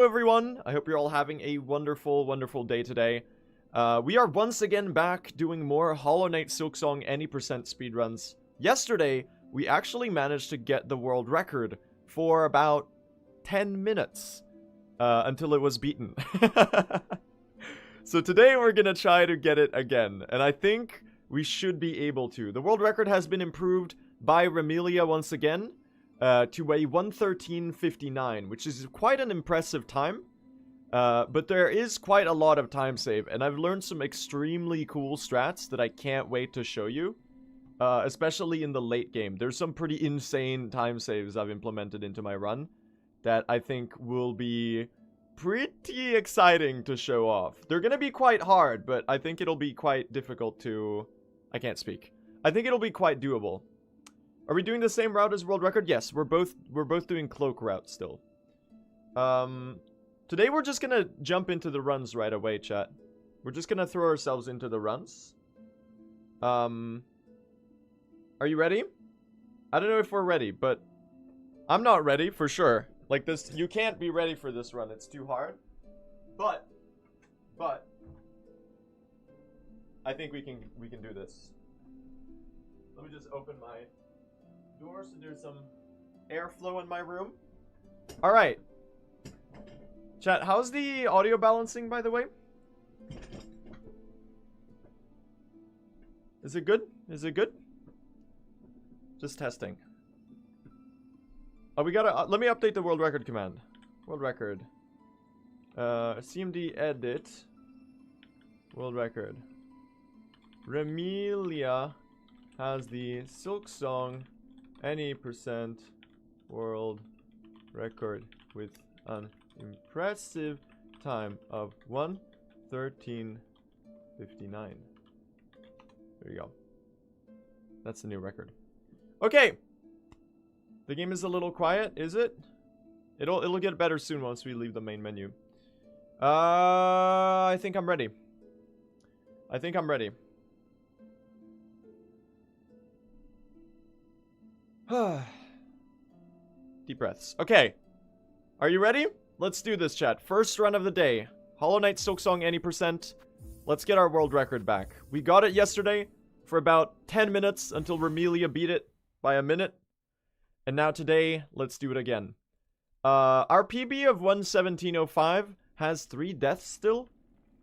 Everyone, I hope you're all having a wonderful, wonderful day today. We are once again back doing more Hollow Knight Silksong any percent speedruns. Yesterday, we actually managed to get the world record for about 10 minutes until it was beaten. So today we're gonna try to get it again, and I think we should be able to. The world record has been improved by Remelia once again. To a 1:13:59, which is quite an impressive time. But there is quite a lot of time save, and I've learned some extremely cool strats that I can't wait to show you. Especially in the late game. There's some pretty insane time saves I've implemented into my run that I think will be pretty exciting to show off. They're gonna be quite hard, but I think it'll be quite difficult to... I can't speak. I think it'll be quite doable. Are we doing the same route as world record? Yes, we're both doing cloak route still. Today we're just gonna jump into the runs right away, chat. We're just gonna throw ourselves into the runs. Are you ready? I don't know if we're ready, but I'm not ready for sure. Like this, you can't be ready for this run. It's too hard. But I think we can do this. Let me just open my door so there's some airflow in my room. All right, chat, how's the audio balancing, by the way? Is it good? Is it good? Just testing. Oh, we gotta let me update the world record command. World record, cmd edit world record. Remelia has the Silksong any percent world record with an impressive time of 1:13:59. There you go. That's the new record. Okay. The game is a little quiet, is it? It'll get better soon once we leave the main menu. I think I'm ready. I think I'm ready. Deep breaths. Okay. Are you ready? Let's do this, chat. First run of the day. Hollow Knight Silksong any percent. Let's get our world record back. We got it yesterday for about 10 minutes until Remelia beat it by a minute. And now today, let's do it again. Our PB of 1:17:05 has 3 deaths still.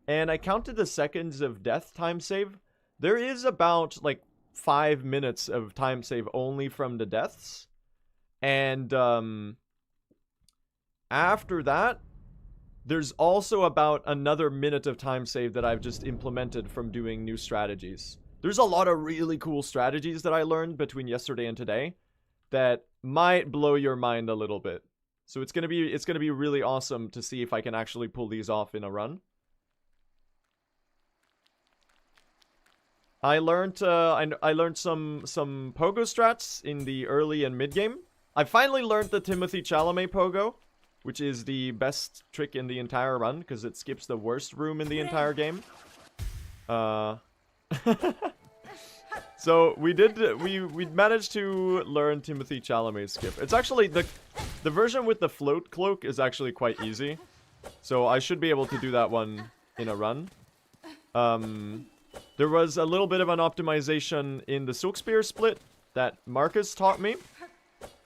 And I counted the seconds of death time save. There is about, like, 5 minutes of time save only from the deaths. And after that, there's also about another minute of time save that I've just implemented from doing new strategies. There's a lot of really cool strategies that I learned between yesterday and today that might blow your mind a little bit. So it's gonna be really awesome to see if I can actually pull these off in a run. I learned some pogo strats in the early and mid game. I finally learned the Timothy Chalamet pogo, which is the best trick in the entire run because it skips the worst room in the entire game. So we managed to learn Timothy Chalamet's skip. It's actually the version with the float cloak is actually quite easy, so I should be able to do that one in a run. There was a little bit of an optimization in the Silk Spear split that Marcus taught me.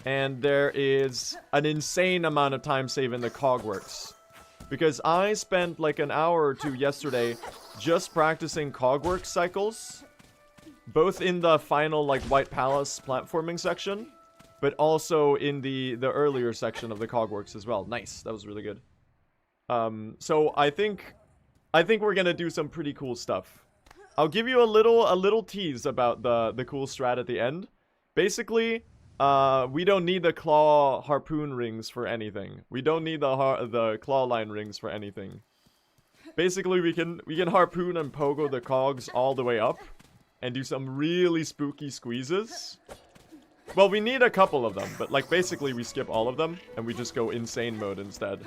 And there is an insane amount of time save in the Cogworks. Because I spent like an hour or two yesterday just practicing Cogworks cycles. Both in the final like White Palace platforming section. But also in the earlier section of the Cogworks as well. Nice, that was really good. So I think we're gonna do some pretty cool stuff. I'll give you a little tease about the cool strat at the end. Basically, we don't need the claw harpoon rings for anything. We don't need the claw line rings for anything. Basically, we can harpoon and pogo the cogs all the way up and do some really spooky squeezes. Well, we need a couple of them, but like basically we skip all of them and we just go insane mode instead.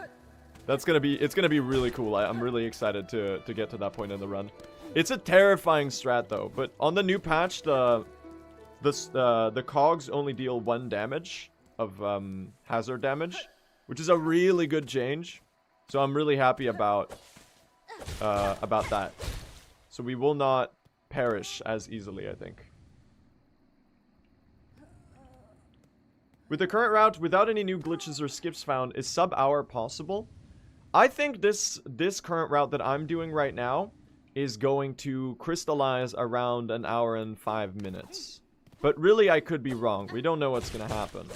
It's gonna be really cool. I'm really excited to get to that point in the run. It's a terrifying strat though, but on the new patch, the cogs only deal 1 damage of hazard damage, which is a really good change. So I'm really happy about that. So we will not perish as easily, I think. With the current route, without any new glitches or skips found, is sub-hour possible? I think this current route that I'm doing right now is going to crystallize around 1 hour and 5 minutes. But really, I could be wrong. We don't know what's gonna happen.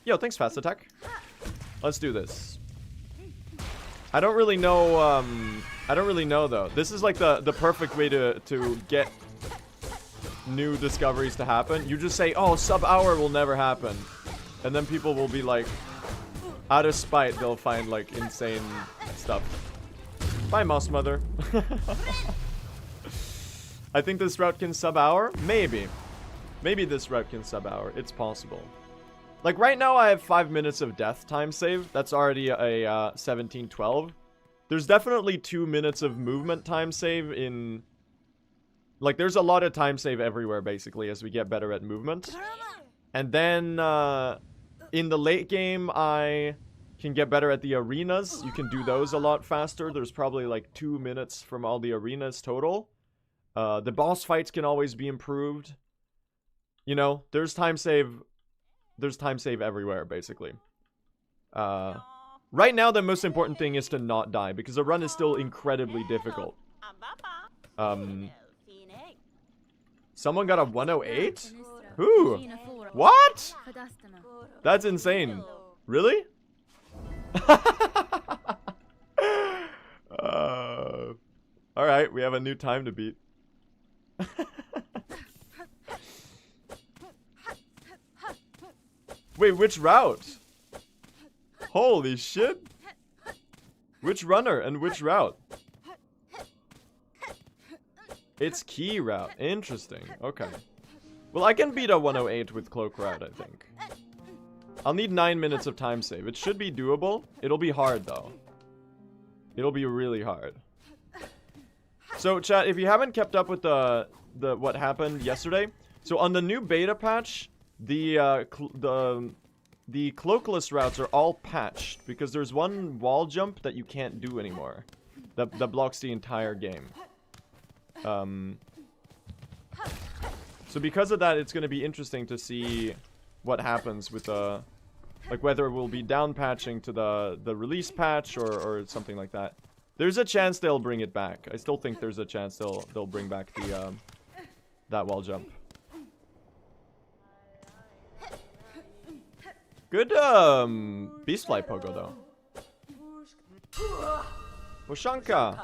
Yo, thanks, Fast Attack. Let's do this. I don't really know, though. This is like the perfect way to get new discoveries to happen. You just say, oh, sub-hour will never happen. And then people will be like, out of spite, they'll find like insane stuff. Bye, Mouse Mother. I think this route can sub-hour? Maybe. Maybe this route can sub-hour. It's possible. Like right now I have 5 minutes of death time save. That's already a 1712. There's definitely 2 minutes of movement time save in... Like there's a lot of time save everywhere basically as we get better at movement. And then in the late game I can get better at the arenas. You can do those a lot faster. There's probably like 2 minutes from all the arenas total. The boss fights can always be improved. You know, there's time save everywhere, basically. Right now, the most important thing is to not die, because the run is still incredibly difficult. Someone got a 108? Who? What? That's insane. Really? Alright, we have a new time to beat. Wait, which route? Holy shit. Which runner and which route? It's key route. Interesting. Okay. Well, I can beat a 108 with cloak route, I think. I'll need 9 minutes of time save. It should be doable. It'll be hard, though. It'll be really hard. So, chat, if you haven't kept up with the what happened yesterday, so on the new beta patch, the cloakless routes are all patched because there's one wall jump that you can't do anymore that blocks the entire game. So because of that, it's going to be interesting to see what happens with the, like whether we'll be down patching to the release patch or something like that. There's a chance they'll bring it back. I still think there's a chance they'll bring back the that wall jump. Good beastfly pogo though. Oshanka.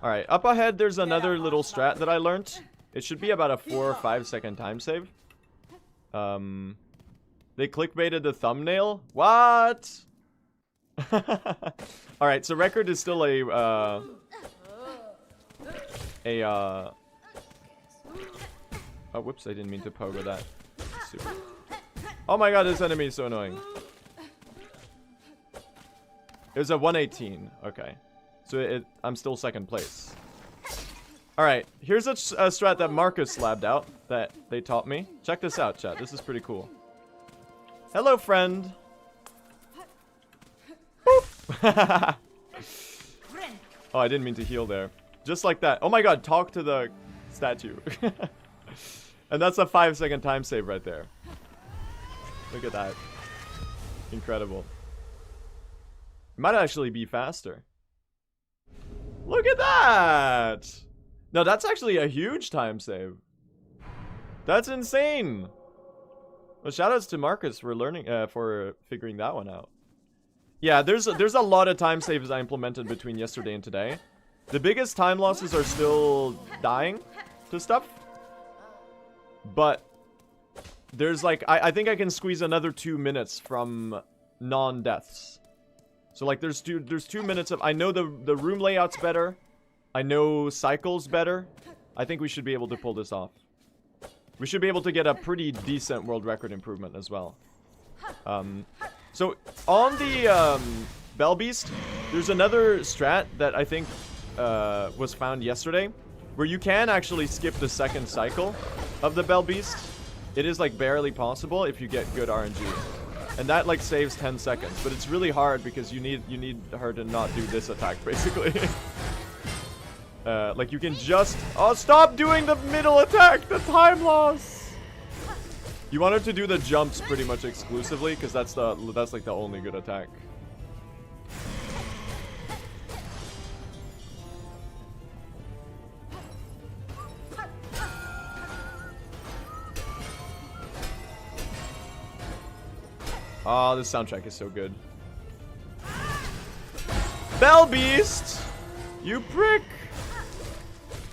Alright, up ahead there's another little strat that I learned. It should be about a 4 or 5 second time save. They clickbaited the thumbnail? What? Alright, so record is still oh, whoops, I didn't mean to pogo that. Super. Oh my god, this enemy is so annoying. It was a 118. Okay. So I'm still second place. Alright, here's a strat that Marcus slabbed out that they taught me. Check this out, chat. This is pretty cool. Hello, friend. Boop. Oh, I didn't mean to heal there. Just like that. Oh my god, talk to the statue. And that's a 5 second time save right there. Look at that. Incredible. It might actually be faster. Look at that! No, that's actually a huge time save. That's insane! Well, shoutouts to Marcus for learning, for figuring that one out. Yeah, there's a lot of time saves I implemented between yesterday and today. The biggest time losses are still dying to stuff. But there's like, I think I can squeeze another 2 minutes from non-deaths. So like there's 2 minutes of, I know the room layout's better. I know cycle's better. I think we should be able to pull this off. We should be able to get a pretty decent world record improvement as well. So on the Bell Beast, there's another strat that I think was found yesterday, where you can actually skip the second cycle of the Bell Beast. It is like barely possible if you get good RNG. And that like saves 10 seconds, but it's really hard because you need her to not do this attack basically. Like you can just stop doing the middle attack, the time loss. You want her to do the jumps pretty much exclusively because that's like the only good attack. Oh, this soundtrack is so good. Bell Beast! You prick!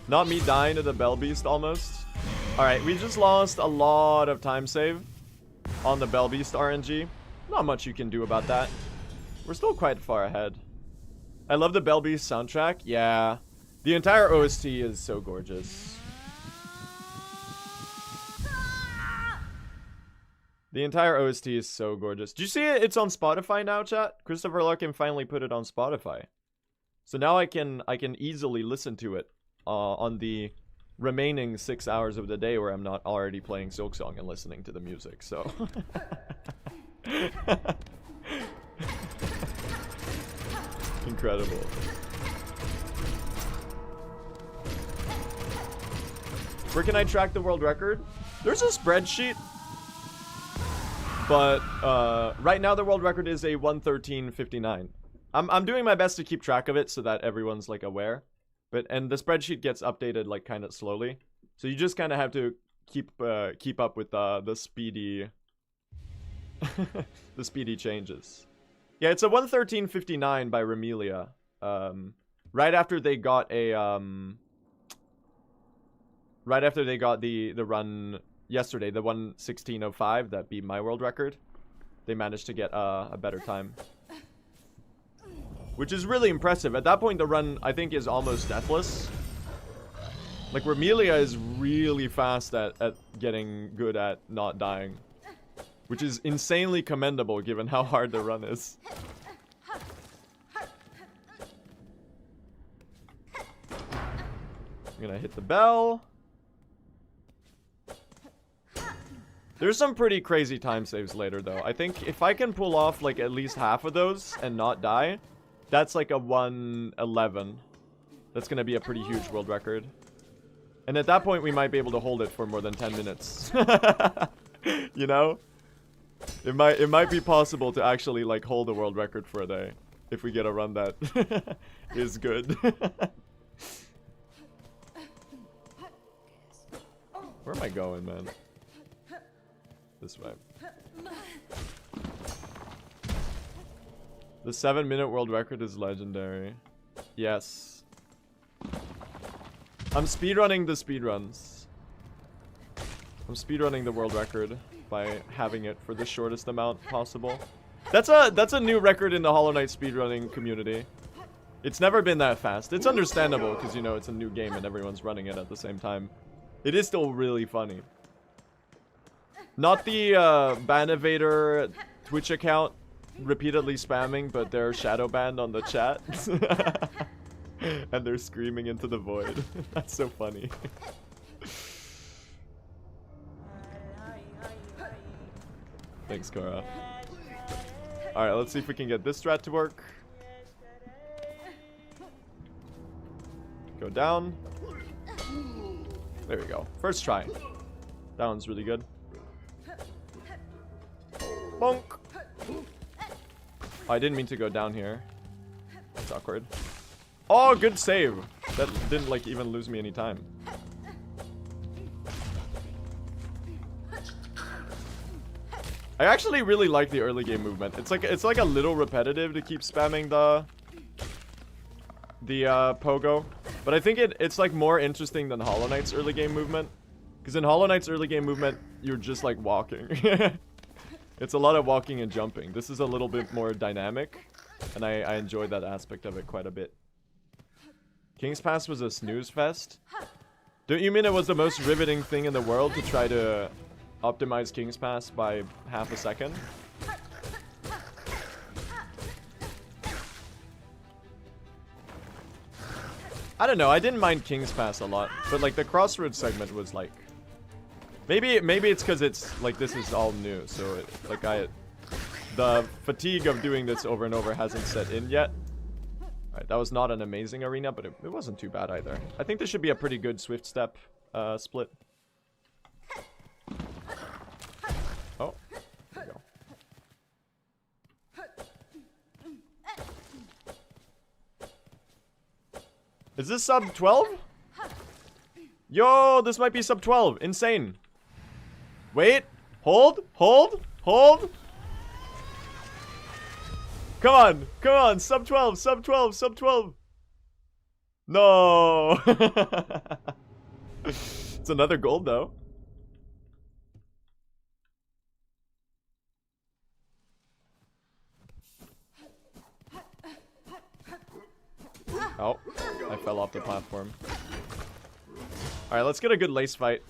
Not me dying to the Bell Beast almost. Alright, we just lost a lot of time save on the Bell Beast RNG. Not much you can do about that. We're still quite far ahead. I love the Bell Beast soundtrack. Yeah. The entire OST is so gorgeous. The entire OST is so gorgeous. Do you see it? It's on Spotify now, chat? Christopher Larkin finally put it on Spotify. So now I can easily listen to it on the remaining 6 hours of the day where I'm not already playing Silksong and listening to the music, so. Incredible. Where can I track the world record? There's a spreadsheet. But right now the world record is a 1:13:59. I'm doing my best to keep track of it so that everyone's like aware. And the spreadsheet gets updated like kind of slowly. So you just kind of have to keep up with the speedy the speedy changes. Yeah, it's a 1:13:59 by Remelia. Right after they got a the run yesterday, the 1:16:05 that beat my world record, they managed to get a better time, which is really impressive. At that point, the run I think is almost deathless. Like Remelia is really fast at getting good at not dying, which is insanely commendable given how hard the run is. I'm gonna hit the bell. There's some pretty crazy time saves later, though. I think if I can pull off, like, at least half of those and not die, that's like a 1:11. That's gonna be a pretty huge world record. And at that point, we might be able to hold it for more than 10 minutes. You know? It might be possible to actually, like, hold a world record for a day. If we get a run that is good. Where am I going, man? This way. The 7-minute world record is legendary. Yes. I'm speedrunning the speedruns. I'm speedrunning the world record by having it for the shortest amount possible. That's a new record in the Hollow Knight speedrunning community. It's never been that fast. It's understandable because, you know, it's a new game and everyone's running it at the same time. It is still really funny. Not the Banivator Twitch account repeatedly spamming, but they're shadow banned on the chat. And they're screaming into the void. That's so funny. Thanks, Kara. Alright, let's see if we can get this strat to work. Go down. There we go. First try. That one's really good. Bonk. Oh, I didn't mean to go down here. That's awkward. Oh, good save. That didn't like even lose me any time. I actually really like the early game movement. It's like a little repetitive to keep spamming the pogo, but I think it's like more interesting than Hollow Knight's early game movement. Because in Hollow Knight's early game movement, you're just like walking. It's a lot of walking and jumping. This is a little bit more dynamic, and I enjoyed that aspect of it quite a bit. King's Pass was a snooze fest? Don't you mean it was the most riveting thing in the world to try to optimize King's Pass by half a second? I don't know, I didn't mind King's Pass a lot, but like the Crossroads segment was like Maybe it's because it's like this is all new, so it, like the fatigue of doing this over and over hasn't set in yet. Alright, that was not an amazing arena, but it wasn't too bad either. I think this should be a pretty good Swift Step split. Oh, there we go. Is this sub 12? Yo, this might be sub 12. Insane. Wait. Hold. Hold. Hold. Come on. Come on. Sub 12. Sub 12. Sub 12. No. It's another gold, though. Oh, I fell off the platform. Alright, let's get a good lace fight.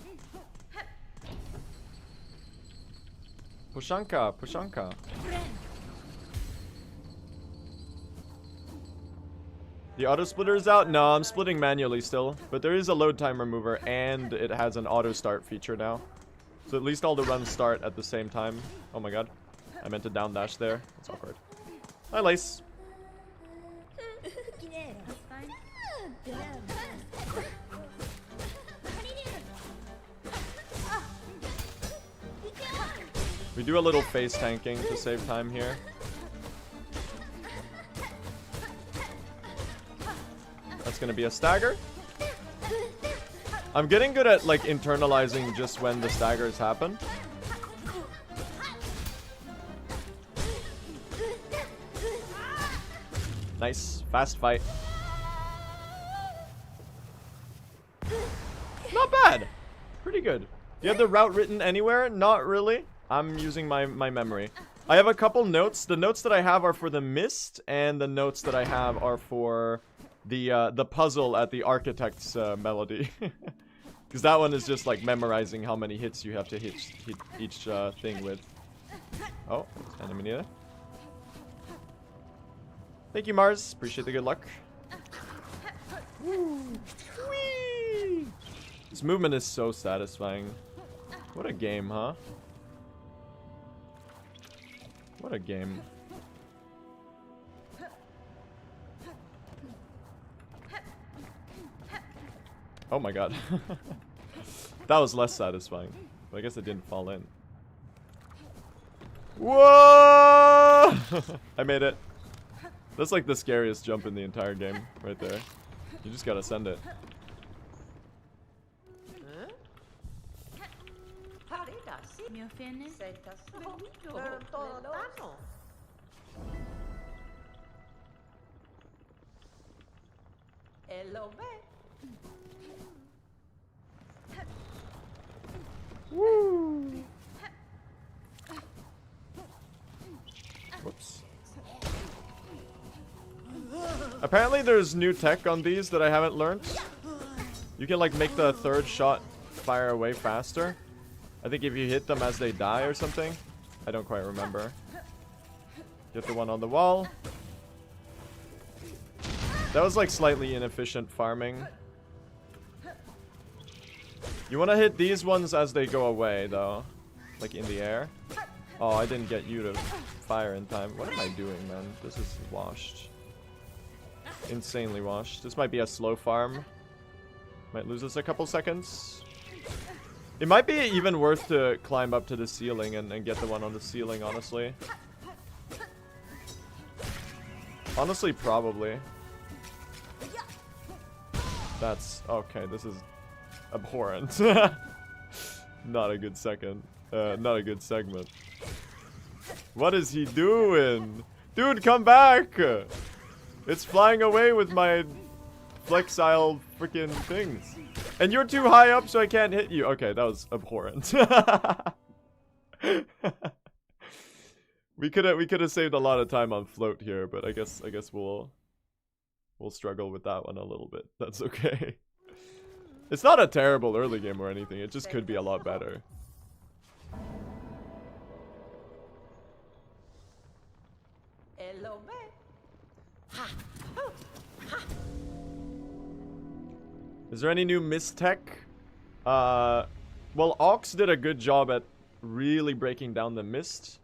Pushanka, Pushanka. The auto splitter is out? No, I'm splitting manually still. But there is a load time remover and it has an auto start feature now. So at least all the runs start at the same time. Oh my god. I meant to down dash there. That's awkward. Hi, Lace. We do a little face tanking to save time here. That's gonna be a stagger. I'm getting good at like internalizing just when the staggers happen. Nice. Fast fight. Not bad. Pretty good. You have the route written anywhere? Not really. I'm using my memory. I have a couple notes. The notes that I have are for the mist, and the notes that I have are for the puzzle at the architect's melody. Because that one is just like memorizing how many hits you have to hit each thing with. Oh, enemy there. Thank you, Mars. Appreciate the good luck. Woo. Whee! This movement is so satisfying. What a game, huh? What a game. Oh my god. That was less satisfying. But I guess it didn't fall in. Whoa! I made it. That's like the scariest jump in the entire game, right there. You just gotta send it. Woo! Whoops. Apparently there's new tech on these that I haven't learned. You can like make the third shot fire away faster. I think if you hit them as they die or something. I don't quite remember. Get the one on the wall. That was like slightly inefficient farming. You want to hit these ones as they go away though. Like in the air. Oh, I didn't get you to fire in time. What am I doing, man? This is washed. Insanely washed. This might be a slow farm. Might lose us a couple seconds. It might be even worth to climb up to the ceiling and get the one on the ceiling, honestly. Honestly, probably. That's... okay, this is abhorrent. Not a good second. Not a good segment. What is he doing? Dude, come back! It's flying away with my flexile freaking things. And you're too high up so I can't hit you. Okay, that was abhorrent. We could have saved a lot of time on float here, but I guess we'll struggle with that one a little bit. That's okay. It's not a terrible early game or anything. It just could be a lot better. Is there any new mist tech? Well, Ox did a good job at really breaking down the mist.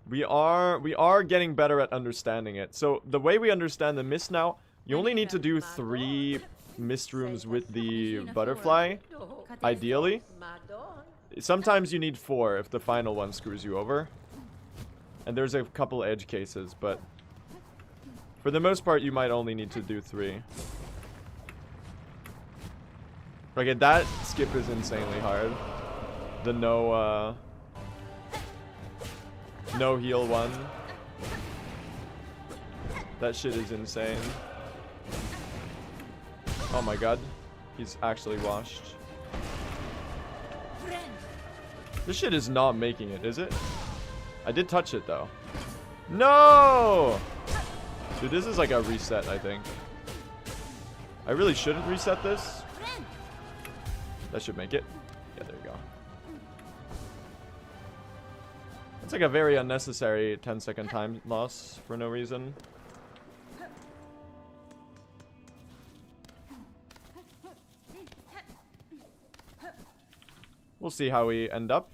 We are getting better at understanding it. So the way we understand the mist now, you only need to do 3 mist rooms with the butterfly, ideally. Sometimes you need 4 if the final one screws you over. And there's a couple edge cases, but for the most part, you might only need to do 3. Okay, that skip is insanely hard. The no heal one. That shit is insane. Oh my god. He's actually washed. This shit is not making it, is it? I did touch it though. No! Dude, this is like a reset, I think. I really shouldn't reset this. That should make it. Yeah, there you go. It's like a very unnecessary 10-second time loss for no reason. We'll see how we end up.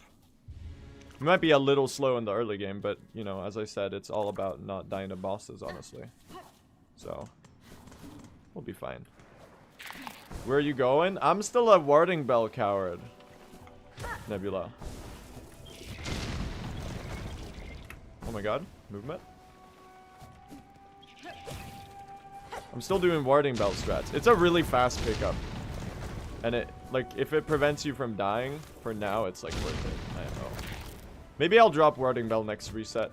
We might be a little slow in the early game, but, you know, as I said, it's all about not dying to bosses, honestly. So, we'll be fine. Where are you going? I'm still a warding bell coward. Nebula. Oh my god. Movement. I'm still doing warding bell strats. It's a really fast pickup. And it, like, if it prevents you from dying, for now, it's, like, worth it. I don't know. Maybe I'll drop warding bell next reset.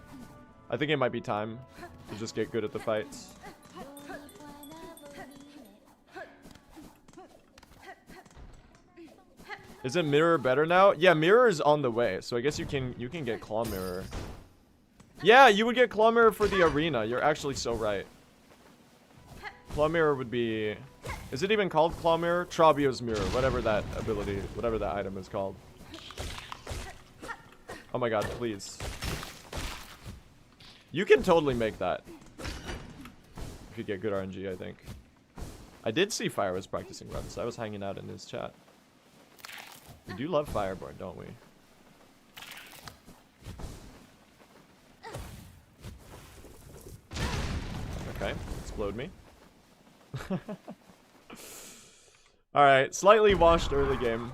I think it might be time to just get good at the fights. Is it mirror better now? Yeah, mirror is on the way, so I guess you can get claw mirror. Yeah, you would get claw mirror for the arena. You're actually so right. Claw mirror would be... Is it even called claw mirror? Trabio's mirror, whatever that ability, whatever that item is called. Oh my god, please. You can totally make that. You could get good RNG, I think. I did see Fire was practicing runs. I was hanging out in his chat. We do love Fireborn, don't we? Okay, explode me. Alright, slightly washed early game.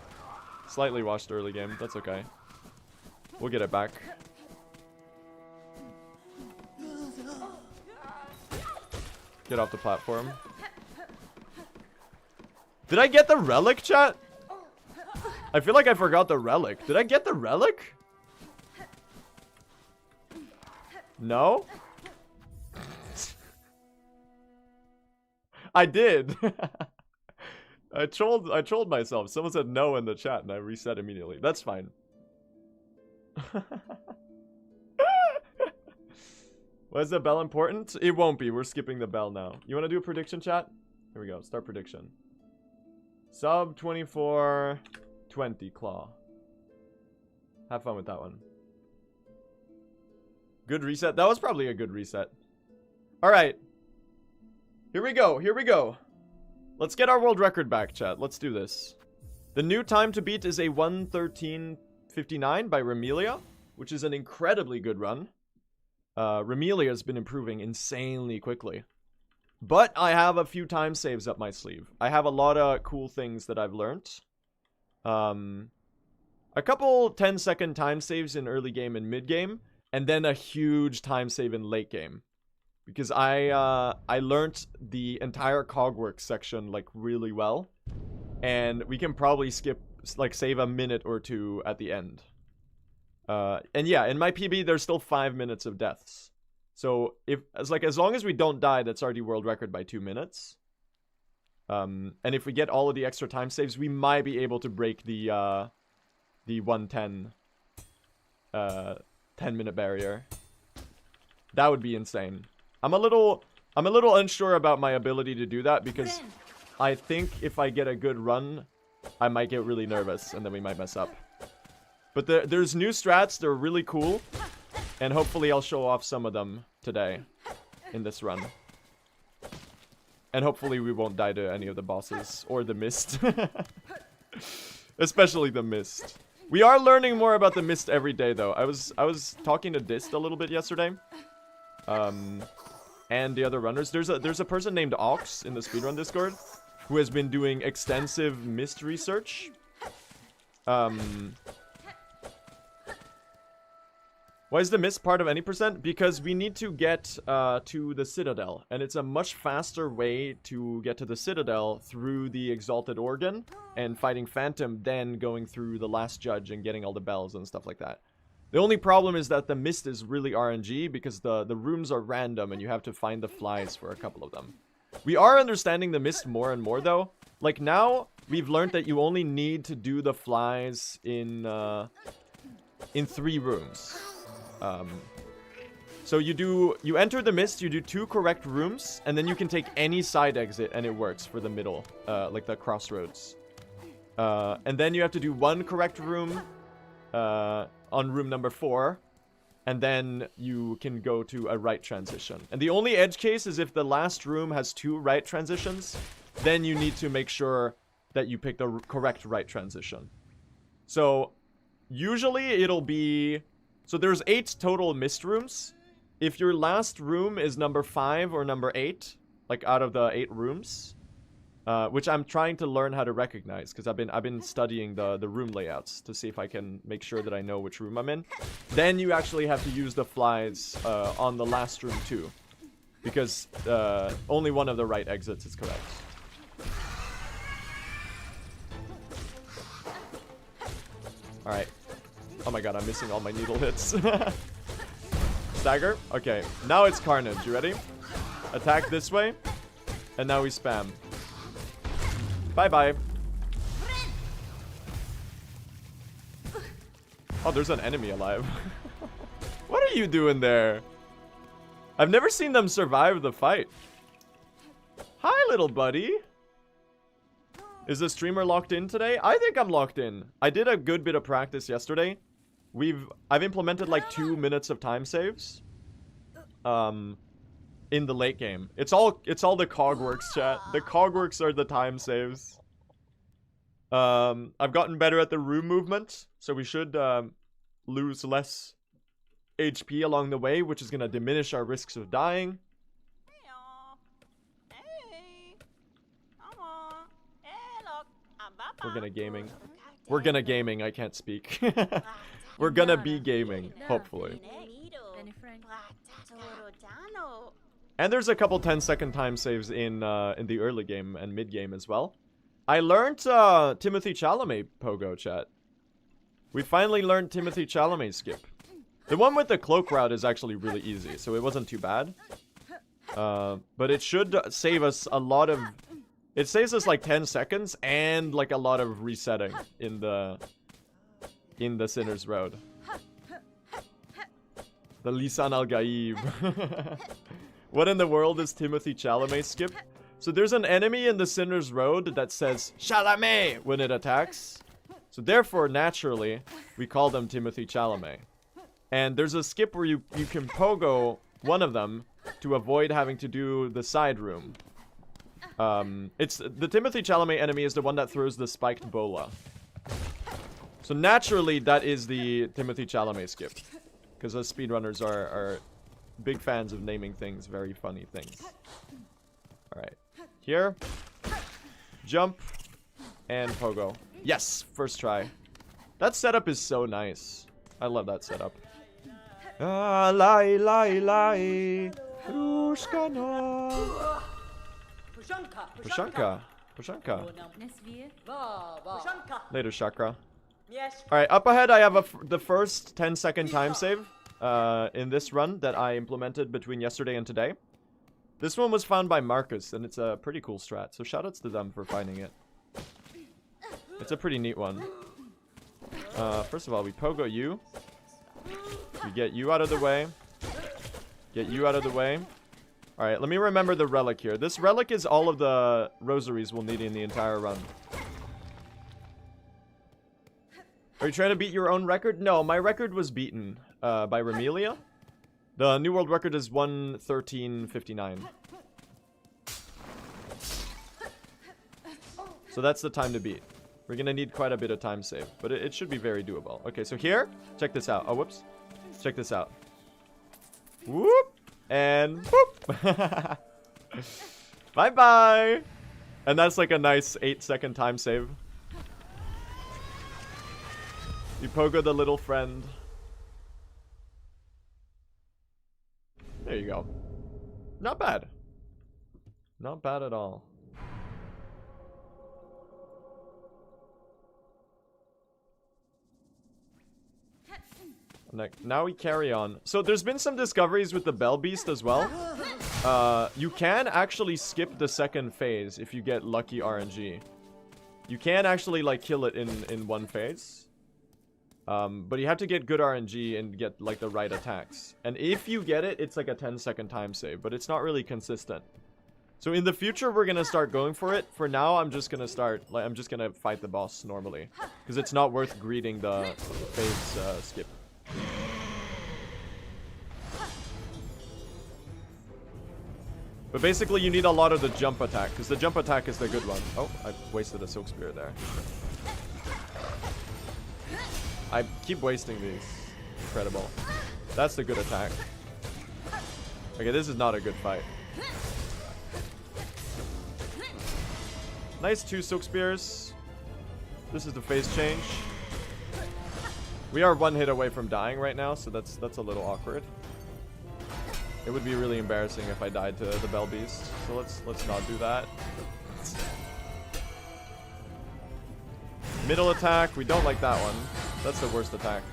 Slightly washed early game, that's okay. We'll get it back. Get off the platform. Did I get the relic, chat? I feel like I forgot the relic. Did I get the relic? No? I did. I trolled myself. Someone said no in the chat and I reset immediately. That's fine. Was the bell important? It won't be. We're skipping the bell now. You want to do a prediction, chat? Here we go. Start prediction. Sub 2420 claw. Have fun with that one. Good reset. That was probably a good reset. Alright. Here we go. Here we go. Let's get our world record back, chat. Let's do this. The new time to beat is a 1:13:59 by Remelia, which is an incredibly good run. Remelia's been improving insanely quickly. But I have a few time saves up my sleeve. I have a lot of cool things that I've learned. A couple 10-second time saves in early game and mid game, and then a huge time save in late game. Because I learned the entire Cogworks section like really well, and we can probably save a minute or two at the end. And yeah, in my PB there's still 5 minutes of deaths. So as long as we don't die, that's already world record by 2 minutes. And if we get all of the extra time saves, we might be able to break the 110 10-minute barrier. That would be insane. I'm a little unsure about my ability to do that because I think if I get a good run, I might get really nervous and then we might mess up. But there's new strats, they're really cool, and hopefully I'll show off some of them today in this run. And hopefully we won't die to any of the bosses or the mist. Especially the mist. We are learning more about the mist every day, though. I was talking to Dist a little bit yesterday. And the other runners. There's a person named Ox in the Speedrun Discord who has been doing extensive mist research. Why is the mist part of any percent? Because we need to get to the Citadel. And it's a much faster way to get to the Citadel through the Exalted Organ and fighting Phantom than going through the Last Judge and getting all the bells and stuff like that. The only problem is that the mist is really RNG because the rooms are random and you have to find the flies for a couple of them. We are understanding the mist more and more, though. Like, now, we've learned that you only need to do the flies in 3 rooms. So you enter the mist, you do 2 correct rooms, and then you can take any side exit and it works for the middle, like the crossroads. And then you have to do 1 correct room on room number 4, and then you can go to a right transition. And the only edge case is if the last room has 2 right transitions, then you need to make sure that you pick the correct right transition. So usually it'll be... So there's 8 total mist rooms. If your last room is number 5 or number 8, like out of the 8 rooms, which I'm trying to learn how to recognize because I've been studying the room layouts to see if I can make sure that I know which room I'm in. Then you actually have to use the flies on the last room too, because only one of the right exits is correct. All right. Oh my god, I'm missing all my needle hits. Stagger. Okay, now it's Carnage. You ready? Attack this way, and now we spam. Bye-bye. Oh, there's an enemy alive. What are you doing there? I've never seen them survive the fight. Hi, little buddy. Is the streamer locked in today? I think I'm locked in. I did a good bit of practice yesterday. I've implemented like 2 minutes of time saves. In the late game. It's all the cogworks, chat. The cogworks are the time saves. I've gotten better at the room movement, so we should lose less HP along the way, which is gonna diminish our risks of dying. We're gonna gaming. We're gonna gaming, I can't speak. We're gonna be gaming, hopefully. And there's a couple 10-second time saves in the early game and mid game as well. I learned Timothy Chalamet pogo, chat. We finally learned Timothy Chalamet skip. The one with the cloak route is actually really easy, so it wasn't too bad. But it should save us a lot of... It saves us like 10 seconds and like a lot of resetting in the Sinner's Road. The Lisan Al-Gaib. What in the world is Timothy Chalamet skip? So there's an enemy in the Sinner's Road that says Chalamet when it attacks. So therefore, naturally, we call them Timothy Chalamet. And there's a skip where you can pogo one of them to avoid having to do the side room. It's the Timothy Chalamet enemy is the one that throws the spiked bola. So naturally, that is the Timothy Chalamet skip. Because us speedrunners are big fans of naming things very funny things. Alright. Here. Jump. And pogo. Yes! First try. That setup is so nice. I love that setup. Ah, lai, lai, lai. Pushkana. Pushanka. Pushanka. Later, Chakra. Alright, up ahead I have the first 10-second time save in this run that I implemented between yesterday and today. This one was found by Marcus, and it's a pretty cool strat, so shoutouts to them for finding it. It's a pretty neat one. First of all, we pogo you. We get you out of the way. Get you out of the way. Alright, let me remember the relic here. This relic is all of the rosaries we'll need in the entire run. Are you trying to beat your own record? No, my record was beaten by Remelia. The New World record is 1:13:59. So that's the time to beat. We're gonna need quite a bit of time save, but it should be very doable. Okay, so here, check this out. Oh, whoops. Check this out. Whoop! And whoop! Bye-bye! And that's like a nice 8-second time save. You pogo the little friend. There you go. Not bad. Not bad at all. Now we carry on. So there's been some discoveries with the Bell Beast as well. You can actually skip the second phase if you get lucky RNG. You can actually like kill it in one phase. But you have to get good RNG and get like the right attacks. And if you get it, it's like a 10-second time save, but it's not really consistent. So in the future, we're gonna start going for it. For now, I'm just gonna I'm just gonna fight the boss normally, because it's not worth greeting the phase skip. But basically, you need a lot of the jump attack, because the jump attack is the good one. Oh, I wasted a Silk Spear there. I keep wasting these. Incredible. That's the good attack. Okay, this is not a good fight. Nice 2 Silk Spears. This is the phase change. We are 1 hit away from dying right now, so that's a little awkward. It would be really embarrassing if I died to the Bell Beast, so let's not do that. Middle attack, we don't like that one. That's the worst attack.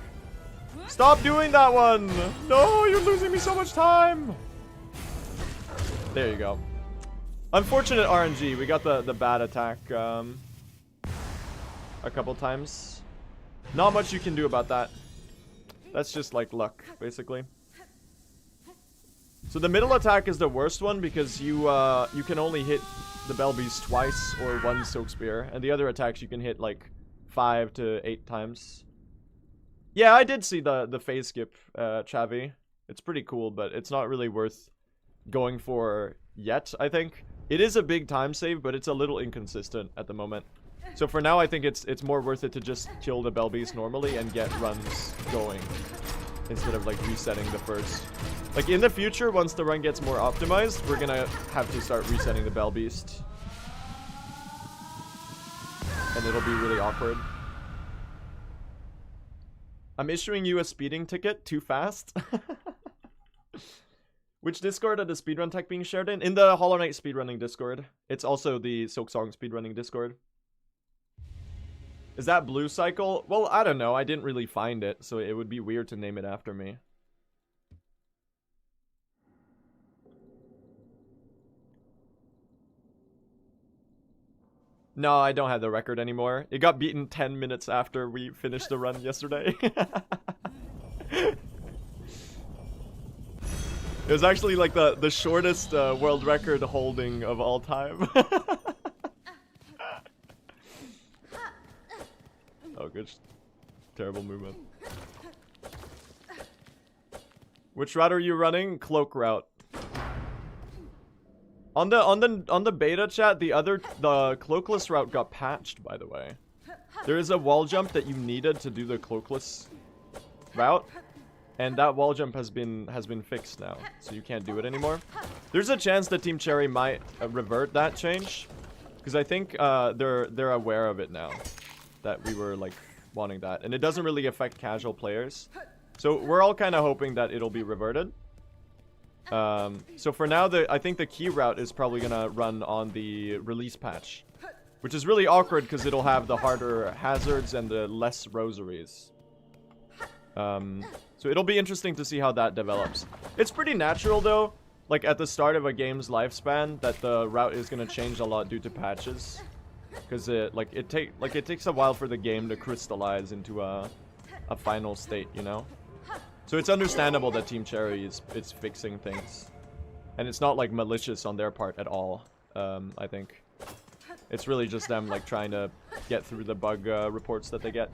Stop doing that one! No, you're losing me so much time! There you go. Unfortunate RNG, we got the bad attack a couple times. Not much you can do about that. That's just like luck, basically. So the middle attack is the worst one because you can only hit the Bell Beast twice or 1 Silk Spear, and the other attacks you can hit like 5 to 8 times. Yeah, I did see the phase skip, Chavi. It's pretty cool, but it's not really worth going for yet, I think. It is a big time save, but it's a little inconsistent at the moment. So for now, I think it's more worth it to just kill the Bell Beast normally and get runs going instead of like resetting the first. Like in the future, once the run gets more optimized, we're gonna have to start resetting the Bell Beast. And it'll be really awkward. I'm issuing you a speeding ticket too fast. Which Discord are the speedrun tech being shared in? In the Hollow Knight speedrunning Discord. It's also the Silksong speedrunning Discord. Is that Blue Cycle? Well, I don't know. I didn't really find it, so it would be weird to name it after me. No, I don't have the record anymore. It got beaten 10 minutes after we finished the run yesterday. It was actually like the shortest world record holding of all time. Oh, good. Terrible movement. Which route are you running? Cloak route. On the beta chat, the cloakless route got patched, by the way. There is a wall jump that you needed to do the cloakless route, and that wall jump has been fixed now, so you can't do it anymore. There's a chance that Team Cherry might revert that change, because I think they're aware of it now, that we were like wanting that, and it doesn't really affect casual players. So we're all kind of hoping that it'll be reverted. So for now, I think the key route is probably gonna run on the release patch, which is really awkward because it'll have the harder hazards and the less rosaries. So it'll be interesting to see how that develops. It's pretty natural though, like at the start of a game's lifespan, that the route is gonna change a lot due to patches, because it takes a while for the game to crystallize into a final state, you know. So it's understandable that Team Cherry is fixing things, and it's not like malicious on their part at all. I think it's really just them like trying to get through the bug reports that they get.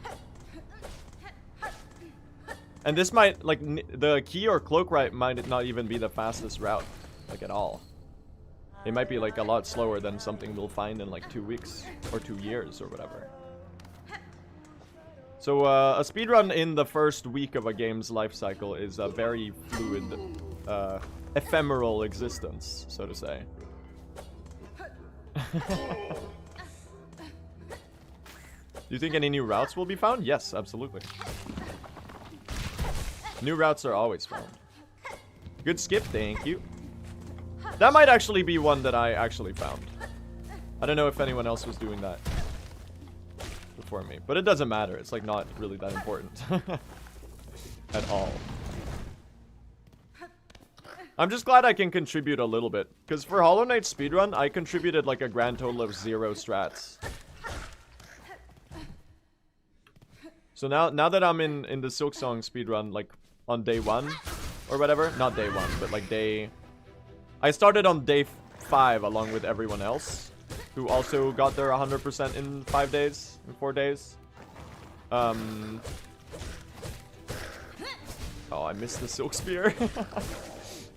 And this might, like, the key or cloak route might not even be the fastest route, like, at all. It might be, like, a lot slower than something we'll find in, like, 2 weeks or 2 years or whatever. So a speedrun in the first week of a game's life cycle is a very fluid, ephemeral existence, so to say. Do you think any new routes will be found? Yes, absolutely. New routes are always found. Good skip, thank you. That might actually be one that I actually found. I don't know if anyone else was doing that before me, but it doesn't matter. It's like not really that important at all. I'm just glad I can contribute a little bit, because for Hollow Knight speedrun, I contributed like a grand total of 0 strats. So now that I'm in the Silksong speedrun, like on day 1 or whatever, not day 1, but like I started on day 5 along with everyone else who also got their 100% in 5 days, in 4 days. Oh, I missed the Silk Spear.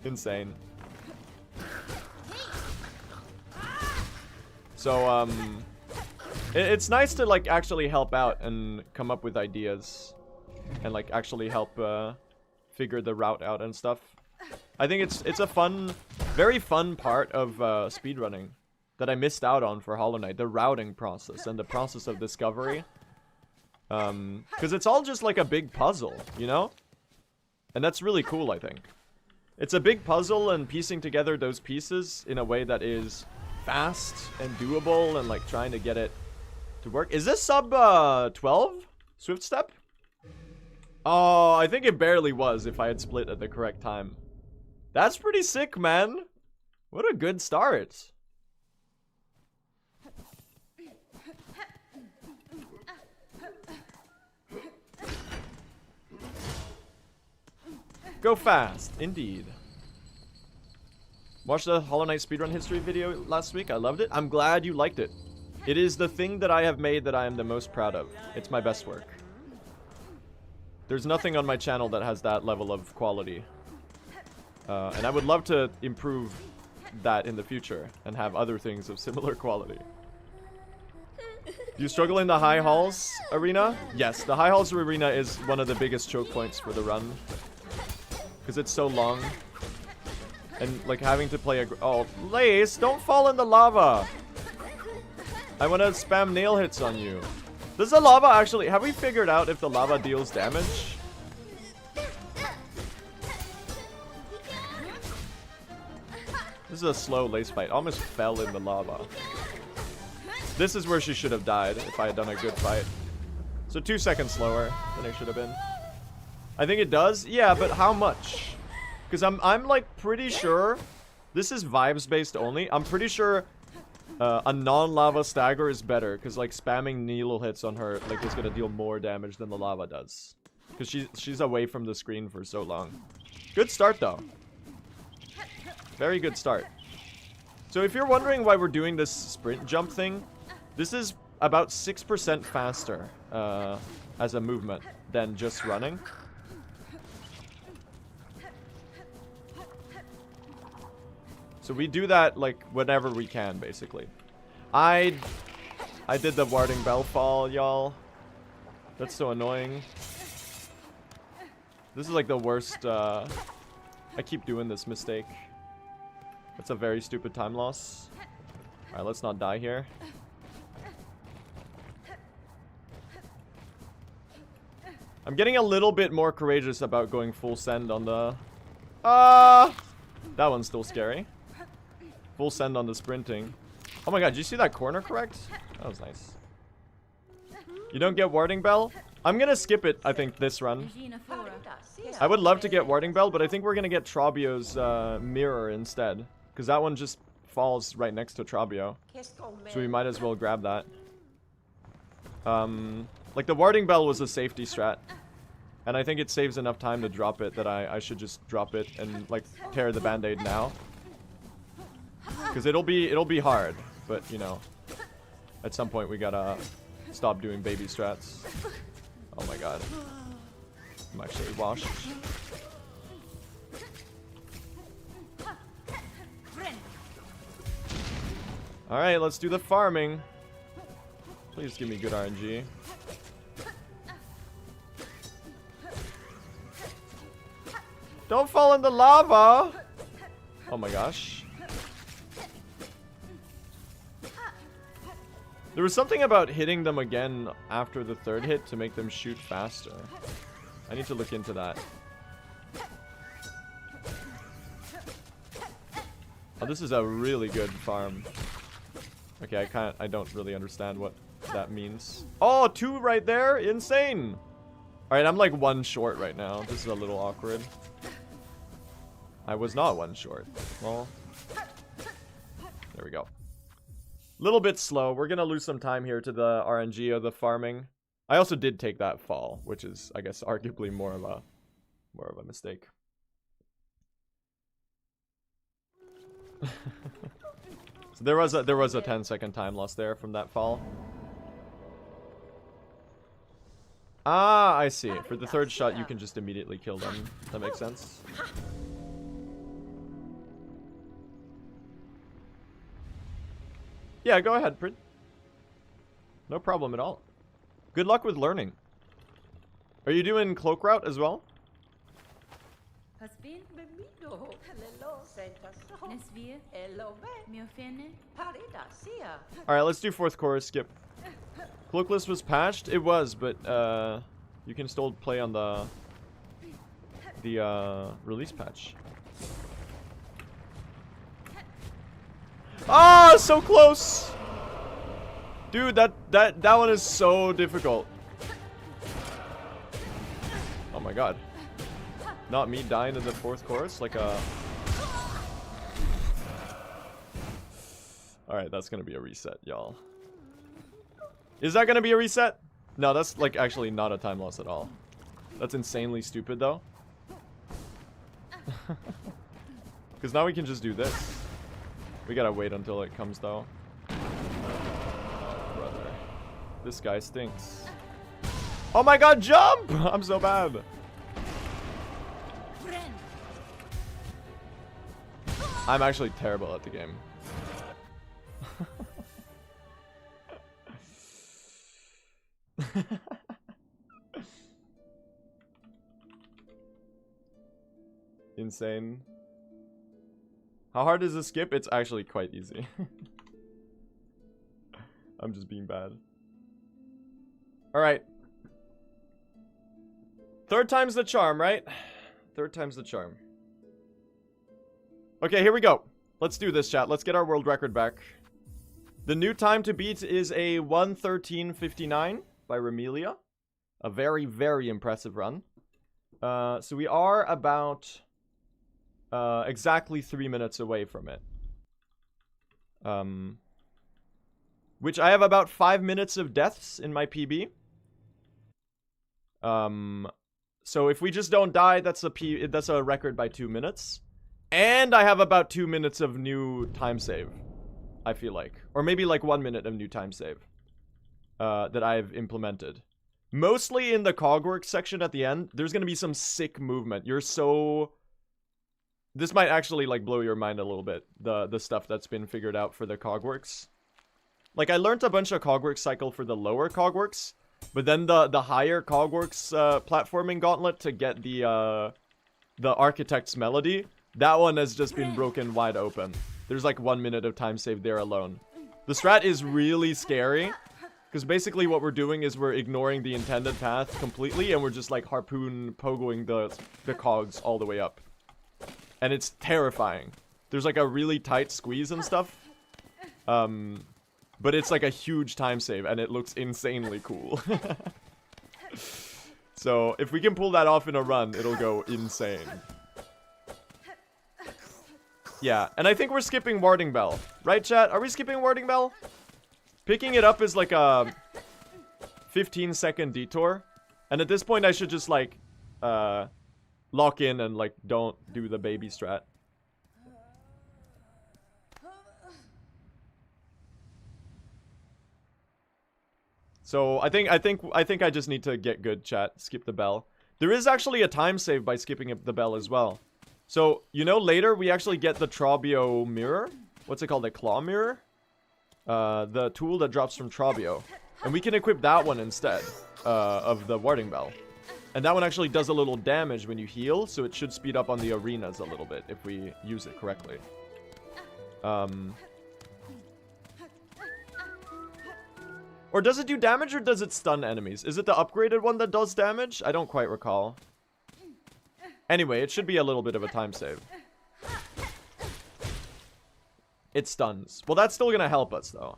Insane. So, it's nice to, like, actually help out and come up with ideas. And, like, actually help, figure the route out and stuff. I think it's a fun, very fun part of, speedrunning that I missed out on for Hollow Knight. The routing process and the process of discovery. Because it's all just, like, a big puzzle, you know? And that's really cool, I think. It's a big puzzle, and piecing together those pieces in a way that is fast and doable and, like, trying to get it to work. Is this sub 12 Swift Step? Oh, I think it barely was if I had split at the correct time. That's pretty sick, man. What a good start. Go fast, indeed. Watched the Hollow Knight speedrun history video last week. I loved it. I'm glad you liked it. It is the thing that I have made that I am the most proud of. It's my best work. There's nothing on my channel that has that level of quality. And I would love to improve that in the future and have other things of similar quality. Do you struggle in the High Halls arena? Yes, the High Halls arena is one of the biggest choke points for the run. Because it's so long. And, like, having to play a... Oh, Lace, don't fall in the lava! I want to spam nail hits on you. Does the lava actually... Have we figured out if the lava deals damage? This is a slow Lace fight. Almost fell in the lava. This is where she should have died if I had done a good fight. So 2 seconds slower than it should have been. I think it does. Yeah, but how much? Because I'm like pretty sure this is vibes based only. I'm pretty sure a non-lava stagger is better because like spamming needle hits on her like is gonna deal more damage than the lava does. Because she's away from the screen for so long. Good start though. Very good start. So if you're wondering why we're doing this sprint jump thing, this is about 6% faster as a movement than just running. So we do that, like, whenever we can, basically. I did the warding bell fall, y'all. That's so annoying. This is, like, the worst, I keep doing this mistake. That's a very stupid time loss. Alright, let's not die here. I'm getting a little bit more courageous about going full send on the... that one's still scary. Full send on the sprinting. Oh my god, did you see that corner correct? That was nice. You don't get warding bell? I'm gonna skip it, I think, this run. I would love to get warding bell, but I think we're gonna get Trabio's mirror instead. Because that one just falls right next to Trabio. So we might as well grab that. Like the warding bell was a safety strat. And I think it saves enough time to drop it that I should just drop it and like tear the band-aid now. Because it'll be hard, but you know, at some point we gotta stop doing baby strats. Oh my god, I'm actually washed. All right, let's do the farming. Please give me good RNG. Don't fall in the lava! Oh my gosh. There was something about hitting them again after the third hit to make them shoot faster. I need to look into that. Oh, this is a really good farm. Okay, I don't really understand what that means. Oh, 2 right there? Insane! Alright, I'm like 1 short right now. This is a little awkward. I was not 1 short. Well, there we go. Little bit slow. We're gonna lose some time here to the RNG of the farming. I also did take that fall, which is, I guess, arguably more of a mistake. So there was a 10-second time loss there from that fall. Ah, I see. For the third shot, you can just immediately kill them. That makes sense. Yeah, go ahead, Prit. No problem at all. Good luck with learning. Are you doing cloak route as well? Alright, let's do 4th chorus, skip. Cloakless was patched? It was, but you can still play on the release patch. Ah, so close! Dude, that one is so difficult. Oh my god. Not me dying in the 4th chorus like a... Alright, that's gonna be a reset, y'all. Is that gonna be a reset? No, that's like actually not a time loss at all. That's insanely stupid though. Because now we can just do this. We gotta wait until it comes though. Oh, brother. This guy stinks. Oh my god, jump! I'm so bad. I'm actually terrible at the game. Insane. How hard is this skip? It's actually quite easy. I'm just being bad. Alright. 3rd time's the charm, right? 3rd time's the charm. Okay, here we go. Let's do this, chat. Let's get our world record back. The new time to beat is a 1:13:59 by Remelia. A very, very impressive run. So we are about exactly 3 minutes away from it. Which I have about 5 minutes of deaths in my PB. So if we just don't die, that's a record by 2 minutes. And I have about 2 minutes of new time save, I feel like. Or maybe like 1 minute of new time save that I've implemented. Mostly in the cogwork section at the end, there's going to be some sick movement. This might actually like blow your mind a little bit, the stuff that's been figured out for the cogworks. Like I learned a bunch of cogwork cycle for the lower cogworks, but then the higher cogworks platforming gauntlet to get the architect's melody, that one has just been broken wide open. There's like 1 minute of time save there alone. The strat is really scary, because basically what we're doing is we're ignoring the intended path completely, and we're just like harpoon pogoing the cogs all the way up. And it's terrifying. There's like a really tight squeeze and stuff. But it's like a huge time save, and it looks insanely cool. So if we can pull that off in a run, it'll go insane. Yeah, and I think we're skipping Warding Bell. Right, chat? Are we skipping Warding Bell? Picking it up is like a 15-second detour. And at this point, I should just like lock in and like don't do the baby strat. So I think I just need to get good, chat. Skip the bell. There is actually a time save by skipping the bell as well. So, you know, later we actually get the Trobio mirror. What's it called? The claw mirror? The tool that drops from Trobio. And we can equip that one instead of the warding bell. And that one actually does a little damage when you heal, so it should speed up on the arenas a little bit if we use it correctly. Or does it do damage or does it stun enemies? Is it the upgraded one that does damage? I don't quite recall. Anyway, it should be a little bit of a time save. It stuns. Well, that's still gonna help us, though.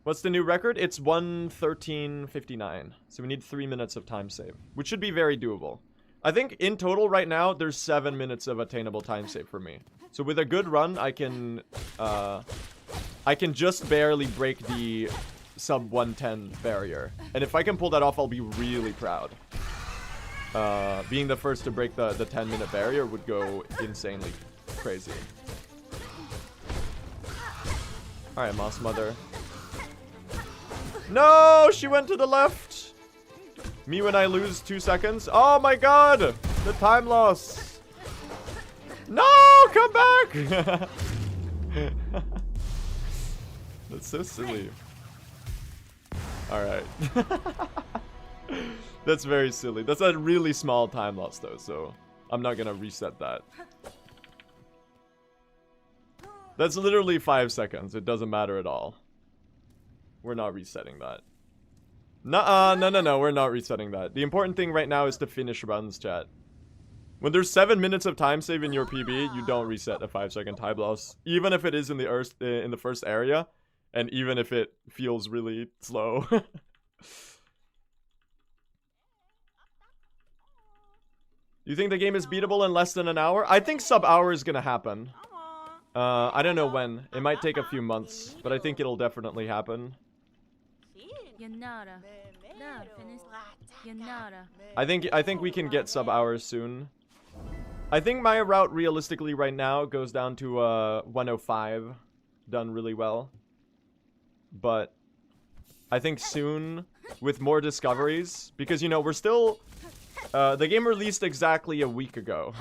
What's the new record? It's 1:13:59. So we need 3 minutes of time save, which should be very doable. I think in total right now, there's 7 minutes of attainable time save for me. So with a good run, I can just barely break the sub 110 barrier. And if I can pull that off, I'll be really proud. Being the first to break the 10-minute barrier would go insanely crazy. Alright, Moss Mother. No! She went to the left! Me when I lose 2 seconds. Oh my god! The time loss! No! Come back! That's so silly. Alright. That's very silly. That's a really small time loss though, so I'm not gonna reset that. That's literally 5 seconds. It doesn't matter at all. We're not resetting that. Nuh-uh, no, we're not resetting that. The important thing right now is to finish runs, chat. When there's 7 minutes of time save in your PB, you don't reset a 5-second time loss. Even if it is in the first area, and even if it feels really slow. You think the game is beatable in less than an hour? I think sub-hour is gonna happen. I don't know when. It might take a few months, but I think it'll definitely happen. I think we can get sub-hours soon. I think my route realistically right now goes down to 105. Done really well. But I think soon, with more discoveries, because, you know, we're still... the game released exactly a week ago.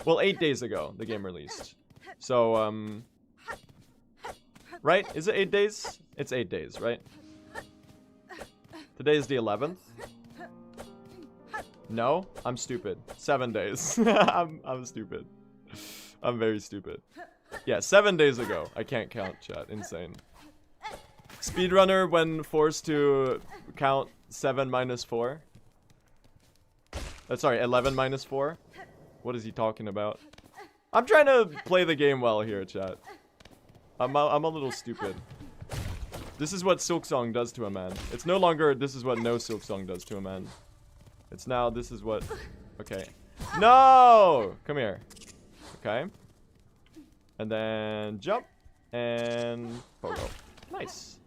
Well, 8 days ago, the game released. So, right? Is it 8 days? It's 8 days, right? Today is the 11th. No? I'm stupid. 7 days. I'm stupid. I'm very stupid. Yeah, 7 days ago. I can't count, chat. Insane. Speedrunner when forced to count 7 minus 4. Sorry, 11 minus 4. What is he talking about? I'm trying to play the game well here, chat. I'm a little stupid. This is what Silksong does to a man. It's no longer this is what no Silksong does to a man. It's now this is what... Okay. No! Come here. Okay. And then jump. And pogo. Nice.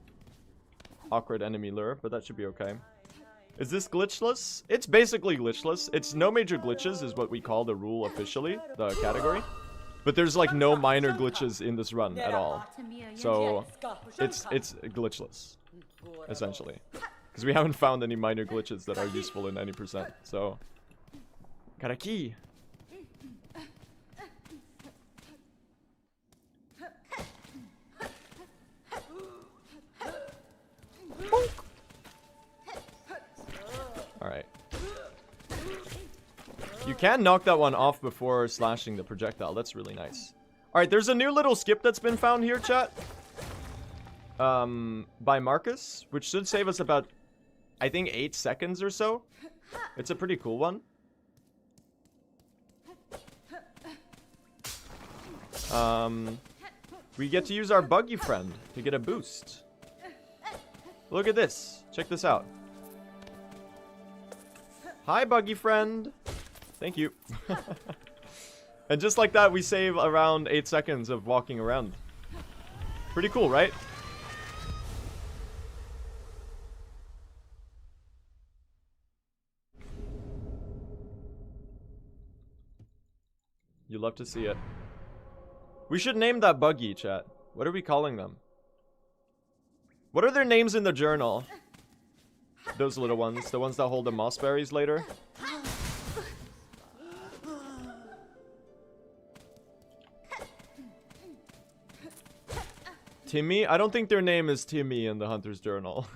Awkward enemy lure, but that should be okay. Is this glitchless? It's basically glitchless. It's no major glitches is what we call the rule officially, the category. But there's like no minor glitches in this run at all. So it's glitchless, essentially. Because we haven't found any minor glitches that are useful in any percent. So, got a key. Alright. You can knock that one off before slashing the projectile. That's really nice. Alright, there's a new little skip that's been found here, chat. By Marcus, which should save us about, I think, 8 seconds or so. It's a pretty cool one. We get to use our buggy friend to get a boost. Look at this. Check this out. Hi, buggy friend. Thank you. And just like that, we save around 8 seconds of walking around. Pretty cool, right? You love to see it. We should name that buggy, chat. What are we calling them? What are their names in the journal? Those little ones. The ones that hold the moss berries later. Timmy? I don't think their name is Timmy in the Hunter's Journal.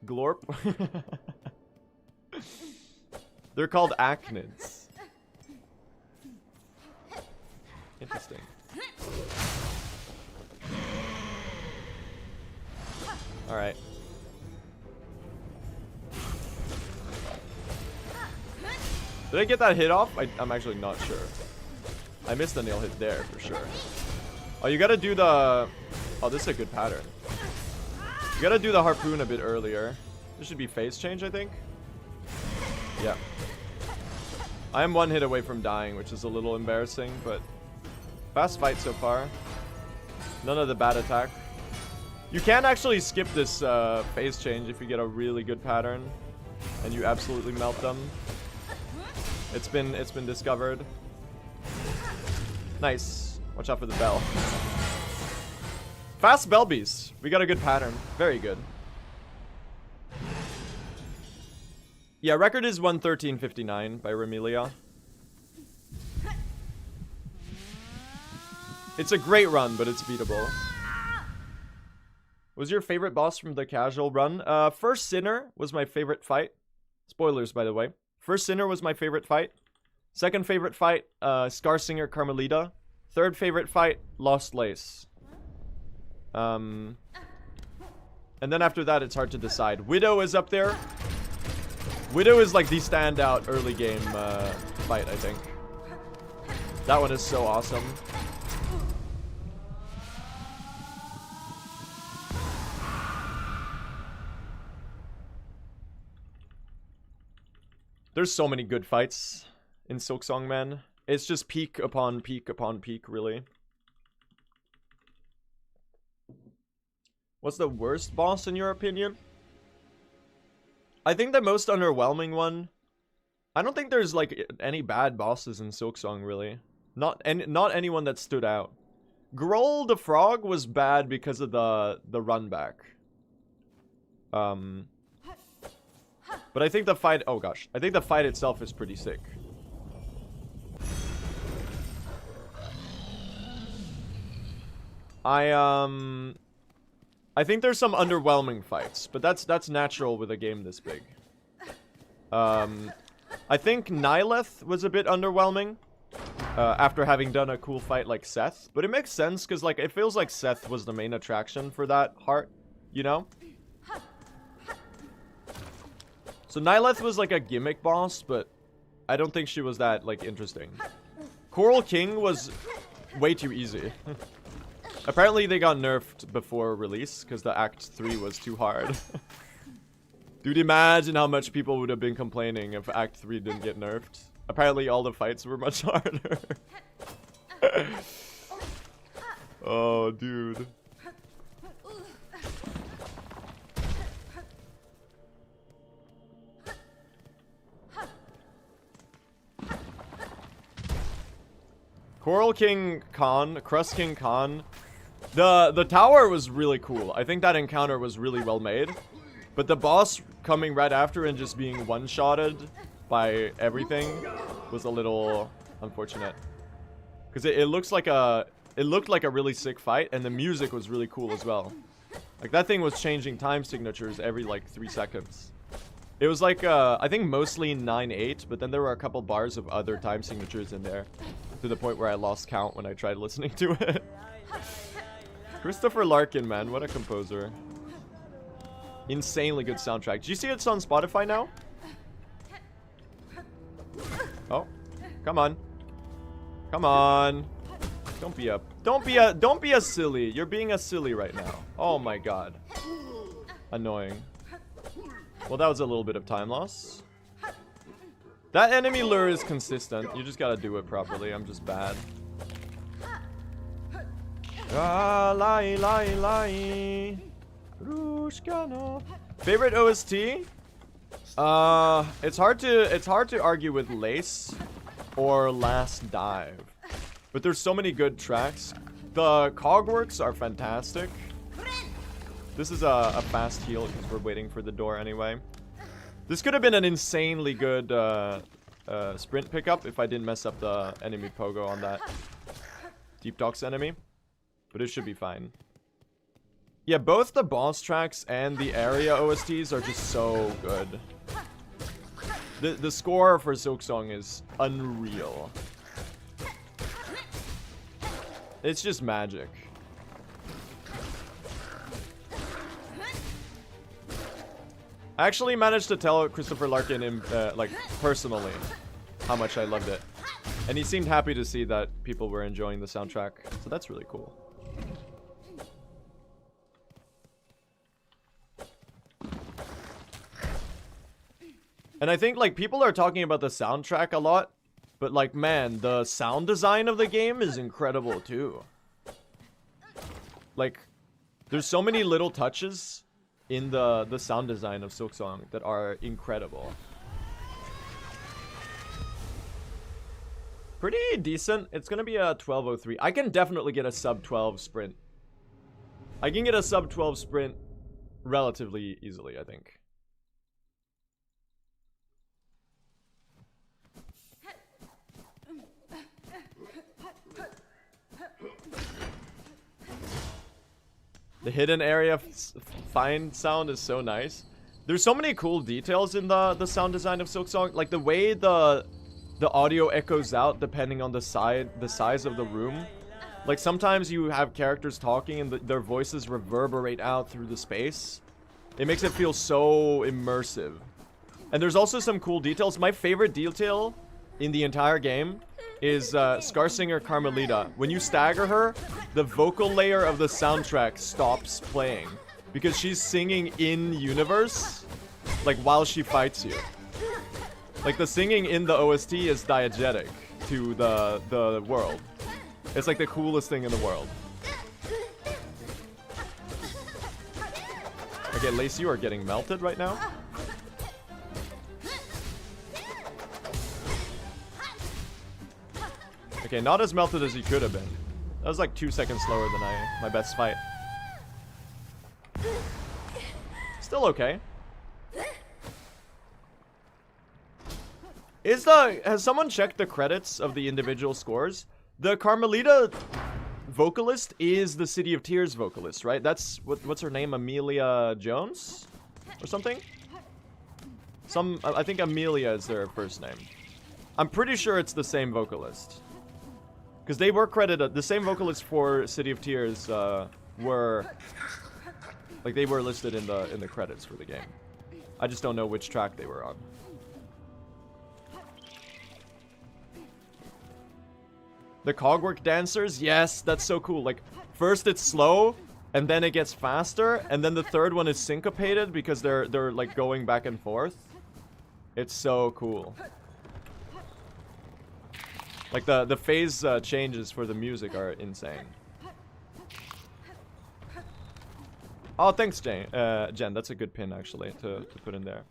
Glorp? They're called acnids. Interesting. Alright. Did I get that hit off? I'm actually not sure. I missed the nail hit there for sure. Oh, you gotta do the... Oh, this is a good pattern. You gotta do the harpoon a bit earlier. This should be phase change, I think. Yeah. I am one hit away from dying, which is a little embarrassing, but... Fast fight so far. None of the bad attack. You can actually skip this phase change if you get a really good pattern. And you absolutely melt them. It's been discovered. Nice. Watch out for the bell. Fast bell beast. We got a good pattern. Very good. Yeah, record is 113.59 by Remelia. It's a great run, but it's beatable. Was your favorite boss from the casual run? First Sinner was my favorite fight. Spoilers, by the way. First Sinner was my favorite fight. Second favorite fight, Scarsinger Carmelita. Third favorite fight, Lost Lace. And then after that, it's hard to decide. Widow is up there. Widow is like the standout early game fight, I think. That one is so awesome. There's so many good fights in Silksong, man. It's just peak upon peak upon peak, really. What's the worst boss in your opinion? I think the most underwhelming one... I don't think there's, like, any bad bosses in Silksong, really. Not anyone that stood out. Groll the Frog was bad because of the run back. But I think the fight... Oh, gosh. I think the fight itself is pretty sick. I think there's some underwhelming fights, but that's natural with a game this big. I think Nihileth was a bit underwhelming after having done a cool fight like Seth, but it makes sense because like it feels like Seth was the main attraction for that heart, you know? So Nihileth was like a gimmick boss, but I don't think she was that like interesting. Coral King was way too easy. Apparently they got nerfed before release because the Act 3 was too hard. Dude, imagine how much people would have been complaining if Act 3 didn't get nerfed. Apparently all the fights were much harder. Oh, dude. Coral King Khan, Crust King Khan. The tower was really cool. I think that encounter was really well made. But the boss coming right after and just being one-shotted by everything was a little unfortunate. Because it looked like a really sick fight, and the music was really cool as well. Like that thing was changing time signatures every like 3 seconds. It was like I think mostly 9/8, but then there were a couple bars of other time signatures in there. To the point where I lost count when I tried listening to it. Christopher Larkin, man, what a composer. Insanely good soundtrack. Do you see it's on Spotify now? Oh, come on. Come on. Don't be a silly. You're being a silly right now. Oh my god. Annoying. Well, that was a little bit of time loss. That enemy lure is consistent. You just gotta do it properly. I'm just bad. Ah, lie, lie, lie. Rushkana. Favorite OST? It's hard to argue with Lace or Last Dive. But there's so many good tracks. The cogworks are fantastic. This is a fast heal because we're waiting for the door anyway. This could have been an insanely good sprint pickup if I didn't mess up the enemy pogo on that. Deep Docks enemy. But it should be fine. Yeah, both the boss tracks and the area OSTs are just so good. The score for Silksong is unreal. It's just magic. I actually managed to tell Christopher Larkin in, like, personally how much I loved it. And he seemed happy to see that people were enjoying the soundtrack. So that's really cool. And I think, like, people are talking about the soundtrack a lot. But, like, man, the sound design of the game is incredible, too. Like, there's so many little touches in the sound design of Silksong that are incredible. Pretty decent. It's gonna be a 12:03. I can definitely get a sub 12 sprint. I can get a sub 12 sprint relatively easily, I think. The hidden area find sound is so nice. There's so many cool details in the sound design of Silksong. Like the way the audio echoes out depending on the size of the room. Like sometimes you have characters talking and their voices reverberate out through the space. It makes it feel so immersive. And there's also some cool details. My favorite detail in the entire game is Scar Singer Carmelita. When you stagger her, the vocal layer of the soundtrack stops playing because she's singing in universe, like while she fights you. Like the singing in the OST is diegetic to the world. It's like the coolest thing in the world. Okay, Lacey, you are getting melted right now. Okay, not as melted as he could have been. That was like 2 seconds slower than my best fight. Still okay. Has someone checked the credits of the individual scores? The Carmelita vocalist is the City of Tears vocalist, right? That's what's her name? Amelia Jones or something? I think Amelia is their first name. I'm pretty sure it's the same vocalist. Because they were credited, the same vocalists for City of Tears were, like they were listed in the credits for the game. I just don't know which track they were on. The cogwork dancers, yes, that's so cool. Like first it's slow, and then it gets faster, and then the third one is syncopated because they're like going back and forth. It's so cool. Like the phase changes for the music are insane. Oh, thanks, Jen. That's a good pin actually to put in there.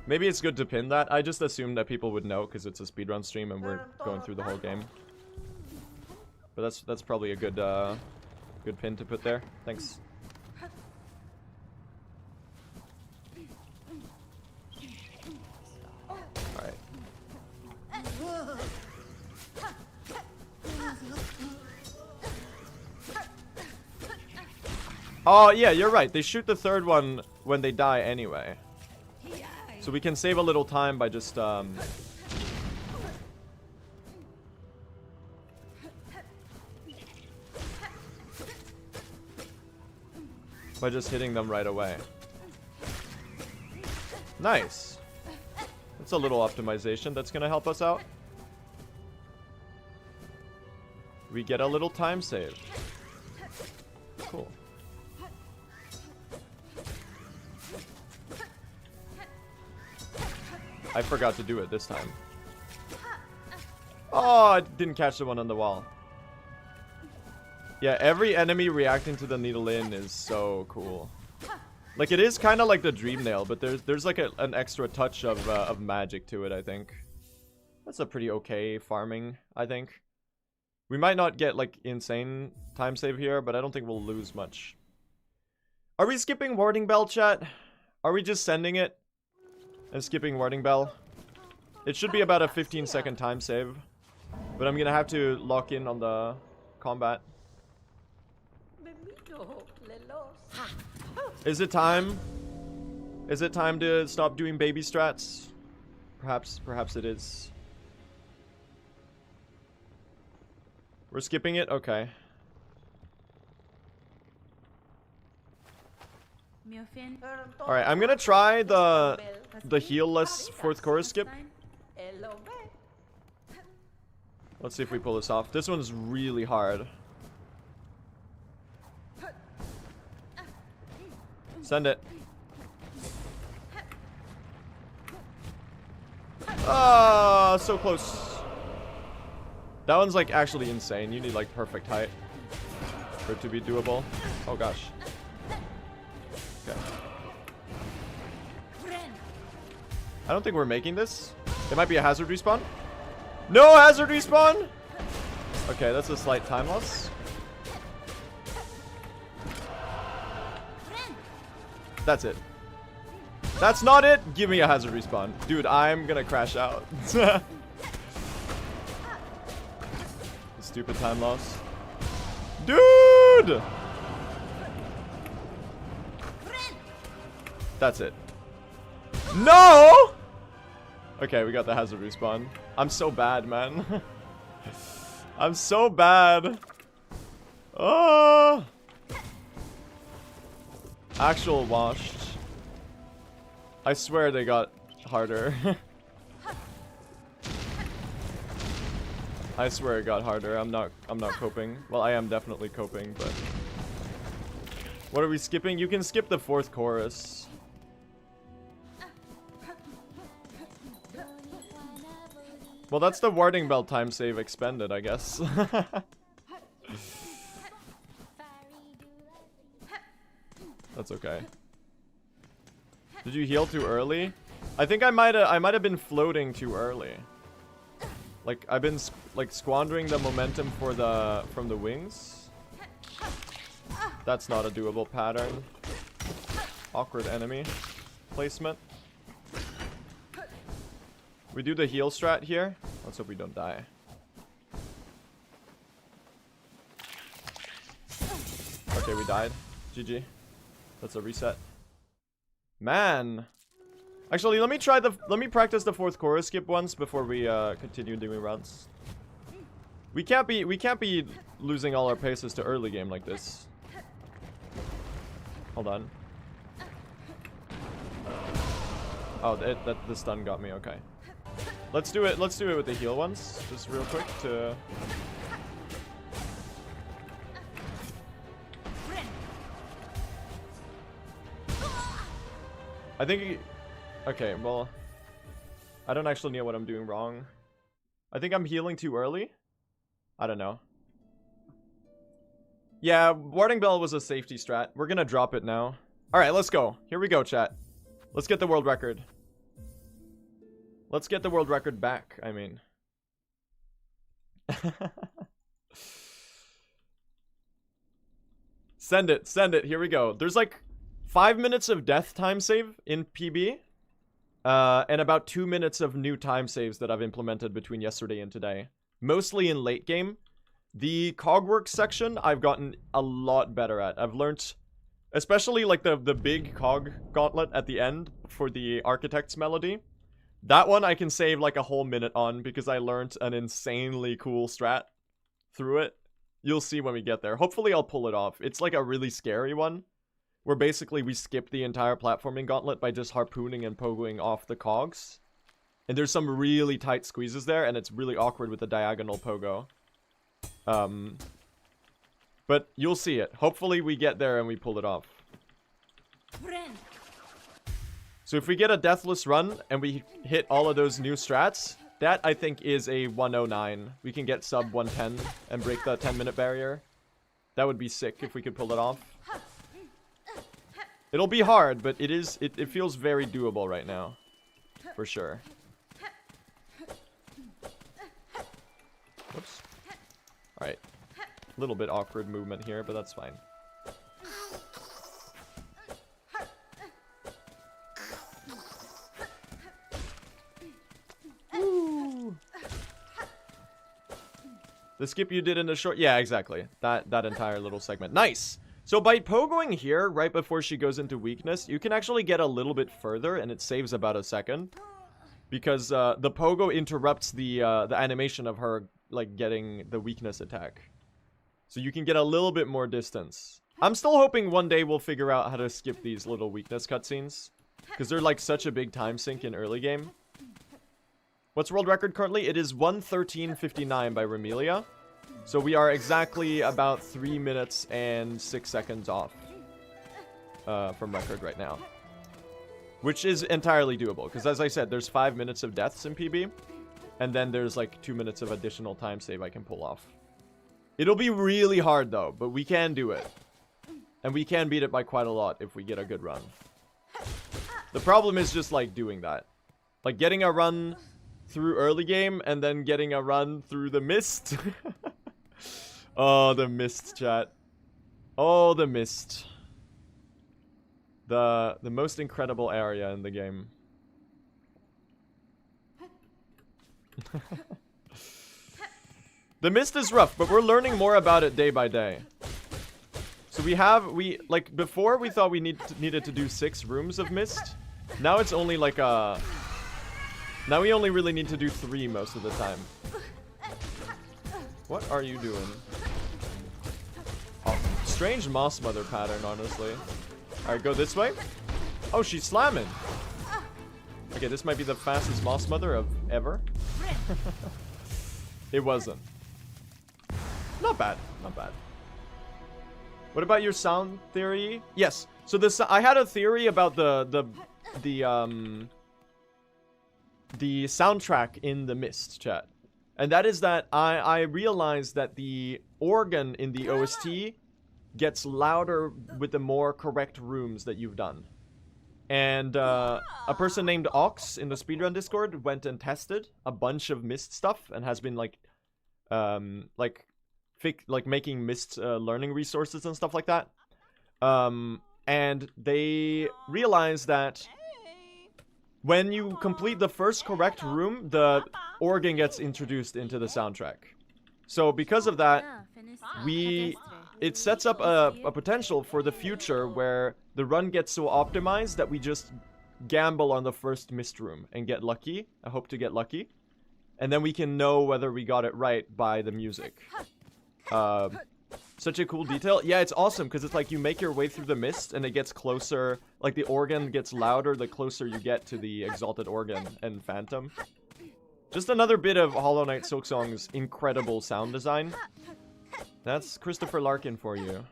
Maybe it's good to pin that. I just assumed that people would know because it's a speedrun stream and we're going through the whole game. But that's probably a good good pin to put there. Thanks. Oh, yeah, you're right. They shoot the third one when they die anyway. So we can save a little time by just, by just hitting them right away. Nice. That's a little optimization that's gonna help us out. We get a little time save. Cool. I forgot to do it this time. Oh, I didn't catch the one on the wall. Yeah, every enemy reacting to the needle in is so cool. Like, it is kind of like the dream nail, but there's like an extra touch of magic to it, I think. That's a pretty okay farming, I think. We might not get, like, insane time save here, but I don't think we'll lose much. Are we skipping Warding Bell, chat? Are we just sending it? And skipping Warding Bell. It should be about a 15-second time save. But I'm gonna have to lock in on the combat. Is it time? Is it time to stop doing baby strats? Perhaps it is. We're skipping it? Okay. Alright, I'm gonna try the heal-less fourth chorus skip. Let's see if we pull this off. This one's really hard. Send it. Ah, so close. That one's like actually insane. You need like perfect height for it to be doable. Oh gosh. Okay. I don't think we're making this. It might be a hazard respawn. No hazard respawn! Okay, that's a slight time loss. That's it. That's not it! Give me a hazard respawn. Dude, I'm gonna crash out. Stupid time loss. Dude! That's it. No! Okay, we got the hazard respawn. I'm so bad, man. I'm so bad. Oh! Actual washed. I swear they got harder. I swear it got harder. I'm not coping. Well, I am definitely coping, but what are we skipping? You can skip the fourth chorus. Well, that's the warding bell time save expended, I guess. That's okay. Did you heal too early? I think I might have been floating too early. Like I've been like squandering the momentum for from the wings. That's not a doable pattern. Awkward enemy placement. We do the heal strat here. Let's hope we don't die. Okay, we died. GG. That's a reset. Man. Actually, let me practice the fourth chorus skip once before we continue doing runs. We can't be losing all our paces to early game like this. Hold on. Oh, the stun got me. Okay. Let's do it with the heal ones, just real quick to. I think. Okay, well, I don't actually know what I'm doing wrong. I think I'm healing too early. I don't know. Yeah, warding bell was a safety strat. We're gonna drop it now. All right, let's go. Here we go, chat. Let's get the world record. Let's get the world record back, I mean. Send it, send it. Here we go. There's like 5 minutes of death time save in PB. And about 2 minutes of new time saves that I've implemented between yesterday and today. Mostly in late game. The cogwork section, I've gotten a lot better at. I've learned, especially like the big cog gauntlet at the end for the Architect's Melody. That one I can save like a whole minute on because I learned an insanely cool strat through it. You'll see when we get there. Hopefully I'll pull it off. It's like a really scary one, where basically we skip the entire platforming gauntlet by just harpooning and pogoing off the cogs. And there's some really tight squeezes there, and it's really awkward with the diagonal pogo. But you'll see it. Hopefully we get there and we pull it off. So if we get a deathless run and we hit all of those new strats, that I think is a 109. We can get sub 110 and break the 10-minute barrier. That would be sick if we could pull it off. It'll be hard, but it feels very doable right now. For sure. Whoops. Alright. A little bit awkward movement here, but that's fine. The skip you did in the short... Yeah, exactly. That entire little segment. Nice! So by pogoing here, right before she goes into weakness, you can actually get a little bit further, and it saves about a second. Because the pogo interrupts the animation of her, like, getting the weakness attack. So you can get a little bit more distance. I'm still hoping one day we'll figure out how to skip these little weakness cutscenes. Because they're, like, such a big time sink in early game. What's world record currently? It is 1:13:59 by Remelia. So we are exactly about 3 minutes and 6 seconds off from record right now. Which is entirely doable. Because as I said, there's 5 minutes of deaths in PB. And then there's like 2 minutes of additional time save I can pull off. It'll be really hard though, but we can do it. And we can beat it by quite a lot if we get a good run. The problem is just like doing that. Like getting a run through early game and then getting a run through the mist. Oh, the mist, chat. Oh, the mist. The most incredible area in the game. The mist is rough, but we're learning more about it day by day. So like before we thought we needed to do 6 rooms of mist. Now it's only like now we only really need to do 3 most of the time. What are you doing? Oh, strange Moss Mother pattern, honestly. Alright, go this way. Oh, she's slamming. Okay, this might be the fastest Moss Mother of ever. It wasn't. Not bad, not bad. What about your sound theory? Yes. So this, I had a theory about the soundtrack in the Mist, chat. And that is that I realized that the organ in the OST gets louder with the more correct rooms that you've done. And a person named Ox in the Speedrun Discord went and tested a bunch of Mist stuff and has been like making Mist learning resources and stuff like that. And they realized that when you complete the first correct room, the organ gets introduced into the soundtrack. So because of that, it sets up a potential for the future where the run gets so optimized that we just gamble on the first Mist room and get lucky. I hope to get lucky. And then we can know whether we got it right by the music. Such a cool detail. Yeah, it's awesome because it's like you make your way through the mist and it gets closer. Like the organ gets louder the closer you get to the Exalted Organ and Phantom. Just another bit of Hollow Knight Silksong's incredible sound design. That's Christopher Larkin for you.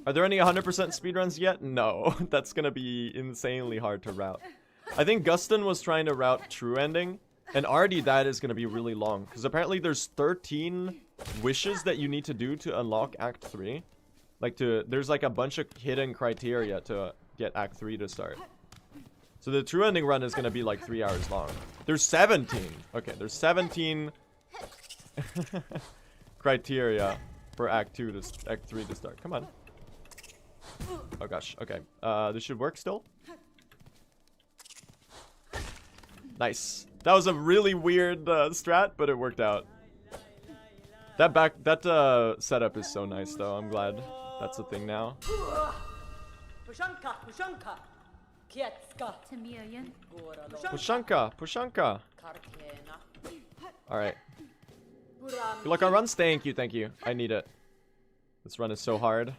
Are there any 100% speedruns yet? No, that's gonna be insanely hard to route. I think Gustin was trying to route True Ending. And already that is going to be really long. Because apparently there's 13 wishes that you need to do to unlock Act 3. Like there's like a bunch of hidden criteria to get Act 3 to start. So the True Ending run is going to be like 3 hours long. There's 17. Okay, there's 17 criteria for Act 3 to start. Come on. Oh gosh, okay. This should work still. Nice. That was a really weird strat, but it worked out. That setup is so nice, though. I'm glad that's a thing now. Pushanka. Alright. Good luck on runs. Thank you. I need it. This run is so hard.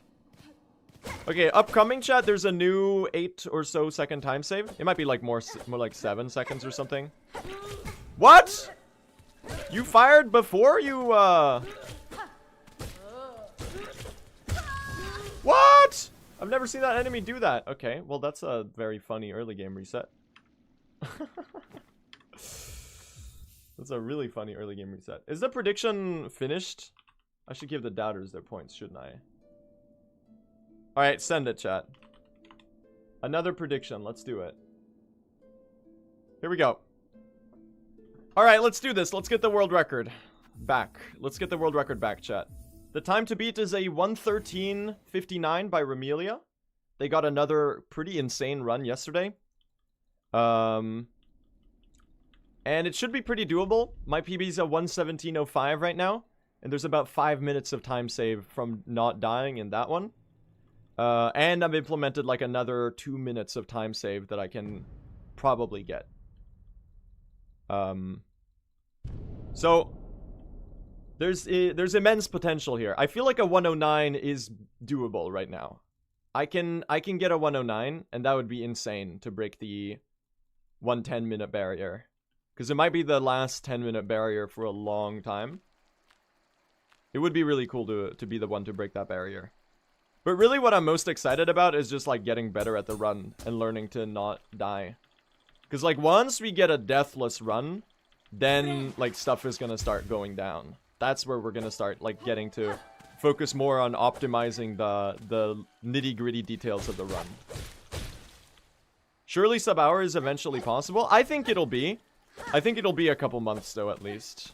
Okay, upcoming chat, there's a new 8 or so second time save. It might be like more like 7 seconds or something. What? You fired before you, What? I've never seen that enemy do that. Okay, well that's a very funny early game reset. That's a really funny early game reset. Is the prediction finished? I should give the doubters their points, shouldn't I? Alright, send it, chat. Another prediction. Let's do it. Here we go. Alright, let's do this. Let's get the world record back. Let's get the world record back, chat. The time to beat is a 1:13:59 by Remelia. They got another pretty insane run yesterday. And it should be pretty doable. My PB is a 1:17:05 right now. And there's about 5 minutes of time save from not dying in that one. And I've implemented like another 2 minutes of time save that I can probably get. So there's immense potential here. I feel like a 109 is doable right now. I can get a 109, and that would be insane to break the 110-minute barrier. Because it might be the last 10-minute barrier for a long time. It would be really cool to be the one to break that barrier. But really what I'm most excited about is just like getting better at the run and learning to not die. Because like once we get a deathless run, then like stuff is going to start going down. That's where we're going to start like getting to focus more on optimizing the nitty-gritty details of the run. Surely sub-hour is eventually possible. I think it'll be. I think it'll be a couple months though at least.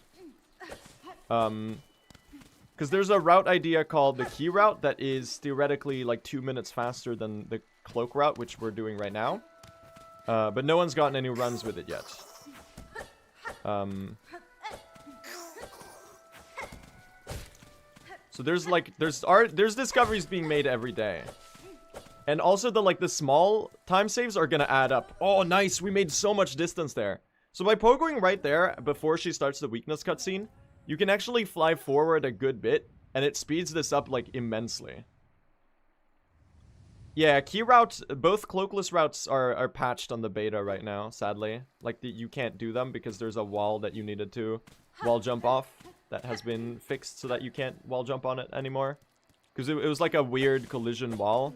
Because there's a route idea called the key route that is theoretically like 2 minutes faster than the cloak route, which we're doing right now. But no one's gotten any runs with it yet. So there's discoveries being made every day. And also the small time saves are gonna add up. Oh, nice, we made so much distance there. So by pogoing right there before she starts the weakness cutscene, you can actually fly forward a good bit, and it speeds this up like immensely. Yeah, key routes, both cloakless routes are patched on the beta right now, sadly. Like, you can't do them because there's a wall that you needed to wall jump off that has been fixed so that you can't wall jump on it anymore. Because it was like a weird collision wall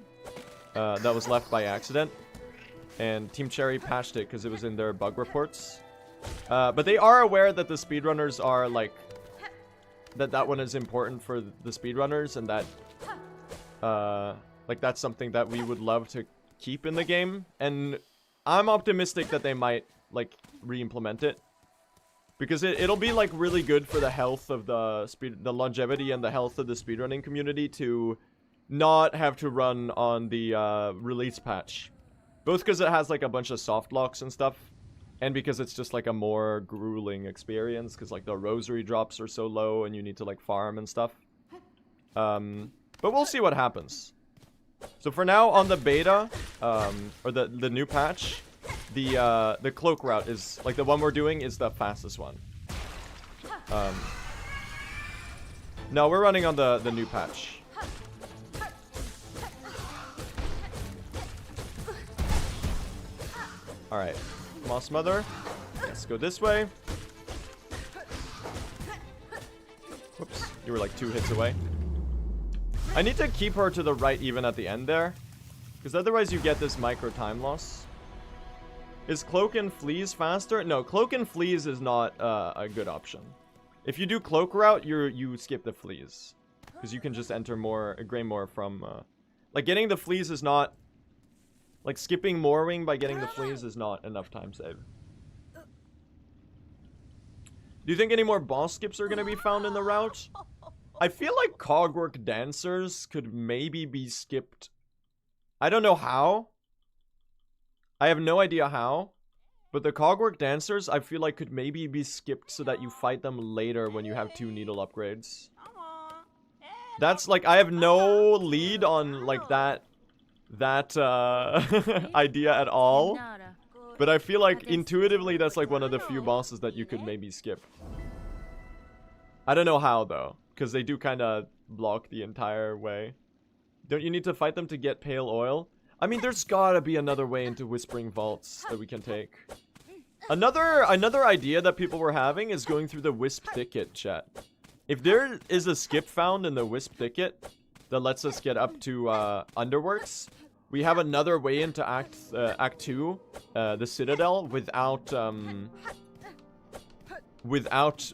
that was left by accident. And Team Cherry patched it because it was in their bug reports. But they are aware that the speedrunners are like... That one is important for the speedrunners, and that... like, that's something that we would love to keep in the game. And I'm optimistic that they might, like, re-implement it. Because it'll be, like, really good for the health of the longevity and the health of the speedrunning community to not have to run on the release patch. Both because it has, like, a bunch of soft locks and stuff. And because it's just, like, a more grueling experience. Because, like, the rosary drops are so low and you need to, like, farm and stuff. But we'll see what happens. So for now, on the beta, or the new patch, the cloak route is, like, the one we're doing is the fastest one. No, we're running on the new patch. Alright, Moss Mother, let's go this way. Whoops, you were like 2 hits away. I need to keep her to the right even at the end there, because otherwise you get this micro time loss. Is Cloak and Fleas faster? No, Cloak and Fleas is not a good option. If you do Cloak route, you skip the Fleas, because you can just enter more Greymore from... like, getting the Fleas is not... Like, skipping Morwing by getting the Fleas is not enough time save. Do you think any more boss skips are going to be found in the route? I feel like Cogwork Dancers could maybe be skipped. I don't know how. I have no idea how. But the Cogwork Dancers, I feel like could maybe be skipped so that you fight them later when you have 2 needle upgrades. That's like, I have no lead on like that idea at all. But I feel like intuitively that's like one of the few bosses that you could maybe skip. I don't know how though, because they do kind of block the entire way. Don't you need to fight them to get pale oil? I mean, there's gotta be another way into Whispering Vaults that we can take. Another idea that people were having is going through the Wisp Thicket, chat. If there is a skip found in the Wisp Thicket that lets us get up to Underworks, we have another way into Act 2, the Citadel, without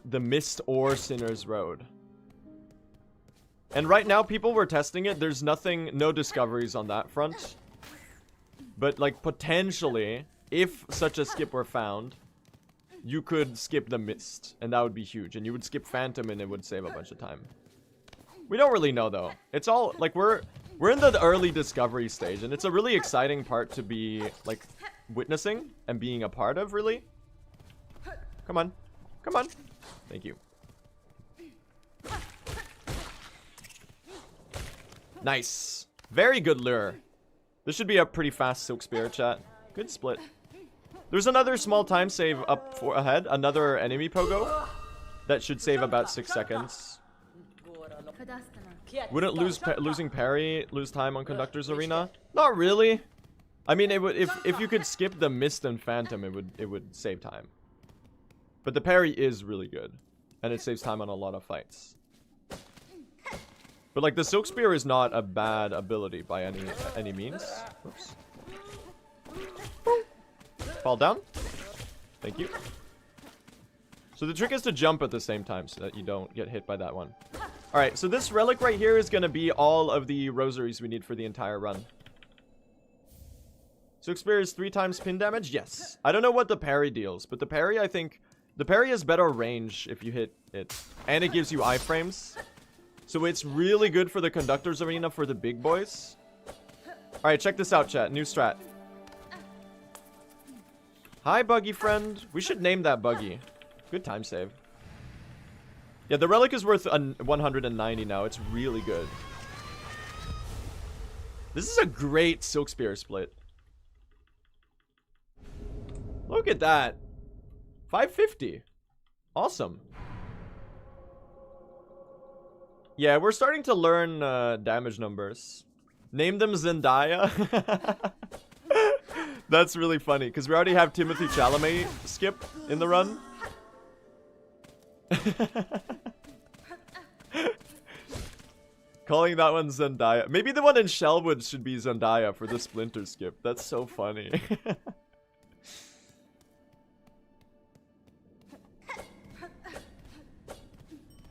the Mist or Sinner's Road. And right now, people were testing it. There's no discoveries on that front. But, like, potentially, if such a skip were found, you could skip the Mist, and that would be huge. And you would skip Phantom, and it would save a bunch of time. We don't really know, though. It's all, like, we're in the early discovery stage, and it's a really exciting part to be, like, witnessing and being a part of, really. Come on. Come on. Thank you. Nice. Very good lure. This should be a pretty fast Silk Spear, chat. Good split. There's another small time save up ahead. Another enemy pogo. That should save about 6 seconds. Wouldn't losing parry lose time on Conductor's Arena? Not really. I mean, it would if you could skip the Mist and Phantom, it would save time. But the parry is really good, and it saves time on a lot of fights. But like the Silk Spear is not a bad ability by any means. Oops. Fall down. Thank you. So the trick is to jump at the same time so that you don't get hit by that one. Alright, so this relic right here is going to be all of the rosaries we need for the entire run. Silk Spear is 3 times pin damage? Yes. I don't know what the parry deals, but the parry, I think... The parry has better range if you hit it. And it gives you iframes. So it's really good for the Conductor's Arena for the big boys. Alright, check this out, chat. New strat. Hi, buggy friend. We should name that buggy. Good time save. Yeah, the relic is worth 190 now. It's really good. This is a great Silk Spear split. Look at that. 550. Awesome. Yeah, we're starting to learn damage numbers. Name them Zendaya. That's really funny, because we already have Timothy Chalamet skip in the run. Calling that one Zendaya. Maybe the one in Shellwood should be Zendaya for the Splinter skip. That's so funny.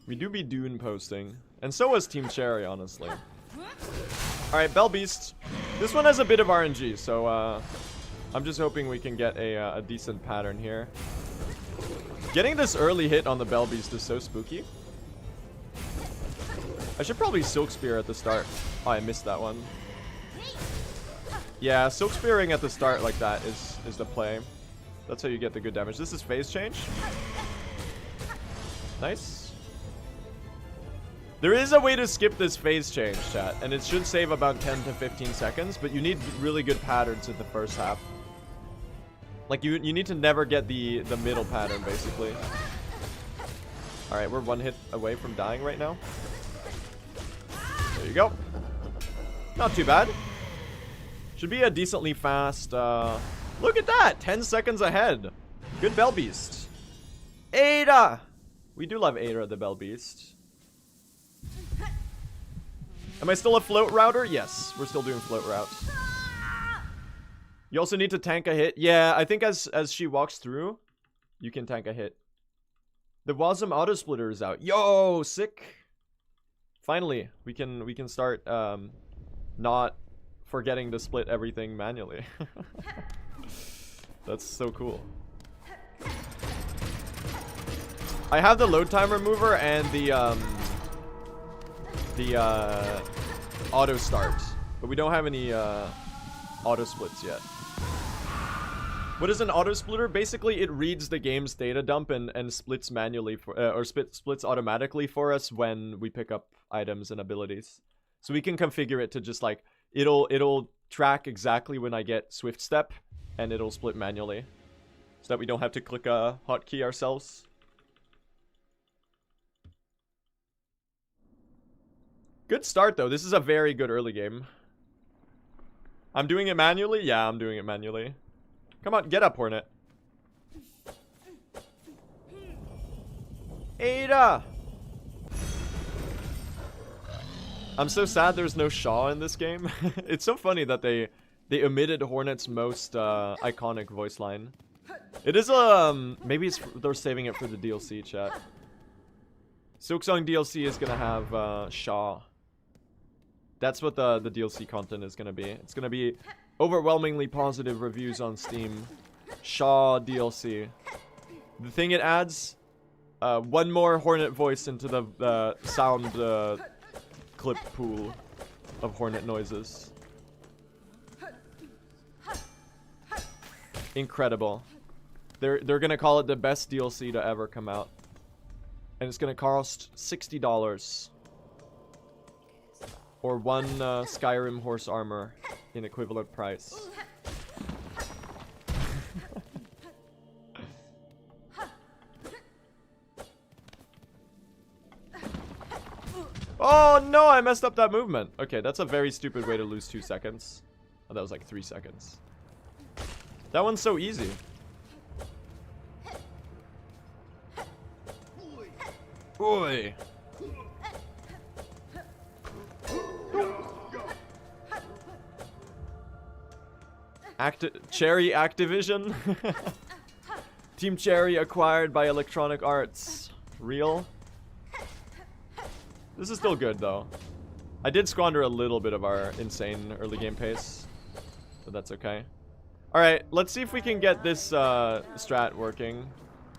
We do be Dune posting. And so was Team Cherry, honestly. Alright, Bell Beast. This one has a bit of RNG, so I'm just hoping we can get a decent pattern here. Getting this early hit on the Bell Beast is so spooky. I should probably Silk Spear at the start. Oh, I missed that one. Yeah, Silk Spearing at the start like that is the play. That's how you get the good damage. This is phase change. Nice. There is a way to skip this phase change, chat, and it should save about 10 to 15 seconds, but you need really good patterns in the first half. Like, you need to never get the middle pattern, basically. Alright, we're 1 hit away from dying right now. There you go. Not too bad. Should be a decently fast, look at that! 10 seconds ahead. Good Bell Beast. Ada! We do love Ada, the Bell Beast. Am I still a float router? Yes, we're still doing float routes. You also need to tank a hit. Yeah, I think as she walks through, you can tank a hit. The Wasm Auto Splitter is out. Yo, sick. Finally, we can start not forgetting to split everything manually. That's so cool. I have the load time remover and the auto start, but we don't have any auto splits yet. What is an auto splitter? Basically, it reads the game's data dump and splits manually for or splits automatically for us when we pick up items and abilities. So we can configure it to just like it'll track exactly when I get Swift Step, and it'll split manually, so that we don't have to click a hotkey ourselves. Good start, though. This is a very good early game. I'm doing it manually? Yeah, I'm doing it manually. Come on, get up, Hornet. Ada! I'm so sad there's no Shaw in this game. It's so funny that they omitted Hornet's most iconic voice line. It is, maybe they're saving it for the DLC, chat. Silksong DLC is gonna have Shaw. That's what the DLC content is gonna be. It's gonna be overwhelmingly positive reviews on Steam. Shaw DLC. The thing it adds, one more Hornet voice into the sound clip pool of Hornet noises. Incredible. They're gonna call it the best DLC to ever come out. And it's gonna cost $60. Or one Skyrim horse armor in equivalent price. Oh no, I messed up that movement. Okay, that's a very stupid way to lose 2 seconds. Oh, that was like 3 seconds. That one's so easy. Oi. Cherry Activision? Team Cherry acquired by Electronic Arts. Real? This is still good though. I did squander a little bit of our insane early game pace, but that's okay. Alright, let's see if we can get this strat working.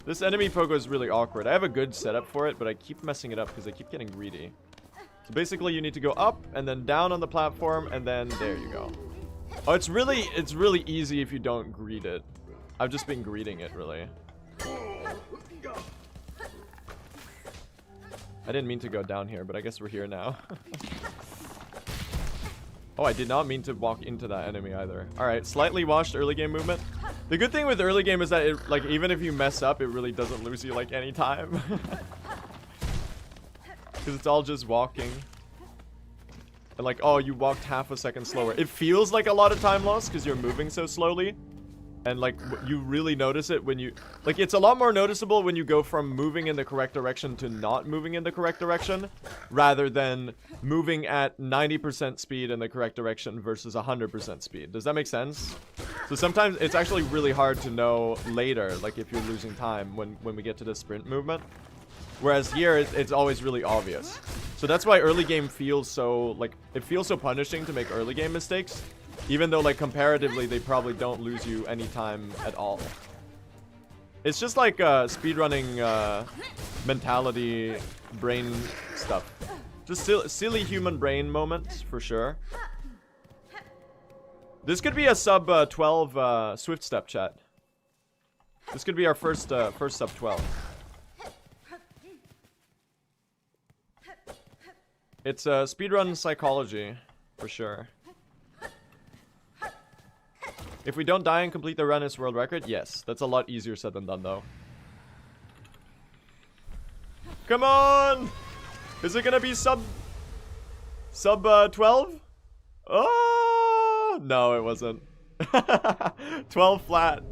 This enemy pogo is really awkward. I have a good setup for it, but I keep messing it up because I keep getting greedy. So basically you need to go up and then down on the platform and then there you go. Oh, it's really easy if you don't greed it. I've just been greeting it, really. I didn't mean to go down here, but I guess we're here now. Oh, I did not mean to walk into that enemy either. Alright, slightly washed early game movement. The good thing with early game is that, it, like, even if you mess up, it really doesn't lose you, like, any time. Because it's all just walking. And like, oh, you walked half a second slower. It feels like a lot of time loss because you're moving so slowly. And like, you really notice it when you... Like, it's a lot more noticeable when you go from moving in the correct direction to not moving in the correct direction. Rather than moving at 90% speed in the correct direction versus 100% speed. Does that make sense? So sometimes it's actually really hard to know later, like if you're losing time when we get to the sprint movement. Whereas here, it's always really obvious. So that's why early game feels so, like, it feels so punishing to make early game mistakes. Even though, like, comparatively, they probably don't lose you any time at all. It's just like speedrunning mentality, brain stuff. Just silly human brain moments, for sure. This could be a sub 12 Swift Step chat. This could be our first sub 12. It's speedrun psychology, for sure. If we don't die and complete the run, it's world record? Yes. That's a lot easier said than done, though. Come on! Is it gonna be sub 12? Oh! No, it wasn't. 12 flat.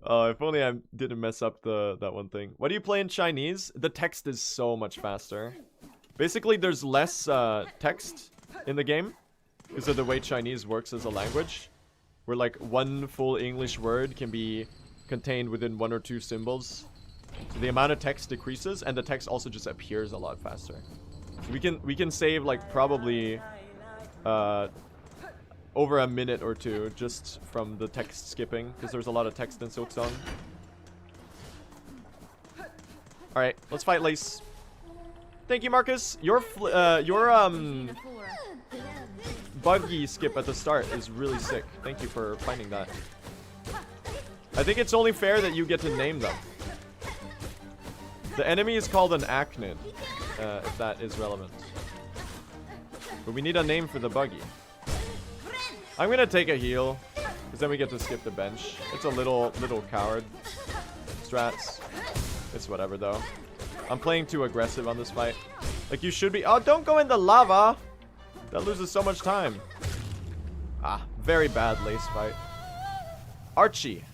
Oh, if only I didn't mess up that one thing. What do you play in Chinese? The text is so much faster. Basically, there's less text in the game because of the way Chinese works as a language, where like one full English word can be contained within 1 or 2 symbols. So the amount of text decreases, and the text also just appears a lot faster. So we can save like probably over a minute or 2 just from the text skipping, because there's a lot of text in Silksong. All right, let's fight Lace. Thank you, Marcus. Your buggy skip at the start is really sick. Thank you for finding that. I think it's only fair that you get to name them. The enemy is called an Acnid, if that is relevant. But we need a name for the buggy. I'm gonna take a heal, because then we get to skip the bench. It's a little coward. Strats. It's whatever, though. I'm playing too aggressive on this fight. Like, you should be... Oh, don't go in the lava! That loses so much time. Ah, very bad Lace fight. Archie.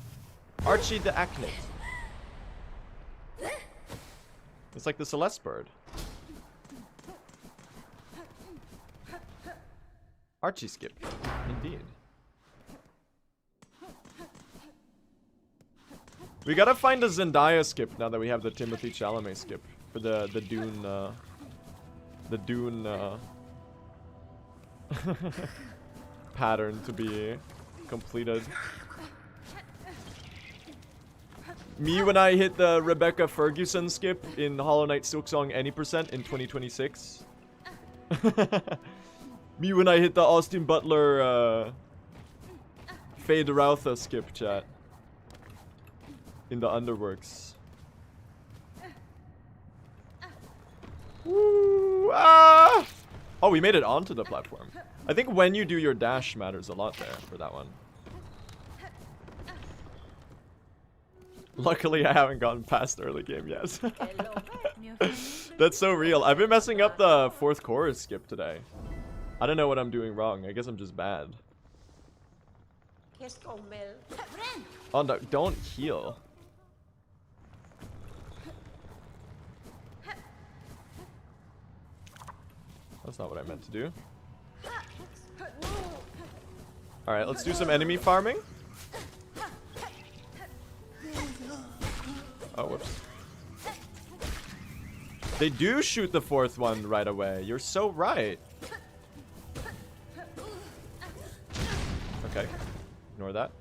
Archie the Acnid. It's like the Celeste bird. Archie skip. Indeed. We gotta find a Zendaya skip now that we have the Timothée Chalamet skip for the Dune pattern to be completed. Me when I hit the Rebecca Ferguson skip in Hollow Knight Silksong any % in 2026. Me when I hit the Austin Butler Fade Routha skip, chat. in the underworks. Woo, ah! Oh, we made it onto the platform. I think when you do your dash matters a lot there for that one. Luckily, I haven't gotten past early game yet. That's so real. I've been messing up the 4th chorus skip today. I don't know what I'm doing wrong. I guess I'm just bad. Oh no, don't heal. That's not what I meant to do. Alright, let's do some enemy farming. Oh, whoops. They do shoot the 4th one right away. You're so right. Okay. Ignore that.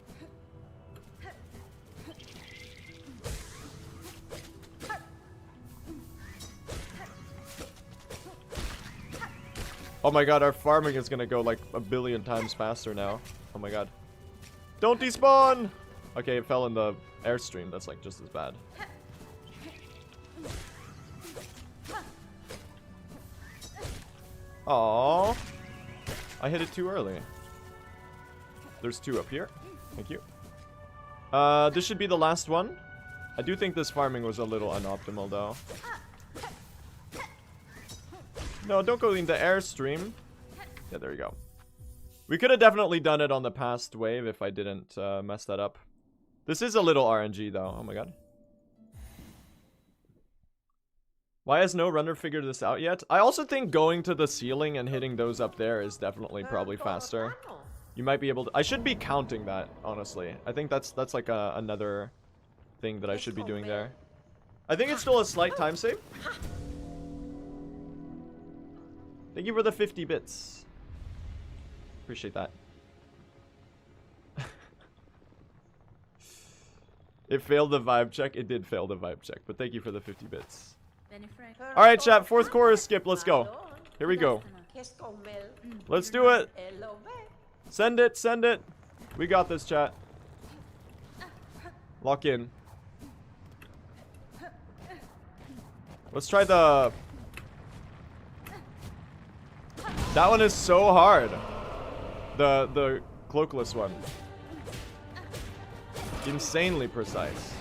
Oh my god, our farming is gonna go like a billion times faster now. Oh my god. Don't despawn! Okay, it fell in the airstream. That's like just as bad. Aww. I hit it too early. There's 2 up here. Thank you. This should be the last one. I do think this farming was a little unoptimal though. No, don't go in the airstream. Yeah, there you go. We could have definitely done it on the past wave if I didn't mess that up. This is a little RNG though. Oh my god. Why has no runner figured this out yet? I also think going to the ceiling and hitting those up there is definitely probably faster. You might be able to... I should be counting that, honestly. I think that's like another thing that I should be doing there. I think it's still a slight time save. Thank you for the 50 bits. Appreciate that. It failed the vibe check. It did fail the vibe check, but thank you for the 50 bits. Alright, chat. 4th chorus skip. Let's go. Here we go. Let's do it. Send it. Send it. We got this, chat. Lock in. Let's try the... That one is so hard. The cloakless one. Insanely precise.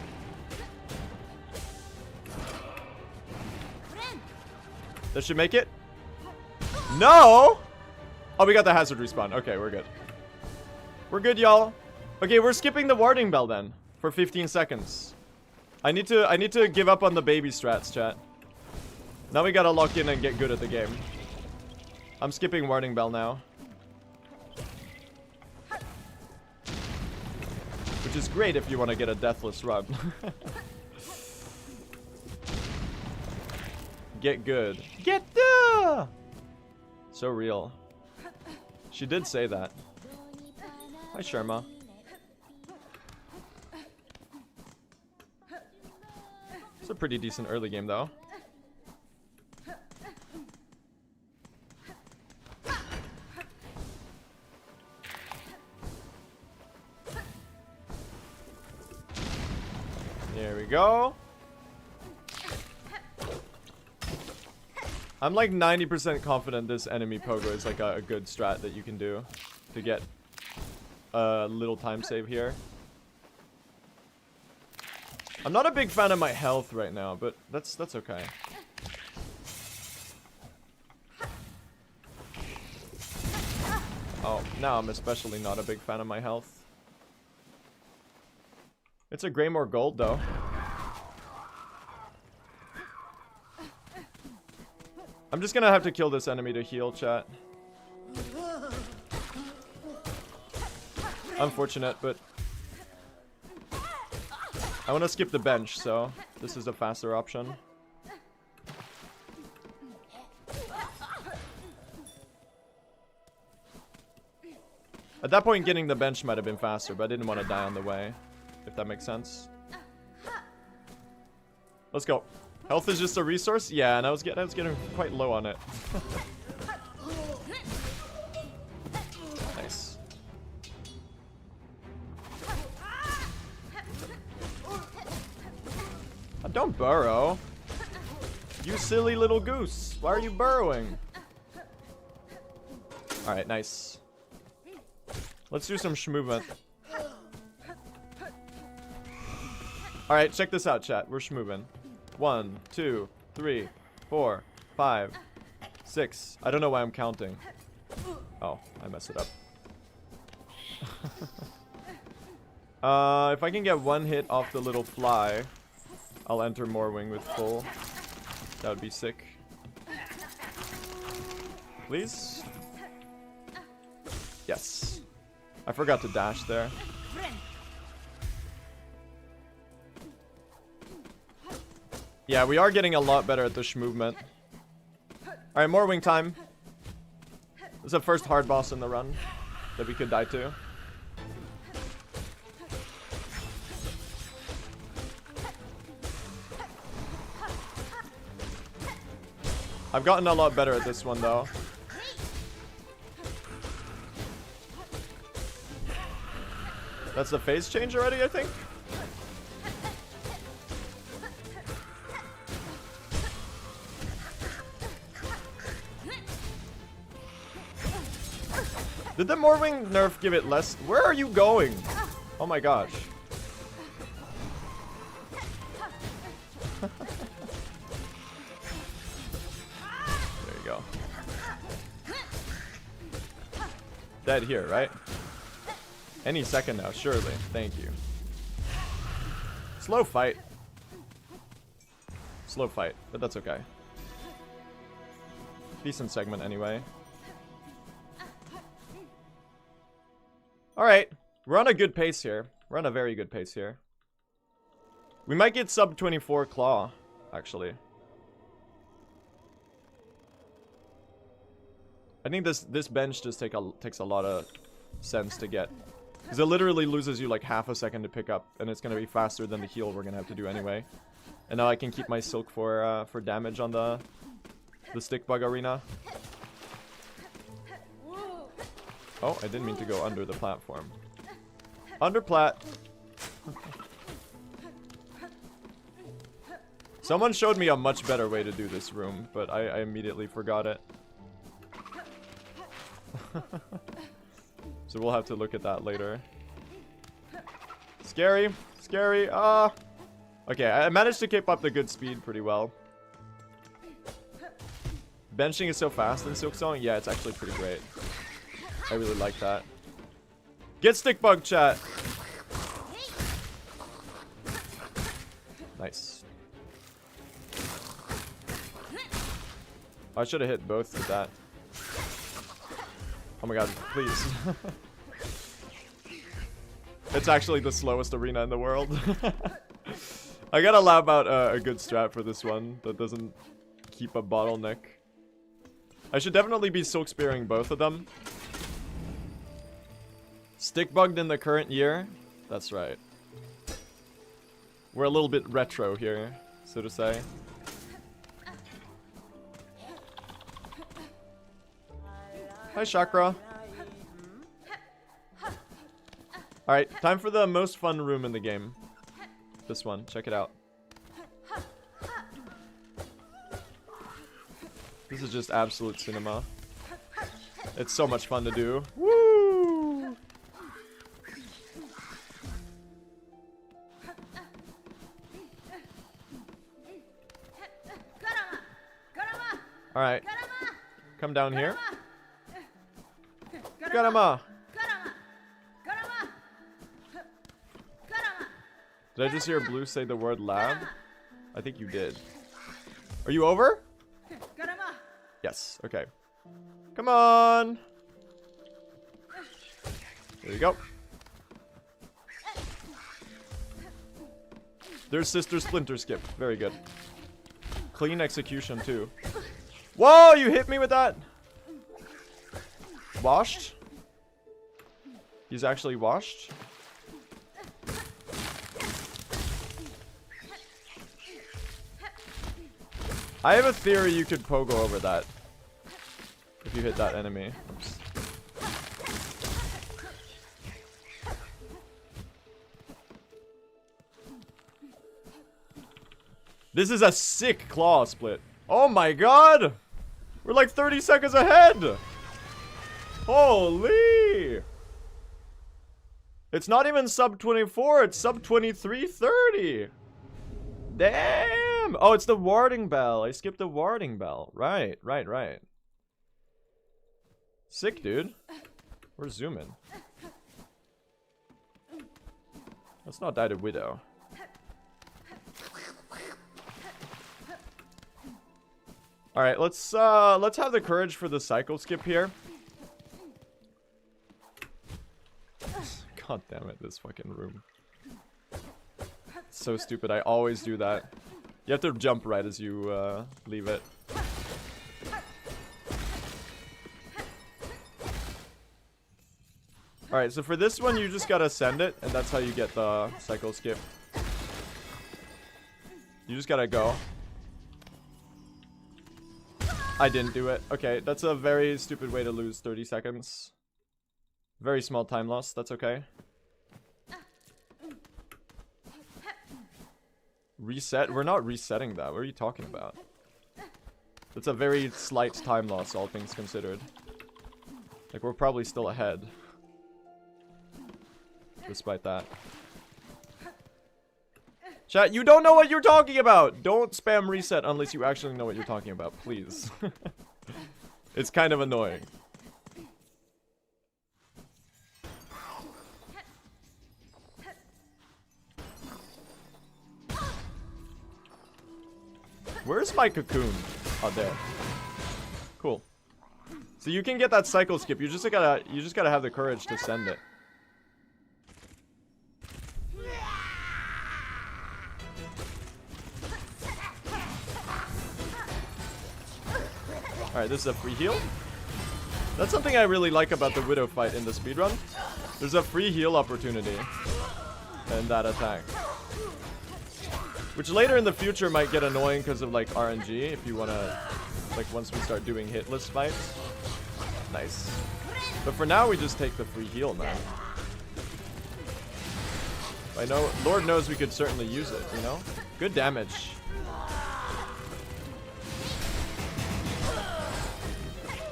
That should make it. No! Oh, we got the hazard respawn. Okay, we're good. We're good, y'all. Okay, we're skipping the warding bell then for 15 seconds. I need to give up on the baby strats, chat. Now we gotta lock in and get good at the game. I'm skipping warding bell now. Which is great if you want to get a deathless run. Get good. Get the. So real. She did say that. Hi, Sharma. It's a pretty decent early game, though. There we go. I'm like 90% confident this enemy pogo is like a good strat that you can do to get a little time save here. I'm not a big fan of my health right now, but that's okay. Oh, now I'm especially not a big fan of my health. It's a Greymore gold though. I'm just gonna have to kill this enemy to heal, chat. Unfortunate, but I want to skip the bench, so this is a faster option. At that point, getting the bench might have been faster, but I didn't want to die on the way, if that makes sense. Let's go. Health is just a resource? Yeah, and I was getting quite low on it. Nice. Don't burrow. You silly little goose. Why are you burrowing? Alright, nice. Let's do some movement. Alright, check this out, chat. We're schmoving. 1, 2, 3, 4, 5, 6. I don't know why I'm counting. Oh, I messed it up. If I can get one hit off the little fly, I'll enter Morwing with full. That would be sick. Please? Yes. I forgot to dash there. Yeah, we are getting a lot better at the movement. Alright, Morwing time. This is the first hard boss in the run that we could die to. I've gotten a lot better at this one though. That's the phase change already, I think? Did the Morwing nerf give it less? Where are you going? Oh my gosh. There you go. Dead here, right? Any second now, surely. Thank you. Slow fight. Slow fight, but that's okay. Decent segment anyway. Alright, we're on a good pace here. We're on a very good pace here. We might get sub 24 claw, actually. I think this bench just takes a lot of sense to get. Because it literally loses you like half a second to pick up, and it's going to be faster than the heal we're going to have to do anyway. And now I can keep my Silk for damage on the stick bug arena. Oh, I didn't mean to go under the platform. Under plat. Someone showed me a much better way to do this room, but I immediately forgot it. So we'll have to look at that later. Scary. Scary. Okay, I managed to keep up the good speed pretty well. Benching is so fast in Silksong. Yeah, it's actually pretty great. I really like that. Get stick bug, chat. Nice. I should have hit both with that. Oh my god, please. It's actually the slowest arena in the world. I gotta lab out a good strat for this one that doesn't keep a bottleneck. I should definitely be silk spearing both of them. Stick bugged in the current year? That's right. We're a little bit retro here, so to say. Hi, Chakra. Alright, time for the most fun room in the game. This one, check it out. This is just absolute cinema. It's so much fun to do. Woo! Alright. Come down here. Garama! Did I just hear Blue say the word lab? I think you did. Are you over? Yes, okay. Come on! There you go. There's Sister Splinter Skip. Very good. Clean execution, too. Whoa, you hit me with that? Washed? He's actually washed? I have a theory you could pogo over that. If you hit that enemy. Oops. This is a sick claw split. Oh my god! We're like 30 seconds ahead! Holy! It's not even sub 24, it's sub 23:30. Damn! Oh, it's the warding bell. I skipped the warding bell. Right. Sick, dude. We're zooming. Let's not die to Widow. Alright, let's have the courage for the cycle skip here. God damn it, this fucking room. So stupid, I always do that. You have to jump right as you leave it. Alright, so for this one, you just gotta send it, and that's how you get the cycle skip. You just gotta go. I didn't do it. Okay, that's a very stupid way to lose 30 seconds. Very small time loss, that's okay. Reset? We're not resetting that. What are you talking about? That's a very slight time loss, all things considered. Like, we're probably still ahead. Despite that. Chat, you don't know what you're talking about! Don't spam reset unless you actually know what you're talking about, please. It's kind of annoying. Where's my cocoon? Oh, there. Cool. So you can get that cycle skip. You just gotta have the courage to send it. Alright, this is a free heal. That's something I really like about the Widow fight in the speedrun. There's a free heal opportunity in that attack. Which later in the future might get annoying because of like RNG if you want to, like once we start doing hitless fights. Nice. But for now we just take the free heal, man. I know, Lord knows we could certainly use it, you know? Good damage.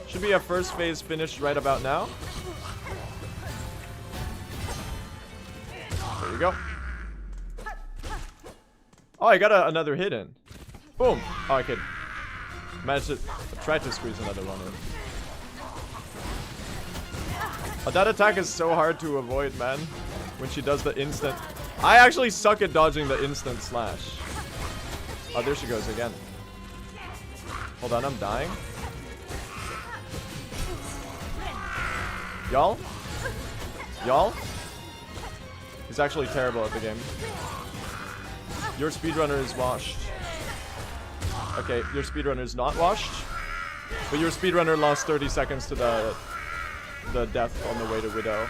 Should be a first phase finished right about now. There we go. Oh, I got another hit in. Boom. Oh, I could manage to try to squeeze another one in. Oh, that attack is so hard to avoid, man. When she does the instant. I actually suck at dodging the instant slash. Oh, there she goes again. Hold on, I'm dying. Y'all? Y'all? He's actually terrible at the game. Your speedrunner is washed. Okay, your speedrunner is not washed. But your speedrunner lost 30 seconds to the death on the way to Widow.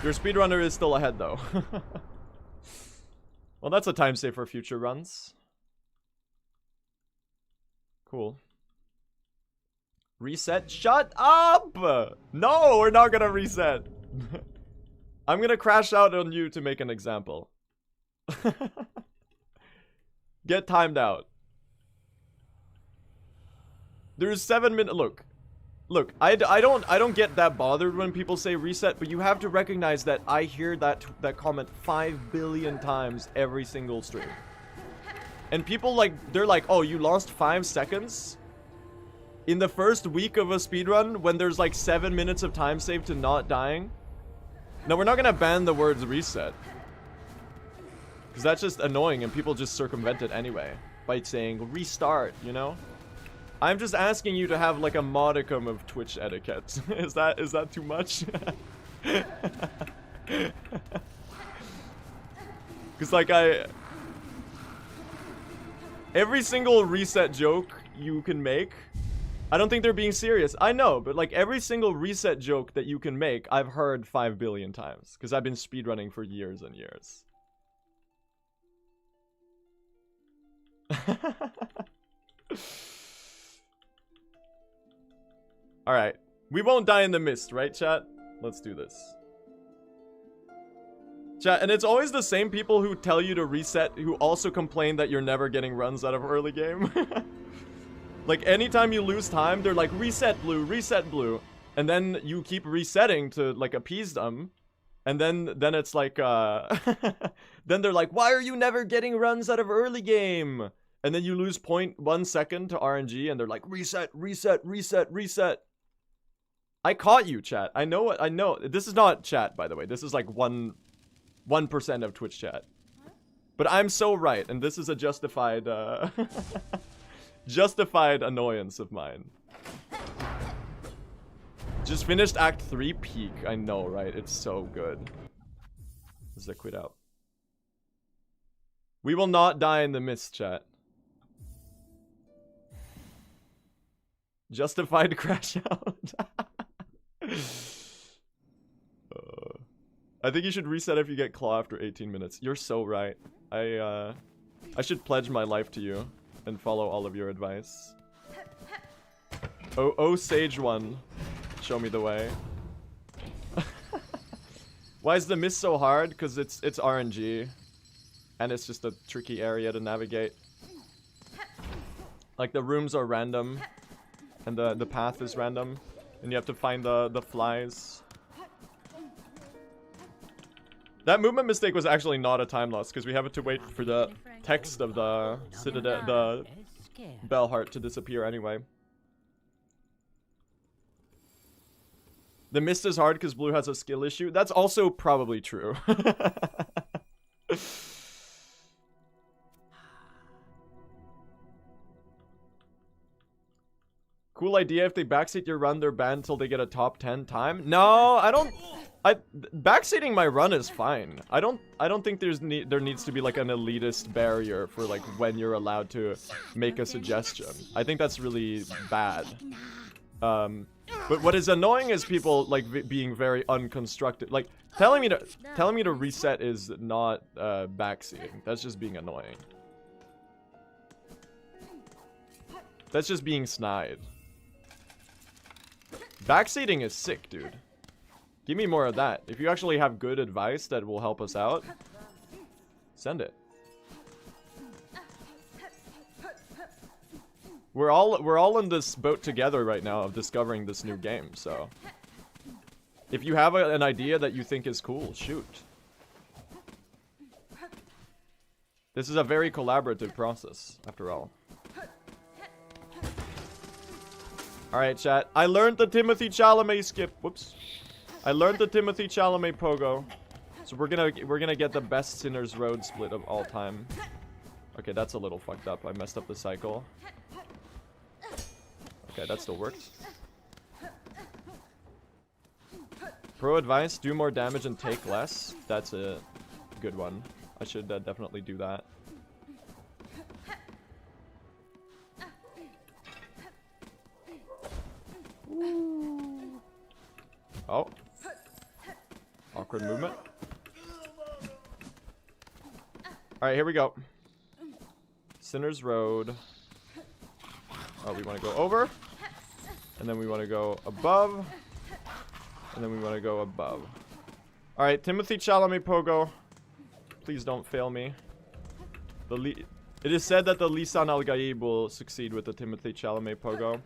Your speedrunner is still ahead, though. Well, that's a time save for future runs. Cool. Reset? Shut up! No, we're not gonna reset. I'm gonna crash out on you to make an example. Get timed out. There's 7 minutes. Look, I don't get that bothered when people say reset, but you have to recognize that I hear that comment 5 billion times every single stream. And people they're like, oh, you lost 5 seconds? In the first week of a speedrun when there's like 7 minutes of time saved to not dying? No, we're not gonna ban the words reset. Because that's just annoying and people just circumvent it anyway. By saying restart, you know? I'm just asking you to have like a modicum of Twitch etiquette. Is that too much? Because like every single reset joke you can make, I don't think they're being serious. I know, but like every single reset joke that you can make, I've heard 5 billion times. Because I've been speedrunning for years and years. Alright. We won't die in the mist, right, chat? Let's do this. Chat, and it's always the same people who tell you to reset who also complain that you're never getting runs out of early game. Like, anytime you lose time, they're like, reset blue. And then you keep resetting to, like, appease them. And then it's like, then they're like, why are you never getting runs out of early game? And then you lose 0.1 second to RNG, and they're like, reset. I caught you, chat. I know what I know. This is not chat, by the way. This is like 1% of Twitch chat. But I'm so right, and this is a justified justified annoyance of mine. Just finished Act 3 peak. I know, right? It's so good. This is a quit out. We will not die in the mist, chat. Justified crash out. I think you should reset if you get claw after 18 minutes. You're so right. I should pledge my life to you and follow all of your advice. Oh, Sage One, show me the way. Why is the mist so hard? Because it's RNG, and it's just a tricky area to navigate. Like, the rooms are random, and the path is random, and you have to find the flies. That movement mistake was actually not a time loss, because we have to wait for the text of the Citadel, the Bell Heart to disappear anyway. The mist is hard because blue has a skill issue. That's also probably true. Cool idea. If they backseat your run, they're banned until they get a top 10 time. No, I don't. Backseating my run is fine. I don't think there needs to be like an elitist barrier for like when you're allowed to make a suggestion. I think that's really bad. But what is annoying is people like being very unconstructed. Like telling me to reset is not backseating. That's just being annoying. That's just being snide. Backseating is sick, dude. Give me more of that. If you actually have good advice that will help us out, send it. We're all in this boat together right now of discovering this new game, so if you have an idea that you think is cool, shoot. This is a very collaborative process, after all. Alright, chat. I learned the Timothy Chalamet skip. Whoops. I learned the Timothy Chalamet pogo. So we're gonna get the best Sinner's Road split of all time. Okay, that's a little fucked up. I messed up the cycle. Okay, that still works. Pro advice, do more damage and take less. That's a good one. I should definitely do that. Oh. Awkward movement. Alright, here we go. Sinner's Road. Oh, we want to go over. And then we want to go above. And then we want to go above. Alright, Timothy Chalamet pogo. Please don't fail me. It is said that the Lisan Al Gaib will succeed with the Timothy Chalamet pogo.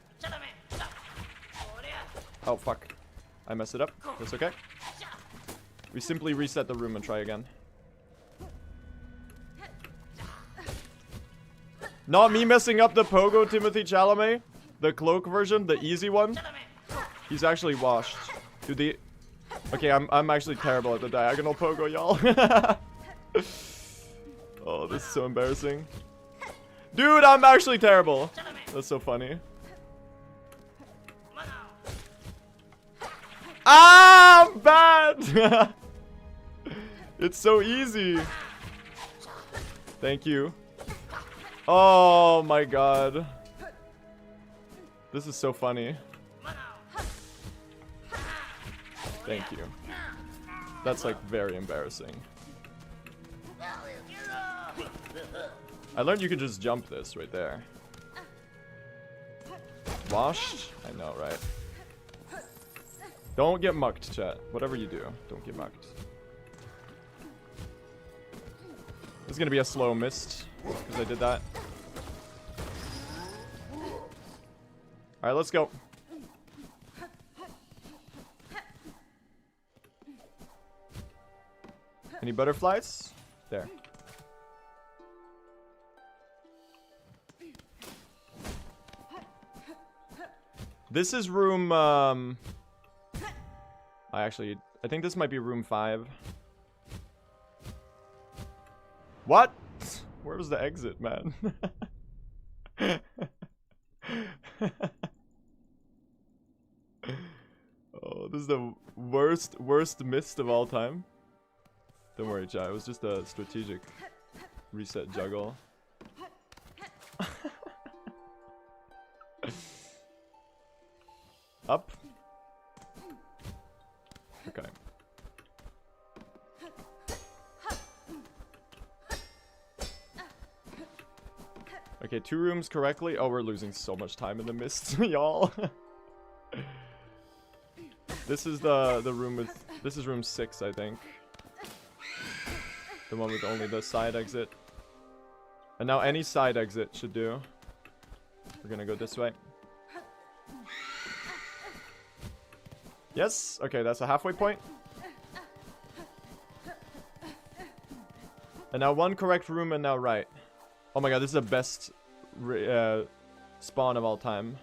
Oh, fuck. I messed it up. That's okay. We simply reset the room and try again. Not me messing up the pogo Timothy Chalamet. The cloak version, the easy one. He's actually washed. Dude, okay, I'm actually terrible at the diagonal pogo, y'all. Oh, this is so embarrassing. Dude, I'm actually terrible. That's so funny. Ah, I'm bad. It's so easy. Thank you. Oh my god. This is so funny. Thank you. That's like very embarrassing. I learned you could just jump this right there. Washed? I know, right? Don't get mucked, chat. Whatever you do, don't get mucked. This is gonna be a slow mist because I did that. Alright, let's go. Any butterflies? There. This is room, I think this might be room 5. What? Where was the exit, man? Oh, this is the worst mist of all time. Don't worry, chat. It was just a strategic reset juggle. Up. Okay. Okay, 2 rooms correctly. Oh, we're losing so much time in the mist, y'all. This is the room with... This is room 6, I think. The one with only the side exit. And now any side exit should do. We're gonna go this way. Yes! Okay, that's a halfway point. And now 1 correct room and now right. Oh my god, this is the best spawn of all time.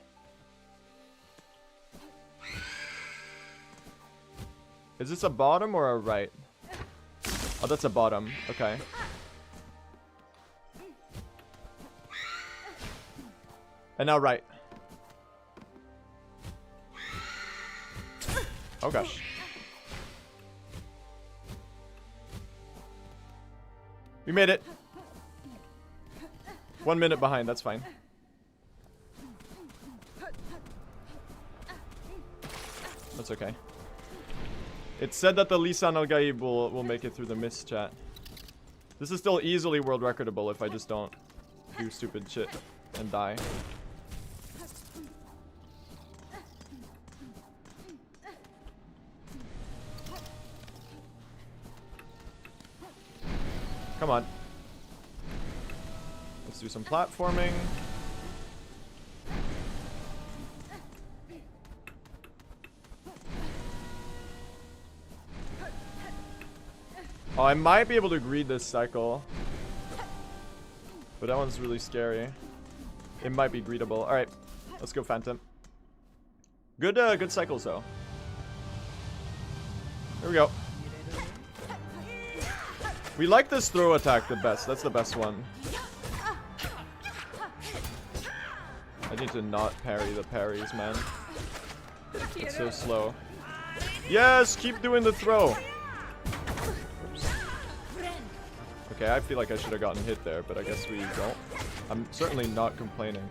Is this a bottom or a right? Oh, that's a bottom. Okay. And now right. Oh gosh. We made it. 1 minute behind, that's fine. That's okay. It said that the Lisan Al Gaib will make it through the mist, chat. This is still easily world recordable if I just don't do stupid shit and die. Come on. Let's do some platforming. Oh, I might be able to greed this cycle. But that one's really scary. It might be greedable. Alright. Let's go Phantom. Good good cycles though. There we go. We like this throw attack the best. That's the best one. I need to not parry the parries, man. It's so slow. Yes! Keep doing the throw! Oops. Okay, I feel like I should have gotten hit there, but I guess we don't. I'm certainly not complaining.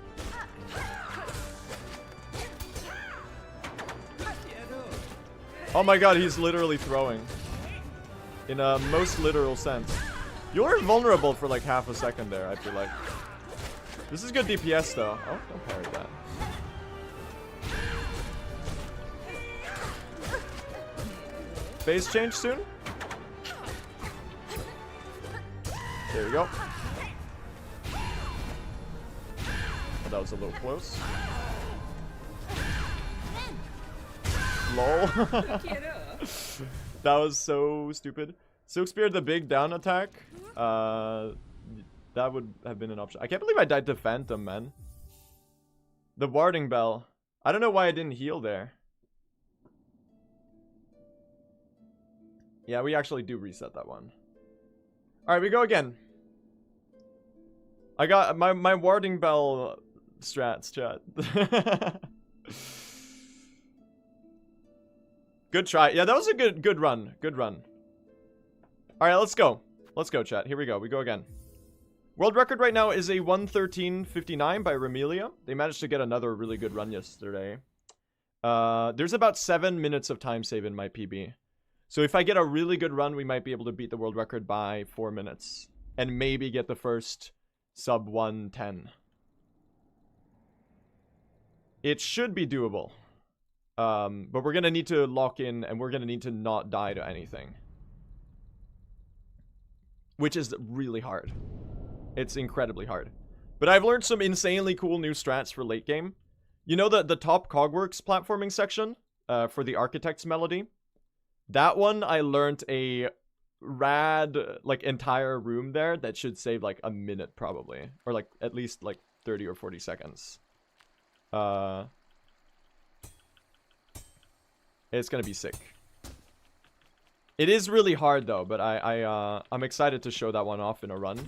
Oh my god, he's literally throwing. In a most literal sense. You're vulnerable for like half a second there, I feel like. This is good DPS though. Oh, don't parry that. Phase change soon? There you go. Oh, that was a little close. Lol. That was so stupid. Silk Spear, the big down attack. That would have been an option. I can't believe I died to Phantom, man. The warding bell. I don't know why I didn't heal there. Yeah, we actually do reset that one. Alright, we go again. I got my warding bell strats, chat. Good try. Yeah, that was a good run. Good run. Alright, let's go. Let's go, chat. Here we go. We go again. World record right now is a 1:13:59 by Remelia. They managed to get another really good run yesterday. There's about 7 minutes of time save in my PB. So if I get a really good run, we might be able to beat the world record by 4 minutes. And maybe get the first sub 110. It should be doable. But we're going to need to lock in and we're going to need to not die to anything. which is really hard. It's incredibly hard. But I've learned some insanely cool new strats for late game. You know the top Cogworks platforming section for the Architect's Melody? That one, I learned a rad, like, entire room there that should save, like, a minute, probably. Or, like, at least, like, 30 or 40 seconds. It's gonna be sick. It is really hard, though, but I'm excited to show that one off in a run.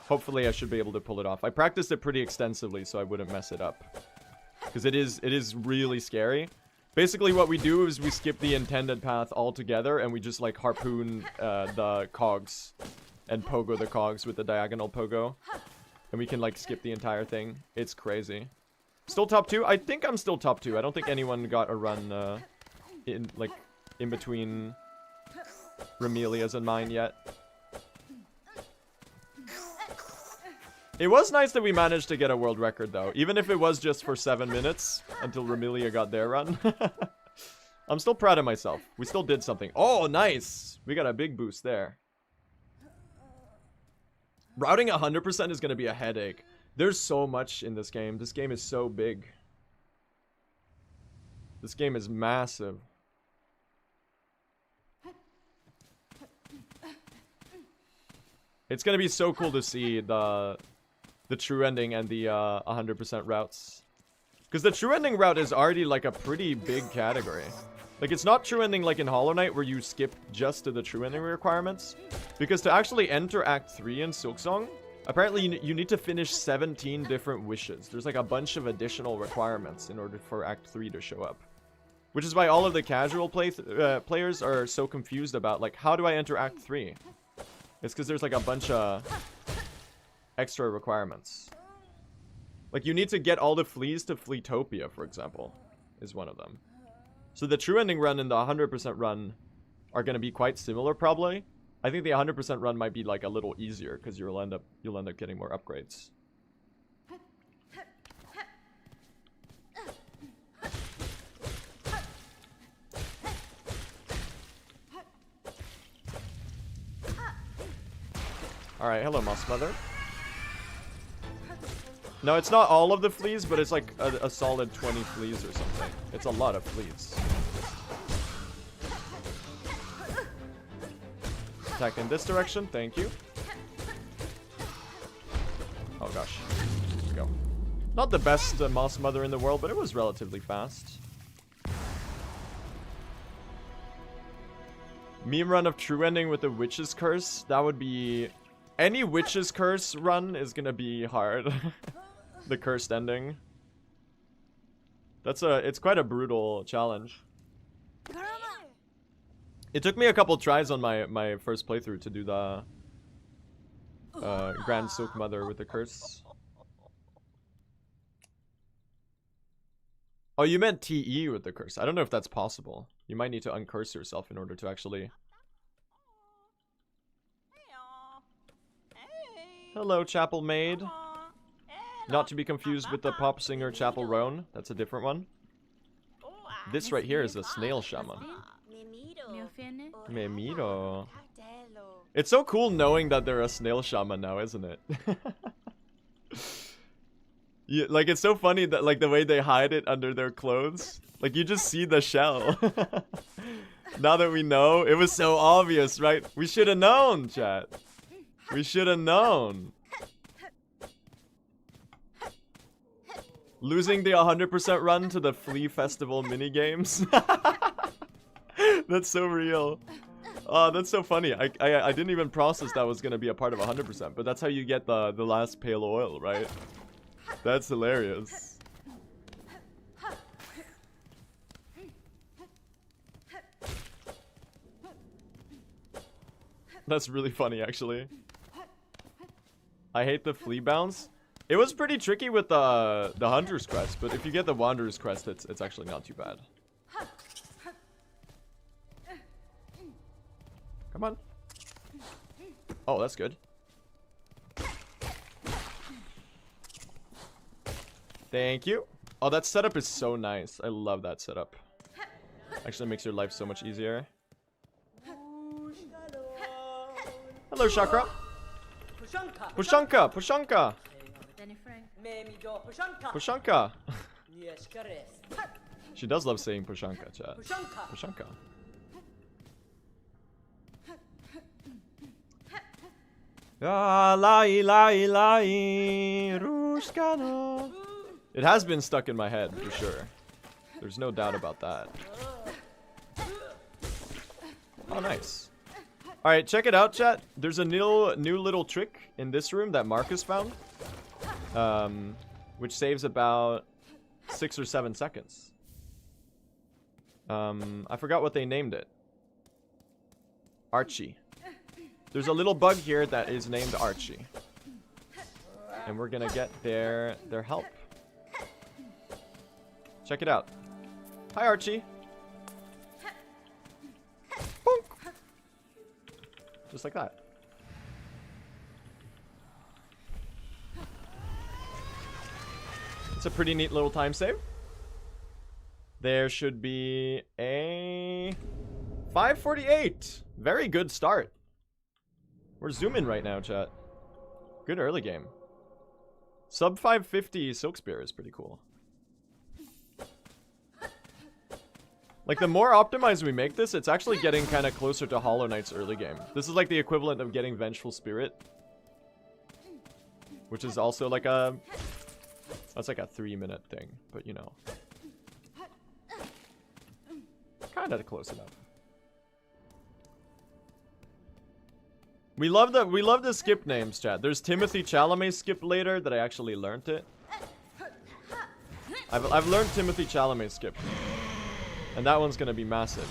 Hopefully, I should be able to pull it off. I practiced it pretty extensively, so I wouldn't mess it up. Because it is really scary. Basically, what we do is we skip the intended path altogether, and we just, like, harpoon the cogs and pogo the cogs with the diagonal pogo. And we can, like, skip the entire thing. It's crazy. Still top 2? I think I'm still top 2. I don't think anyone got a run in between Remelia's and mine yet. It was nice that we managed to get a world record, though. Even if it was just for 7 minutes until Remelia got their run. I'm still proud of myself. We still did something. Oh, nice! We got a big boost there. Routing 100% is going to be a headache. There's so much in this game. This game is so big. This game is massive. It's going to be so cool to see the true ending and the 100% routes. Because the true ending route is already like a pretty big category. Like, it's not true ending like in Hollow Knight where you skip just to the true ending requirements. Because to actually enter Act 3 in Silksong, apparently you need to finish 17 different wishes. There's like a bunch of additional requirements in order for Act 3 to show up. Which is why all of the casual players are so confused about, like, how do I enter Act 3? It's because there's like a bunch of extra requirements. Like, you need to get all the fleas to Fleetopia, for example, is one of them. So the true ending run and the 100% run are going to be quite similar, probably. I think the 100% run might be like a little easier because you'll end up getting more upgrades. Alright, hello, Moss Mother. No, it's not all of the fleas, but it's like a solid 20 fleas or something. It's a lot of fleas. Attack in this direction, thank you. Oh gosh. Here we go. Not the best Moss Mother in the world, but it was relatively fast. Meme run of true ending with the Witch's Curse. That would be... Any Witch's Curse run is gonna be hard. The cursed ending. It's quite a brutal challenge. It took me a couple tries on my first playthrough to do the Grand Silk Mother with the curse. Oh, you meant TE with the curse. I don't know if that's possible. You might need to uncurse yourself in order to actually... Hello, Chapel Maid. Not to be confused with the pop singer Chapel Roan. That's a different one. This right here is a snail shaman. Memiro. It's so cool knowing that they're a snail shaman now, isn't it? Yeah, like, it's so funny that, like, the way they hide it under their clothes. Like, you just see the shell. Now that we know, it was so obvious, right? We should have known, chat. We should have known. Losing the 100% run to the Flea Festival minigames. That's so real. Oh, that's so funny. I didn't even process that was going to be a part of 100%, but that's how you get the last pale oil, right? That's hilarious. That's really funny, actually. I hate the flea bounce. It was pretty tricky with the Hunter's Crest, but if you get the Wanderer's Crest, it's actually not too bad. Come on. Oh, that's good. Thank you. Oh, that setup is so nice. I love that setup. Actually makes your life so much easier. Hello, Chakra. Pushanka, Pushanka. Pushanka. She does love saying Pushanka, chat. Pushanka. Ah, lai, lai, lai, Ruskana. It has been stuck in my head, for sure. There's no doubt about that. Oh, nice. Alright, check it out, chat. There's a new little trick in this room that Marcus found. Which saves about 6 or 7 seconds. I forgot what they named it. Archie. There's a little bug here that is named Archie. And we're gonna get their help. Check it out. Hi, Archie. Bonk. Just like that. It's a pretty neat little time save. There should be a 5:48. Very good start. We're zooming right now, chat. Good early game. Sub 550 Silk Spear is pretty cool. Like, the more optimized we make this, it's actually getting kind of closer to Hollow Knight's early game. This is like the equivalent of getting Vengeful Spirit. Which is also like a... That's like a 3-minute thing, but you know. Kind of close enough. We love the skip names, chat. There's Timothy Chalamet skip later that I actually learned it. I've learned Timothy Chalamet skip. And that one's gonna be massive.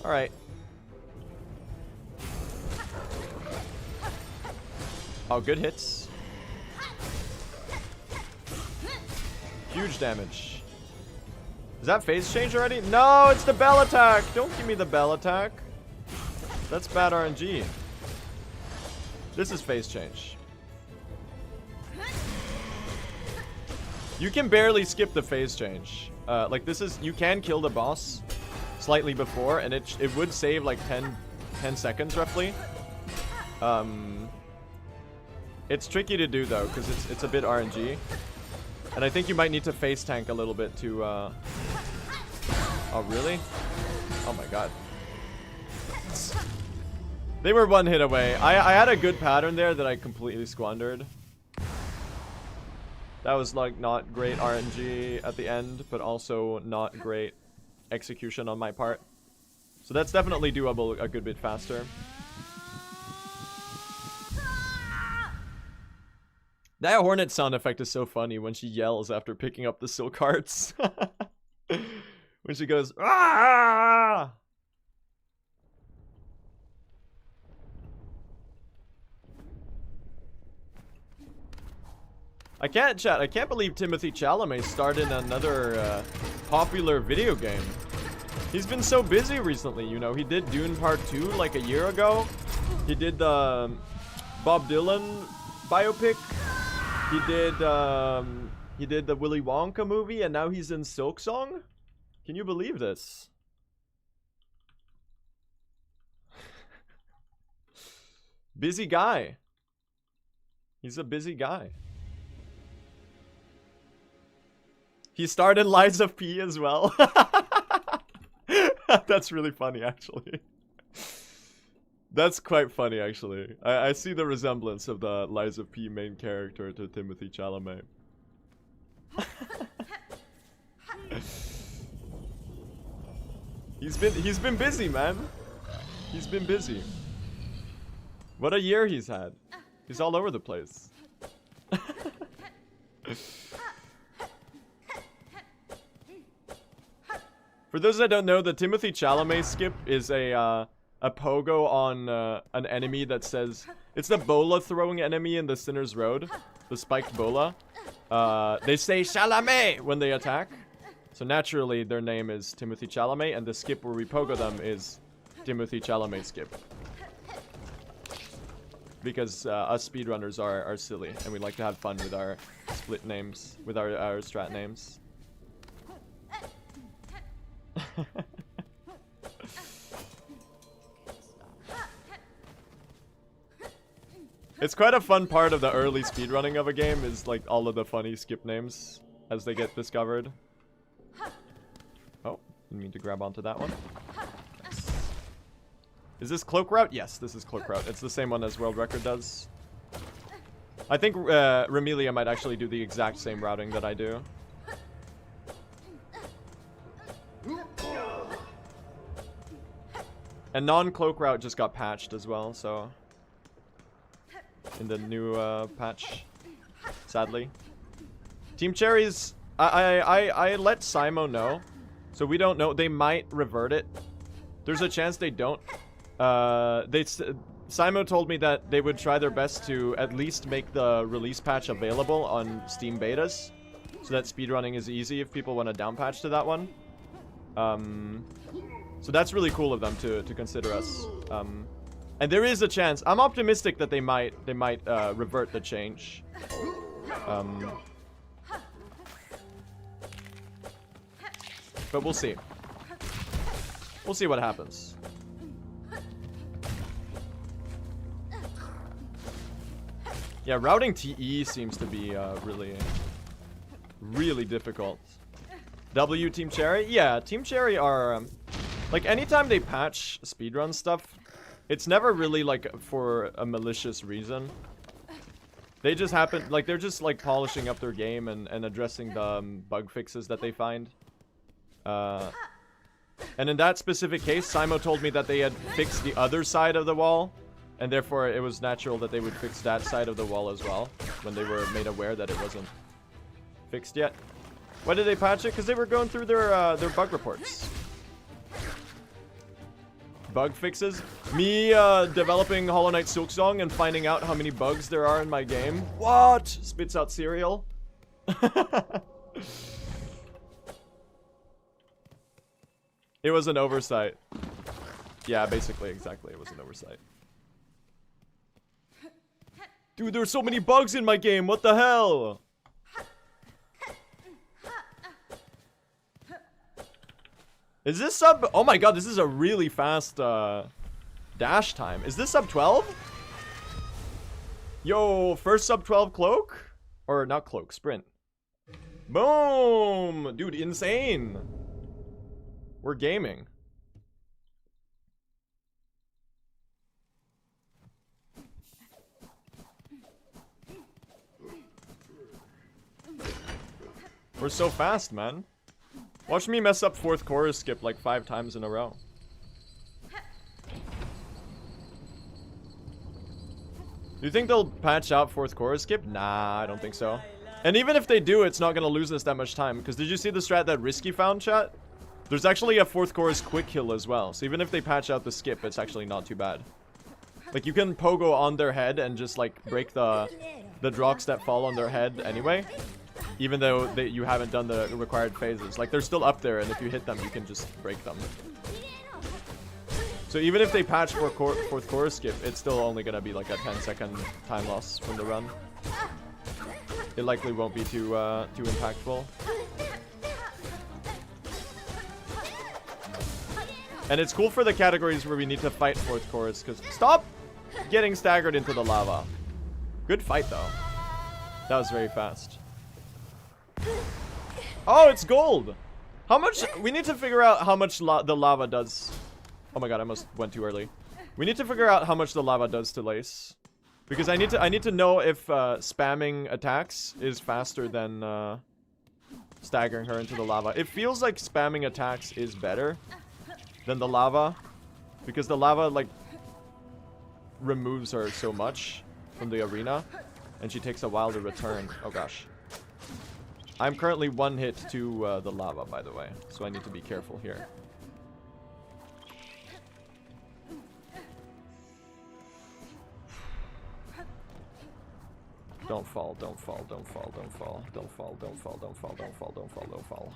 Alright. Oh, good hits. Huge damage. Is that phase change already? No, it's the bell attack! Don't give me the bell attack. That's bad RNG. This is phase change. You can barely skip the phase change. Like, this is... You can kill the boss slightly before, and it would save, like, 10 seconds, roughly. It's tricky to do, though, because it's a bit RNG. And I think you might need to face tank a little bit to... Oh, really? Oh, my God. They were one hit away. I had a good pattern there that I completely squandered. That was, like, not great RNG at the end, but also not great execution on my part. So that's definitely doable a good bit faster. That hornet sound effect is so funny when she yells after picking up the silk hearts. When she goes, "Ah!" I can't believe Timothy Chalamet started another popular video game. He's been so busy recently, you know. He did Dune Part 2 like a year ago. He did the Bob Dylan biopic. He did the Willy Wonka movie, and now he's in Silksong. Can you believe this? Busy guy. He's a busy guy. He started Lies of P as well. That's really funny, actually. That's quite funny, actually. I see the resemblance of the Lies of P main character to Timothy Chalamet. He's been busy, man. He's been busy. What a year he's had. He's all over the place. For those that don't know, the Timothy Chalamet skip is a pogo on an enemy that says... It's the bola throwing enemy in the Sinner's Road. The spiked bola. They say Chalamet when they attack. So naturally, their name is Timothy Chalamet, and the skip where we pogo them is Timothy Chalamet skip. Because us speedrunners are silly, and we like to have fun with our split names, with our strat names. It's quite a fun part of the early speedrunning of a game is like all of the funny skip names as they get discovered. Oh, didn't mean to grab onto that one. Nice. Is this cloak route? Yes, this is cloak route. It's the same one as world record does. I think Remelia might actually do the exact same routing that I do. And non-cloak route just got patched as well, so... in the new patch, sadly. Team Cherries, I let Simo know, so we don't know. They might revert it. There's a chance they don't. Simo told me that they would try their best to at least make the release patch available on Steam betas, so that speedrunning is easy if people want to downpatch to that one. So that's really cool of them to consider us. And there is a chance. I'm optimistic that they might revert the change. But we'll see. We'll see what happens. Yeah, routing TE seems to be really difficult. W Team Cherry? Yeah, Team Cherry are like anytime they patch speedrun stuff, it's never really like for a malicious reason. They just happen, like they're just like polishing up their game and addressing the bug fixes that they find. And in that specific case, Simo told me that they had fixed the other side of the wall, and therefore it was natural that they would fix that side of the wall as well, when they were made aware that it wasn't fixed yet. Why did they patch it? Because they were going through their bug reports. Bug fixes? Me developing Hollow Knight Silksong and finding out how many bugs there are in my game. What? Spits out cereal. It was an oversight. Yeah, basically, exactly. It was an oversight. Dude, there's so many bugs in my game. What the hell? Is this sub... Oh my god, this is a really fast dash time. Is this sub 12? Yo, first sub 12 cloak? Or not cloak, sprint. Boom! Dude, insane. We're gaming. We're so fast, man. Watch me mess up fourth chorus skip like 5 times in a row. Do you think they'll patch out fourth chorus skip? Nah, I don't think so. And even if they do, it's not gonna lose us that much time. Because did you see the strat that Risky found, chat? There's actually a fourth chorus quick kill as well. So even if they patch out the skip, it's actually not too bad. Like, you can pogo on their head and just, like, break the drops that fall on their head anyway. Even though you haven't done the required phases. Like, they're still up there, and if you hit them, you can just break them. So even if they patch for fourth chorus skip, it's still only gonna be like a 10-second time loss from the run. It likely won't be too impactful. And it's cool for the categories where we need to fight fourth chorus, because stop getting staggered into the lava. Good fight, though. That was very fast. Oh, it's gold! How much... We need to figure out how much the lava does. Oh my god, I almost went too early. We need to figure out how much the lava does to Lace. Because I need to know if spamming attacks is faster than staggering her into the lava. It feels like spamming attacks is better than the lava, because the lava like removes her so much from the arena, and she takes a while to return. Oh gosh. I'm currently 1 hit to the lava, by the way, so I need to be careful here. Don't fall, don't fall, don't fall, don't fall, don't fall, don't fall, don't fall, don't fall, don't fall, don't fall.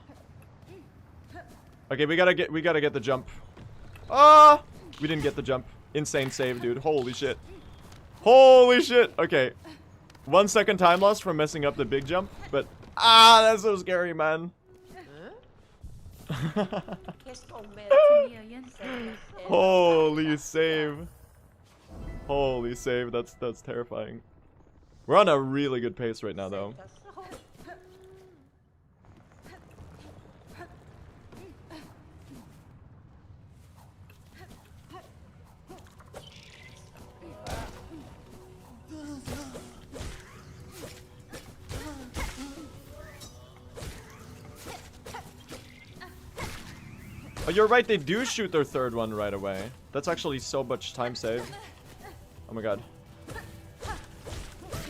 Okay, we gotta get the jump. Ah! We didn't get the jump. Insane save, dude. Holy shit. Holy shit! Okay. 1 second time loss from messing up the big jump, but that's so scary, man. Holy save. Holy save, that's terrifying. We're on a really good pace right now, though. Oh, you're right, they do shoot their third one right away. That's actually so much time save. Oh my god.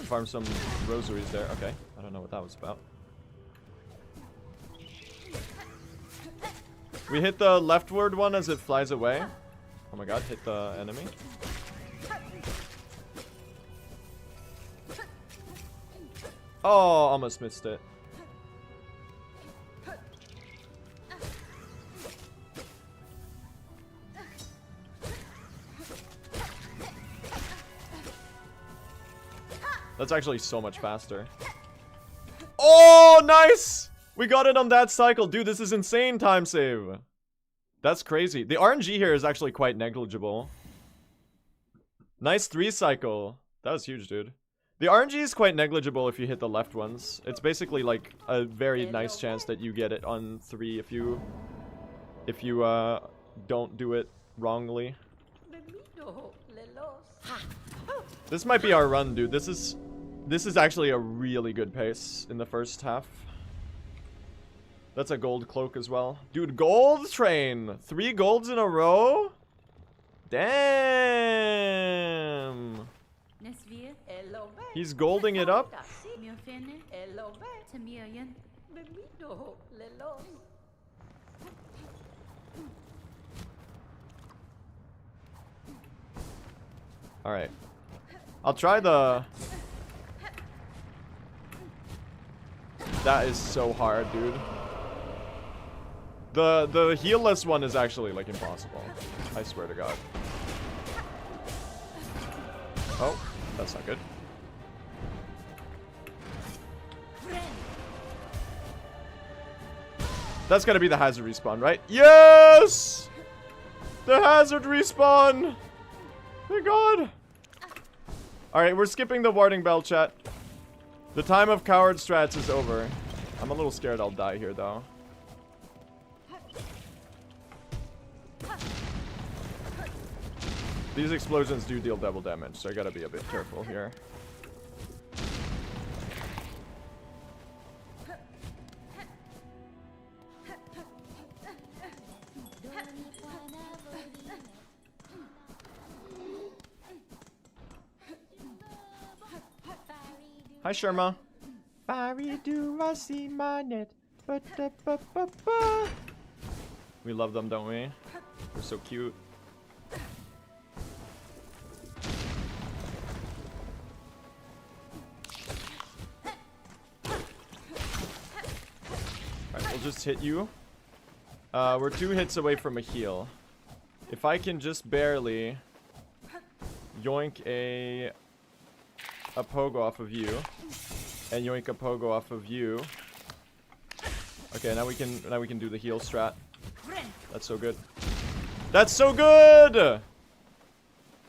Farm some rosaries there. Okay, I don't know what that was about. We hit the leftward one as it flies away. Oh my god, hit the enemy. Oh, almost missed it. That's actually so much faster. Oh, nice! We got it on that cycle. Dude, this is insane time save. That's crazy. The RNG here is actually quite negligible. Nice 3 cycle. That was huge, dude. The RNG is quite negligible if you hit the left ones. It's basically like a very nice chance that you get it on 3 if you don't do it wrongly. This might be our run, dude. This is actually a really good pace in the first half. That's a gold cloak as well. Dude, gold train! 3 golds in a row? Damn! He's golding it up. Alright. I'll try the... That is so hard, dude. The heal-less one is actually, like, impossible. I swear to God. Oh, that's not good. That's gotta be the hazard respawn, right? Yes! The hazard respawn! Thank God! Alright, we're skipping the warding bell, chat. The time of coward strats is over. I'm a little scared I'll die here, though. These explosions do deal double damage, so I gotta be a bit careful here. Hi, Sharma. We love them, don't we? They're so cute. Alright, we'll just hit you. We're 2 hits away from a heal. If I can just barely yoink a pogo off of you, and yoink a pogo off of you. Okay, now we can do the heal strat. That's so good. That's so good!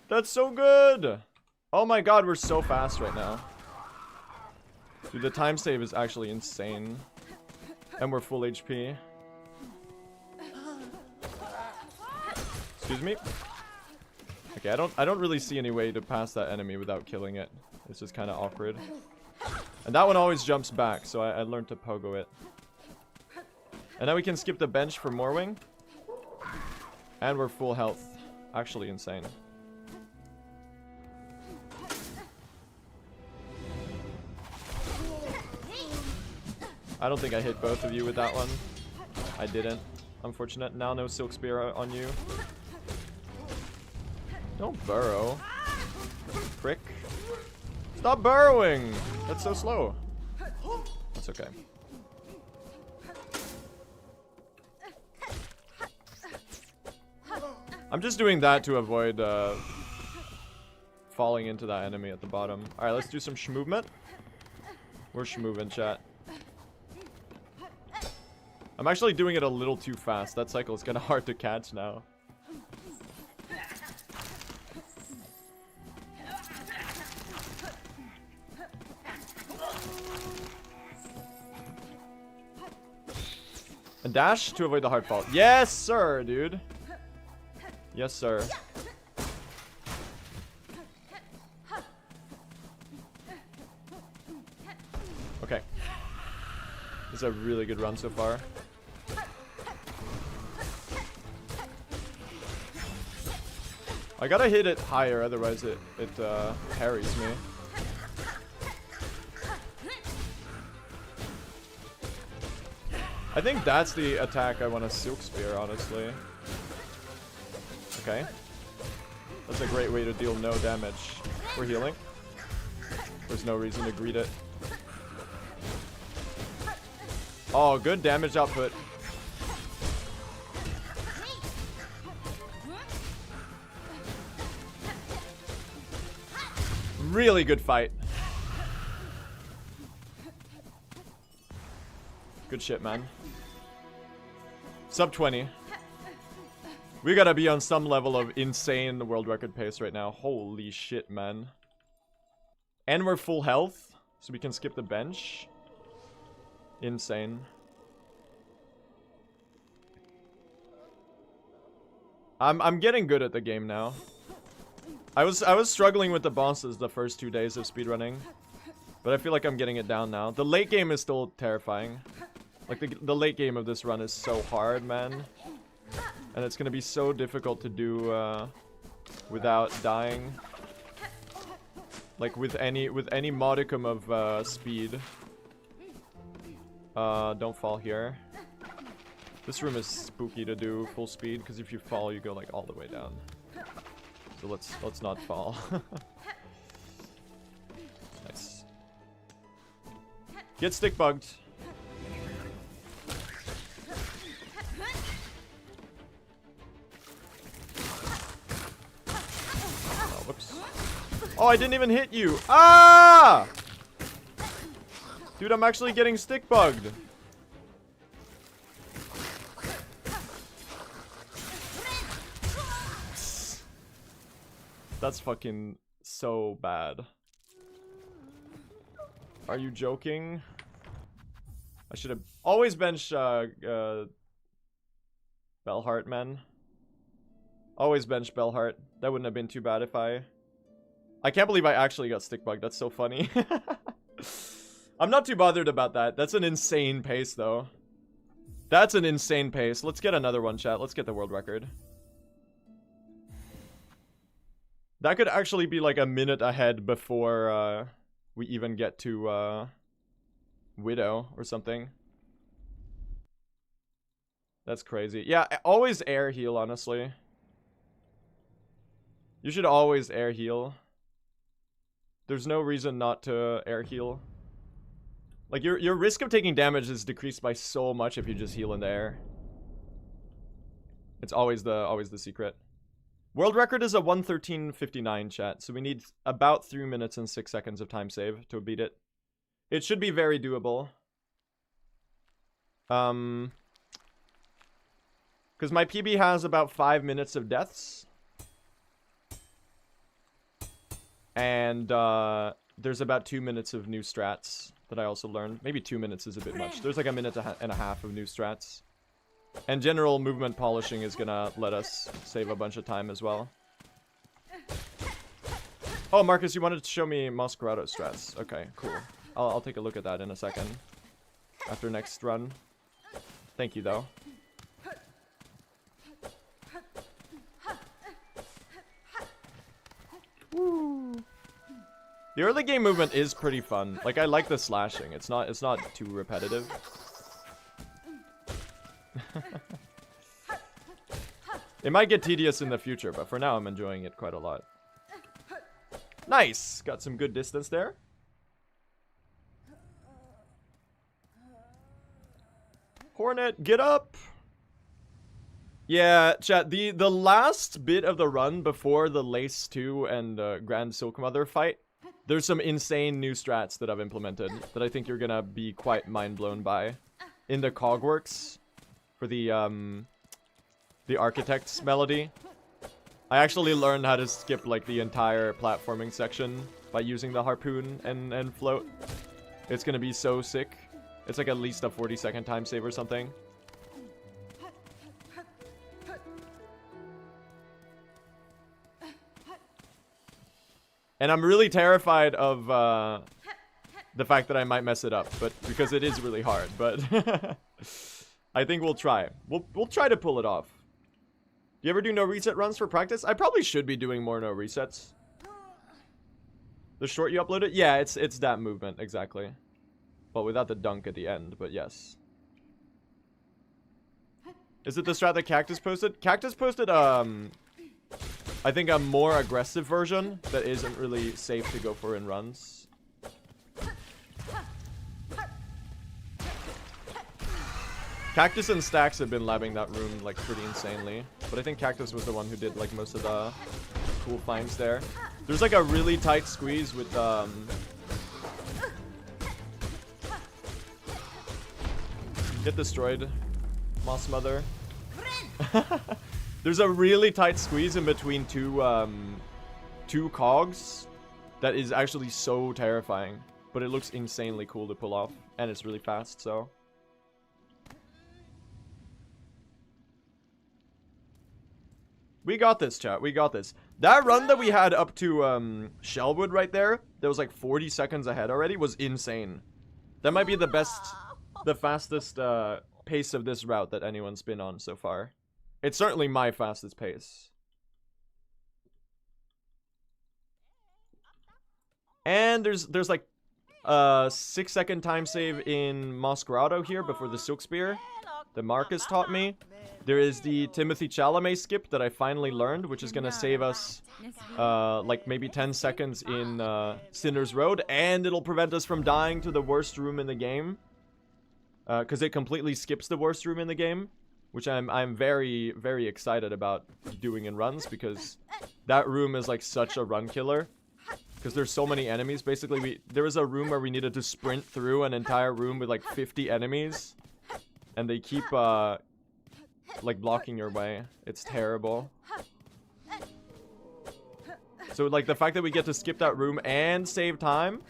That's so good! Oh my God, we're so fast right now. Dude, the time save is actually insane. And we're full HP. Excuse me? Okay, I don't really see any way to pass that enemy without killing it. It's just kind of awkward. And that one always jumps back, so I learned to pogo it. And now we can skip the bench for more wing. And we're full health. Actually insane. I don't think I hit both of you with that one. I didn't. Unfortunate. Now no Silk Spear on you. Don't burrow. Prick. Stop burrowing! That's so slow. That's okay. I'm just doing that to avoid falling into that enemy at the bottom. Alright, let's do some shmovement. We're shmoving, chat. I'm actually doing it a little too fast. That cycle is kind of hard to catch now. And dash to avoid the hard fall. Yes, sir, dude. Yes, sir. Okay. This is a really good run so far. I gotta hit it higher, otherwise it parries me. I think that's the attack I want to Silk Spear, honestly. Okay. That's a great way to deal no damage. We're healing. There's no reason to greet it. Oh, good damage output. Really good fight. Good shit, man. Sub 20. We gotta be on some level of insane world record pace right now. Holy shit, man. And we're full health, so we can skip the bench. Insane. I'm getting good at the game now. I was struggling with the bosses the first 2 days of speedrunning, but I feel like I'm getting it down now. The late game is still terrifying. Like the late game of this run is so hard, man. And it's gonna be so difficult to do without dying. Like with any modicum of speed. Don't fall here. This room is spooky to do full speed because if you fall, you go like all the way down. So let's not fall. Nice. Get stick bugged. Oh, whoops. Oh, I didn't even hit you. Ah! Dude, I'm actually getting stick bugged. That's fucking so bad. Are you joking? I should have always benched Bellheart, man. Always bench Bellheart. That wouldn't have been too bad if I can't believe I actually got stick bugged. That's so funny. I'm not too bothered about that. That's an insane pace, though. That's an insane pace. Let's get another one, chat. Let's get the world record. That could actually be like a minute ahead before we even get to Widow or something. That's crazy. Yeah, always air heal, honestly. You should always air heal. There's no reason not to air heal. Like your risk of taking damage is decreased by so much if you just heal in the air. It's always the secret. World record is a 1:13:59, chat, so we need about 3 minutes and 6 seconds of time save to beat it. It should be very doable. Because my PB has about 5 minutes of deaths. And there's about 2 minutes of new strats that I also learned. Maybe 2 minutes is a bit much. There's like a minute and a half of new strats. And general movement polishing is gonna let us save a bunch of time as well. Oh, Marcus, you wanted to show me Masquerado strats. Okay, cool. I'll take a look at that in a second. After next run. Thank you, though. Woo. The early game movement is pretty fun. Like, I like the slashing. It's not too repetitive. It might get tedious in the future, but for now I'm enjoying it quite a lot. Nice! Got some good distance there. Hornet, get up! Yeah, chat, the last bit of the run before the Lace 2 and Grand Silk Mother fight, there's some insane new strats that I've implemented that I think you're gonna be quite mind-blown by. In the Cogworks, for the Architect's melody. I actually learned how to skip like the entire platforming section by using the harpoon and float. It's gonna be so sick. It's like at least a 40-second time save or something. And I'm really terrified of the fact that I might mess it up, but because it is really hard. But I think we'll try. We'll try to pull it off. Do you ever do no reset runs for practice? I probably should be doing more no resets. The short you uploaded? Yeah, it's that movement, exactly. Well, without the dunk at the end, but yes. Is it the strat that Cactus posted? Cactus posted, I think a more aggressive version that isn't really safe to go for in runs. Cactus and Stacks have been labbing that room, like, pretty insanely. But I think Cactus was the one who did, like, most of the cool finds there. There's, like, a really tight squeeze with, Get destroyed, Moss Mother. There's a really tight squeeze in between two cogs that is actually so terrifying. But it looks insanely cool to pull off. And it's really fast, so... We got this, chat. We got this. That run that we had up to Shellwood right there, that was like 40 seconds ahead already, was insane. That might be the fastest pace of this route that anyone's been on so far. It's certainly my fastest pace. And there's like a 6-second time save in Moss Grotto here before the Silk Spear that Marcus taught me. There is the Timothy Chalamet skip that I finally learned, which is gonna save us like maybe 10 seconds in Sinner's Road, and it'll prevent us from dying to the worst room in the game. Because it completely skips the worst room in the game, which I'm very, very excited about doing in runs, because that room is like such a run killer. Because there's so many enemies. Basically, there was a room where we needed to sprint through an entire room with like 50 enemies, and they keep like blocking your way. It's terrible. So like the fact that we get to skip that room and save time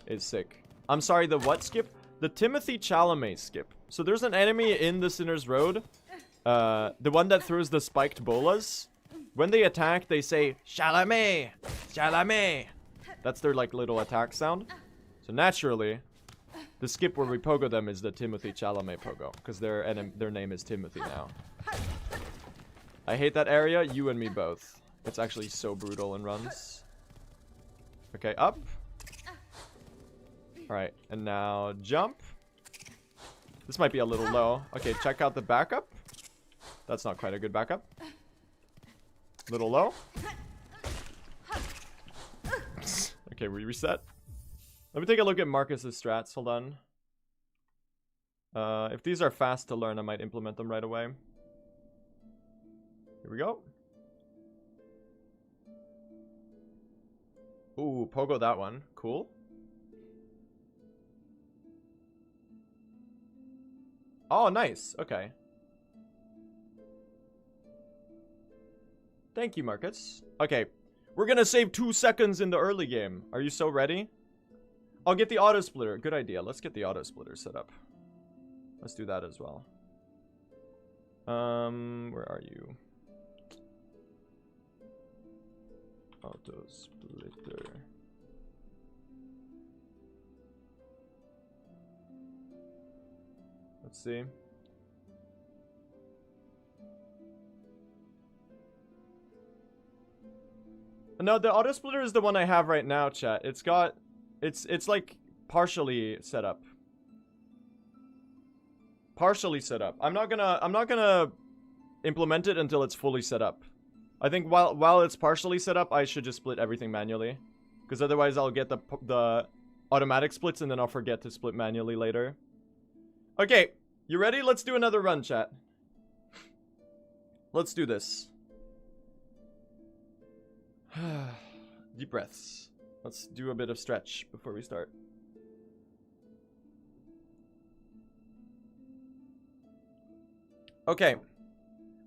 is sick. I'm sorry, the what skip? The Timothy Chalamet skip. So there's an enemy in the Sinner's Road, the one that throws the spiked bolas. When they attack, they say Chalamet, Chalamet. That's their like little attack sound. So naturally, the skip where we pogo them is the Timothy Chalamet pogo, because their name is Timothy now. I hate that area, you and me both. It's actually so brutal in runs. Okay, up. Alright, and now jump. This might be a little low. Okay, check out the backup. That's not quite a good backup. Little low. Okay, we reset. Let me take a look at Marcus's strats. Hold on. If these are fast to learn, I might implement them right away. Here we go. Ooh, pogo that one. Cool. Oh, nice. Okay. Thank you, Marcus. Okay. We're gonna save 2 seconds in the early game. Are you so ready? I'll get the auto splitter. Good idea. Let's get the auto splitter set up. Let's do that as well. Where are you? Auto splitter. Let's see. No, the auto splitter is the one I have right now, chat. It's got, it's like partially set up. Partially set up. I'm not gonna implement it until it's fully set up. I think while it's partially set up, I should just split everything manually, because otherwise I'll get the automatic splits and then I'll forget to split manually later. Okay, you ready? Let's do another run, chat. Let's do this. Deep breaths. Let's do a bit of stretch before we start. Okay.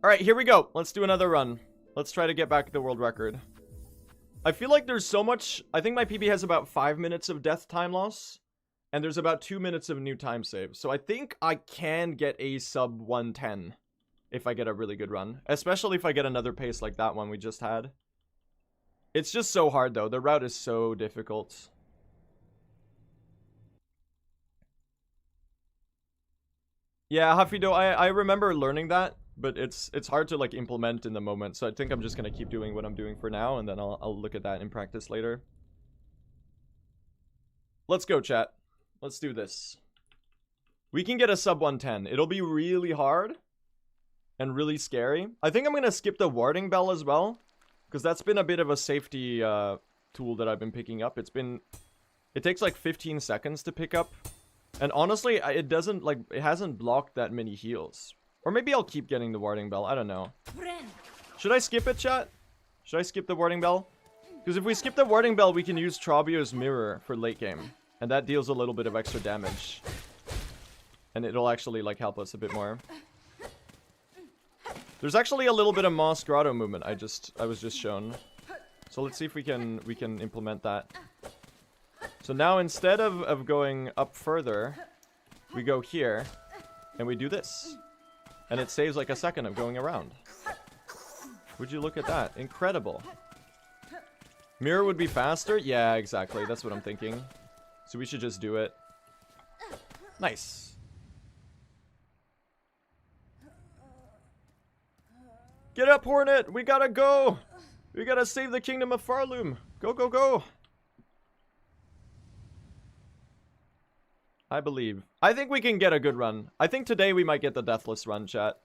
Alright, here we go. Let's do another run. Let's try to get back the world record. I feel like there's so much... I think my PB has about 5 minutes of death time loss. And there's about 2 minutes of new time save. So I think I can get a sub 110 if I get a really good run. Especially if I get another pace like that one we just had. It's just so hard, though. The route is so difficult. Yeah, Hafido, I remember learning that, but it's hard to, like, implement in the moment. So I think I'm just gonna keep doing what I'm doing for now, and then I'll look at that in practice later. Let's go, chat. Let's do this. We can get a sub 110. It'll be really hard and really scary. I think I'm gonna skip the warding bell as well, because that's been a bit of a safety tool that I've been picking up. It takes like 15 seconds to pick up. And honestly, it hasn't blocked that many heals. Or maybe I'll keep getting the warding bell. I don't know. Should I skip it, chat? Should I skip the warding bell? Because if we skip the warding bell, we can use Trabio's mirror for late game. And that deals a little bit of extra damage. And it'll actually, like, help us a bit more. There's actually a little bit of Moss Grotto movement I was just shown. So let's see if we can implement that. So now instead of going up further, we go here and we do this. And it saves like a second of going around. Would you look at that? Incredible. Mirror would be faster? Yeah, exactly. That's what I'm thinking. So we should just do it. Nice. Get up, Hornet! We gotta go! We gotta save the kingdom of Farloom! Go, go, go! I believe. I think we can get a good run. I think today we might get the deathless run, chat.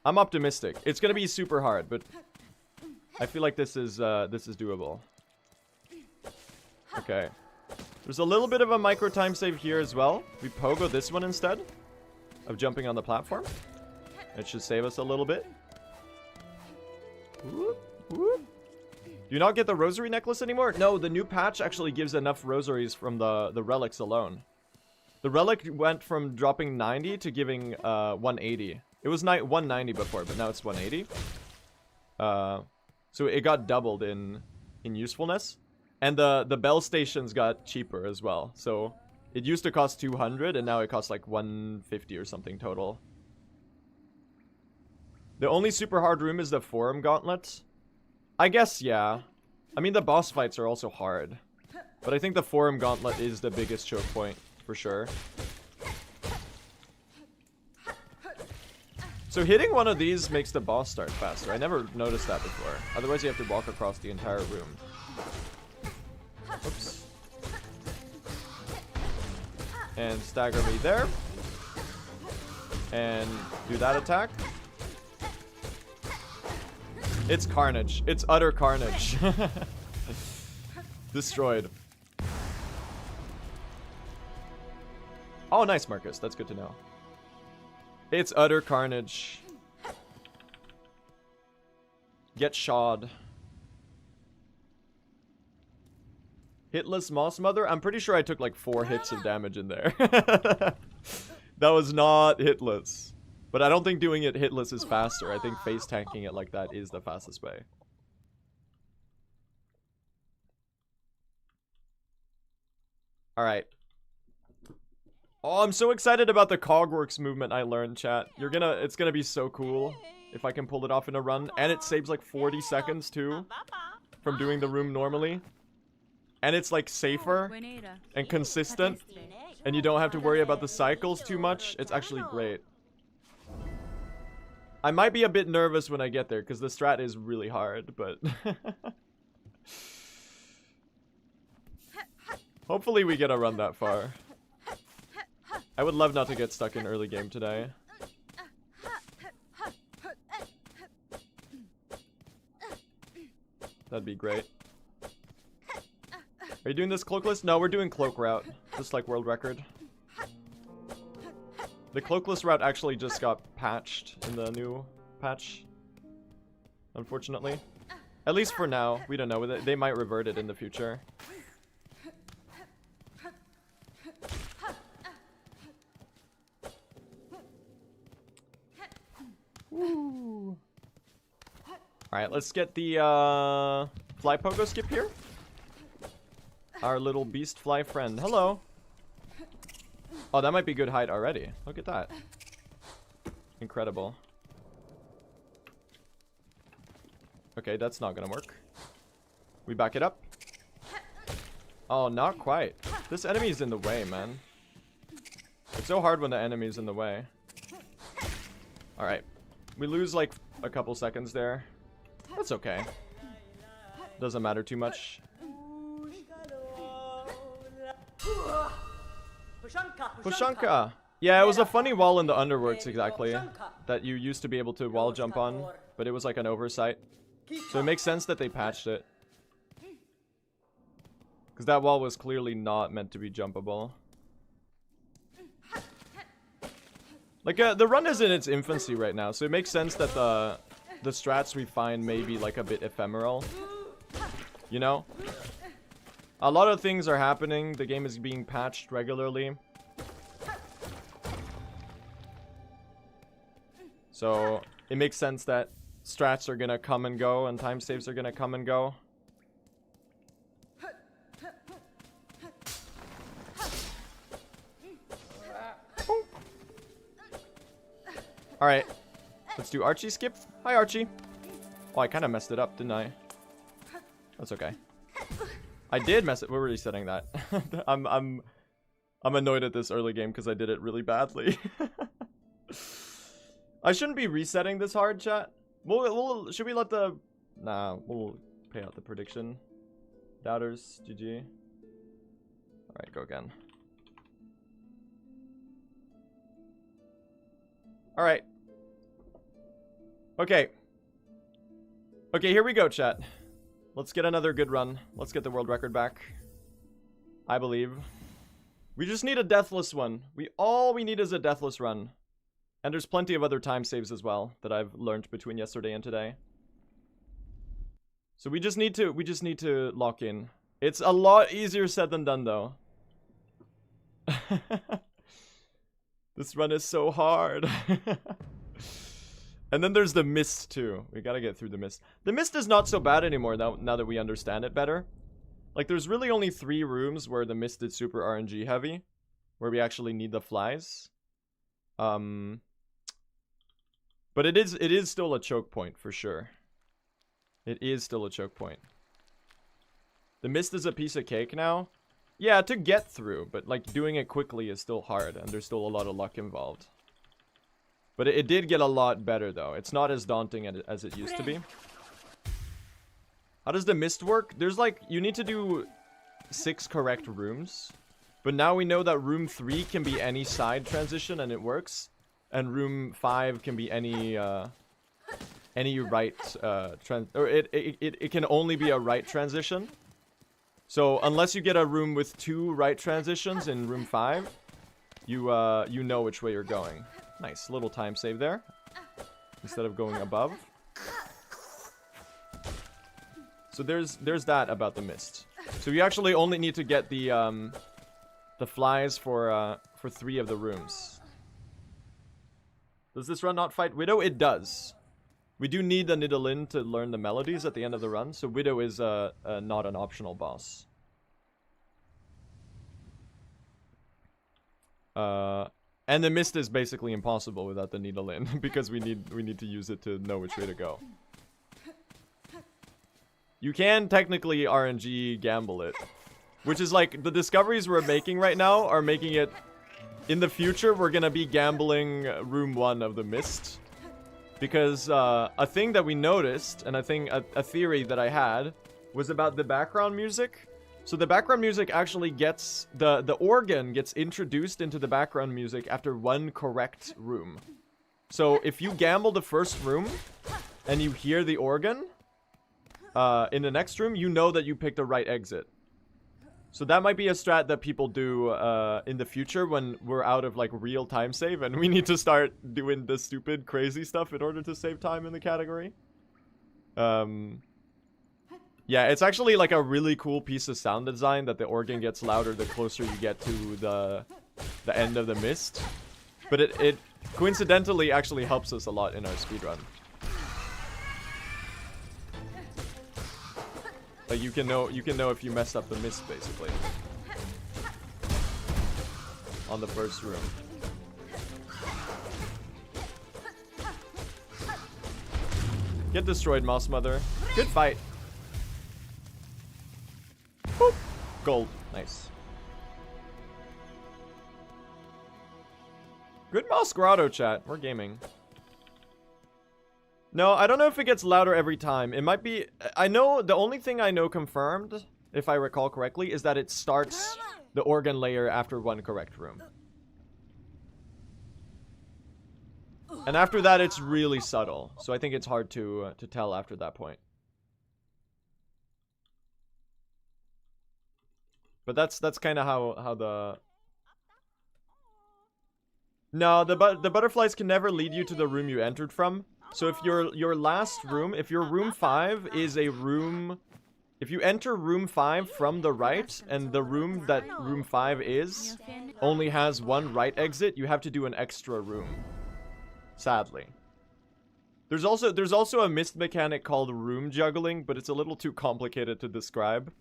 I'm optimistic. It's gonna be super hard, but I feel like this is doable. Okay. There's a little bit of a micro time save here as well. We pogo this one instead of jumping on the platform. It should save us a little bit. Whoop, whoop. Do you not get the rosary necklace anymore? No, the new patch actually gives enough rosaries from the relics alone. The relic went from dropping 90 to giving 180. It was 190 before, but now it's 180. So it got doubled in usefulness. And the bell stations got cheaper as well. So it used to cost 200 and now it costs like 150 or something total. The only super hard room is the Forum Gauntlet. I guess, yeah. I mean, the boss fights are also hard. But I think the Forum Gauntlet is the biggest choke point, for sure. So hitting one of these makes the boss start faster. I never noticed that before. Otherwise, you have to walk across the entire room. Oops. And stagger me there. And do that attack. It's carnage. It's utter carnage. Destroyed. Oh, nice, Marcus. That's good to know. It's utter carnage. Get shod. Hitless Moss Mother? I'm pretty sure I took like 4 hits of damage in there. That was not hitless. But I don't think doing it hitless is faster. I think face tanking it like that is the fastest way. Alright. Oh, I'm so excited about the Cogworks movement I learned, chat. It's gonna be so cool if I can pull it off in a run. And it saves like 40 seconds too from doing the room normally. And it's like safer and consistent. And you don't have to worry about the cycles too much. It's actually great. I might be a bit nervous when I get there because the strat is really hard, but hopefully we get a run that far. I would love not to get stuck in early game today. That'd be great. Are you doing this cloakless? No, we're doing cloak route. Just like world record. The cloakless route actually just got patched in the new patch. Unfortunately. At least for now. We don't know. They might revert it in the future. Alright, let's get the fly pogo skip here. Our little beast fly friend. Hello. Oh, that might be good height already. Look at that. Incredible. Okay, that's not gonna work. We back it up. Oh, not quite. This enemy's in the way, man. It's so hard when the enemy's in the way. Alright. We lose like a couple seconds there. That's okay. Doesn't matter too much. Pushanka! Yeah, it was a funny wall in the Underworks, exactly. That you used to be able to wall jump on, but it was like an oversight. So it makes sense that they patched it. Because that wall was clearly not meant to be jumpable. Like, the run is in its infancy right now, so it makes sense that the strats we find may be like a bit ephemeral. You know? A lot of things are happening. The game is being patched regularly. So it makes sense that strats are gonna come and go and time saves are gonna come and go. Alright. Let's do Archie skip. Hi, Archie. Oh, I kind of messed it up, didn't I? That's okay. I did mess it. We're resetting that. I'm annoyed at this early game because I did it really badly. I shouldn't be resetting this hard, chat. Should we let the... Nah, we'll pay out the prediction. Doubters, GG. Alright, go again. Alright. Okay. Okay, here we go, chat. Let's get another good run. Let's get the world record back. I believe. We just need a deathless one. All we need is a deathless run. And there's plenty of other time saves as well that I've learned between yesterday and today. So we just need to lock in. It's a lot easier said than done though. This run is so hard. And then there's the mist too. We gotta get through the mist. The mist is not so bad anymore now that we understand it better. Like, there's really only 3 rooms where the mist is super RNG heavy. Where we actually need the flies. But it is still a choke point for sure. It is still a choke point. The mist is a piece of cake now. Yeah, to get through, but like doing it quickly is still hard and there's still a lot of luck involved. But it did get a lot better though. It's not as daunting as it used to be. How does the mist work? There's like, you need to do 6 correct rooms. But now we know that room 3 can be any side transition and it works. And room 5 can be any right, it can only be a right transition. So unless you get a room with 2 right transitions in room 5, you know which way you're going. Nice, little time save there. Instead of going above. So there's that about the mist. So you actually only need to get the flies for 3 of the rooms. Does this run not fight Widow? It does. We do need the Nidalin to learn the melodies at the end of the run, so Widow is not an optional boss. And the mist is basically impossible without the Nidalin, because we need to use it to know which way to go. You can technically RNG gamble it, which is like the discoveries we're making right now are making it. In the future, we're gonna be gambling room 1 of the mist. Because a thing that we noticed, and I think a theory that I had, was about the background music. So the background music actually gets, the organ gets introduced into the background music after 1 correct room. So if you gamble the first room, and you hear the organ, in the next room, you know that you picked the right exit. So that might be a strat that people do in the future when we're out of like real time save and we need to start doing the stupid crazy stuff in order to save time in the category. Yeah, it's actually like a really cool piece of sound design that the organ gets louder the closer you get to the end of the mist. But it coincidentally actually helps us a lot in our speedrun. Like you can know if you messed up the mist basically. On the first room. Get destroyed, Mouse Mother. Good fight. gold. Nice. Good mouse grotto, chat. We're gaming. No, I don't know if it gets louder every time. It might be... I know... The only thing I know confirmed, if I recall correctly, is that it starts the organ layer after one correct room. And after that, it's really subtle. So I think it's hard to tell after that point. But that's kind of how the... No, the butterflies can never lead you to the room you entered from. So if your last room, if your room 5 is a room... If you enter room 5 from the right, and the room that room 5 is only has one right exit, you have to do an extra room. Sadly. There's also a missed mechanic called room juggling, but it's a little too complicated to describe.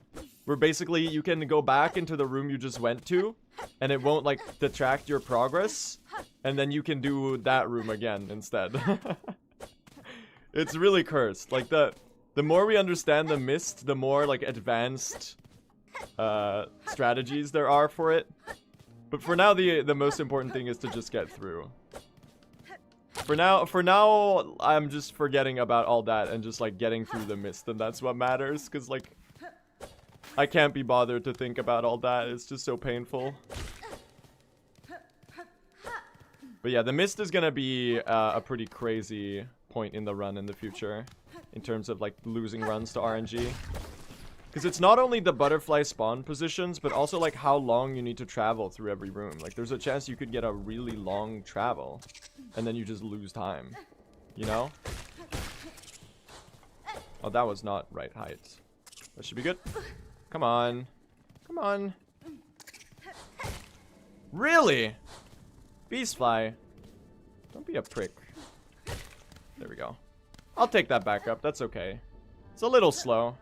Where basically you can go back into the room you just went to, and it won't like detract your progress, and then you can do that room again instead. It's really cursed. Like the more we understand the mist, the more like advanced strategies there are for it. But for now, the most important thing is to just get through. For now, I'm just forgetting about all that and just like getting through the mist, and that's what matters. Cause like, I can't be bothered to think about all that. It's just so painful. But yeah, the mist is gonna be a pretty crazy point in the run in the future, in terms of like losing runs to RNG. Because it's not only the butterfly spawn positions, but also like how long you need to travel through every room. Like there's a chance you could get a really long travel, and then you just lose time. You know? Oh, that was not right height. That should be good. Come on. Come on. Really? Beastfly. Don't be a prick. There we go. I'll take that back up. That's okay. It's a little slow.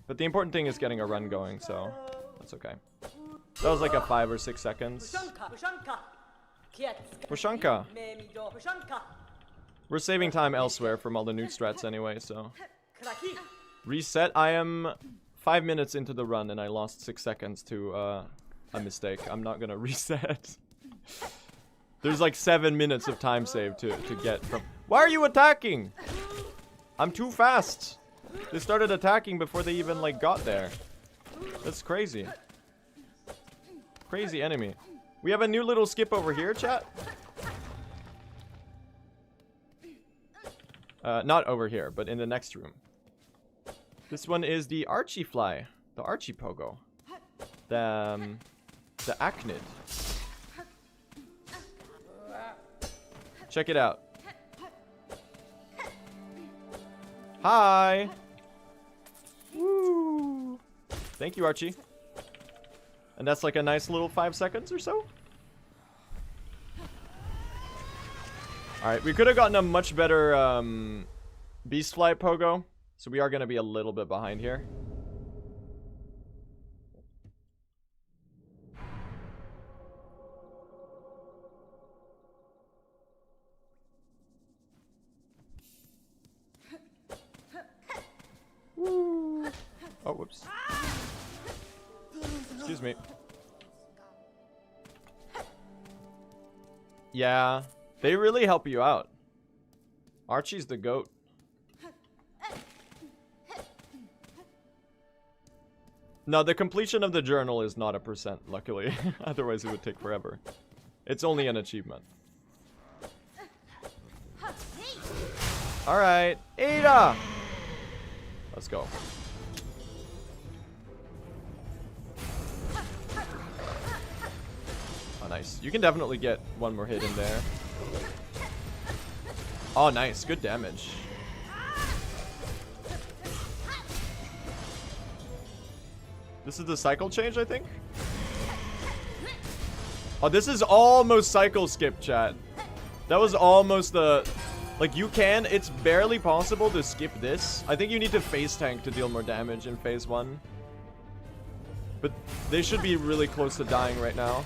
But the important thing is getting a run going, so that's okay. That was like a 5 or 6 seconds. Pushanka. We're saving time elsewhere from all the nude strats anyway, so. Reset. I am 5 minutes into the run and I lost 6 seconds to a mistake. I'm not gonna reset. There's like 7 minutes of time saved to get from... Why are you attacking? I'm too fast. They started attacking before they even like got there. That's crazy. Crazy enemy. We have a new little skip over here, chat. Not over here, but in the next room. This one is the Archie fly. The Archie pogo. The Acnid. Check it out. Hi. Woo. Thank you, Archie. And that's like a nice little 5 seconds or so. Alright, we could have gotten a much better Beastfly pogo. So we are going to be a little bit behind here. Woo. Oh, whoops. Excuse me. Yeah, they really help you out. Archie's the GOAT. No, the completion of the journal is not a %, luckily. Otherwise it would take forever. It's only an achievement. Alright, Ada! Let's go. Oh, nice. You can definitely get one more hit in there. Oh, nice. Good damage. This is the cycle change, I think? Oh, this is almost cycle skip, chat. That was almost the... Like, you can... It's barely possible to skip this. I think you need to phase tank to deal more damage in phase 1. But they should be really close to dying right now.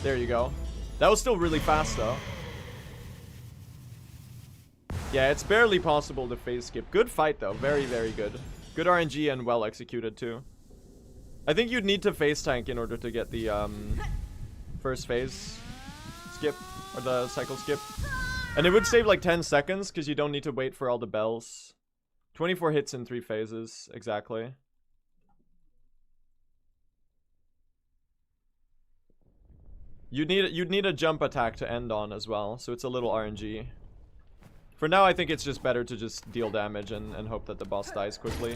There you go. That was still really fast, though. Yeah, it's barely possible to phase skip. Good fight, though. Very, very good. Good RNG and well executed, too. I think you'd need to face tank in order to get the first phase skip, or the cycle skip. And it would save like 10 seconds because you don't need to wait for all the bells. 24 hits in 3 phases, exactly. You'd need a jump attack to end on as well, so it's a little RNG. For now, I think it's just better to just deal damage and hope that the boss dies quickly,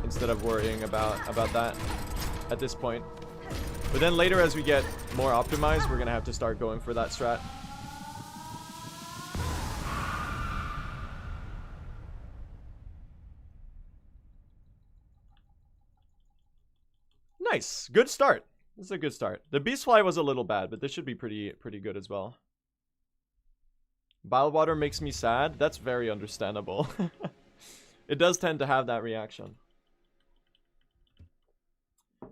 instead of worrying about that at this point. But then later, as we get more optimized, we're gonna have to start going for that strat. Nice, good start. This is a good start. The beast fly was a little bad, but this should be pretty good as well. Bile water makes me sad. That's very understandable. It does tend to have that reaction.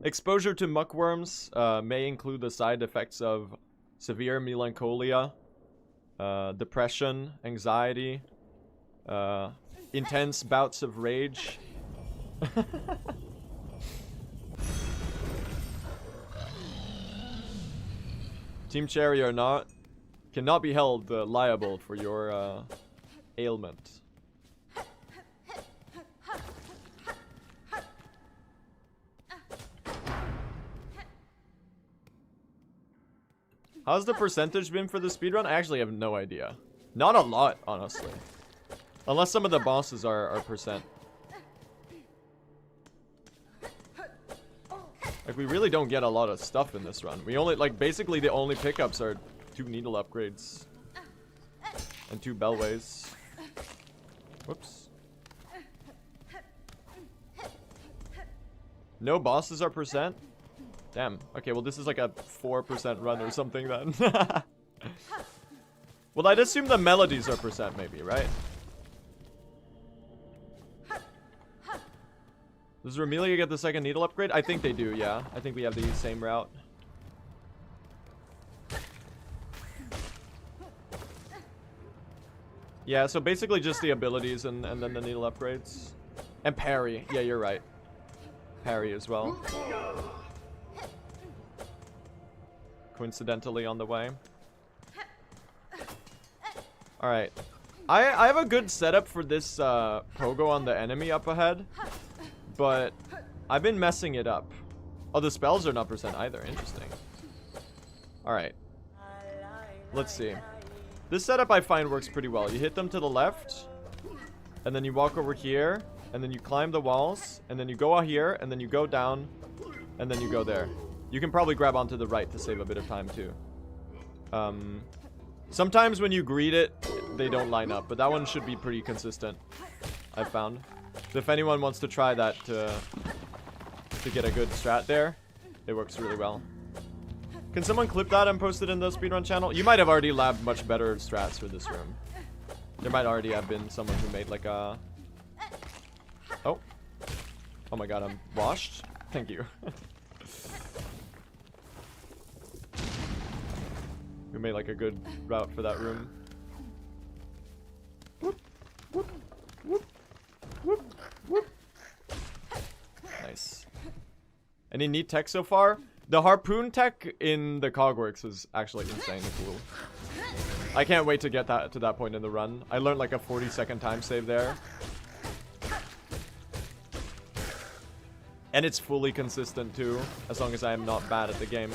Exposure to muckworms may include the side effects of severe melancholia, depression, anxiety, intense bouts of rage. Team Cherry or not, cannot be held liable for your ailment. How's the percentage been for the speedrun? I actually have no idea. Not a lot, honestly. Unless some of the bosses are percent. Like, we really don't get a lot of stuff in this run. We only, like, basically the only pickups are 2 needle upgrades. And 2 bellways. Whoops. No bosses are percent? Damn. Okay, well, this is like a 4% run or something then. Well, I'd assume the melodies are percent maybe, right? Does Remelia get the second needle upgrade? I think they do, yeah. I think we have the same route. Yeah, so basically just the abilities and then the needle upgrades. And parry. Yeah, you're right. Parry as well. Coincidentally on the way. Alright. I have a good setup for this pogo on the enemy up ahead. But I've been messing it up. Oh, the spells are not percent either. Interesting. Alright. Let's see. This setup I find works pretty well. You hit them to the left. And then you walk over here. And then you climb the walls. And then you go out here. And then you go down. And then you go there. You can probably grab onto the right to save a bit of time too. Sometimes when you greet it, they don't line up. But that one should be pretty consistent, I've found. So if anyone wants to try that to get a good strat there, it works really well. Can someone clip that and post it in the speedrun channel? You might have already labbed much better strats for this room. There might already have been someone who made like a... Oh. Oh my god, I'm washed. Thank you. Who made like a good route for that room. Whoop, whoop, whoop. Whoop, whoop. Nice. Any neat tech so far? The harpoon tech in the cogworks is actually insanely cool. I can't wait to get that to that point in the run. I learned like a 40-second time save there. And it's fully consistent too, as long as I am not bad at the game.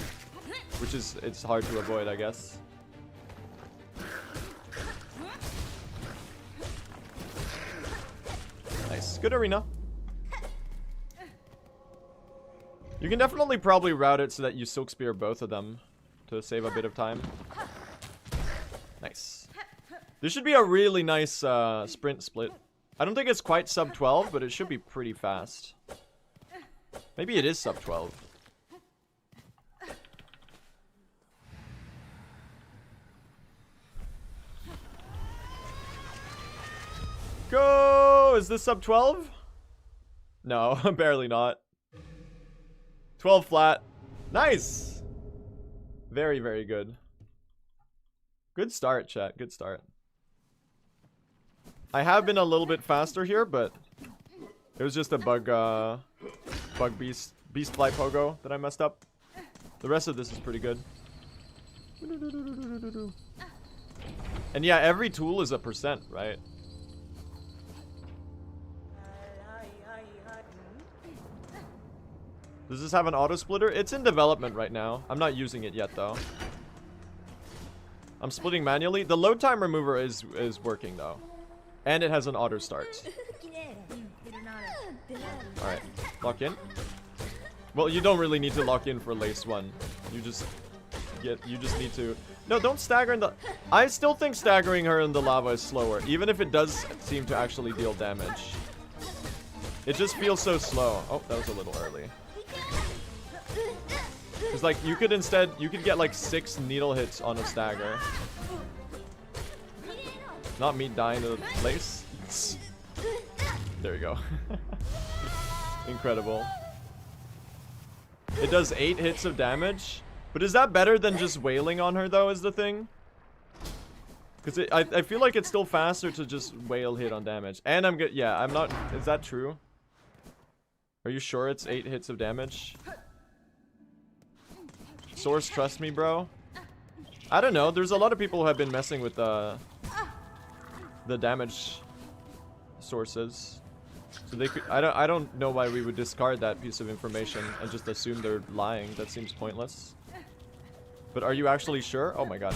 Which is, it's hard to avoid, I guess. Nice. Good arena. You can definitely probably route it so that you silk spear both of them to save a bit of time. Nice. This should be a really nice sprint split. I don't think it's quite sub 12, but it should be pretty fast. Maybe it is sub 12. Go! Is this sub 12? No, barely not. 12 flat. Nice! Very, very good. Good start, chat. Good start. I have been a little bit faster here, but it was just a bug Bug Beast Fly Pogo that I messed up. The rest of this is pretty good. And yeah, every tool is a %, right? Does this have an auto splitter? It's in development right now. I'm not using it yet though. I'm splitting manually. The load time remover is working though. And it has an auto start. Alright, lock in. Well, you don't really need to lock in for lace 1. You just need to... No, don't stagger in the... I still think staggering her in the lava is slower, even if it does seem to actually deal damage. It just feels so slow. Oh, that was a little early. It's like, you could get like 6 needle hits on a stagger. Not me dying to lace. There you go. Incredible. It does 8 hits of damage. But is that better than just wailing on her though, is the thing? Because I feel like it's still faster to just wail hit on damage. And I'm good. Yeah, I'm not. Is that true? Are you sure it's 8 hits of damage? Source, trust me, bro. I don't know. There's a lot of people who have been messing with the damage sources. So they could. I don't know why we would discard that piece of information and just assume they're lying. That seems pointless. But are you actually sure? Oh my god.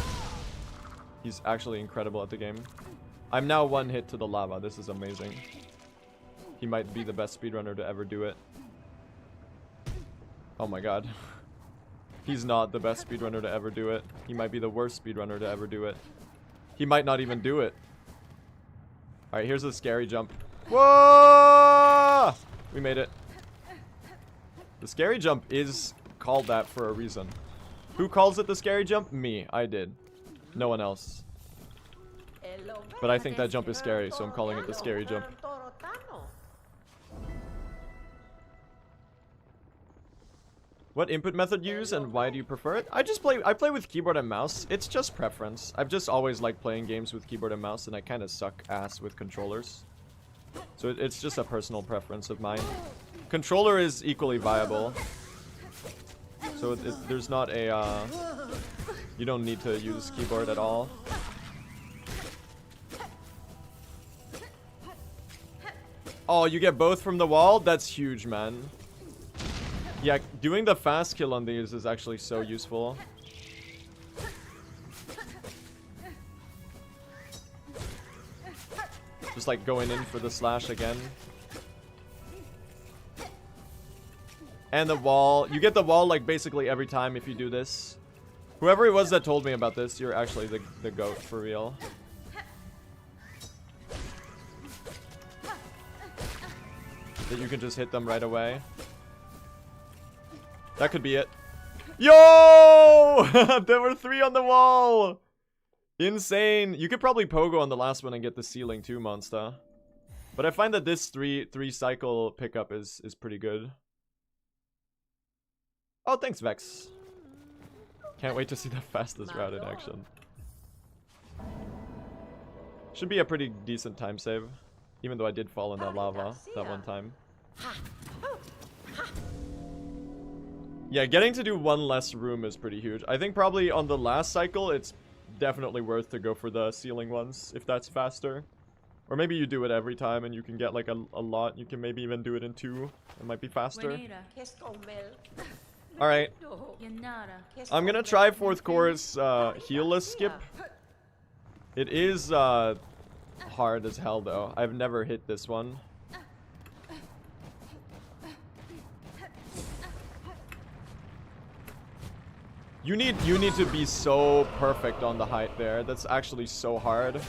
He's actually incredible at the game. I'm now 1 hit to the lava. This is amazing. He might be the best speedrunner to ever do it. Oh my god. He's not the best speedrunner to ever do it. He might be the worst speedrunner to ever do it. He might not even do it. Alright, here's a scary jump. Whoa! We made it. The scary jump is called that for a reason. Who calls it the scary jump? Me. I did. No one else. But I think that jump is scary, so I'm calling it the scary jump. What input method use and why do you prefer it? I play with keyboard and mouse. It's just preference. I've just always liked playing games with keyboard and mouse, and I kind of suck ass with controllers. So it's just a personal preference of mine. Controller is equally viable. So there's not a, you don't need to use keyboard at all. Oh, you get both from the wall? That's huge, man. Yeah, doing the fast kill on these is actually so useful. Just like going in for the slash again. And the wall. You get the wall like basically every time if you do this. Whoever it was that told me about this, you're actually the goat for real. That you can just hit them right away. That could be it. Yo! There were 3 on the wall! Insane. You could probably pogo on the last one and get the ceiling too, Monster. But I find that this three cycle pickup is pretty good. Oh, thanks, Vex. Can't wait to see the fastest route in action. Should be a pretty decent time save. Even though I did fall in that lava that one time. Yeah, getting to do 1 less room is pretty huge. I think probably on the last cycle, it's definitely worth to go for the ceiling ones, if that's faster. Or maybe you do it every time and you can get like a lot. You can maybe even do it in 2. It might be faster. Alright. I'm gonna try 4th course heelless skip. It is hard as hell though. I've never hit this one. You need to be so perfect on the height there. That's actually so hard.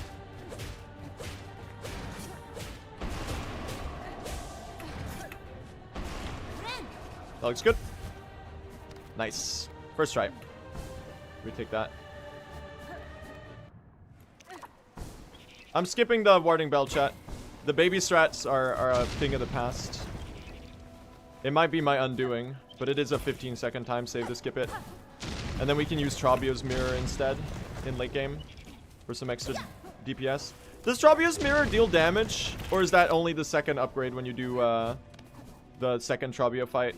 That looks good. Nice. First try. We take that. I'm skipping the warding bell, chat. The baby strats are a thing of the past. It might be my undoing, but it is a 15-second time save to skip it. And then we can use Trabio's mirror instead in late game for some extra DPS. Does Trabio's mirror deal damage? Or is that only the second upgrade when you do The second Trabio fight.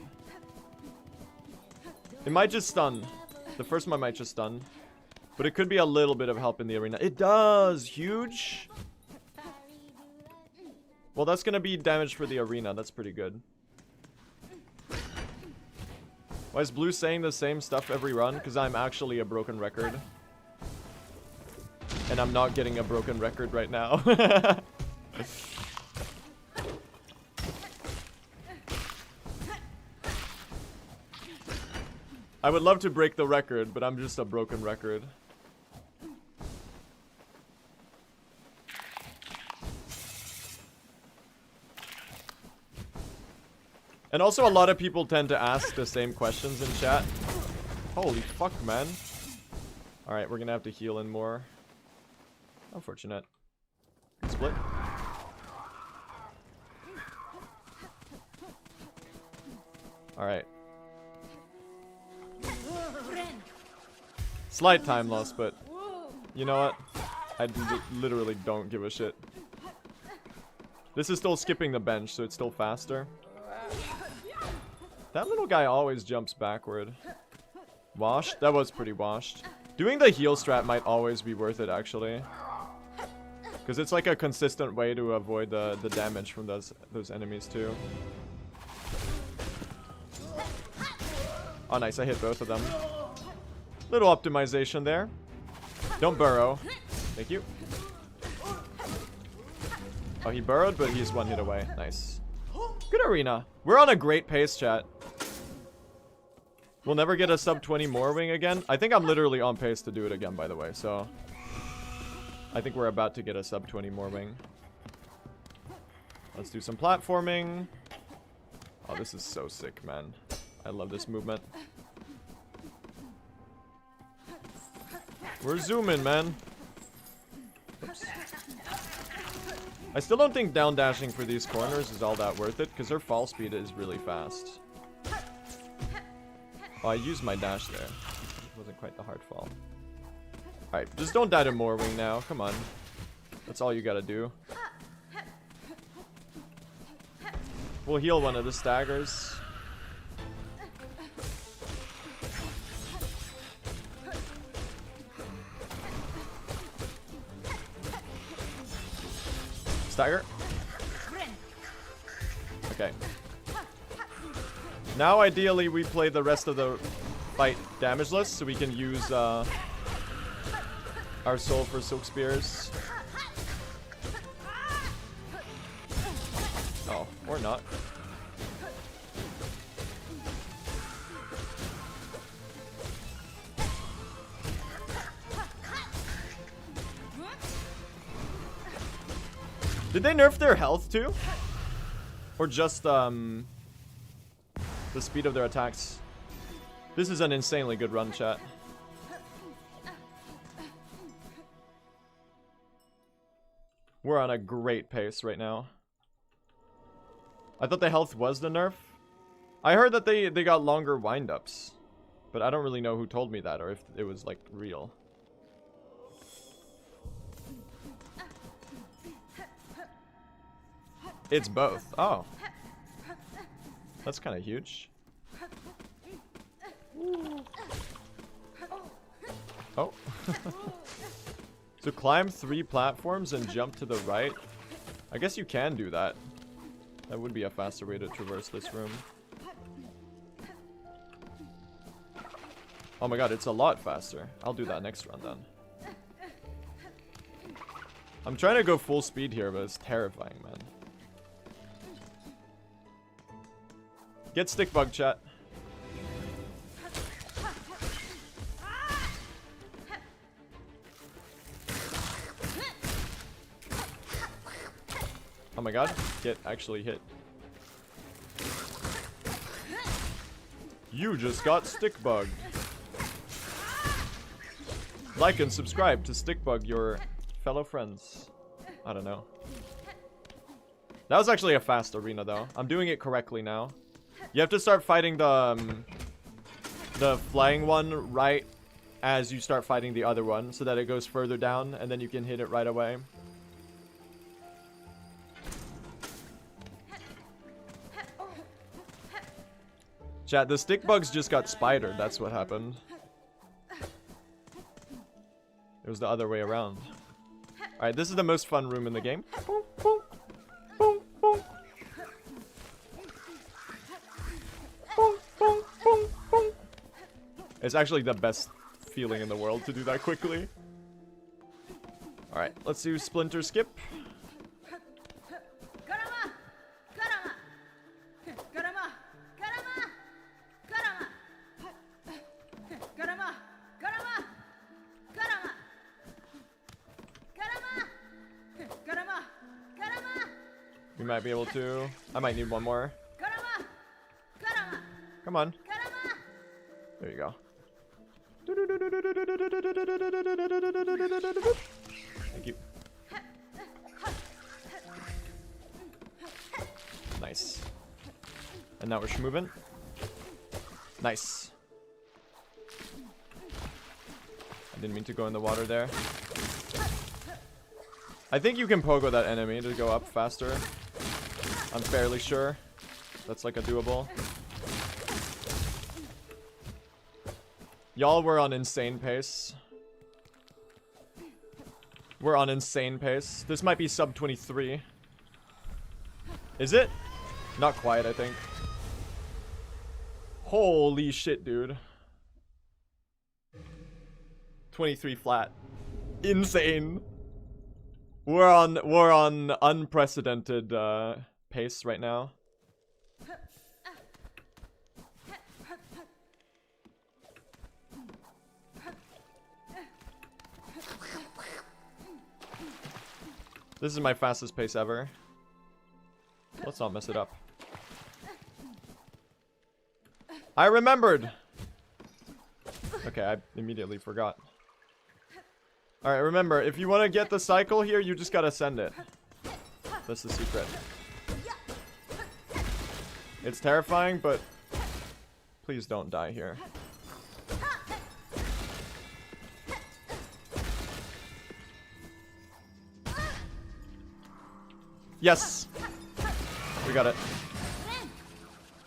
It might just stun. The first one might just stun. But it could be a little bit of help in the arena. It does! Huge! Well, that's gonna be damage for the arena. That's pretty good. Why is Blue saying the same stuff every run? Because I'm actually a broken record. And I'm not getting a broken record right now. I would love to break the record, but I'm just a broken record. And also, a lot of people tend to ask the same questions in chat. Holy fuck, man. Alright, we're gonna have to heal in more. Unfortunate. Split. Alright. Slight time loss, but you know what? I literally don't give a shit. This is still skipping the bench, so it's still faster. That little guy always jumps backward. Washed? That was pretty washed. Doing the heal strat might always be worth it, actually. Because it's like a consistent way to avoid the damage from those enemies, too. Oh, nice. I hit both of them. Little optimization there. Don't burrow. Thank you. Oh, he burrowed, but he's one hit away. Nice. Good arena. We're on a great pace, chat. We'll never get a sub 20 more wing again. I think I'm literally on pace to do it again, by the way. So, I think we're about to get a sub 20 more wing. Let's do some platforming. Oh, this is so sick, man. I love this movement. We're zooming, man. Oops. I still don't think down dashing for these corners is all that worth it, because her fall speed is really fast. Oh, I used my dash there. It wasn't quite the hard fall. Alright, just don't die to more wing now. Come on. That's all you gotta do. We'll heal one of the staggers. Stagger. Okay. Now, ideally, we play the rest of the fight damageless, so we can use our soul for Silk Spears. Oh, or not. Did they nerf their health too? Or just the speed of their attacks? This is an insanely good run, chat. We're on a great pace right now. I thought the health was the nerf. I heard that they got longer windups, but I don't really know who told me that or if it was like real. It's both. Oh. That's kind of huge. Oh. So climb 3 platforms and jump to the right. I guess you can do that. That would be a faster way to traverse this room. Oh my god, it's a lot faster. I'll do that next run then. I'm trying to go full speed here, but it's terrifying, man. Get stick bug, chat. Oh my god, get actually hit. You just got stick bug. Like and subscribe to stick bug your fellow friends. I don't know. That was actually a fast arena though. I'm doing it correctly now. You have to start fighting the flying one right as you start fighting the other one so that it goes further down and then you can hit it right away. Chat, the stick bugs just got spidered. That's what happened. It was the other way around. Alright, this is the most fun room in the game. Boom, boom, boom, boom. Boom, boom, boom, boom. It's actually the best feeling in the world to do that quickly. Alright, let's do Splinter Skip. We might be able to. I might need one more. Come on. There you go. Thank you. Nice. And now we're schmoving. Nice. I didn't mean to go in the water there. I think you can pogo that enemy to go up faster. I'm fairly sure that's like a doable. Y'all were on insane pace. We're on insane pace. This might be sub 23. Is it? Not quite, I think. Holy shit, dude. 23 flat. Insane. We're on unprecedented pace right now. This is my fastest pace ever. Let's not mess it up. I remembered! Okay, I immediately forgot. Alright, remember, if you want to get the cycle here, you just gotta send it. That's the secret. It's terrifying, but please don't die here. Yes! We got it.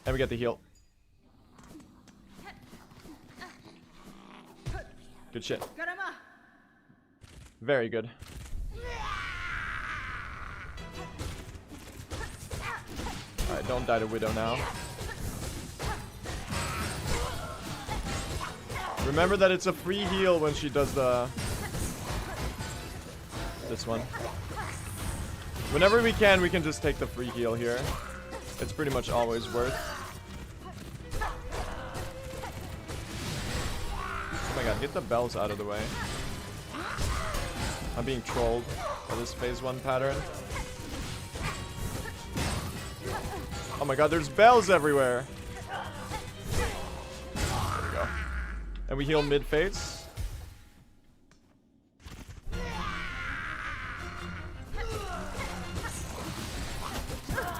And we get the heal. Good shit. Very good. Alright, don't die to Widow now. Remember that it's a free heal when she does the... this one. Whenever we can just take the free heal here. It's pretty much always worth. Oh my god, get the bells out of the way. I'm being trolled by this phase 1 pattern. Oh my god, there's bells everywhere. There we go. And we heal mid-phase.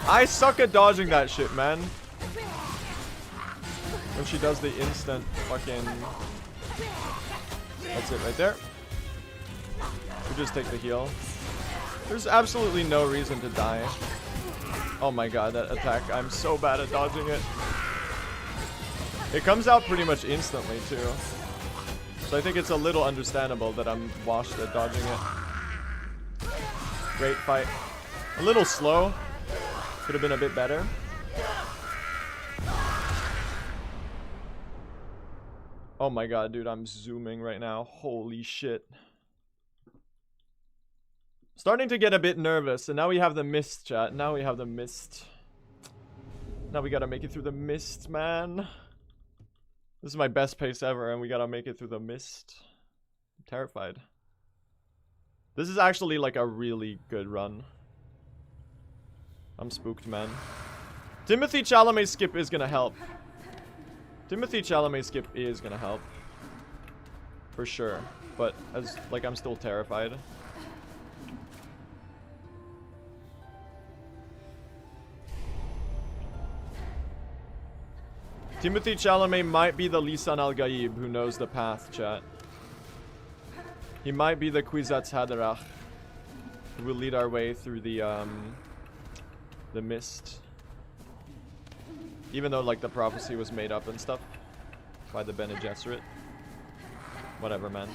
I suck at dodging that shit, man. When she does the instant fucking... That's it right there. We just take the heal. There's absolutely no reason to die. Oh my god, that attack. I'm so bad at dodging it. It comes out pretty much instantly, too. So I think it's a little understandable that I'm washed at dodging it. Great fight. A little slow. Could have been a bit better. Oh my god, dude, I'm zooming right now. Holy shit. Starting to get a bit nervous, and now we have the mist, chat. Now we have the mist. Now we gotta make it through the mist, man. This is my best pace ever, and we gotta make it through the mist. I'm terrified. This is actually like a really good run. I'm spooked, man. Timothy Chalamet's skip is gonna help. Timothy Chalamet's skip is gonna help. For sure. But, as like, I'm still terrified. Timothy Chalamet might be the Lisan Al-Gaib who knows the path, chat. He might be the Kwisatz Haderach who will lead our way through the mist. Even though, like, the prophecy was made up and stuff by the Bene Gesserit. Whatever, man.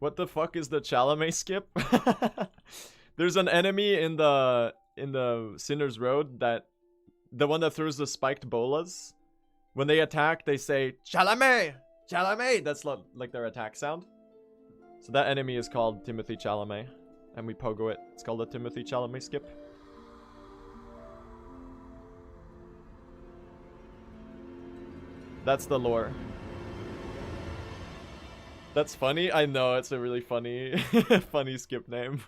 What the fuck is the Chalamet skip? There's an enemy in the Sinner's Road, that the one that throws the spiked bolas. When they attack, they say Chalamet, Chalamet. That's like their attack sound. So that enemy is called Timothy Chalamet, and we pogo it. It's called the Timothy Chalamet skip. That's the lore. That's funny. I know, it's a really funny, funny skip name.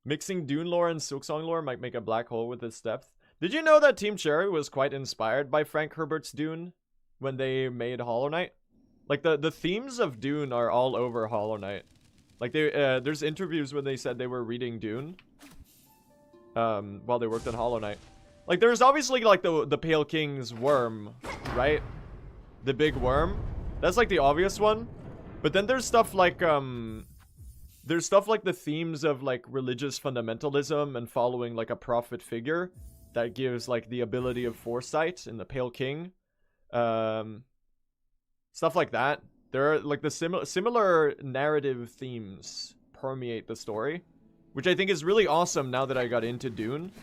Mixing Dune lore and Silksong lore might make a black hole with its depth. Did you know that Team Cherry was quite inspired by Frank Herbert's Dune when they made Hollow Knight? Like, the themes of Dune are all over Hollow Knight. Like, there's interviews when they said they were reading Dune while they worked on Hollow Knight. Like, there's obviously, like, the Pale King's worm, right? The big worm. That's, like, the obvious one. But then there's stuff like, the themes of, like, religious fundamentalism and following, like, a prophet figure that gives, like, the ability of foresight in the Pale King. Stuff like that. There are, like, the similar narrative themes permeate the story, which I think is really awesome now that I got into Dune.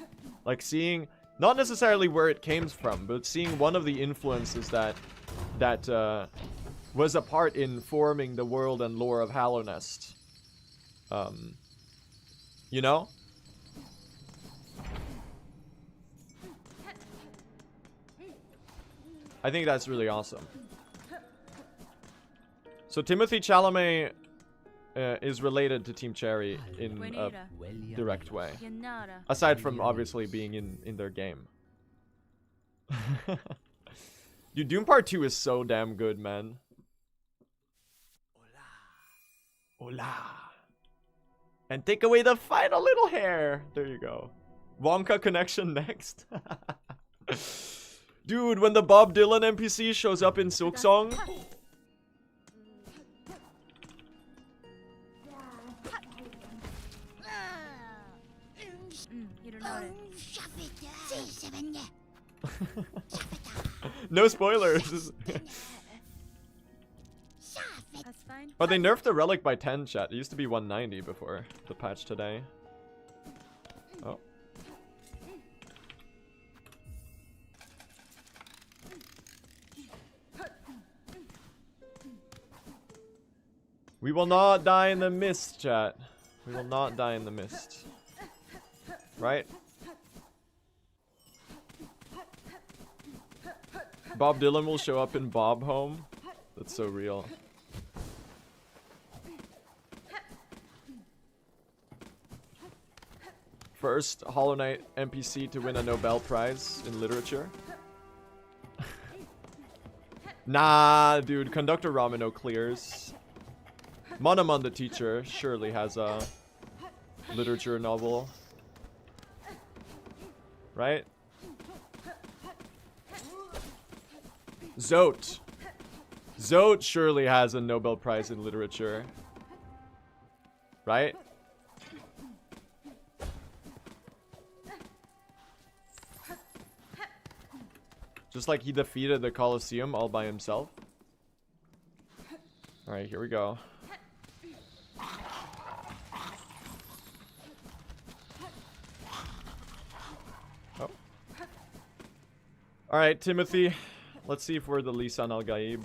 Like, seeing, not necessarily where it came from, but seeing one of the influences that was a part in forming the world and lore of Hallownest. You know? I think that's really awesome. So Timothy Chalamet is related to Team Cherry in a direct way. Aside from obviously being in their game. Dude, Doom Part 2 is so damn good, man. Hola. And take away the final little hair. There you go. Wonka connection next. Dude, when the Bob Dylan NPC shows up in Silksong. No spoilers. But they nerfed the relic by 10, chat. It used to be 190 before the patch today. Oh. We will not die in the mist, chat. We will not die in the mist. Right? Bob Dylan will show up in Bob Home. That's so real. First Hollow Knight NPC to win a Nobel Prize in literature. Nah, dude. Conductor Ramino clears. Monomon the teacher surely has a literature novel. Right? Zote. Zote surely has a Nobel Prize in literature. Right? Just like he defeated the Colosseum all by himself. Alright, here we go. Oh. Alright, Timothy. Let's see if we're the Lisan al-Gaib.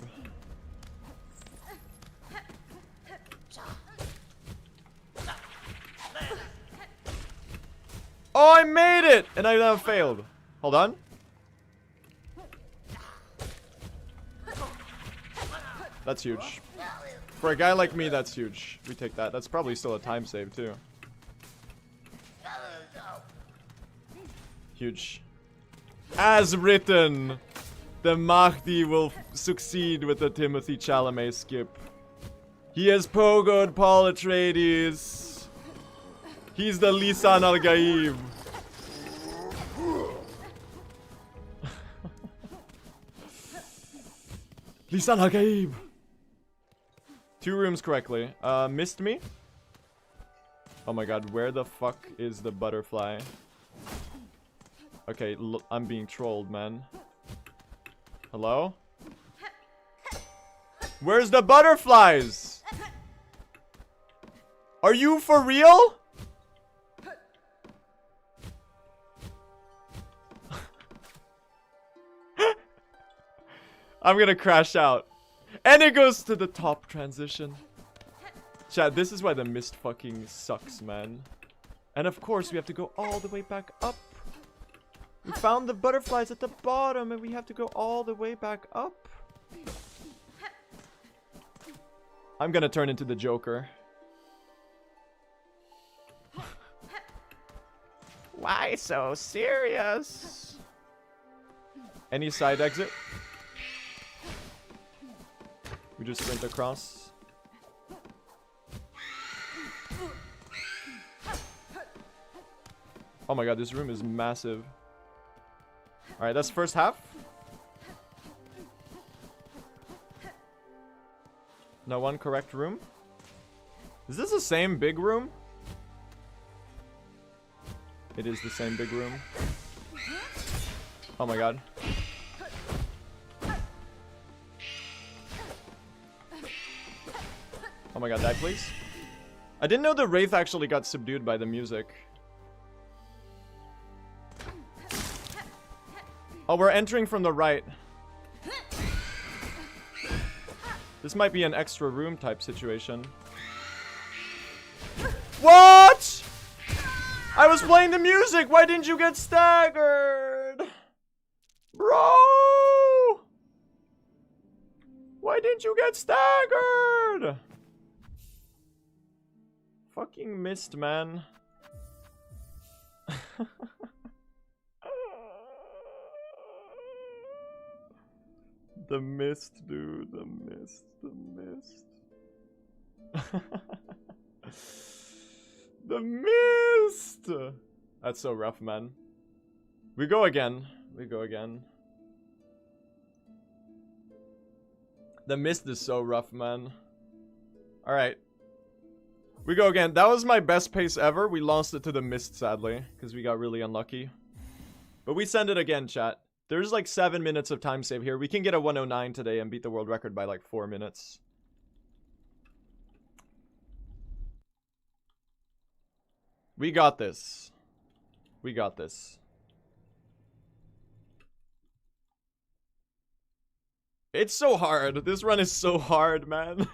Oh, I made it! And I now failed. Hold on. That's huge. For a guy like me, that's huge. We take that. That's probably still a time save, too. Huge. As written, the Mahdi will succeed with the Timothy Chalamet skip. He has pogoed Paul Atreides. He's the Lisan al-Gaib. Lisan al-Gaib. 2 rooms correctly. Missed me? Oh my god, where the fuck is the butterfly? Okay, I'm being trolled, man. Hello? Where's the butterflies? Are you for real? I'm gonna crash out. And it goes to the top transition. Chat, this is why the mist fucking sucks, man. And of course, we have to go all the way back up. We found the butterflies at the bottom and we have to go all the way back up. I'm gonna turn into the Joker. Why so serious? Any side exit? We just sprint across. Oh my god, this room is massive. Alright, that's first half. No one correct room. Is this the same big room? It is the same big room. Oh my god. Oh my god, die please. I didn't know the Wraith actually got subdued by the music. Oh, we're entering from the right. This might be an extra room type situation. What? I was playing the music. Why didn't you get staggered? Bro! Why didn't you get staggered? Fucking missed, man. The mist, dude. The mist. The mist. The mist! That's so rough, man. We go again. We go again. The mist is so rough, man. Alright. We go again. That was my best pace ever. We lost it to the mist, sadly, because we got really unlucky. But we send it again, chat. There's like 7 minutes of time save here. We can get a 109 today and beat the world record by like 4 minutes. We got this. We got this. It's so hard. This run is so hard, man.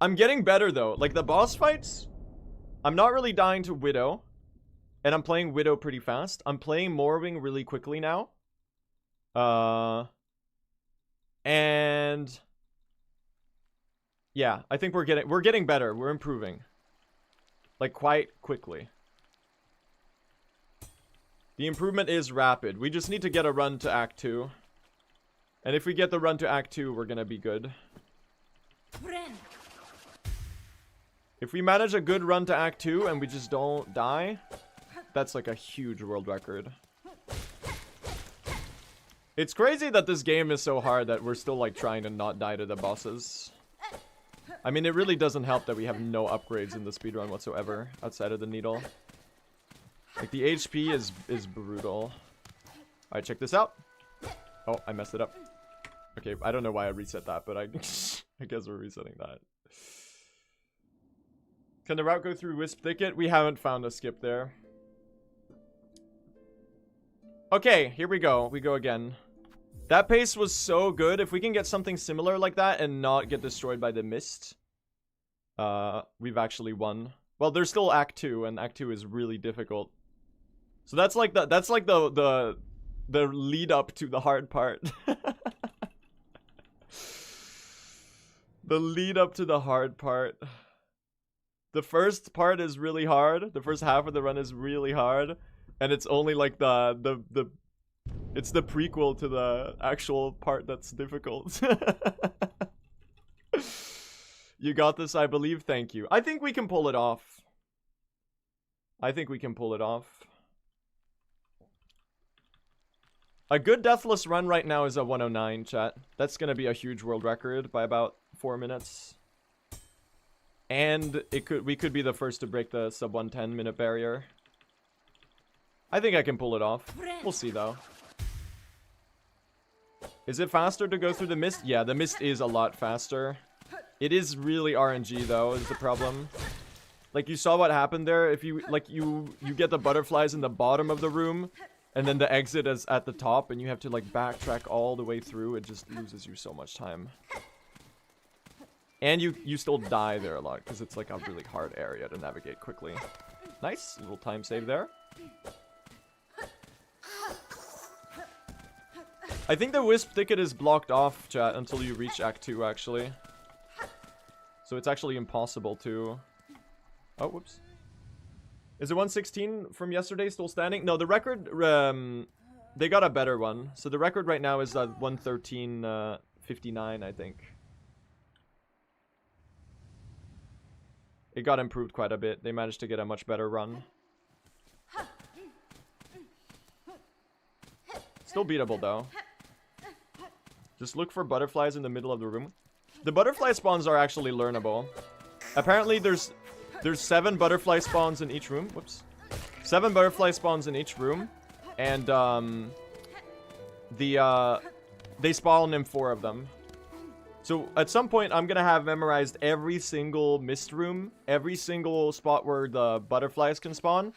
I'm getting better though. Like the boss fights, I'm not really dying to Widow. And I'm playing Widow pretty fast. I'm playing Morwing really quickly now. And yeah, I think we're getting better. We're improving. Like quite quickly. The improvement is rapid. We just need to get a run to Act 2. And if we get the run to Act 2, we're gonna be good. If we manage a good run to Act 2 and we just don't die, that's like a huge world record. It's crazy that this game is so hard that we're still like trying to not die to the bosses. I mean, it really doesn't help that we have no upgrades in the speedrun whatsoever outside of the needle. Like the HP is brutal. Alright, check this out. Oh, I messed it up. Okay, I don't know why I reset that, but I guess we're resetting that. Can the route go through Wisp Thicket? We haven't found a skip there. Okay, here we go. We go again. That pace was so good. If we can get something similar like that and not get destroyed by the mist, we've actually won. Well, there's still Act 2, and Act 2 is really difficult. So that's like the lead up to the hard part. The lead up to the hard part. The first part is really hard. The first half of the run is really hard. And it's only like it's the prequel to the actual part that's difficult. You got this, I believe. Thank you. I think we can pull it off. I think we can pull it off. A good deathless run right now is a 109, chat. That's gonna be a huge world record by about 4 minutes. And we could be the first to break the sub 110 minute barrier. I think I can pull it off. We'll see though. Is it faster to go through the mist? Yeah, the mist is a lot faster. It is really RNG though, is the problem. Like, you saw what happened there. If you, like, you get the butterflies in the bottom of the room, and then the exit is at the top, and you have to, like, backtrack all the way through. It just loses you so much time. And you still die there a lot, because it's, like, a really hard area to navigate quickly. Nice. Little time save there. I think the Wisp Thicket is blocked off, chat, until you reach Act 2, actually. So it's actually impossible to... Oh, whoops. Is it 116 from yesterday still standing? No, the record, they got a better one. So the record right now is 113.59, I think. It got improved quite a bit. They managed to get a much better run. Still beatable, though. Just look for butterflies in the middle of the room. The butterfly spawns are actually learnable. Apparently, there's 7 butterfly spawns in each room. Whoops. 7 butterfly spawns in each room. And, they spawn in 4 of them. So, at some point, I'm gonna have memorized every single mist room. Every single spot where the butterflies can spawn.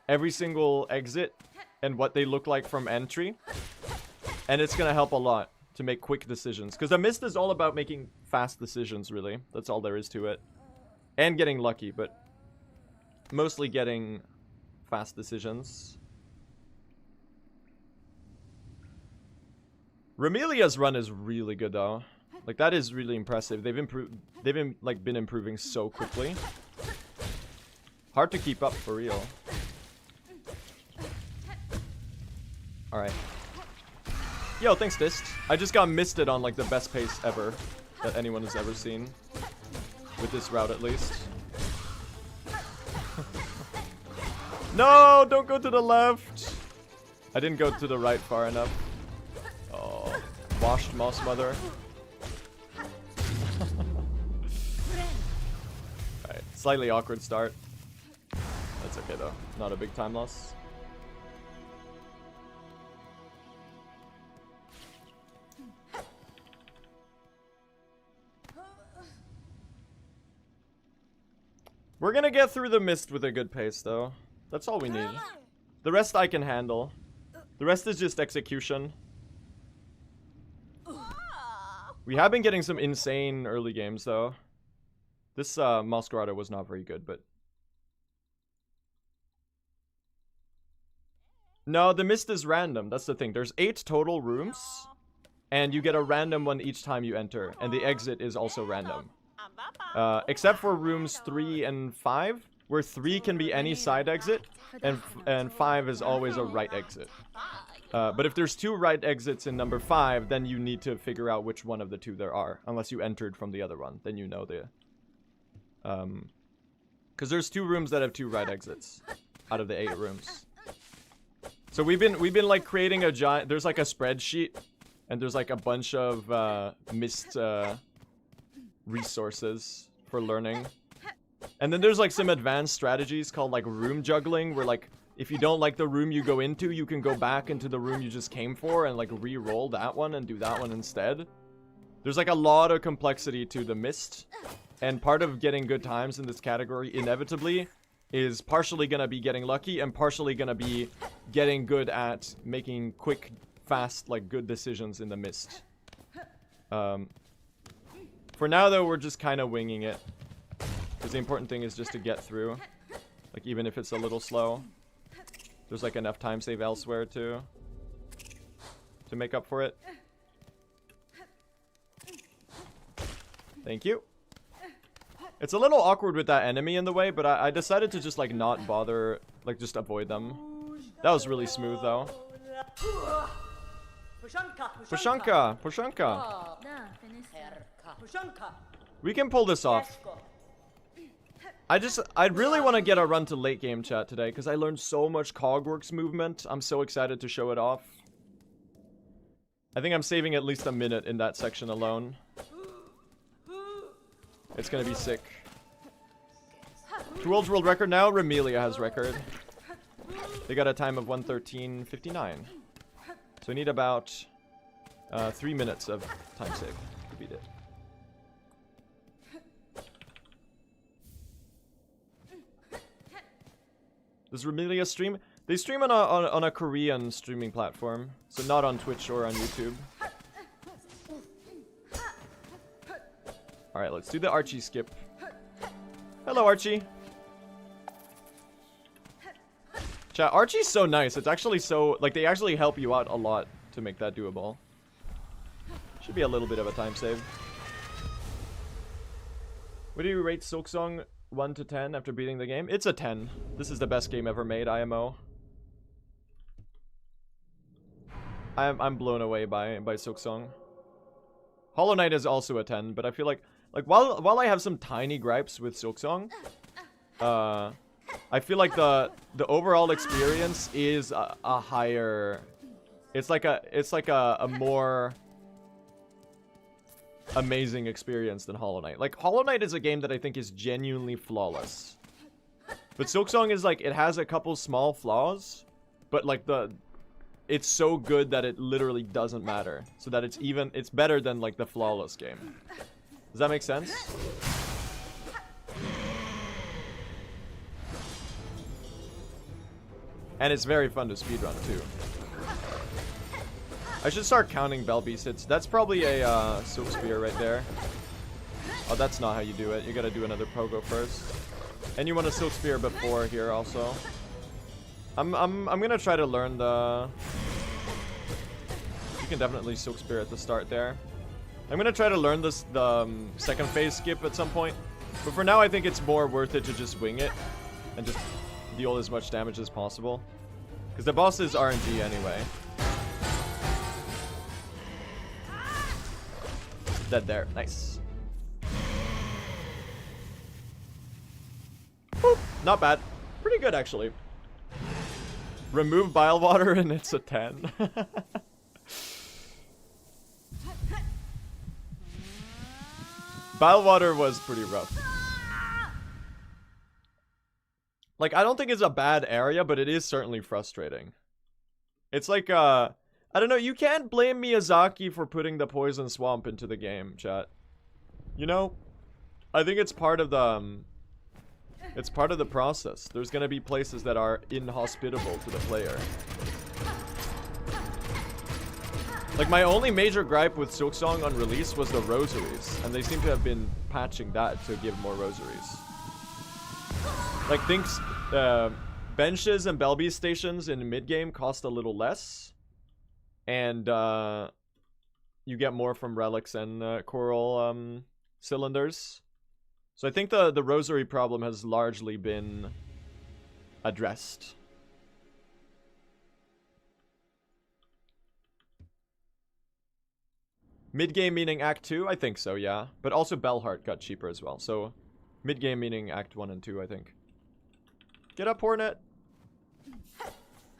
Every single exit. And what they look like from entry. And it's gonna help a lot to make quick decisions. Because the mist is all about making fast decisions, really. That's all there is to it. And getting lucky, but mostly getting fast decisions. Remelia's run is really good, though. Like, that is really impressive. They've been improving so quickly. Hard to keep up, for real. Alright. Yo, thanks, Dist. I just got misted on, like, the best pace ever that anyone has ever seen. With this route, at least. No, don't go to the left. I didn't go to the right far enough. Oh, washed Moss Mother. Alright, slightly awkward start. That's okay, though. Not a big time loss. We're gonna get through the mist with a good pace, though. That's all we need. The rest I can handle. The rest is just execution. We have been getting some insane early games, though. This Masquerada was not very good, but... No, the mist is random. That's the thing. There's 8 total rooms. And you get a random one each time you enter. And the exit is also random. Except for rooms 3 and 5, where 3 can be any side exit, and 5 is always a right exit. But if there's 2 right exits in number 5, then you need to figure out which one of the 2 there are, unless you entered from the other one. Then you know the... Because there's 2 rooms that have 2 right exits out of the 8 rooms. So we've been like creating a giant... There's like a spreadsheet, and there's like a bunch of missed... resources for learning. And then there's like some advanced strategies called like room juggling, where like if you don't like the room you go into, you can go back into the room you just came for and like re-roll that one and do that one instead. There's like a lot of complexity to the mist, and part of getting good times in this category inevitably is partially gonna be getting lucky and partially gonna be getting good at making quick, fast, like good decisions in the mist. For now, though, we're just kind of winging it. Because the important thing is just to get through. Like, even if it's a little slow. There's, like, enough time save elsewhere to make up for it. Thank you. It's a little awkward with that enemy in the way, but I decided to just, like, not bother, like, just avoid them. That was really smooth, though. Pushanka! Pushanka! We can pull this off. I really want to get a run to late game chat today, because I learned so much Cogworks movement. I'm so excited to show it off. I think I'm saving at least a minute in that section alone. It's gonna be sick. Who holds world record now? Remelia has record. They got a time of 1:13:59. So we need about 3 minutes of time save to beat it. Does Remelia stream? They stream on a Korean streaming platform, so not on Twitch or on YouTube. Alright, let's do the Archie skip. Hello, Archie. Chat, Archie's so nice. It's actually so... Like, they actually help you out a lot to make that doable. Should be a little bit of a time save. What do you rate Silksong 1 to 10 after beating the game? It's a 10. This is the best game ever made, IMO. I'm blown away by Silksong. Hollow Knight is also a 10, but I feel like while I have some tiny gripes with Silksong, I feel like the overall experience is a higher. It's like a more amazing experience than Hollow Knight. Like, Hollow Knight is a game that I think is genuinely flawless, but Silksong is like, it has a couple small flaws, but like it's so good that it literally doesn't matter. So that it's better than like the flawless game. Does that make sense? And it's very fun to speedrun too. I should start counting Bell Beast hits. That's probably a Silk Spear right there. Oh, that's not how you do it. You gotta do another pogo first. And you want a Silk Spear before here also. I'm gonna try to learn the... You can definitely Silk Spear at the start there. I'm gonna try to learn the second phase skip at some point. But for now, I think it's more worth it to just wing it. And just deal as much damage as possible. Because the boss is RNG anyway. Dead there. Nice. Boop. Not bad. Pretty good, actually. Remove bile water and it's a 10. Bile water was pretty rough. Like, I don't think it's a bad area, but it is certainly frustrating. It's like, I don't know, you can't blame Miyazaki for putting the poison swamp into the game, chat. You know? I think it's part of the, it's part of the process. There's gonna be places that are inhospitable to the player. Like, my only major gripe with Silksong on release was the rosaries, and they seem to have been patching that to give more rosaries. Like, things, benches and Bell Beast stations in mid-game cost a little less. And, you get more from relics and, coral, cylinders. So I think the rosary problem has largely been addressed. Mid-game meaning Act 2? I think so, yeah. But also Bellheart got cheaper as well, so... Mid-game meaning Act 1 and 2, I think. Get up, Hornet!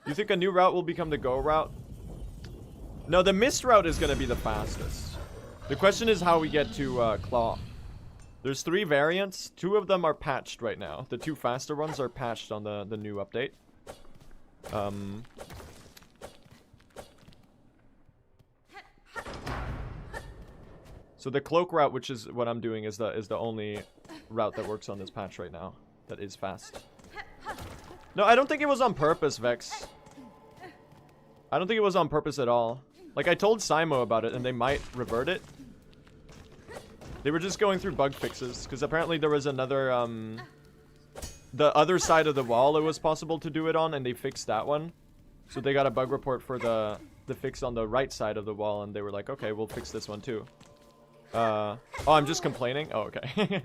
You think a new route will become the Go route? No, the Mist route is gonna be the fastest. The question is how we get to, Claw. There's 3 variants. 2 of them are patched right now. The 2 faster ones are patched on the new update. So the Cloak route, which is what I'm doing, is the only route that works on this patch right now. That is fast. No, I don't think it was on purpose, Vex. I don't think it was on purpose at all. Like, I told Simo about it, and they might revert it. They were just going through bug fixes, because apparently there was another, the other side of the wall it was possible to do it on, and they fixed that one. So they got a bug report for the fix on the right side of the wall, and they were like, okay, we'll fix this one too. Oh, I'm just complaining? Oh, okay.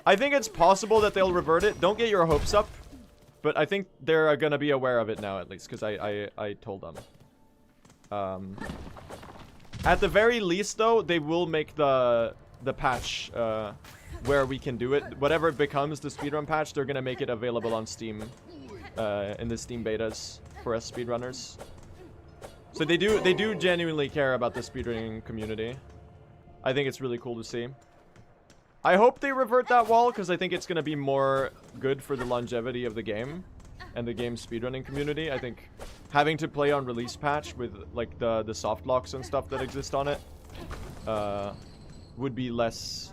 I think it's possible that they'll revert it. Don't get your hopes up. But I think they're gonna be aware of it now, at least, because I told them. At the very least, though, they will make the patch where we can do it. Whatever it becomes, the speedrun patch, they're gonna make it available on Steam in the Steam betas for us speedrunners. So they do genuinely care about the speedrunning community. I think it's really cool to see. I hope they revert that wall, because I think it's going to be more good for the longevity of the game and the game speedrunning community. I think having to play on release patch with like the soft locks and stuff that exist on it would be less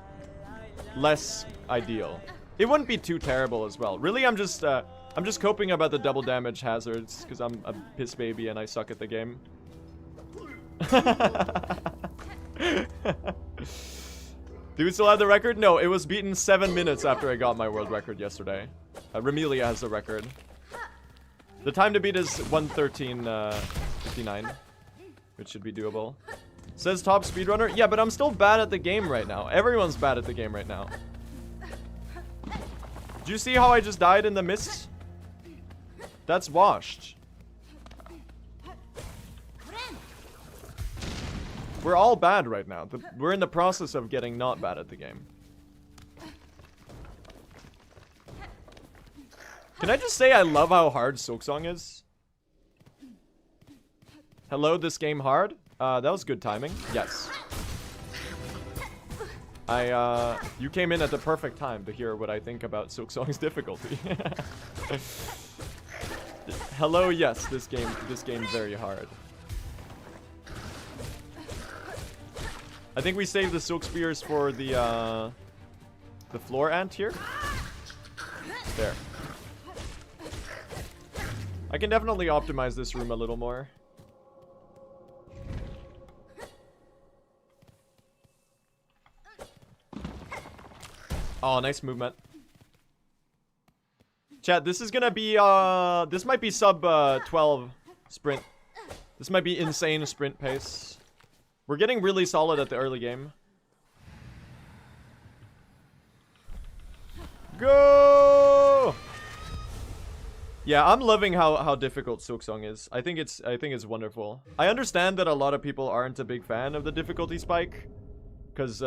ideal. It wouldn't be too terrible as well. Really, I'm just coping about the double damage hazards because I'm a piss baby and I suck at the game. Do we still have the record? No, it was beaten 7 minutes after I got my world record yesterday. Remelia has the record. The time to beat is 1:13:59, which should be doable. Says top speedrunner. Yeah, but I'm still bad at the game right now. Everyone's bad at the game right now. Did you see how I just died in the mist? That's washed. We're all bad right now. We're in the process of getting not bad at the game. Can I just say I love how hard Silksong is? Hello, this game hard? That was good timing. Yes. You came in at the perfect time to hear what I think about Silksong's difficulty. Hello, yes, this game very hard. I think we saved the silk spears for the floor ant here. There. I can definitely optimize this room a little more. Oh, nice movement. Chat, this is gonna be, this might be sub 12 sprint. This might be insane sprint pace. We're getting really solid at the early game. Go! Yeah, I'm loving how difficult Silksong is. I think it's wonderful. I understand that a lot of people aren't a big fan of the difficulty spike, because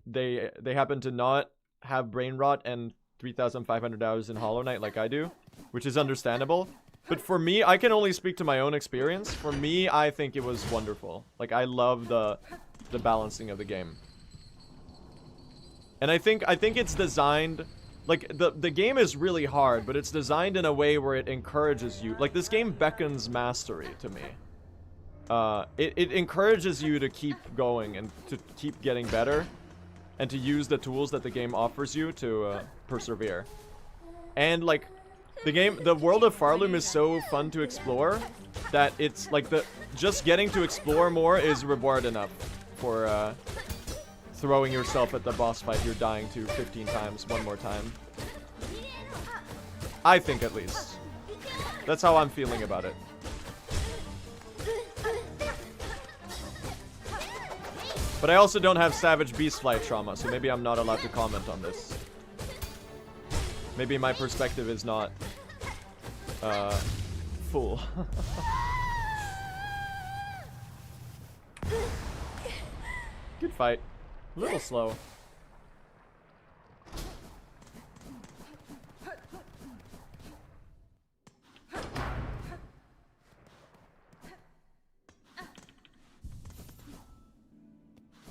they happen to not have brain rot and 3,500 hours in Hollow Knight like I do, which is understandable. But for me, I can only speak to my own experience. For me, I think it was wonderful. Like, I love the balancing of the game. And I think it's designed, like, the game is really hard, but it's designed in a way where it encourages you. Like, this game beckons mastery to me. It encourages you to keep going and to keep getting better, and to use the tools that the game offers you to persevere. And like, the world of Farloom is so fun to explore that it's like just getting to explore more is reward enough for throwing yourself at the boss fight you're dying to 15 times one more time. I think, at least. That's how I'm feeling about it. But I also don't have Savage Beast Flight trauma, so maybe I'm not allowed to comment on this. Maybe my perspective is not full. Good fight. A little slow.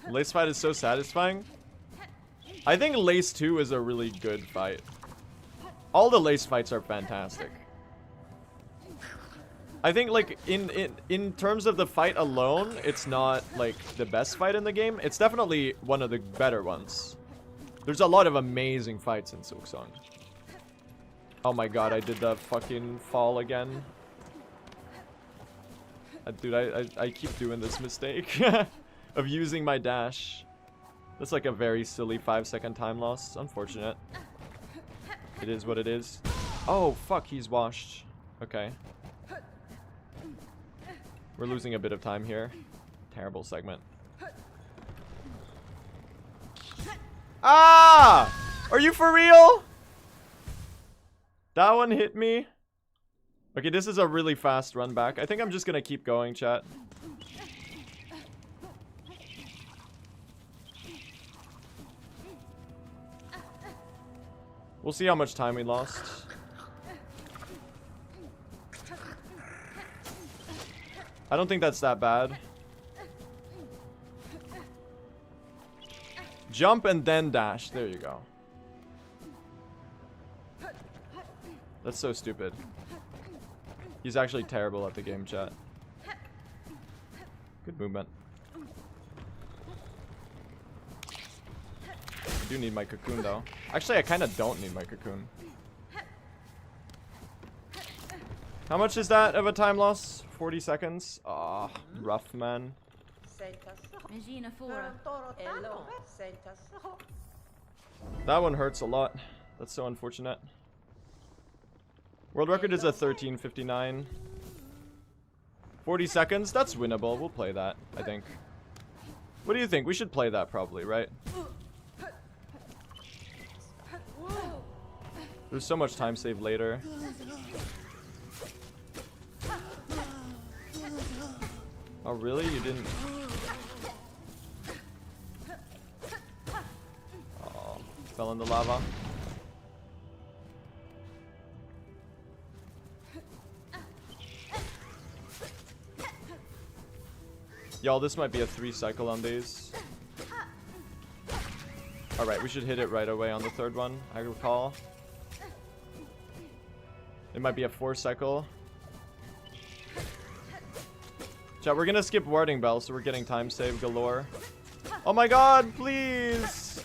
Lace fight is so satisfying. I think Lace 2 is a really good fight. All the Lace fights are fantastic. I think, like, in terms of the fight alone, it's not, like, the best fight in the game. It's definitely one of the better ones. There's a lot of amazing fights in Silksong. Oh my god, I did the fucking fall again. Dude, I keep doing this mistake of using my dash. That's like a very silly 5-second time loss. Unfortunate. It is what it is. Oh, fuck, he's washed. Okay. We're losing a bit of time here. Terrible segment. Ah! Are you for real? That one hit me. Okay, this is a really fast run back. I think I'm just gonna keep going, chat. We'll see how much time we lost. I don't think that's that bad. Jump and then dash. There you go. That's so stupid. He's actually terrible at the game, chat. Good movement. I do need my cocoon, though. Actually, I kind of don't need my cocoon. How much is that of a time loss? 40 seconds? Ah, rough, man. That one hurts a lot. That's so unfortunate. World record is a 13:59. 40 seconds? That's winnable. We'll play that, I think. What do you think? We should play that probably, right? There's so much time save later. Oh, really? You didn't... Oh, fell in the lava. Y'all, this might be a 3 cycle on these. Alright, we should hit it right away on the third one, I recall. It might be a 4 cycle. Chat, we're gonna skip warding bell, so we're getting time save galore. Oh my god, please!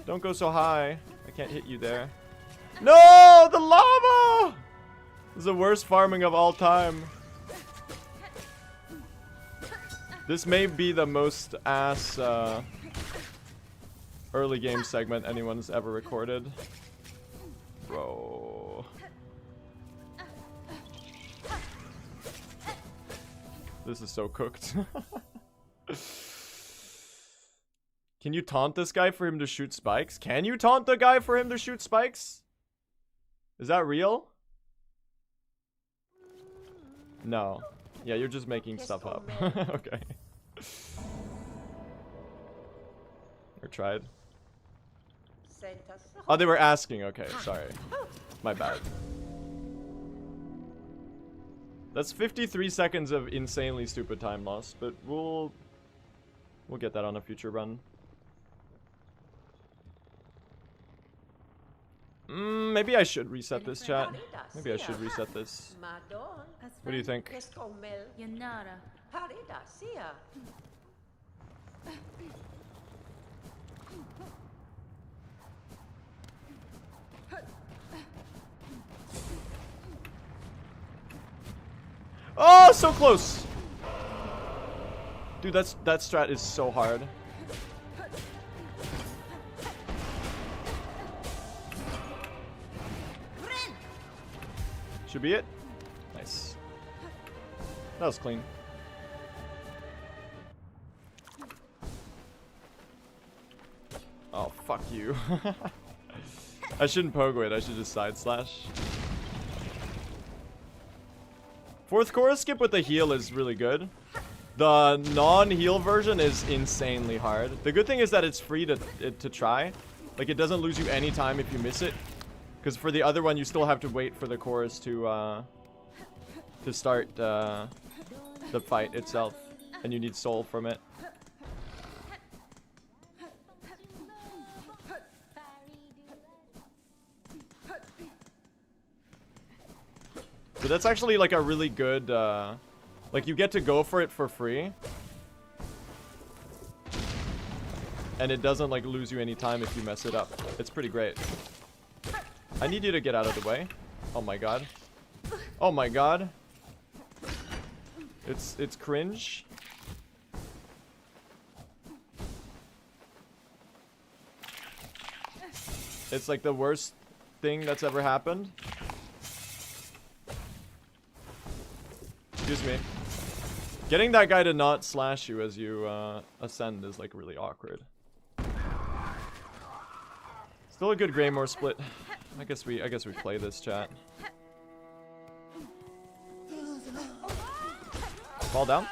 Don't go so high. I can't hit you there. No! The lava! This is the worst farming of all time. This may be the most ass early game segment anyone's ever recorded. Bro. This is so cooked. Can you taunt this guy for him to shoot spikes? Can you taunt the guy for him to shoot spikes? Is that real? No. Yeah, you're just making stuff up. Okay. Or tried. Oh, they were asking. Okay, sorry. My bad. That's 53 seconds of insanely stupid time loss, but we'll get that on a future run. Maybe I should reset this, chat. Maybe I should reset this. What do you think? Oh, so close! Dude, that strat is so hard. Should be it. Nice. That was clean. Oh, fuck you. I shouldn't pogo it. I should just side slash. Fourth chorus skip with the heal is really good. The non-heal version is insanely hard. The good thing is that it's free to try. Like, it doesn't lose you any time if you miss it. Because for the other one, you still have to wait for the chorus to start the fight itself. And you need soul from it. So that's actually like a really good, like you get to go for it for free. And it doesn't like lose you any time if you mess it up. It's pretty great. I need you to get out of the way. Oh my god. Oh my god. It's cringe. It's like the worst thing that's ever happened. Excuse me. Getting that guy to not slash you as you ascend is like really awkward. Still a good Greymore split. I guess we play this, chat. Fall down.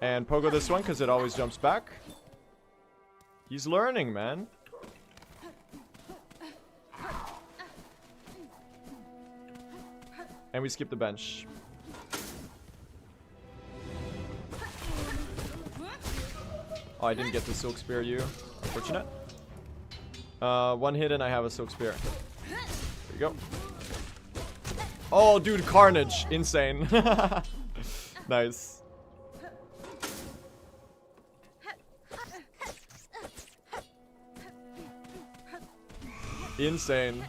And pogo this one because it always jumps back. He's learning, man. And we skip the bench. Oh, I didn't get the Silk Spear you. Unfortunate. One hit and I have a Silk Spear. There you go. Oh, dude, carnage. Insane. Nice. Insane.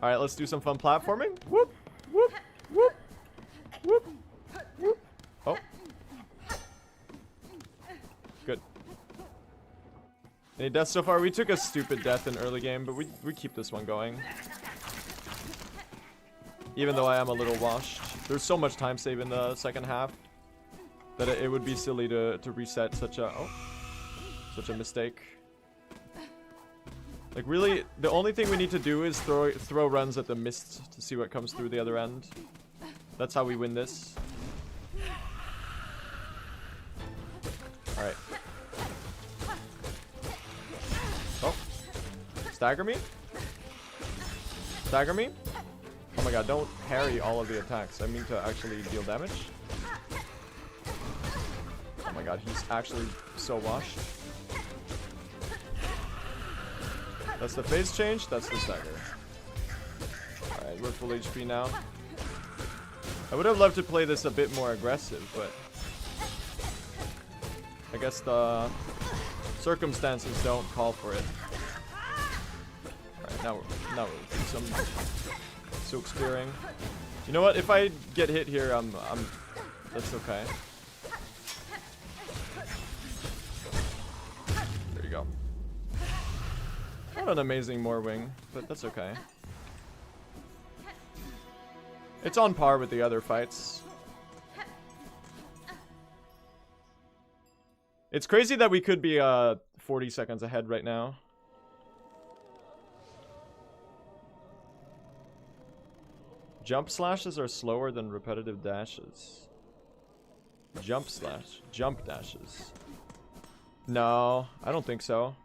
Alright, let's do some fun platforming. Whoop, whoop, whoop, whoop, whoop. Oh. Good. Any deaths so far? We took a stupid death in early game, but we keep this one going. Even though I am a little washed. There's so much time save in the second half that it would be silly to reset such a mistake. Like really, the only thing we need to do is throw runs at the mist to see what comes through the other end. That's how we win this. Alright. Oh. Stagger me? Stagger me? Oh my god, don't parry all of the attacks. I mean to actually deal damage. Oh my god, he's actually so washed. That's the phase change, that's the stagger. Alright, we're full HP now. I would have loved to play this a bit more aggressive, but I guess the circumstances don't call for it. Alright, now we'll do some Silk Spearing. You know what? If I get hit here, that's okay. There you go. Not an amazing Morwing, but that's okay. It's on par with the other fights. It's crazy that we could be 40 seconds ahead right now. Jump slashes are slower than repetitive dashes. Jump dashes. No, I don't think so.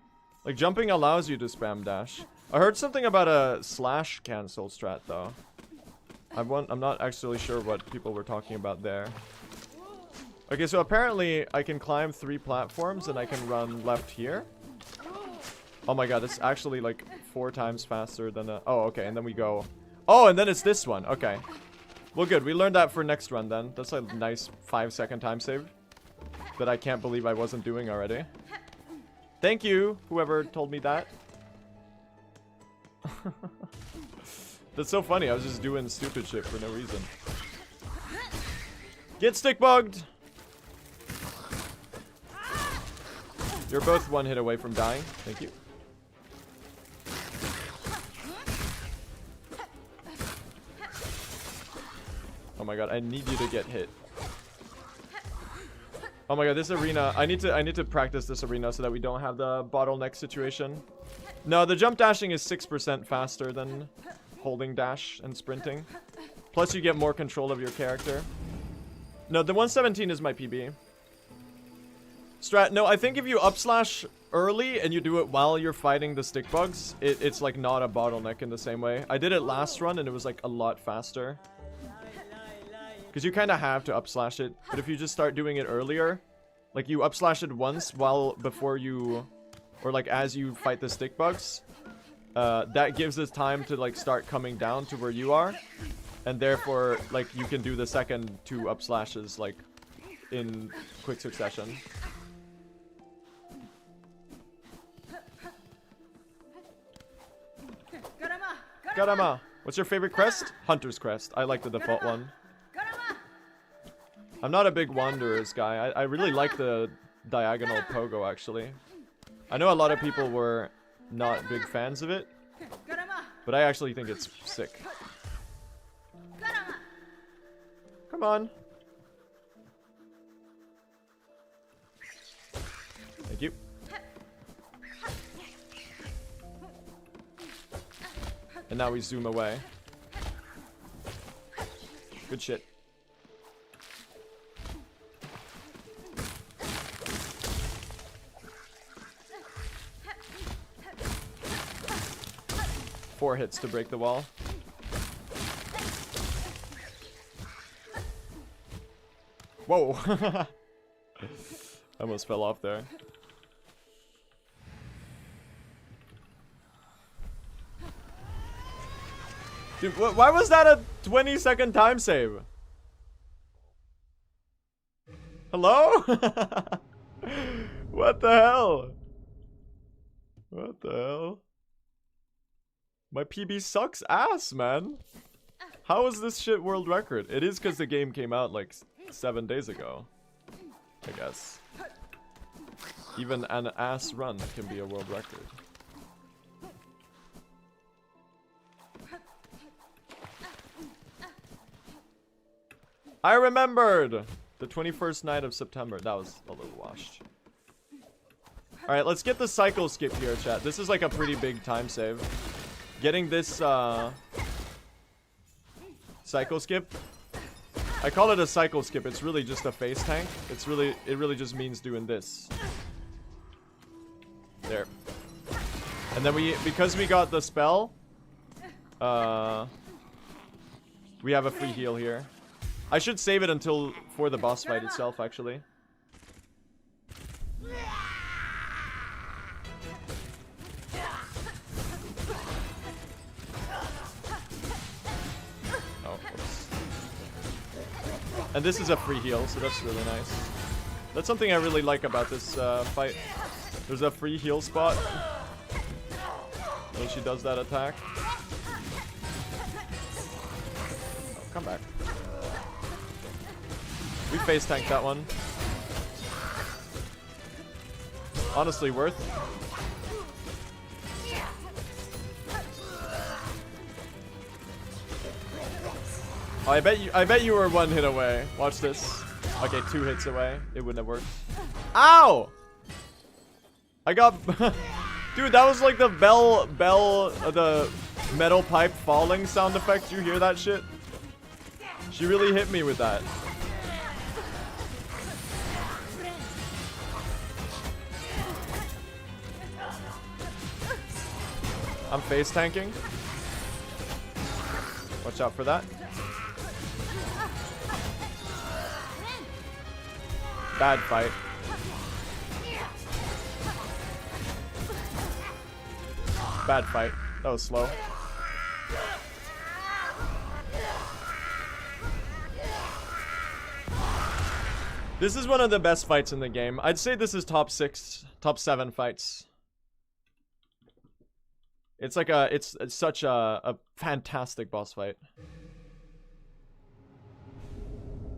Like, jumping allows you to spam dash. I heard something about a slash cancel strat, though. I'm not actually sure what people were talking about there. Okay, so apparently I can climb 3 platforms and I can run left here. Oh my god, that's actually like 4 times faster than a... Oh, okay, and then we go... Oh, and then it's this one. Okay. Well, good. We learned that for next run, then. That's a nice 5-second time save that I can't believe I wasn't doing already. Thank you, whoever told me that. That's so funny. I was just doing stupid shit for no reason. Get stick bugged! You're both 1 hit away from dying. Thank you. Oh my god, I need you to get hit. Oh my god, this arena, I need to practice this arena so that we don't have the bottleneck situation. No, the jump dashing is 6% faster than holding dash and sprinting. Plus you get more control of your character. No, the 117 is my PB. Strat, no, I think if you up slash early and you do it while you're fighting the stick bugs, it's like not a bottleneck in the same way. I did it last run and it was like a lot faster. Because you kind of have to up slash it. But if you just start doing it earlier, like you up slash it once before you, or like as you fight the stick bugs, that gives us time to like start coming down to where you are. And therefore, like you can do the second 2 up slashes like in quick succession. Garama! What's your favorite crest? Hunter's Crest. I like the default one. I'm not a big Wanderers guy. I really like the diagonal pogo, actually. I know a lot of people were not big fans of it, but I actually think it's sick. Come on. Thank you. And now we zoom away. Good shit. Four hits to break the wall. Whoa. I almost fell off there. Dude, why was that a 20-second time save? Hello? What the hell? What the hell? My PB sucks ass, man. How is this shit world record? It is because the game came out like 7 days ago, I guess. Even an ass run can be a world record. I remembered! The 21st night of September. That was a little washed. Alright, let's get the cycle skip here, chat. This is like a pretty big time save. Getting this, cycle skip. I call it a cycle skip. It's really just a face tank. It really just means doing this. There. And then because we got the spell, we have a free heal here. I should save it until for the boss fight itself, actually. Oh, oops. And this is a free heal, so that's really nice. That's something I really like about this fight. There's a free heal spot when she does that attack. Oh, come back. We face tanked that one. Honestly, worth. Oh, I bet you were 1 hit away. Watch this. Okay, 2 hits away. It wouldn't have worked. Ow! I got dude, that was like the the metal pipe falling sound effect. You hear that shit? She really hit me with that. I'm face tanking. Watch out for that. Bad fight. Bad fight. That was slow. This is one of the best fights in the game. I'd say this is top 6, top 7 fights. It's like it's such a fantastic boss fight.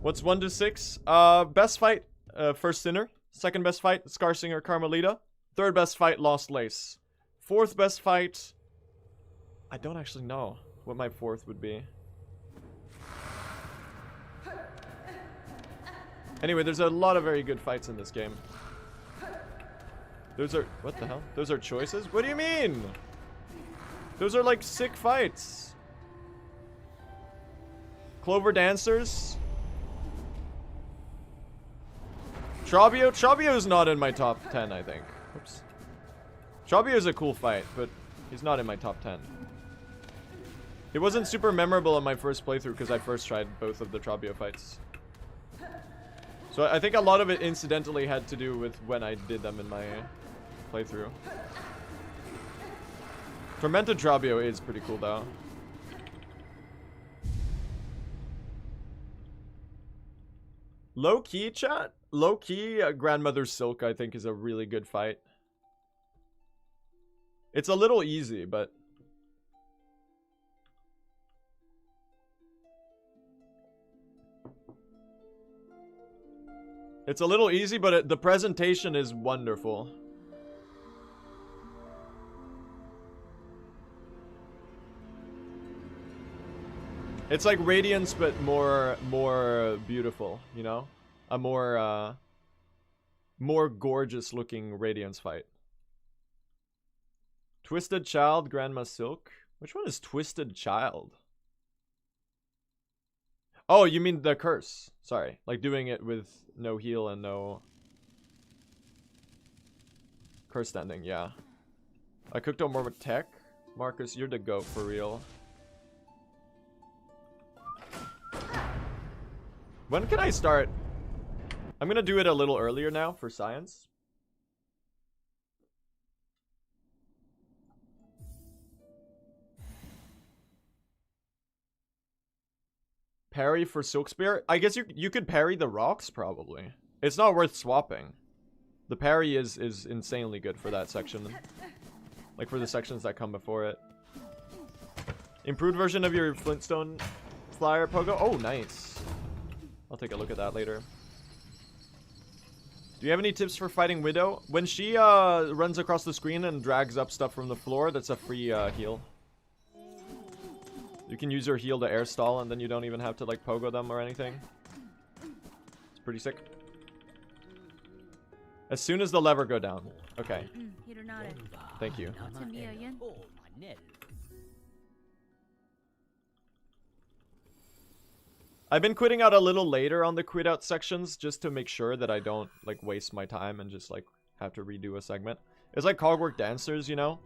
What's 1 to 6? Best fight, First Sinner. Second best fight, Scarsinger Carmelita. Third best fight, Lost Lace. Fourth best fight, I don't actually know what my fourth would be. Anyway, there's a lot of very good fights in this game. Those are, what the hell? Those are choices? What do you mean? Those are like sick fights. Clover Dancers. Trabio's not in my top 10, I think. Oops. Trabio's a cool fight, but he's not in my top 10. It wasn't super memorable in my first playthrough because I first tried both of the Trabio fights. So I think a lot of it incidentally had to do with when I did them in my playthrough. Tormented Trabio is pretty cool though. Low-key, chat? Low-key, Grandmother Silk I think is a really good fight. It's a little easy, but... It's a little easy, but the presentation is wonderful. It's like Radiance, but more beautiful, you know? A more gorgeous looking Radiance fight. Twisted Child, Grandma Silk. Which one is Twisted Child? Oh, you mean the curse. Sorry. Like doing it with no heal and no... curse standing, yeah. I cooked up more with tech. Marcus, you're the goat for real. When can I start I'm gonna do it a little earlier now for science. Parry for Silk Spear? I guess you could parry the rocks, probably. It's not worth swapping. The parry is insanely good for that section. Like for the sections that come before it. Improved version of your Flintstone flyer, Pogo? Oh, nice. I'll take a look at that later. Do you have any tips for fighting Widow? When she runs across the screen and drags up stuff from the floor, that's a free heal. You can use your heal to air stall, and then you don't even have to like pogo them or anything. It's pretty sick. As soon as the lever go down. Okay. Thank you. I've been quitting out a little later on the quit out sections just to make sure that I don't like waste my time and just like have to redo a segment. It's like Cogwork Dancers, you know?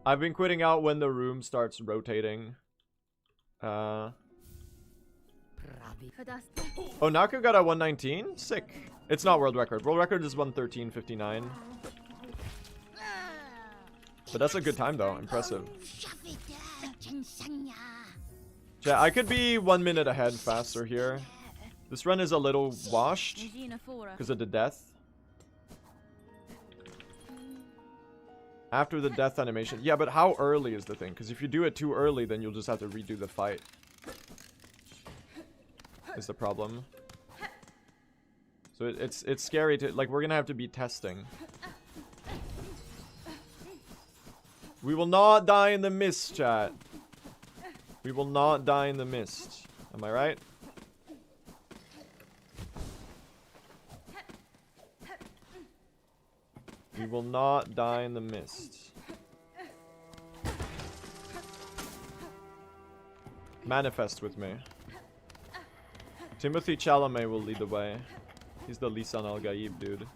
I've been quitting out when the room starts rotating. Oh, Naku got a 119? Sick. It's not world record. World record is 113.59. But that's a good time though. Impressive. Yeah, I could be 1 minute ahead faster here. This run is a little washed because of the death. After the death animation. Yeah, but how early is the thing? Because if you do it too early, then you'll just have to redo the fight. Is the problem. So it's scary to... Like, we're going to have to be testing. We will not die in the mist, chat. We will not die in the mist. Am I right? We will not die in the mist. Manifest with me. Timothy Chalamet will lead the way. He's the Lisan al-Gaib, dude.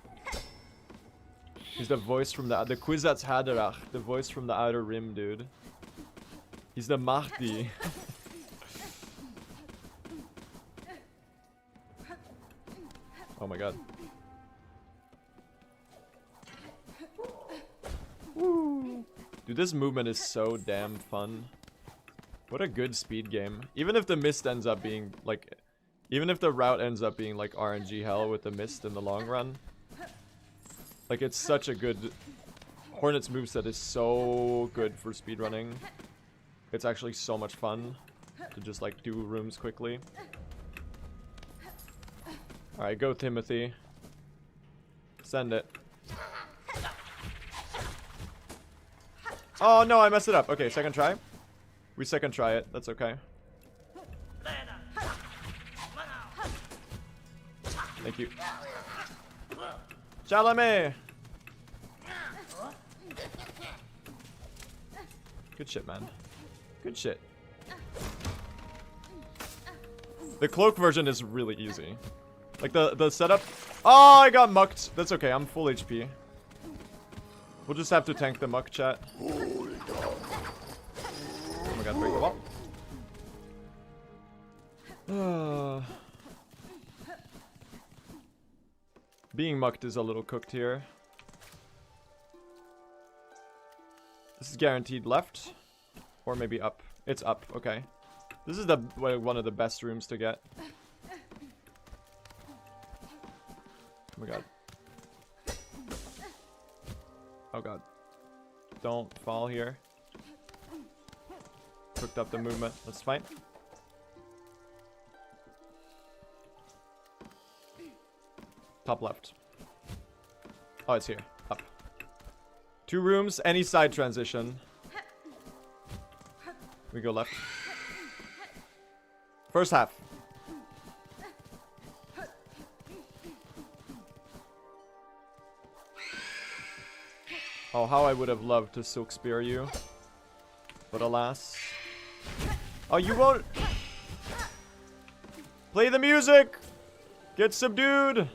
He's the voice from the Kwisatz Haderach, the voice from the Outer Rim, dude. He's the Mahdi. Oh my god. Woo. Dude, this movement is so damn fun. What a good speed game. Even if the mist ends up being like... Even if the route ends up being like RNG hell with the mist in the long run. Like, it's such a good... Hornet's moveset is so good for speedrunning. It's actually so much fun to just like do rooms quickly. Alright, go Timothy. Send it. Oh no, I messed it up. Okay, second try. We second try it. That's okay. Thank you. Chalamet! Good shit, man. Good shit. The cloak version is really easy. Like the setup. Oh, I got mucked. That's okay. I'm full HP. We'll just have to tank the muck, chat. Oh my god, break the wall. Being mucked is a little cooked here. This is guaranteed left. Or maybe up. It's up, okay. This is the one of the best rooms to get. Oh my god. Oh god. Don't fall here. Cooked up the movement. That's fine. Top left. Oh, it's here. Up. 2 rooms, any side transition. We go left. First half. Oh, how I would have loved to Silk Spear you. But alas. Oh, you won't... Play the music! Get subdued!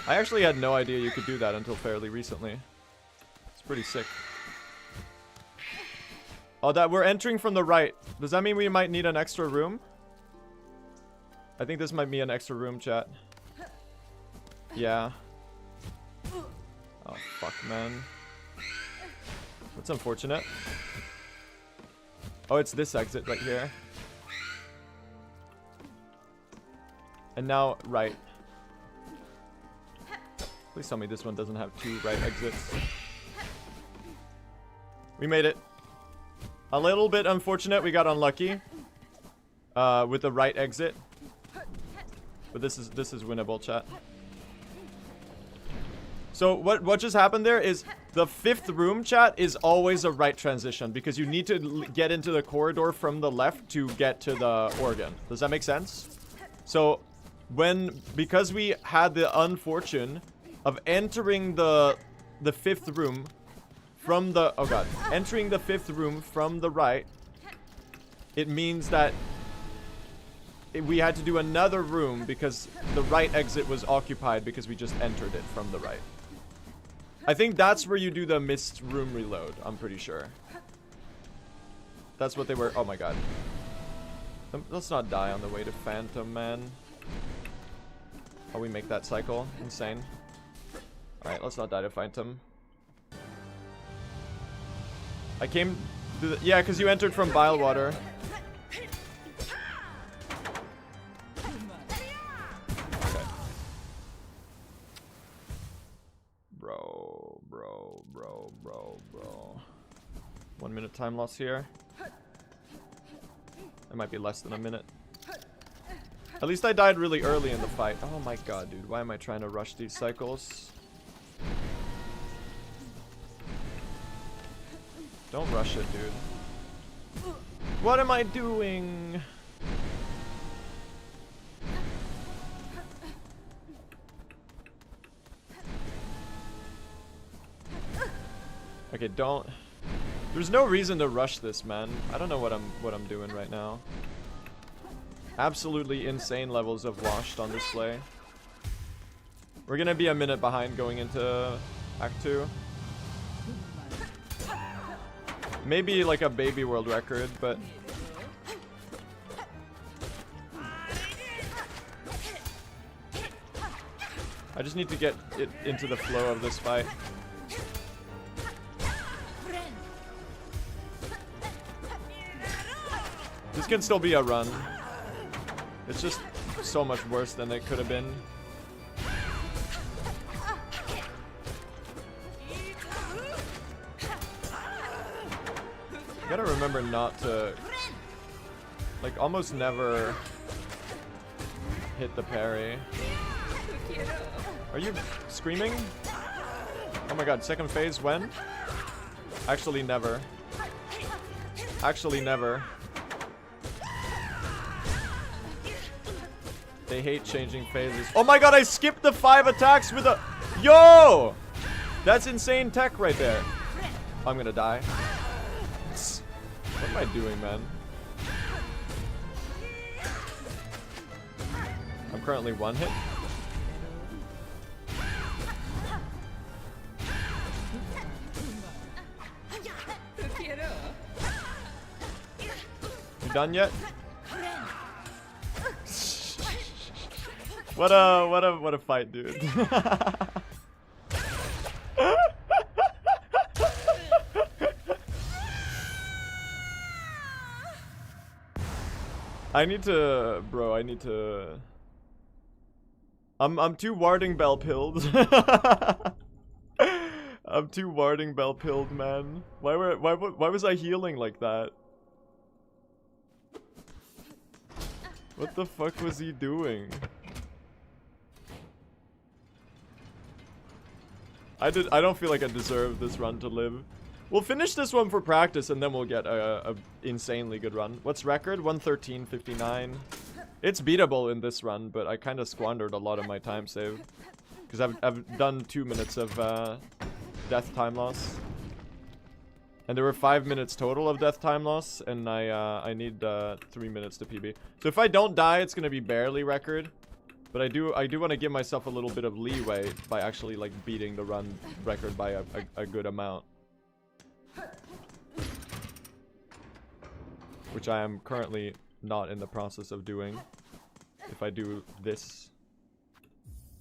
I actually had no idea you could do that until fairly recently. It's pretty sick. Oh, that we're entering from the right. Does that mean we might need an extra room? I think this might be an extra room, chat. Yeah. Oh, fuck, man. That's unfortunate. Oh, it's this exit right here. And now, right. Please tell me this one doesn't have 2 right exits. We made it. A little bit unfortunate, we got unlucky. With the right exit. But this is winnable, chat. So what just happened there is the 5th room, chat, is always a right transition because you need to get into the corridor from the left to get to the organ. Does that make sense? So because we had the unfortune of entering the 5th room from the entering the 5th room from the right, it means that we had to do another room because the right exit was occupied because we just entered it from the right. I think that's where you do the missed room reload, I'm pretty sure. That's what they were. Oh my god. Let's not die on the way to Phantom, man. Oh, we make that cycle. Insane. Alright, let's not die to Phantom. I came to the, yeah, because you entered from Bilewater. Okay. Bro. 1 minute time loss here. It might be less than a minute. At least I died really early in the fight. Oh my god, dude. Why am I trying to rush these cycles? Don't rush it, dude. What am I doing? Okay, don't. There's no reason to rush this, man. I don't know what I'm doing right now. Absolutely insane levels of washed on display. We're gonna be a minute behind going into Act 2. Maybe like a baby world record, but I just need to get it into the flow of this fight. This can still be a run. It's just so much worse than it could have been. Gotta remember not to, like, almost never hit the parry. Are you screaming? Oh my god, second phase when? Actually never. Actually never. They hate changing phases. Oh my god, I skipped the 5 attacks with a... Yo! That's insane tech right there. I'm gonna die. What am I doing, man? I'm currently 1 hit. You done yet? What a fight, dude. I need to, bro, I need to. I'm too warding bell pilled. I'm too warding bell pilled, man. Why was I healing like that? What the fuck was he doing? I don't feel like I deserve this run to live. We'll finish this one for practice and then we'll get a insanely good run. What's record? 113.59. It's beatable in this run, but I kind of squandered a lot of my time save. Because I've done 2 minutes of death time loss. And there were 5 minutes total of death time loss, and I need 3 minutes to PB. So if I don't die, it's gonna be barely record. But I do want to give myself a little bit of leeway by actually like beating the run record by a good amount. Which I am currently not in the process of doing. if I do this.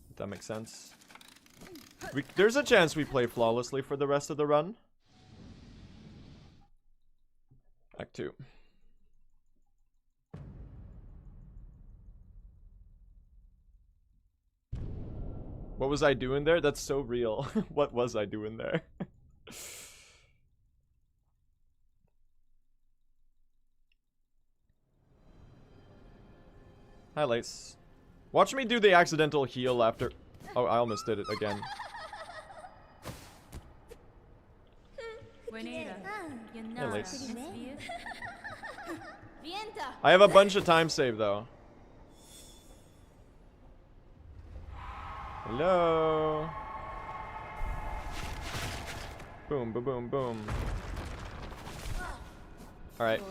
If that makes sense. There's a chance we play flawlessly for the rest of the run. Act 2. What was I doing there? That's so real. What was I doing there? Hi, Lace. Watch me do the accidental heal after... Oh, I almost did it again. Hey, Lace. I have a bunch of time save, though. Hello. Boom, boom, boom, boom. Alright.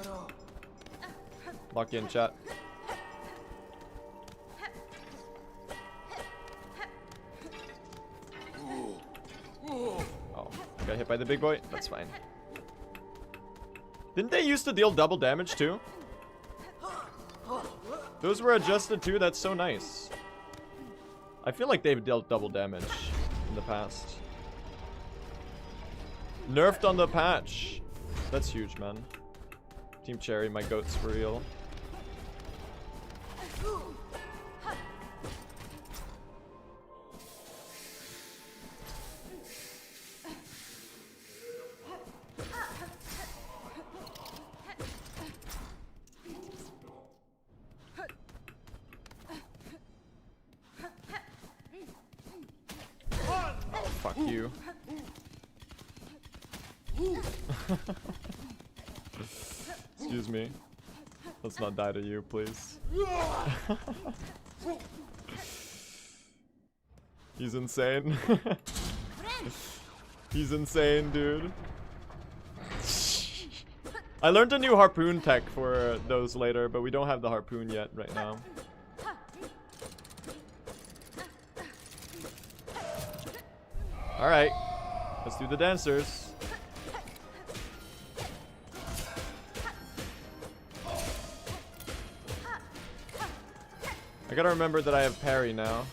Lock in, chat. Oh, got hit by the big boy? That's fine. Didn't they used to deal double damage too? Those were adjusted too? That's so nice. I feel like they've dealt double damage in the past. Nerfed on the patch. That's huge, man. Team Cherry, my goats for real. Fuck you. Excuse me. Let's not die to you, please. He's insane. He's insane, dude. I learned a new harpoon tech for those later, but we don't have the harpoon yet right now. Alright, let's do the dancers. I gotta remember that I have parry now.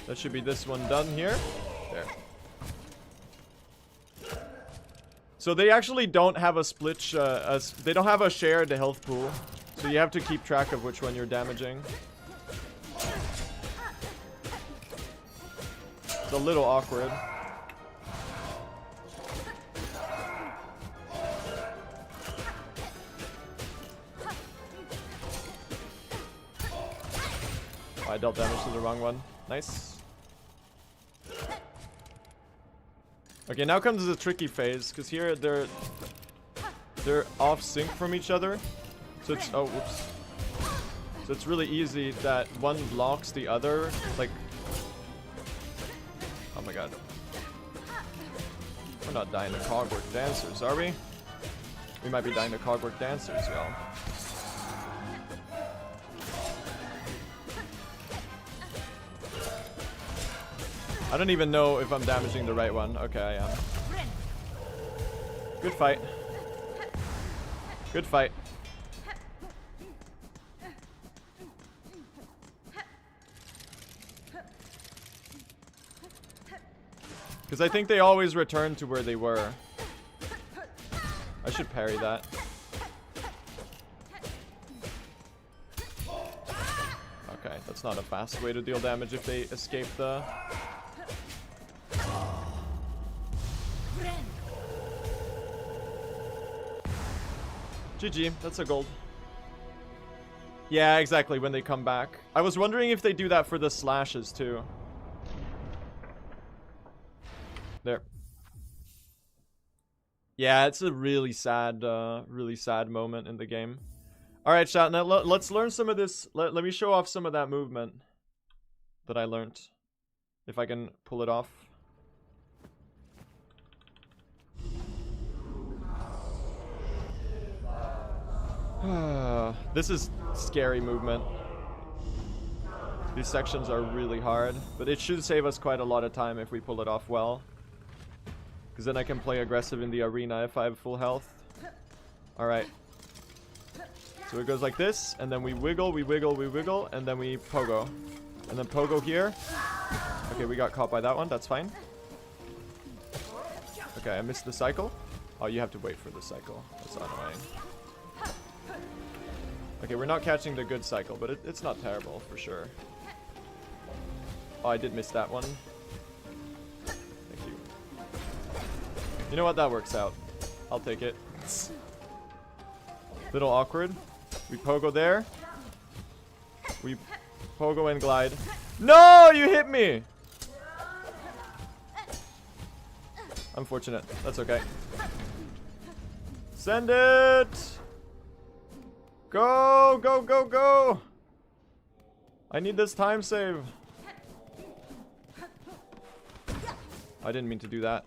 That should be this one done here. There. So they actually don't have a split, they don't have a shared health pool. So you have to keep track of which one you're damaging. It's a little awkward. Oh, I dealt damage to the wrong one. Nice. Okay, now comes the tricky phase, because here they're off sync from each other. So it's whoops. So it's really easy that one blocks the other, like. Oh my god. We're not dying to cogwork dancers, are we? We might be dying to cogwork dancers, y'all. I don't even know if I'm damaging the right one. Okay, I am. Good fight. Good fight. Because I think they always return to where they were. I should parry that. Okay, that's not a fast way to deal damage if they escape the... GG, that's a gold. Yeah, exactly, when they come back. I was wondering if they do that for the slashes too. There. Yeah, it's a really sad moment in the game. Alright, chat, now let's learn some of this. Let me show off some of that movement that I learned. If I can pull it off. This is scary movement. These sections are really hard, but it should save us quite a lot of time if we pull it off well. Because then I can play aggressive in the arena if I have full health. Alright. So So it goes like this, and then we wiggle, and then we pogo. And then pogo here. Okay, we got caught by that one. That's fine. Okay, I missed the cycle. Oh, you have to wait for the cycle. That's annoying. Okay, we're not catching the good cycle, but it's not terrible for sure. Oh, I did miss that one. Thank you. You know what? That works out. I'll take it. Little awkward. We pogo there. We pogo and glide. No, you hit me! Unfortunate. That's okay. Send it! Go, go, go, go! I need this time save. I didn't mean to do that.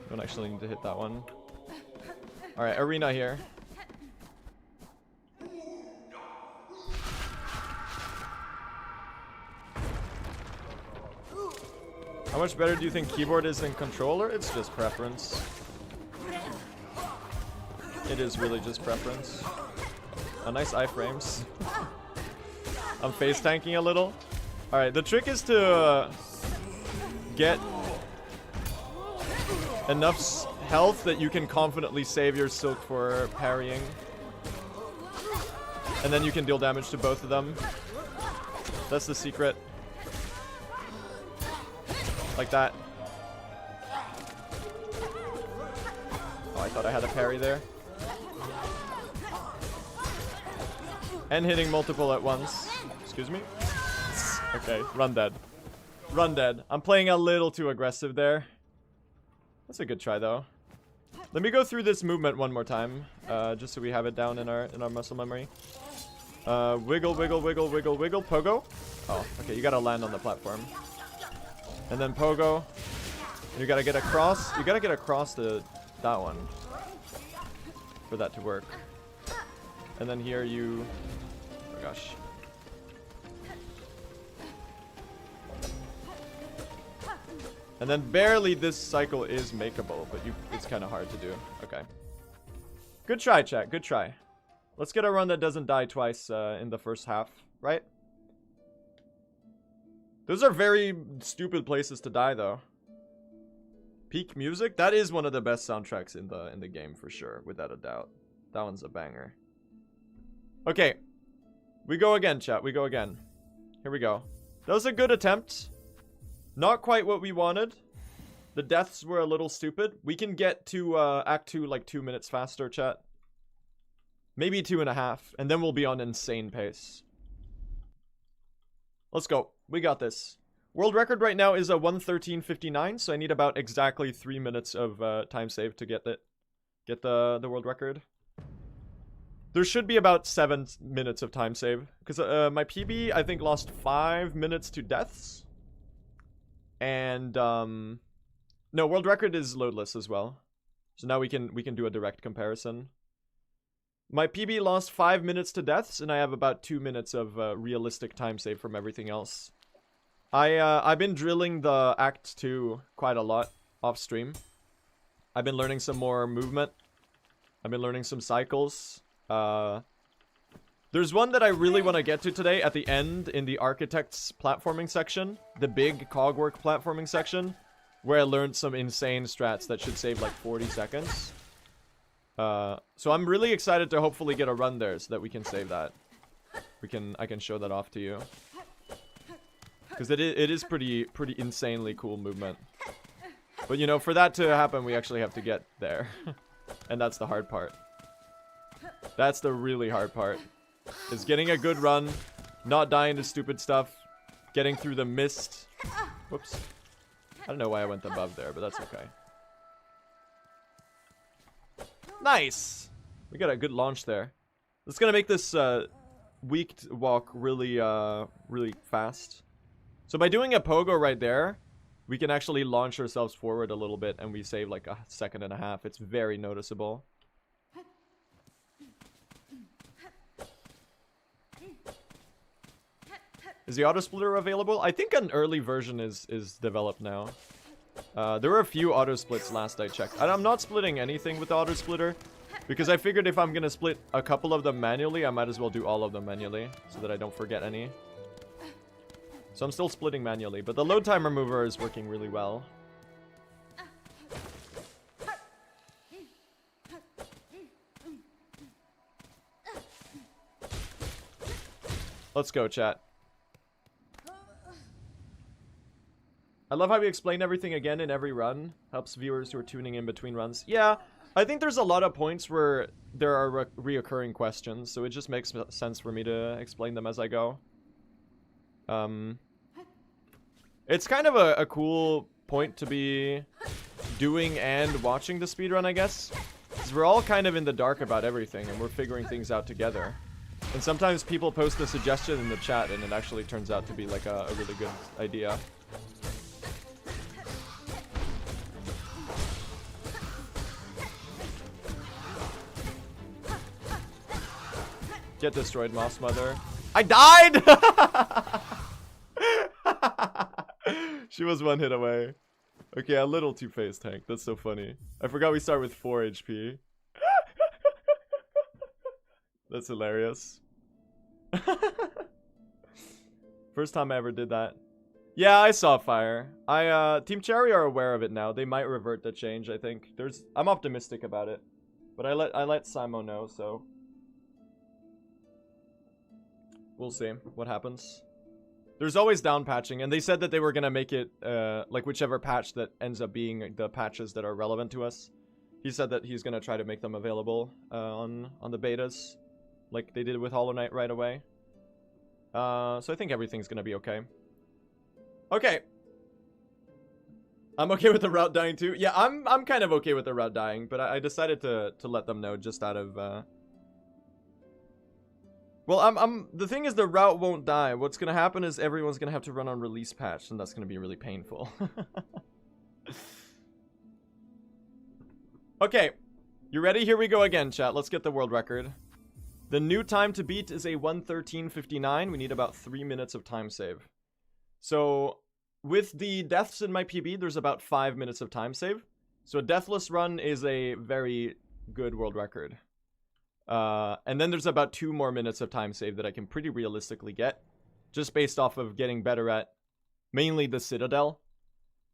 Don't actually need to hit that one. Alright, arena here. How much better do you think keyboard is than controller? It's just preference. It is really just preference. Oh, nice iframes. I'm face tanking a little. Alright, the trick is to get enough health that you can confidently save your Silk for parrying. And then you can deal damage to both of them. That's the secret. Like that. Oh, I thought I had a parry there. And hitting multiple at once. Excuse me. Okay, run dead. Run dead. I'm playing a little too aggressive there. That's a good try though. Let me go through this movement one more time, just so we have it down in our muscle memory. Wiggle, wiggle, wiggle, wiggle, wiggle, pogo. Oh, okay, you gotta land on the platform. And then pogo. And you gotta get across. You gotta get across that one for that to work. And then here you. Oh gosh. And then barely this cycle is makeable, but it's kind of hard to do. Okay. Good try, chat. Good try. Let's get a run that doesn't die twice in the first half, right? Those are very stupid places to die, though. Peak music? That is one of the best soundtracks in the game, for sure, without a doubt. That one's a banger. Okay. We go again, chat. We go again. Here we go. That was a good attempt. Not quite what we wanted. The deaths were a little stupid. We can get to Act 2 like 2 minutes faster, chat. Maybe 2.5. And then we'll be on insane pace. Let's go. We got this. World record right now is a 1:13:59, so I need about exactly 3 minutes of time save to get the world record. There should be about 7 minutes of time save, because my PB I think lost 5 minutes to deaths, and no, world record is loadless as well, so now we can do a direct comparison. My PB lost 5 minutes to deaths, and I have about 2 minutes of realistic time save from everything else. I've been drilling the Act 2 quite a lot off stream. I've been learning some more movement. I've been learning some cycles. There's one that I really want to get to today at the end in the Architect's platforming section. The big cogwork platforming section. Where I learned some insane strats that should save like 40 seconds. So I'm really excited to hopefully get a run there so that we can save that. I can show that off to you. Because it is pretty insanely cool movement. But you know, for that to happen, we actually have to get there. And that's the hard part. That's the really hard part. Is getting a good run, not dying to stupid stuff, getting through the mist. Whoops. I don't know why I went above there, but that's okay. Nice! We got a good launch there. That's gonna make this weak walk really fast. So by doing a pogo right there, we can actually launch ourselves forward a little bit and we save like 1.5 seconds. It's very noticeable. Is the auto splitter available? I think an early version is developed now. There were a few auto splits last I checked. I'm not splitting anything with the auto splitter. Because I figured if I'm gonna split a couple of them manually, I might as well do all of them manually, so that I don't forget any. So I'm still splitting manually, but the load time remover is working really well. Let's go, chat. I love how you explain everything again in every run. Helps viewers who are tuning in between runs. Yeah, I think there's a lot of points where there are reoccurring questions, so it just makes sense for me to explain them as I go. It's kind of a cool point to be doing and watching the speedrun, I guess. Because we're all kind of in the dark about everything, and we're figuring things out together. And sometimes people post a suggestion in the chat, and it actually turns out to be like a really good idea. Get destroyed, Moss Mother. I died! She was one hit away. Okay, a little two-faced Hank. That's so funny. I forgot we start with 4 HP. That's hilarious. First time I ever did that. Yeah, I saw fire. Team Cherry are aware of it now. They might revert the change, I think. I'm optimistic about it. But I let Simo know, so we'll see what happens. There's always down patching, and they said that they were gonna make it like whichever patch that ends up being the patches that are relevant to us. He said that he's gonna try to make them available on the betas, like they did with Hollow Knight right away. So I think everything's gonna be okay. Okay. I'm okay with the route dying too. Yeah, I'm kind of okay with the route dying, but I decided to let them know just out of well, the thing is the route won't die. What's gonna happen is everyone's gonna have to run on release patch, and that's gonna be really painful. Okay, you ready? Here we go again, chat. Let's get the world record. The new time to beat is a 1:13:59. We need about 3 minutes of time save. So, with the deaths in my PB, there's about 5 minutes of time save. So a deathless run is a very good world record. And then there's about 2 more minutes of time save that I can pretty realistically get, just based off of getting better at mainly the Citadel.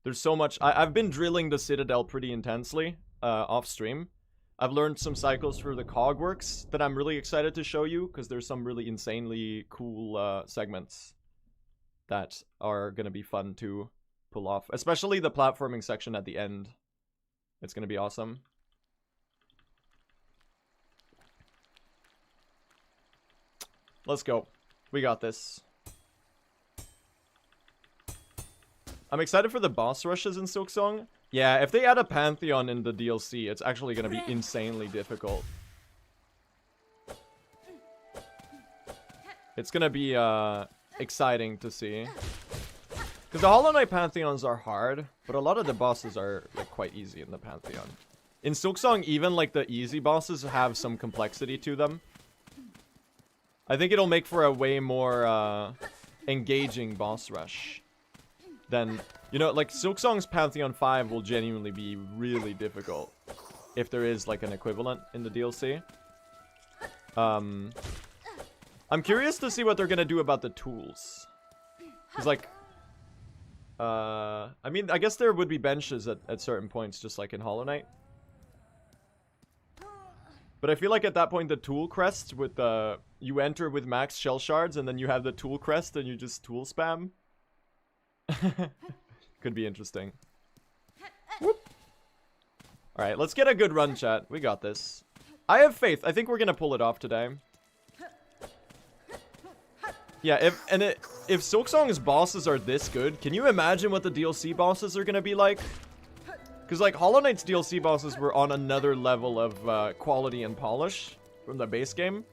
There's so much. I've been drilling the Citadel pretty intensely off stream. I've learned some cycles for the Cogworks that I'm really excited to show you, because there's some really insanely cool segments that are going to be fun to pull off, especially the platforming section at the end. It's going to be awesome. Let's go. We got this. I'm excited for the boss rushes in Silksong. Yeah, if they add a Pantheon in the DLC, it's actually going to be insanely difficult. It's going to be exciting to see. Because the Hollow Knight Pantheons are hard, but a lot of the bosses are like quite easy in the Pantheon. In Silksong, even like the easy bosses have some complexity to them. I think it'll make for a way more engaging boss rush than, you know, like Silksong's Pantheon 5 will genuinely be really difficult if there is like an equivalent in the DLC. I'm curious to see what they're gonna do about the tools. Cause like, I mean, I guess there would be benches at certain points, just like in Hollow Knight. But I feel like at that point, the tool crest with the... You enter with max shell shards, and then you have the tool crest, and you just tool spam. Could be interesting. Alright, let's get a good run, chat. We got this. I have faith. I think we're gonna pull it off today. Yeah, if Silksong's bosses are this good, can you imagine what the DLC bosses are gonna be like? Because, like, Hollow Knight's DLC bosses were on another level of quality and polish from the base game.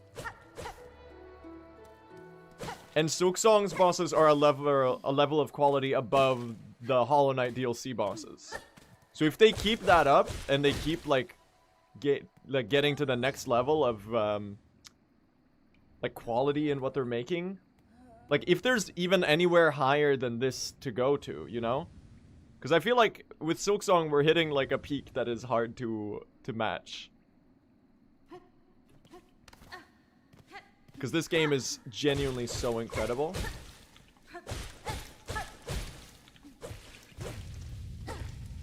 And Silksong's bosses are a level of quality above the Hollow Knight DLC bosses. So if they keep that up, and they keep, like, getting to the next level of, like, quality in what they're making. Like, if there's even anywhere higher than this to go to, you know? Because I feel like with Silksong, we're hitting like a peak that is hard to match. Because this game is genuinely so incredible.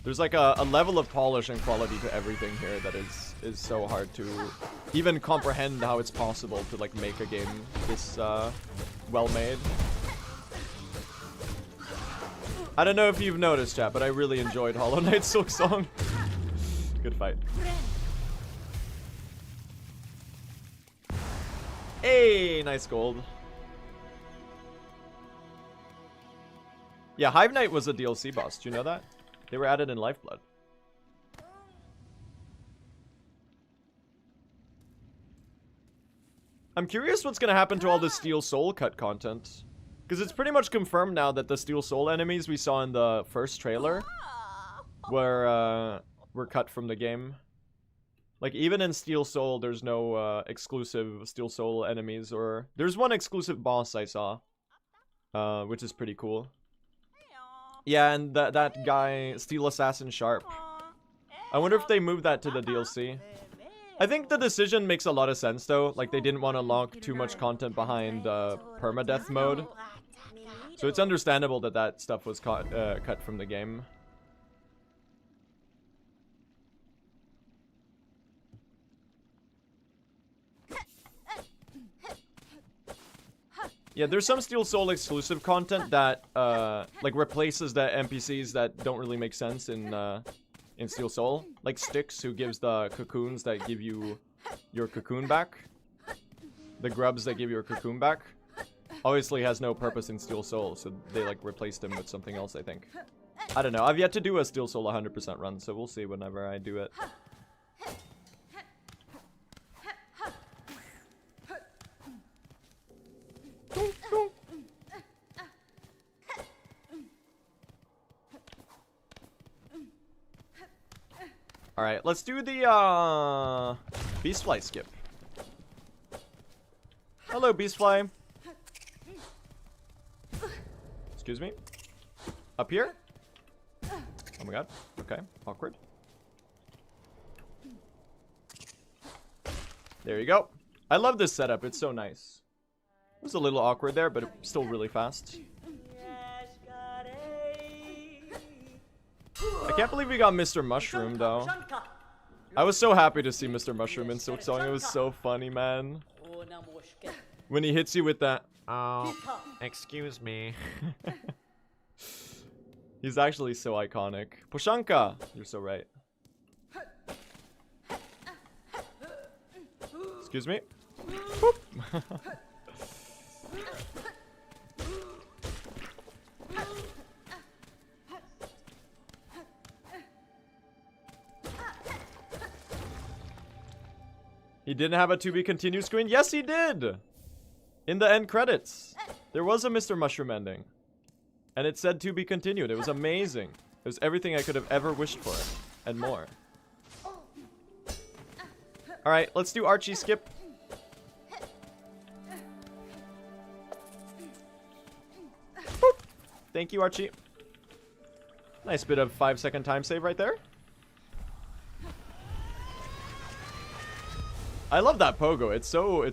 There's like a level of polish and quality to everything here that is so hard to even comprehend how it's possible to like make a game this well made. I don't know if you've noticed, chat, but I really enjoyed Hollow Knight Silksong. Good fight. Hey, nice gold. Yeah, Hive Knight was a DLC boss. Do you know that? They were added in Lifeblood. I'm curious what's gonna happen to all the Steel Soul cut content. Because it's pretty much confirmed now that the Steel Soul enemies we saw in the first trailer were cut from the game. Like, even in Steel Soul, there's no exclusive Steel Soul enemies, or... There's one exclusive boss I saw, which is pretty cool. Yeah, and that guy, Steel Assassin Sharp. I wonder if they moved that to the DLC. I think the decision makes a lot of sense, though. Like, they didn't want to lock too much content behind permadeath mode. So it's understandable that that stuff was cut from the game. Yeah, there's some Steel Soul exclusive content that like replaces the NPCs that don't really make sense in Steel Soul, like Styx, who gives the cocoons that give you your cocoon back. The grubs that give your cocoon back. Obviously has no purpose in Steel Soul, so they like replaced him with something else, I think. I don't know. I've yet to do a Steel Soul 100% run, so we'll see whenever I do it. Alright, let's do the Beastfly skip. Hello, Beastfly. Excuse me. Up here? Oh my god. Okay, awkward. There you go. I love this setup, it's so nice. It was a little awkward there, but it's still really fast. I can't believe we got Mr. Mushroom, though. I was so happy to see Mr. Mushroom in Silksong. It was so funny, man. When he hits you with that, oh, excuse me. He's actually so iconic. Poshanka! You're so right. Excuse me? Boop. He didn't have a to be continued screen? Yes, he did! In the end credits. There was a Mr. Mushroom ending. And it said to be continued. It was amazing. It was everything I could have ever wished for. And more. Alright, let's do Archie skip. Boop. Thank you, Archie. Nice bit of 5-second time save right there. I love that pogo. It's so,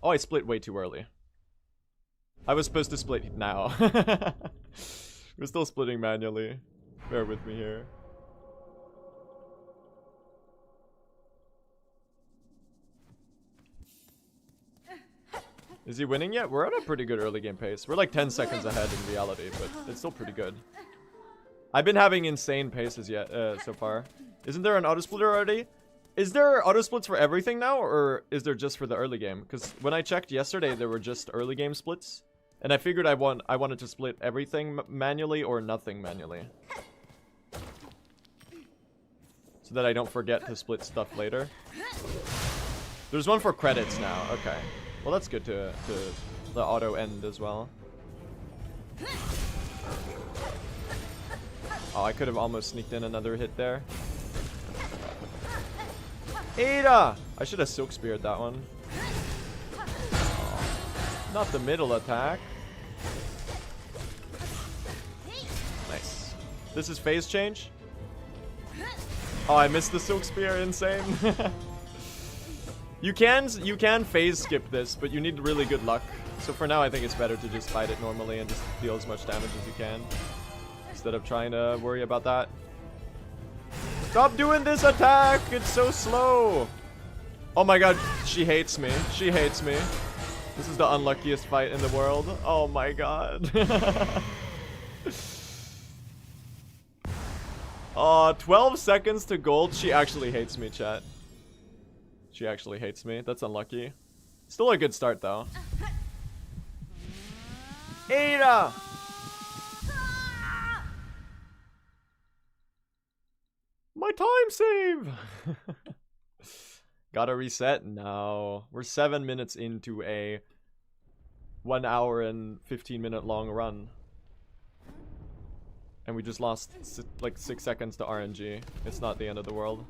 oh, I split way too early. I was supposed to split now. We're still splitting manually. Bear with me here. Is he winning yet? We're at a pretty good early game pace. We're like 10 seconds ahead in reality, but it's still pretty good. I've been having insane paces yet so far. Isn't there an auto splitter already? Is there auto splits for everything now, or is there just for the early game? Because when I checked yesterday, there were just early game splits, and I figured I wanted to split everything manually or nothing manually, so that I don't forget to split stuff later. There's one for credits now. Okay, well that's good to the auto end as well. Oh, I could have almost sneaked in another hit there. Ada! I should have Silk Speared that one. Oh, not the middle attack. Nice. This is phase change? Oh, I missed the Silk Spear. Insane. You can phase skip this, but you need really good luck. So for now, I think it's better to just fight it normally and just deal as much damage as you can, instead of trying to worry about that. Stop doing this attack! It's so slow! Oh my god, she hates me. She hates me. This is the unluckiest fight in the world. Oh my god. Oh, 12 seconds to gold. She actually hates me, chat. She actually hates me. That's unlucky. Still a good start, though. Ada! My time save! Gotta reset? No. We're 7 minutes into a 1 hour and 15 minute long run. And we just lost like 6 seconds to RNG. It's not the end of the world.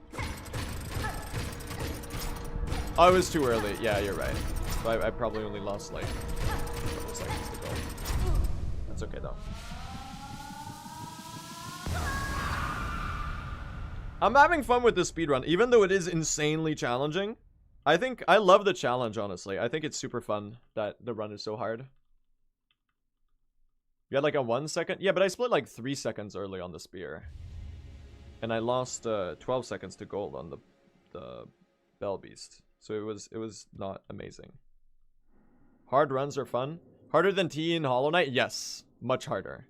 Oh, it was too early. Yeah, you're right. So I probably only lost like a couple seconds to go. That's okay though. I'm having fun with this speedrun, even though it is insanely challenging. I love the challenge, honestly. I think it's super fun that the run is so hard. You had like a 1 second? Yeah, but I split like 3 seconds early on the spear. And I lost 12 seconds to gold on the Bell Beast. So it was not amazing. Hard runs are fun. Harder than T in Hollow Knight? Yes. Much harder.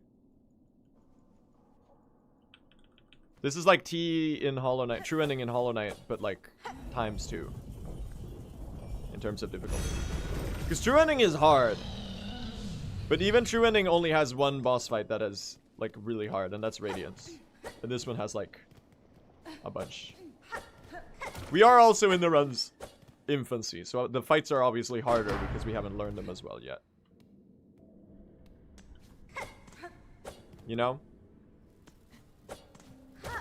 This is like T in Hollow Knight, True Ending in Hollow Knight, but like ×2 in terms of difficulty. Because True Ending is hard, but even True Ending only has one boss fight that is like really hard, and that's Radiance. And this one has like a bunch. We are also in the run's infancy, so the fights are obviously harder because we haven't learned them as well yet. You know?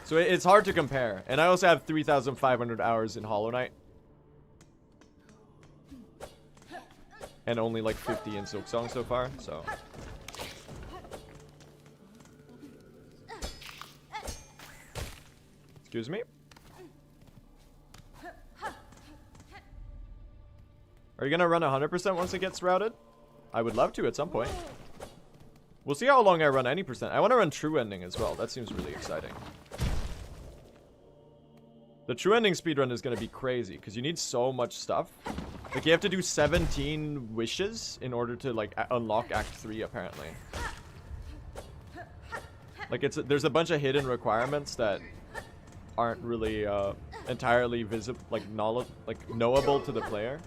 So it's hard to compare. And I also have 3,500 hours in Hollow Knight. And only like 50 in Silksong so far, so. Excuse me? Are you gonna run 100% once it gets routed? I would love to at some point. We'll see how long I run any percent. I want to run True Ending as well. That seems really exciting. The True Ending speedrun is going to be crazy because you need so much stuff. Like, you have to do 17 wishes in order to, like, unlock Act 3, apparently. Like, there's a bunch of hidden requirements that aren't really entirely visible, like, knowable to the player.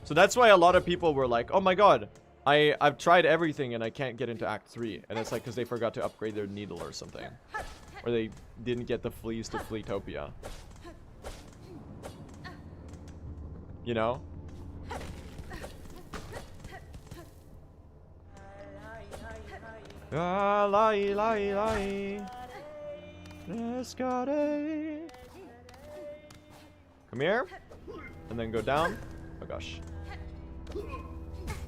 So that's why a lot of people were like, oh my god, I've tried everything and I can't get into Act 3. And it's like because they forgot to upgrade their needle or something. Or they didn't get the fleas to Fleetopia. You know? Ah, lie, lie, lie. Escare. Come here. And then go down. Oh gosh.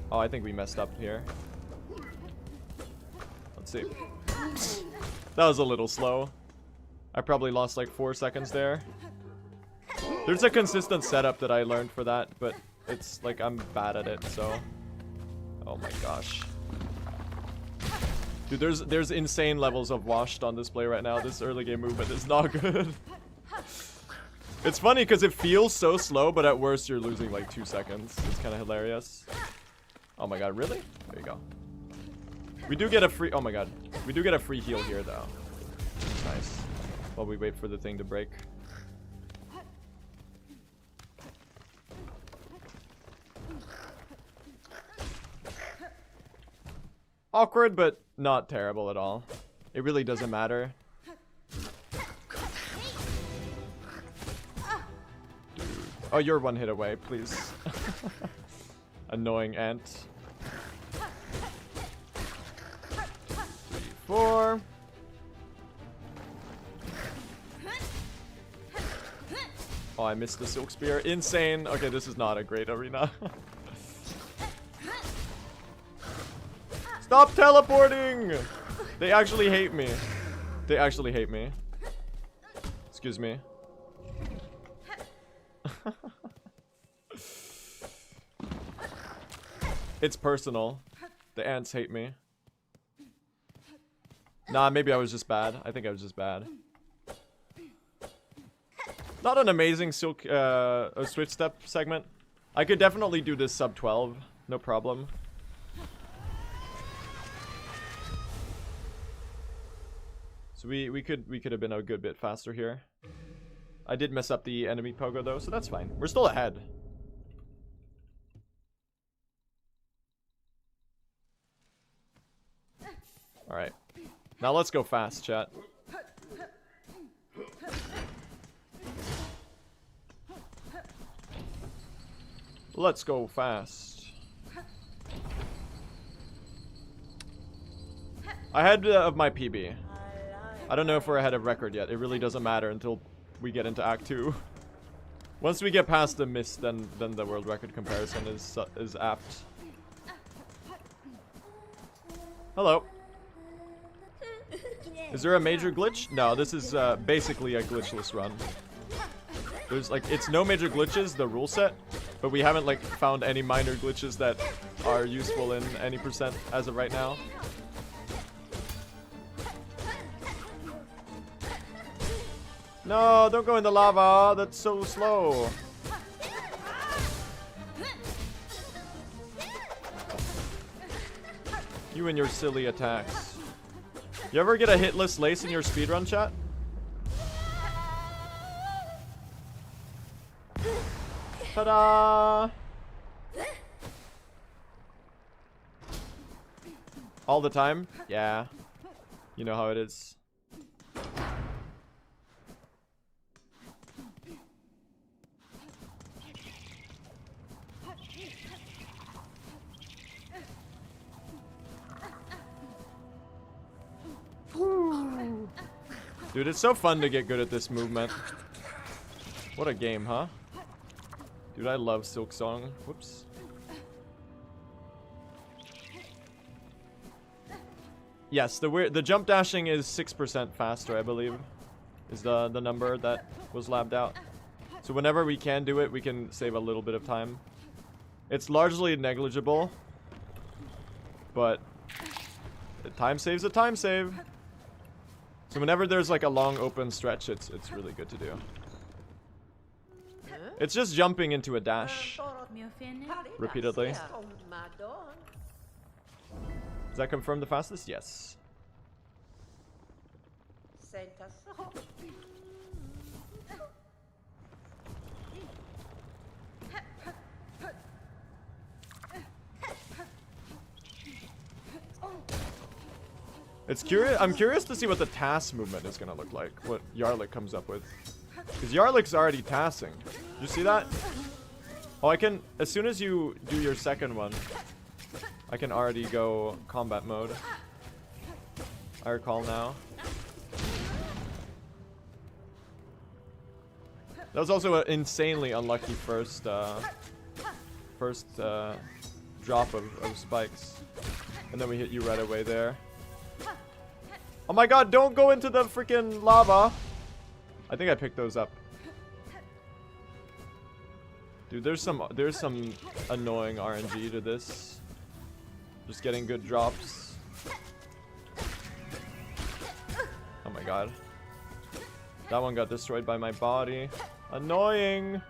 Oh, I think we messed up here. Let's see. That was a little slow. I probably lost like 4 seconds there. There's a consistent setup that I learned for that, but it's like I'm bad at it, so. Oh my gosh. Dude, there's insane levels of washed on display right now. This early game movement is not good. It's funny because it feels so slow, but at worst you're losing like 2 seconds. It's kind of hilarious. Oh my god, really? There you go. We do get a free... Oh my god. We do get a free heal here, though. Nice. While we wait for the thing to break. Awkward, but not terrible at all. It really doesn't matter. Oh, you're 1 hit away, please. Annoying ant. 3, 4. Oh, I missed the Silk Spear. Insane. Okay, this is not a great arena. Stop teleporting! They actually hate me. They actually hate me. Excuse me. It's personal. The ants hate me. Nah, maybe I was just bad. I think I was just bad. Not an amazing silk switch step segment. I could definitely do this sub 12, no problem. So we could have been a good bit faster here. I did mess up the enemy pogo though, so that's fine. We're still ahead. All right. Now let's go fast, chat. Let's go fast. Ahead of my PB. I don't know if we're ahead of record yet. It really doesn't matter until we get into Act 2. Once we get past the mist, then the world record comparison is apt. Hello. Is there a major glitch? No, this is basically a glitchless run. There's like, it's no major glitches, the rule set, but we haven't like found any minor glitches that are useful in any percent as of right now. No, don't go in the lava. That's so slow. You and your silly attacks. You ever get a hitless lace in your speedrun, chat? Ta-da! All the time? Yeah. You know how it is. Dude, it's so fun to get good at this movement. What a game, huh? Dude, I love Silksong. Whoops. Yes, the jump dashing is 6% faster, I believe. Is the number that was labbed out. So whenever we can do it, we can save a little bit of time. It's largely negligible, but the time save's a time save. So whenever there's like a long open stretch, it's really good to do. It's just jumping into a dash repeatedly. Does that confirm the fastest? Yes. It's curious. I'm curious to see what the TAS movement is gonna look like. What Yarlik comes up with, because Yarlik's already tassing. Did you see that? Oh, I can. As soon as you do your second one, I can already go combat mode. I recall now. That was also an insanely unlucky first drop of spikes, and then we hit you right away there. Oh my god, don't go into the freaking lava. I think I picked those up. Dude, there's some annoying RNG to this. Just getting good drops. Oh my god. That one got destroyed by my body. Annoying.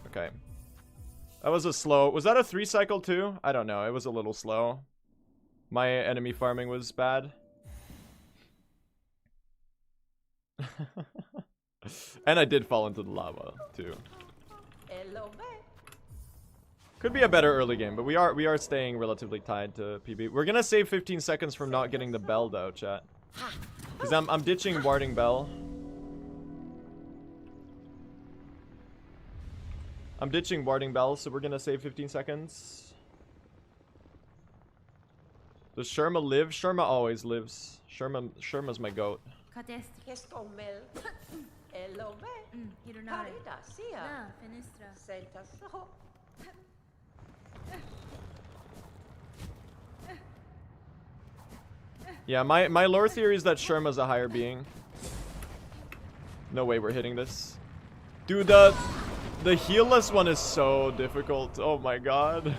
Okay. That was a slow... Was that a 3 cycle too? I don't know. It was a little slow. My enemy farming was bad. And I did fall into the lava too. Could be a better early game, but we are staying relatively tied to PB. We're gonna save 15 seconds from not getting the bell though, chat. Because I'm ditching warding bell. I'm ditching warding bell, so we're gonna save 15 seconds. Does Sherma live? Sherma always lives. Sherma's my goat. Yeah, my lore theory is that Sherma's a higher being. No way we're hitting this. Dude, the healless one is so difficult. Oh my god.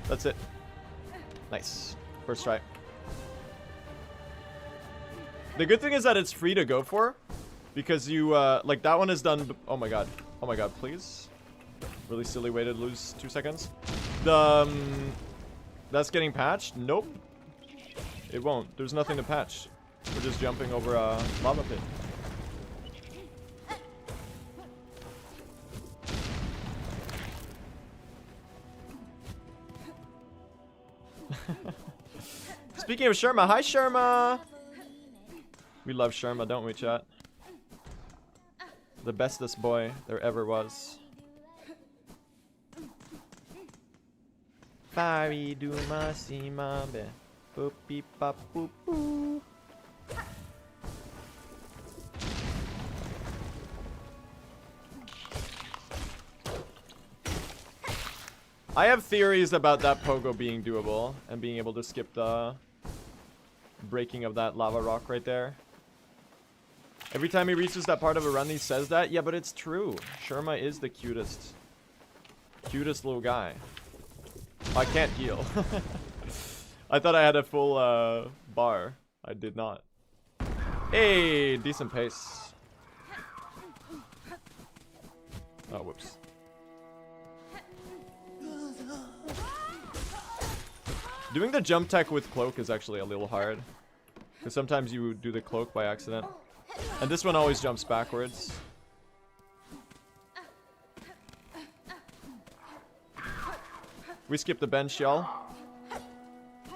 That's it. Nice. First try. The good thing is that it's free to go for. Because you, like that one is done. Oh my god. Oh my god, please. Really silly way to lose 2 seconds. That's getting patched? Nope. It won't. There's nothing to patch. We're just jumping over a lava pit. Speaking of Sherma, hi Sherma! We love Sherma, don't we, chat? The bestest boy there ever was. Fari do masima be poopy pop poop poo. I have theories about that pogo being doable and being able to skip the breaking of that lava rock right there. Every time he reaches that part of a run, he says that. Yeah, but it's true. Sherma is the cutest little guy. I can't heal. I thought I had a full bar. I did not. Hey, decent pace. Oh, whoops. Doing the jump tech with cloak is actually a little hard. Because sometimes you do the cloak by accident. And this one always jumps backwards. We skipped the bench, y'all.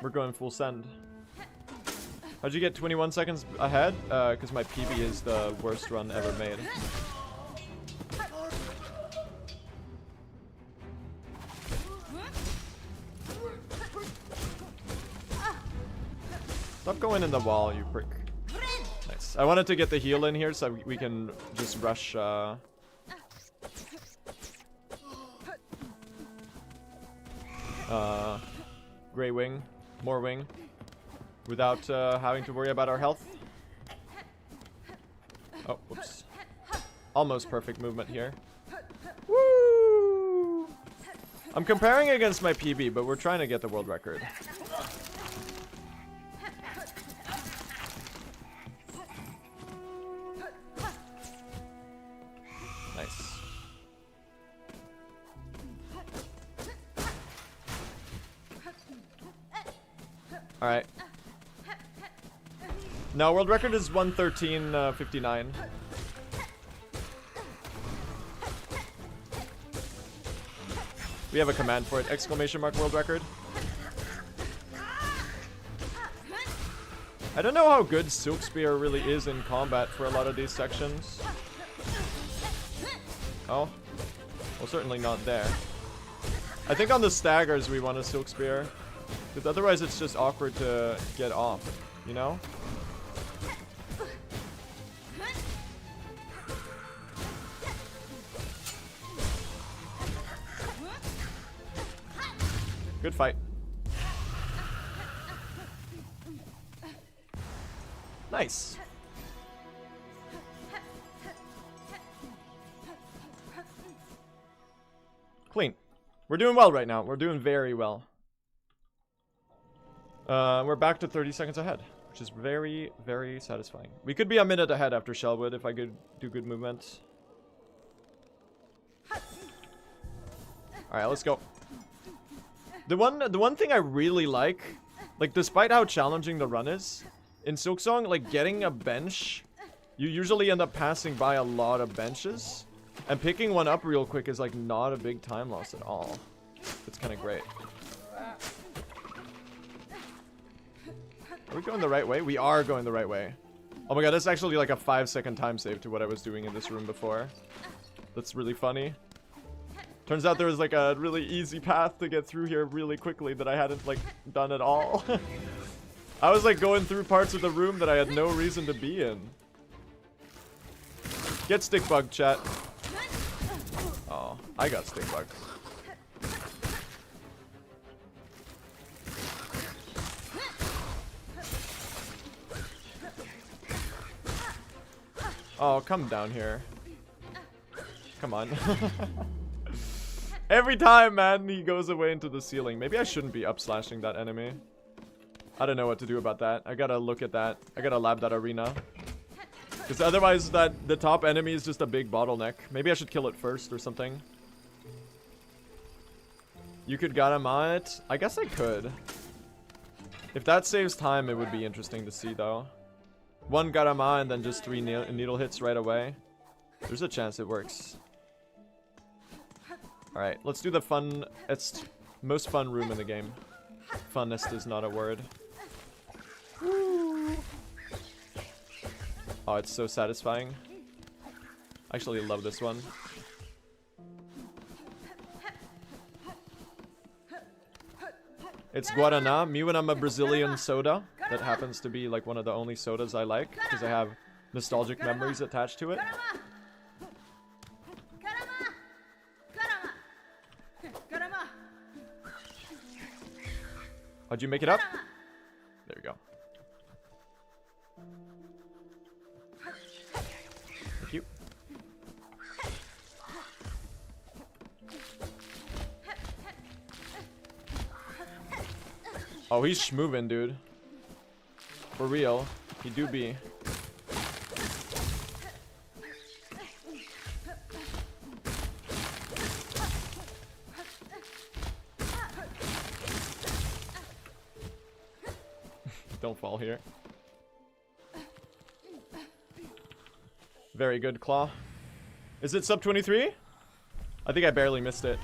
We're going full send. How'd you get 21 seconds ahead? Because my PB is the worst run ever made. Stop going in the wall, you prick. Nice. I wanted to get the heal in here so we can just rush. Gray wing, more wing, without having to worry about our health. Oh, whoops. Almost perfect movement here. Woo! I'm comparing against my PB, but we're trying to get the world record. Nice. Alright. No, world record is 1:13:59. We have a command for it. Exclamation mark world record. I don't know how good Silk Spear really is in combat for a lot of these sections. Oh. Well, certainly not there. I think on the staggers we want a Silk Spear. Because otherwise it's just awkward to get off, you know? Good fight. Nice. Clean. We're doing well right now. We're doing very well. We're back to 30 seconds ahead, which is very, very satisfying. We could be a minute ahead after Shellwood if I could do good movements. Alright, let's go. The one thing I really like, despite how challenging the run is, in Silksong, like getting a bench, you usually end up passing by a lot of benches, and picking one up real quick is like not a big time loss at all. It's kind of great. Are we going the right way? We are going the right way. Oh my god, that's actually like a 5-second time save to what I was doing in this room before. That's really funny. Turns out there was like a really easy path to get through here really quickly that I hadn't like done at all. I was like going through parts of the room that I had no reason to be in. Get stick bug, chat. Oh, I got stink bugs. Oh, come down here. Come on. Every time, man, he goes away into the ceiling. Maybe I shouldn't be up-slashing that enemy. I don't know what to do about that. I gotta look at that. I gotta lab that arena. Because otherwise, the top enemy is just a big bottleneck. Maybe I should kill it first or something. You could Garama it? I guess I could. If that saves time, it would be interesting to see, though. One Garama and then just 3 needle hits right away. There's a chance it works. Alright, let's do the most fun room in the game. Funnest is not a word. Woo. Oh, it's so satisfying. I actually love this one. It's Guaraná. Me when I'm a Brazilian soda. That happens to be like one of the only sodas I like because I have nostalgic memories attached to it. How'd you make it up? There we go. Thank you. Oh, he's schmovin', dude. For real. He do be. Don't fall here. Very good, Claw. Is it sub 23? I think I barely missed it.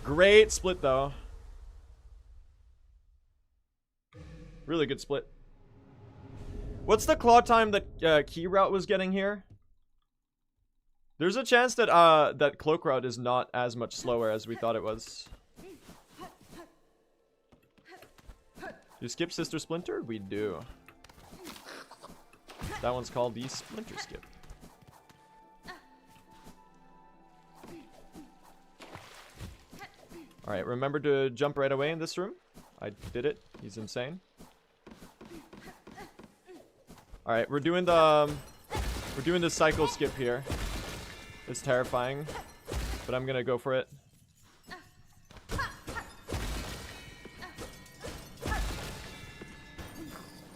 Great split, though. Really good split. What's the claw time that Key Route was getting here? There's a chance that that Cloak Route is not as much slower as we thought it was. You skip Sister Splinter? We do. That one's called the Splinter Skip. Alright, remember to jump right away in this room. I did it. He's insane. Alright, we're doing the cycle skip here. It's terrifying, but I'm gonna go for it.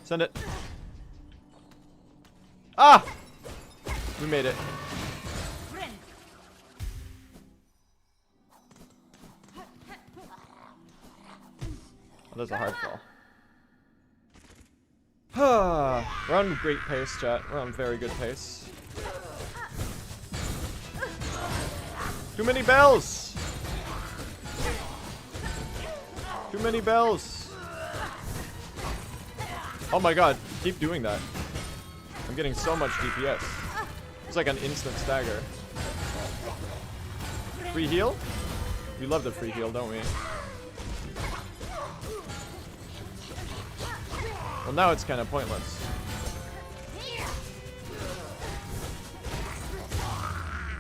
Send it. Ah! We made it. Oh, that's a hard fall. We're on great pace, chat. We're on very good pace. Too many bells! Too many bells! Oh my god, keep doing that. I'm getting so much DPS. It's like an instant stagger. Free heal? We love the free heal, don't we? Well, now it's kind of pointless.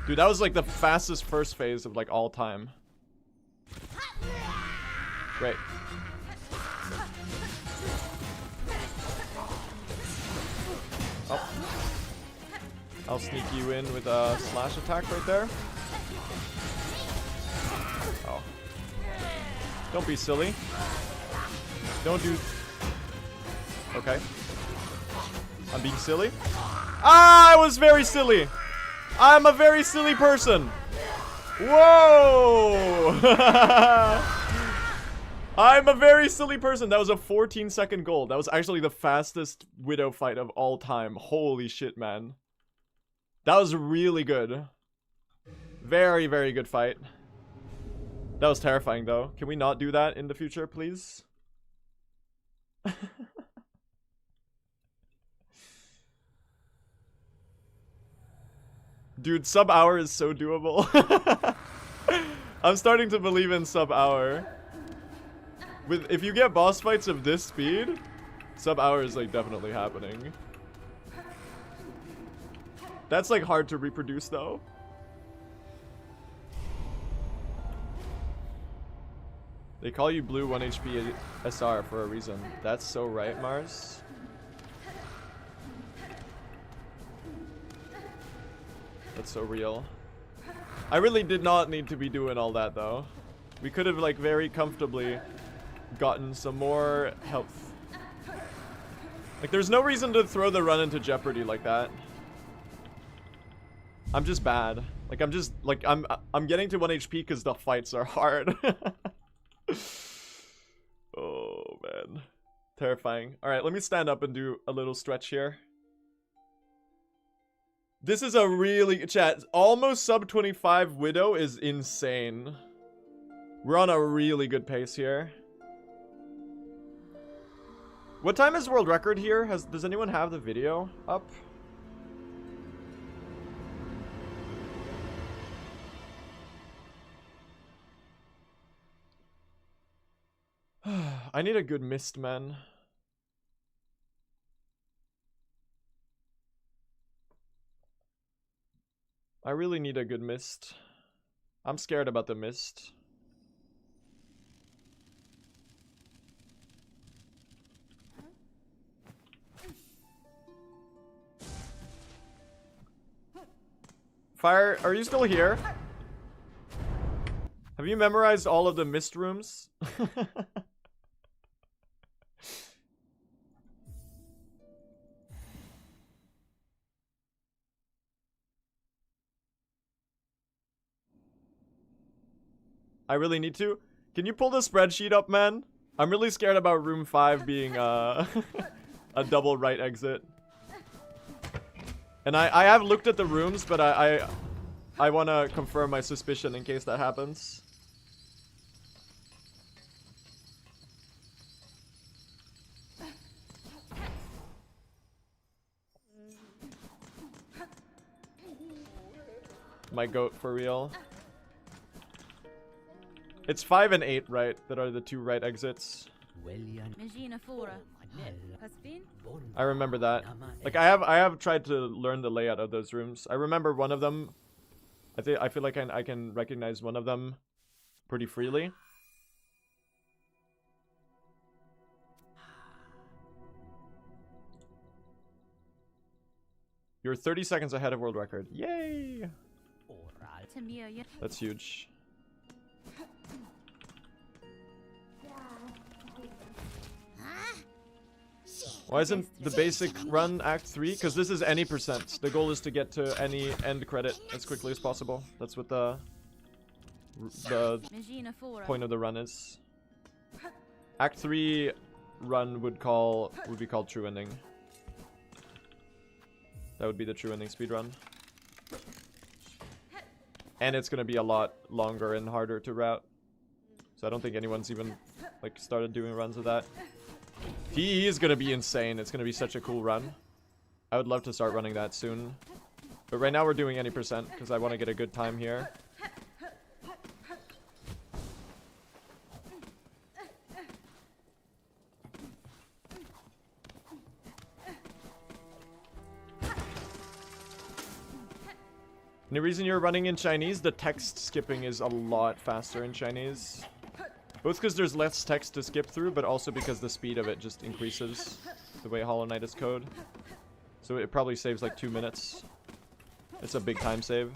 Dude, that was like the fastest first phase of like all time. Great. Oh. I'll sneak you in with a slash attack right there. Oh. Don't be silly. Don't do... Okay. I'm being silly. Ah, I was very silly. I'm a very silly person. Whoa. I'm a very silly person. That was a 14-second goal. That was actually the fastest Widow fight of all time. Holy shit, man. That was really good. Very, very good fight. That was terrifying, though. Can we not do that in the future, please? Dude, sub-hour is so doable. I'm starting to believe in sub-hour. If you get boss fights of this speed, sub-hour is like definitely happening. That's like hard to reproduce though. They call you blue 1 HP SR for a reason. That's so right, Mars. That's so real. I really did not need to be doing all that though. We could have like very comfortably gotten some more health. Like there's no reason to throw the run into jeopardy like that. I'm just bad. Like I'm just like I'm getting to 1 HP because the fights are hard. Oh man. Terrifying. Alright, let me stand up and do a little stretch here. This is a really chat. Almost sub 25 Widow is insane. We're on a really good pace here. What time is world record here? Does anyone have the video up? I need a good mist, man. I really need a good mist. I'm scared about the mist. Fire, are you still here? Have you memorized all of the mist rooms? I really need to. Can you pull the spreadsheet up, man? I'm really scared about room 5 being a double right exit. And I have looked at the rooms, but I want to confirm my suspicion in case that happens. My goat for real. It's 5 and 8, right? That are the 2 right exits. I remember that. Like I have tried to learn the layout of those rooms. I remember one of them. I feel like I can recognize one of them pretty freely. You're 30 seconds ahead of world record. Yay! That's huge. Why isn't the basic run Act 3? Because this is any percent. The goal is to get to any end credit as quickly as possible. That's what the point of the run is. Act 3 run would be called true ending. That would be the true ending speedrun. And it's gonna be a lot longer and harder to route. So I don't think anyone's even like started doing runs of that. He is gonna be insane. It's gonna be such a cool run. I would love to start running that soon. But right now we're doing any percent because I want to get a good time here. The reason you're running in Chinese, the text skipping is a lot faster in Chinese. Both because there's less text to skip through, but also because the speed of it just increases the way Hollow Knight is code. So it probably saves like 2 minutes. It's a big time save.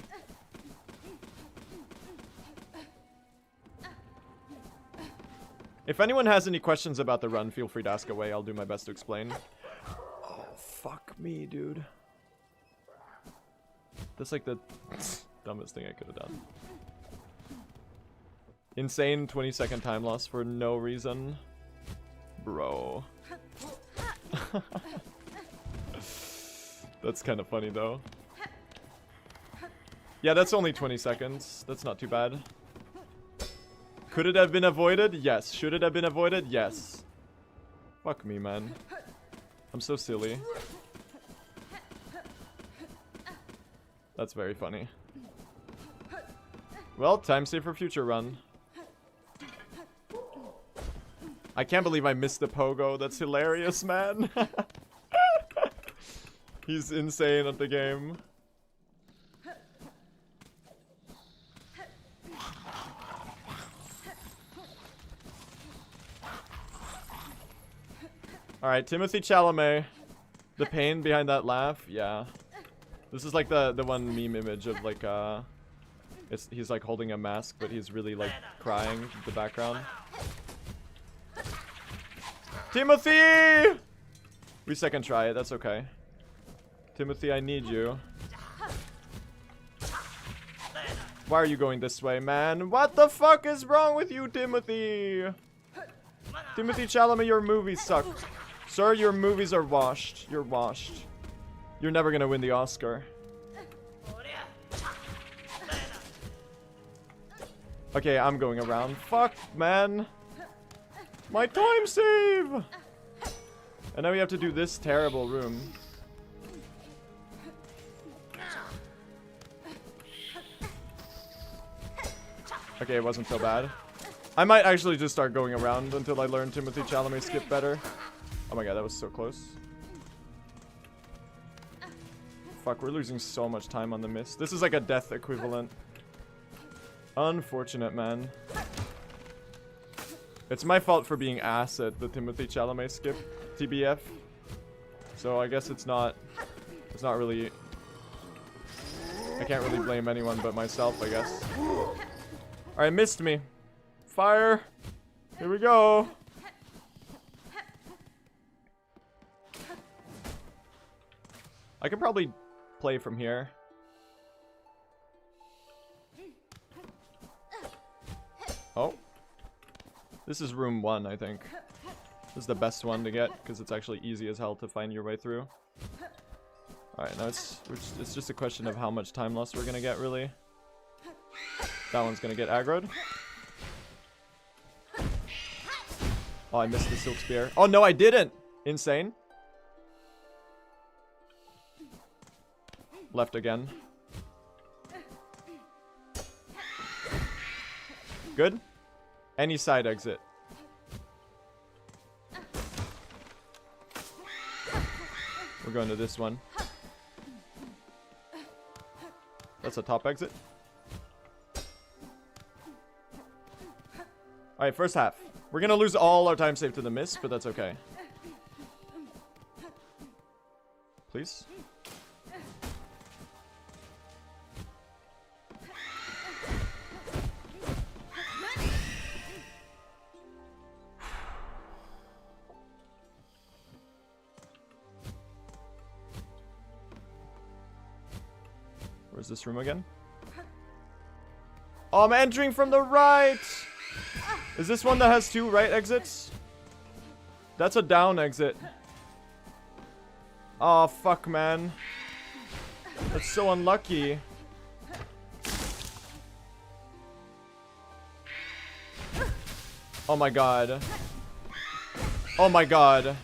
If anyone has any questions about the run, feel free to ask away. I'll do my best to explain. Oh, fuck me, dude. That's like the dumbest thing I could have done. Insane 20-second time loss for no reason. Bro. That's kind of funny though. Yeah, that's only 20 seconds. That's not too bad. Could it have been avoided? Yes. Should it have been avoided? Yes. Fuck me, man. I'm so silly. That's very funny. Well, time save for future run. I can't believe I missed the pogo. That's hilarious, man. He's insane at the game. Alright, Timothy Chalamet. The pain behind that laugh, yeah. This is like the one meme image of like he's like holding a mask, but he's really like crying in the background. Timothy! We second try it, that's okay. Timothy, I need you. Why are you going this way, man? What the fuck is wrong with you, Timothy? Timothy Chalamet, your movies suck. Sir, your movies are washed. You're washed. You're never gonna win the Oscar. Okay, I'm going around. Fuck, man. My time save! And now we have to do this terrible room. Okay, it wasn't so bad. I might actually just start going around until I learn Timothy Chalamet skip better. Oh my god, that was so close. Fuck, we're losing so much time on the miss. This is like a death equivalent. Unfortunate, man. It's my fault for being ass at the Timothy Chalamet skip, TBF. So I guess it's not really... I can't really blame anyone but myself, I guess. Alright, missed me. Fire! Here we go! I can probably play from here. Oh. This is room 1, I think. This is the best one to get, because it's actually easy as hell to find your way through. Alright, now it's just a question of how much time loss we're gonna get, really. That one's gonna get aggroed. Oh, I missed the Silk Spear. Oh, no, I didn't! Insane. Left again. Good. Any side exit. We're going to this one. That's a top exit. Alright, first half. We're gonna lose all our time save to the miss, but that's okay. Please. Where's this room again? Oh, I'm entering from the right! Is this one that has 2 right exits? That's a down exit. Oh, fuck, man. That's so unlucky. Oh my god. Oh my god.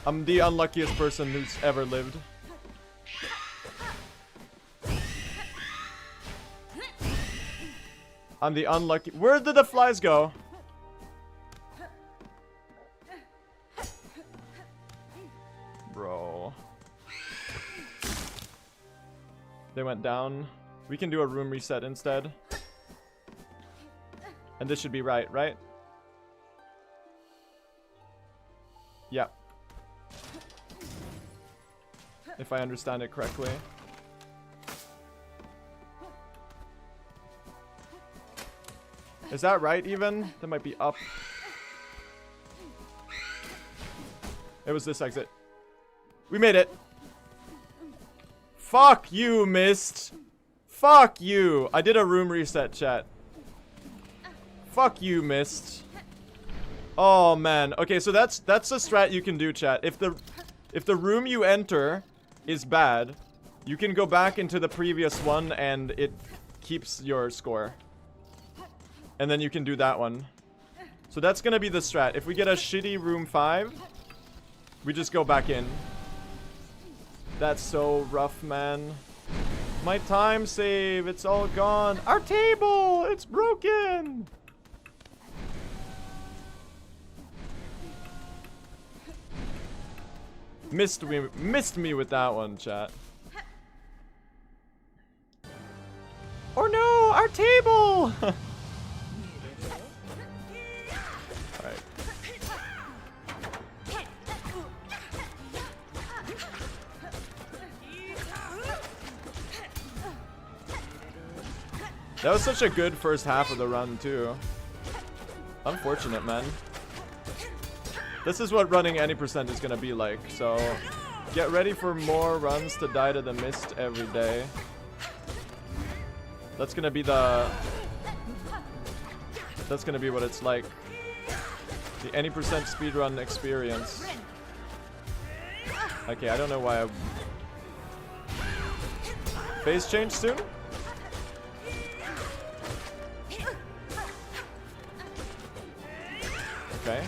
I'm the unluckiest person who's ever lived. I'm the unlucky... Where did the flies go? Bro. They went down. We can do a room reset instead. And this should be right? Yeah. If I understand it correctly. Is that right even? That might be up. It was this exit. We made it. Fuck you, missed. Fuck you. I did a room reset, chat. Fuck you, missed. Oh man. Okay, so that's a strat you can do, chat. If the room you enter is bad, you can go back into the previous one and it keeps your score. And then you can do that one. So that's gonna be the strat. If we get a shitty room 5, we just go back in. That's so rough, man. My time save, it's all gone. Our table, it's broken. Missed me with that one, chat. Oh no, our table! Alright. That was such a good first half of the run, too. Unfortunate, man. This is what running any percent is gonna be like, so get ready for more runs to die to the mist every day. That's gonna be the... That's gonna be what it's like. The any percent speedrun experience. Okay, I don't know why I... Phase change soon? Okay.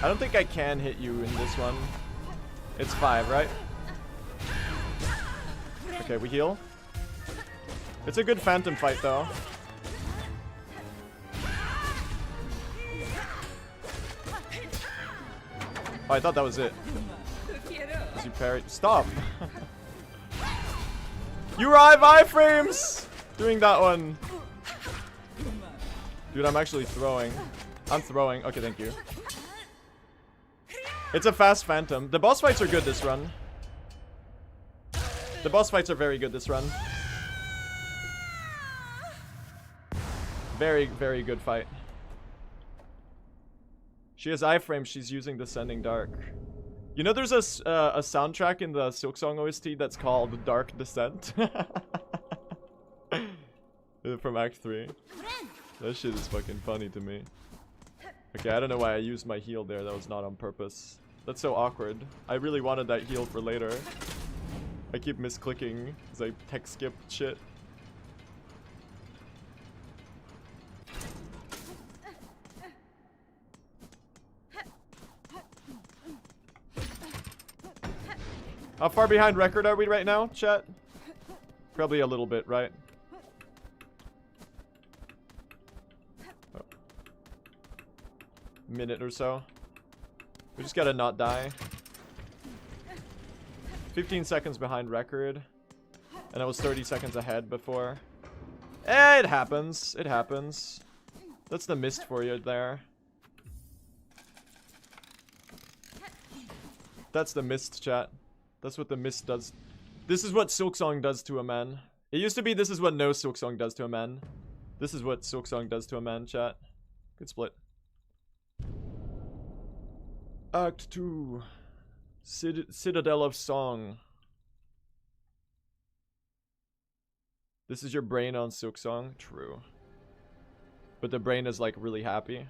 I don't think I can hit you in this one. It's 5, right? Okay, we heal. It's a good phantom fight, though. Oh, I thought that was it. As you parry. Stop! You arrive iframes! Doing that one. Dude, I'm actually throwing. I'm throwing. Okay, thank you. It's a fast phantom. The boss fights are good this run. The boss fights are very good this run. Very, very good fight. She has iframes. She's using Descending Dark. You know there's a soundtrack in the Silksong OST that's called Dark Descent? From Act 3. That shit is fucking funny to me. Okay, I don't know why I used my heal there. That was not on purpose. That's so awkward. I really wanted that heal for later. I keep misclicking as I tech skip shit. How far behind record are we right now, chat? Probably a little bit, right? Oh. Minute or so. We just gotta not die. 15 seconds behind record. And I was 30 seconds ahead before. Eh, it happens. It happens. That's the mist for you there. That's the mist, chat. That's what the mist does. This is what Silksong does to a man. It used to be this is what no Silksong does to a man. This is what Silksong does to a man, chat. Good split. Act 2. Citadel of Song. This is your brain on Silksong? True. But the brain is like really happy.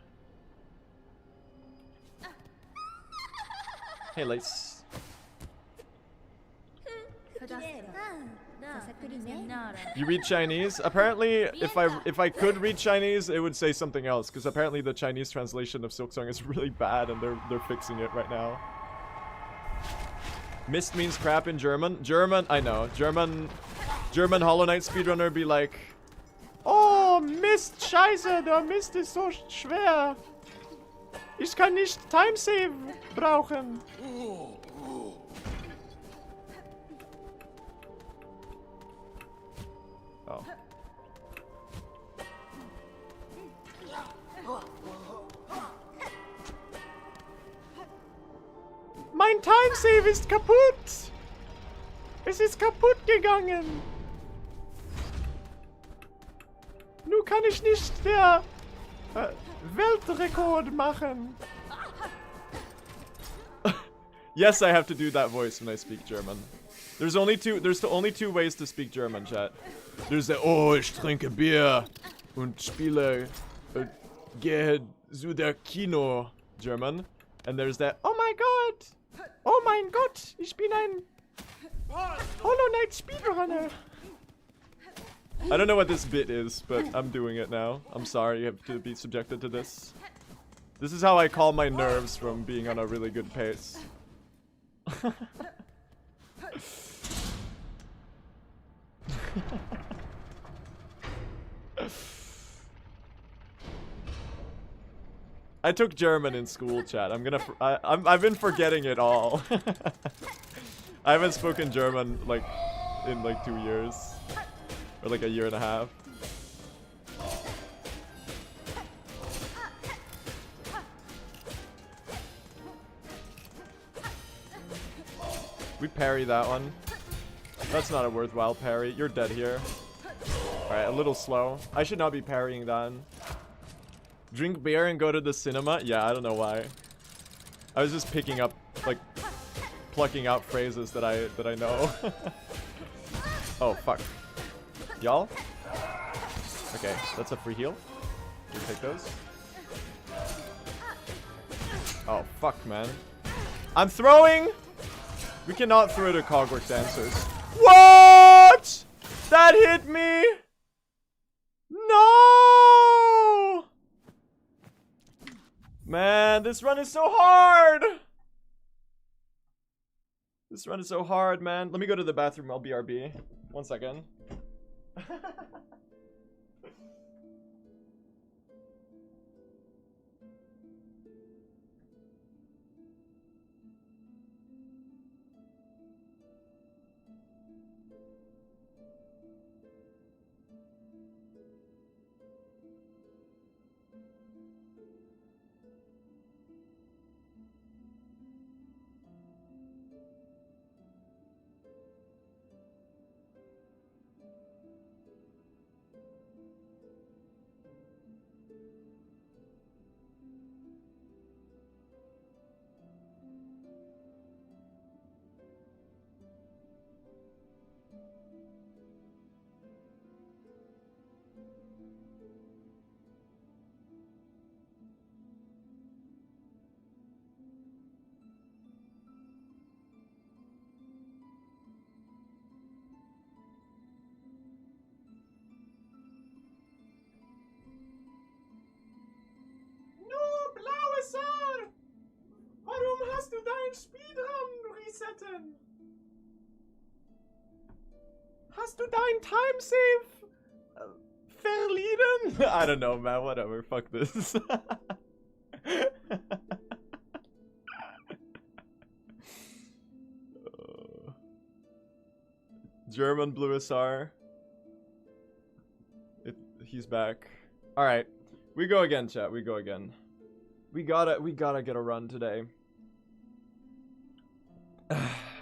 Hey, Lace. You read Chinese? Apparently, if I could read Chinese, it would say something else. Because apparently the Chinese translation of Silksong is really bad, and they're fixing it right now. Mist means crap in German. German, I know. German Hollow Knight speedrunner be like, oh, Mist, scheiße, der Mist ist so schwer. Ich kann nicht Time Save brauchen. Oh. Mein Time Save ist kaputt. Es ist kaputt gegangen. Nun kann ich nicht der Weltrekord machen. Yes, I have to do that voice when I speak German. There's only two ways to speak German, chat. There's the oh, ich trinke Bier und spiele gehe zu der Kino German. And there's that oh my god. Oh mein Gott, ich bin ein Hollow Knight speedrunner. I don't know what this bit is, but I'm doing it now. I'm sorry you have to be subjected to this. This is how I calm my nerves from being on a really good pace. I took German in school, chat. I've been forgetting it all. I haven't spoken German like in like 2 years. Or like a year and a half. We parry that one. That's not a worthwhile parry. You're dead here. Alright, a little slow. I should not be parrying that. Drink beer and go to the cinema? Yeah, I don't know why. I was just picking up, like, plucking out phrases that I know. Oh, fuck. Y'all? Okay, that's a free heal. You take those. Oh, fuck, man. I'm throwing! We cannot throw the cogwork dancers. What? That hit me! No! Man, this run is so hard! This run is so hard, man. Let me go to the bathroom. I'll BRB. 1 second. Warum hast du dein Speedrun resetten? Hast du dein Timesave verliehen? I don't know, man. Whatever. Fuck this. German Blue SR. He's back. Alright. We go again, chat. We go again. We gotta get a run today.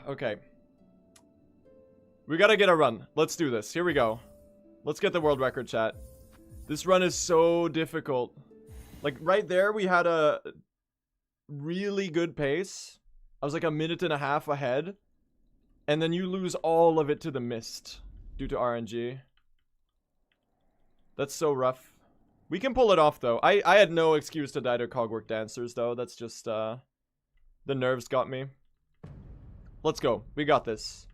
Okay. We gotta get a run. Let's do this. Here we go. Let's get the world record, chat. This run is so difficult. Like, right there, we had a really good pace. I was like a minute and a half ahead. And then you lose all of it to the mist due to RNG. That's so rough. We can pull it off, though. I had no excuse to die to Cogwork Dancers, though. That's just, the nerves got me. Let's go. We got this.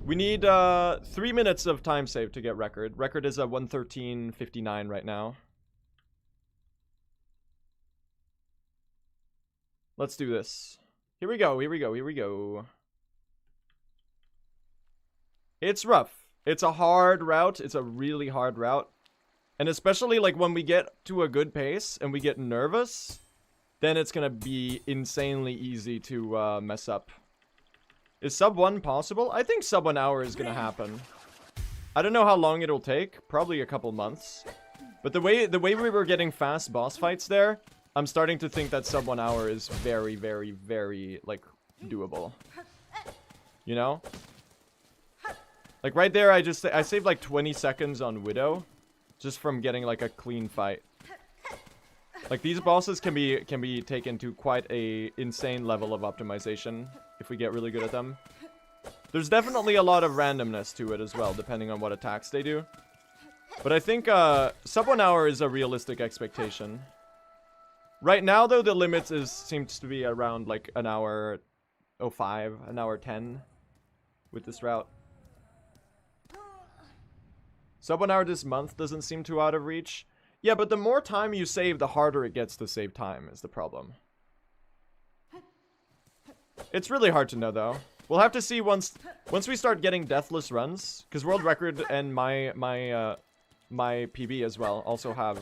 We need, 3 minutes of time save to get record. Record is at 1:13:59 right now. Let's do this. Here we go, here we go, here we go. It's rough. It's a hard route. It's a really hard route. And especially, like, when we get to a good pace and we get nervous, then it's gonna be insanely easy to, mess up. Is sub 1 possible? I think sub 1 hour is gonna happen. I don't know how long it'll take. Probably a couple months. But the way we were getting fast boss fights there, I'm starting to think that sub 1 hour is very, very, very, like, doable. You know? Like, right there, I saved, like, 20 seconds on Widow. Just from getting, like, a clean fight. Like, these bosses can be taken to quite a insane level of optimization if we get really good at them. There's definitely a lot of randomness to it as well, depending on what attacks they do. But I think, sub 1 hour is a realistic expectation. Right now, though, the limit seems to be around, like, an hour 05, an hour 10 with this route. Sub 1 hour this month doesn't seem too out of reach. Yeah, but the more time you save, the harder it gets to save time, is the problem. It's really hard to know, though. We'll have to see once we start getting deathless runs, because world record and my PB as well also have...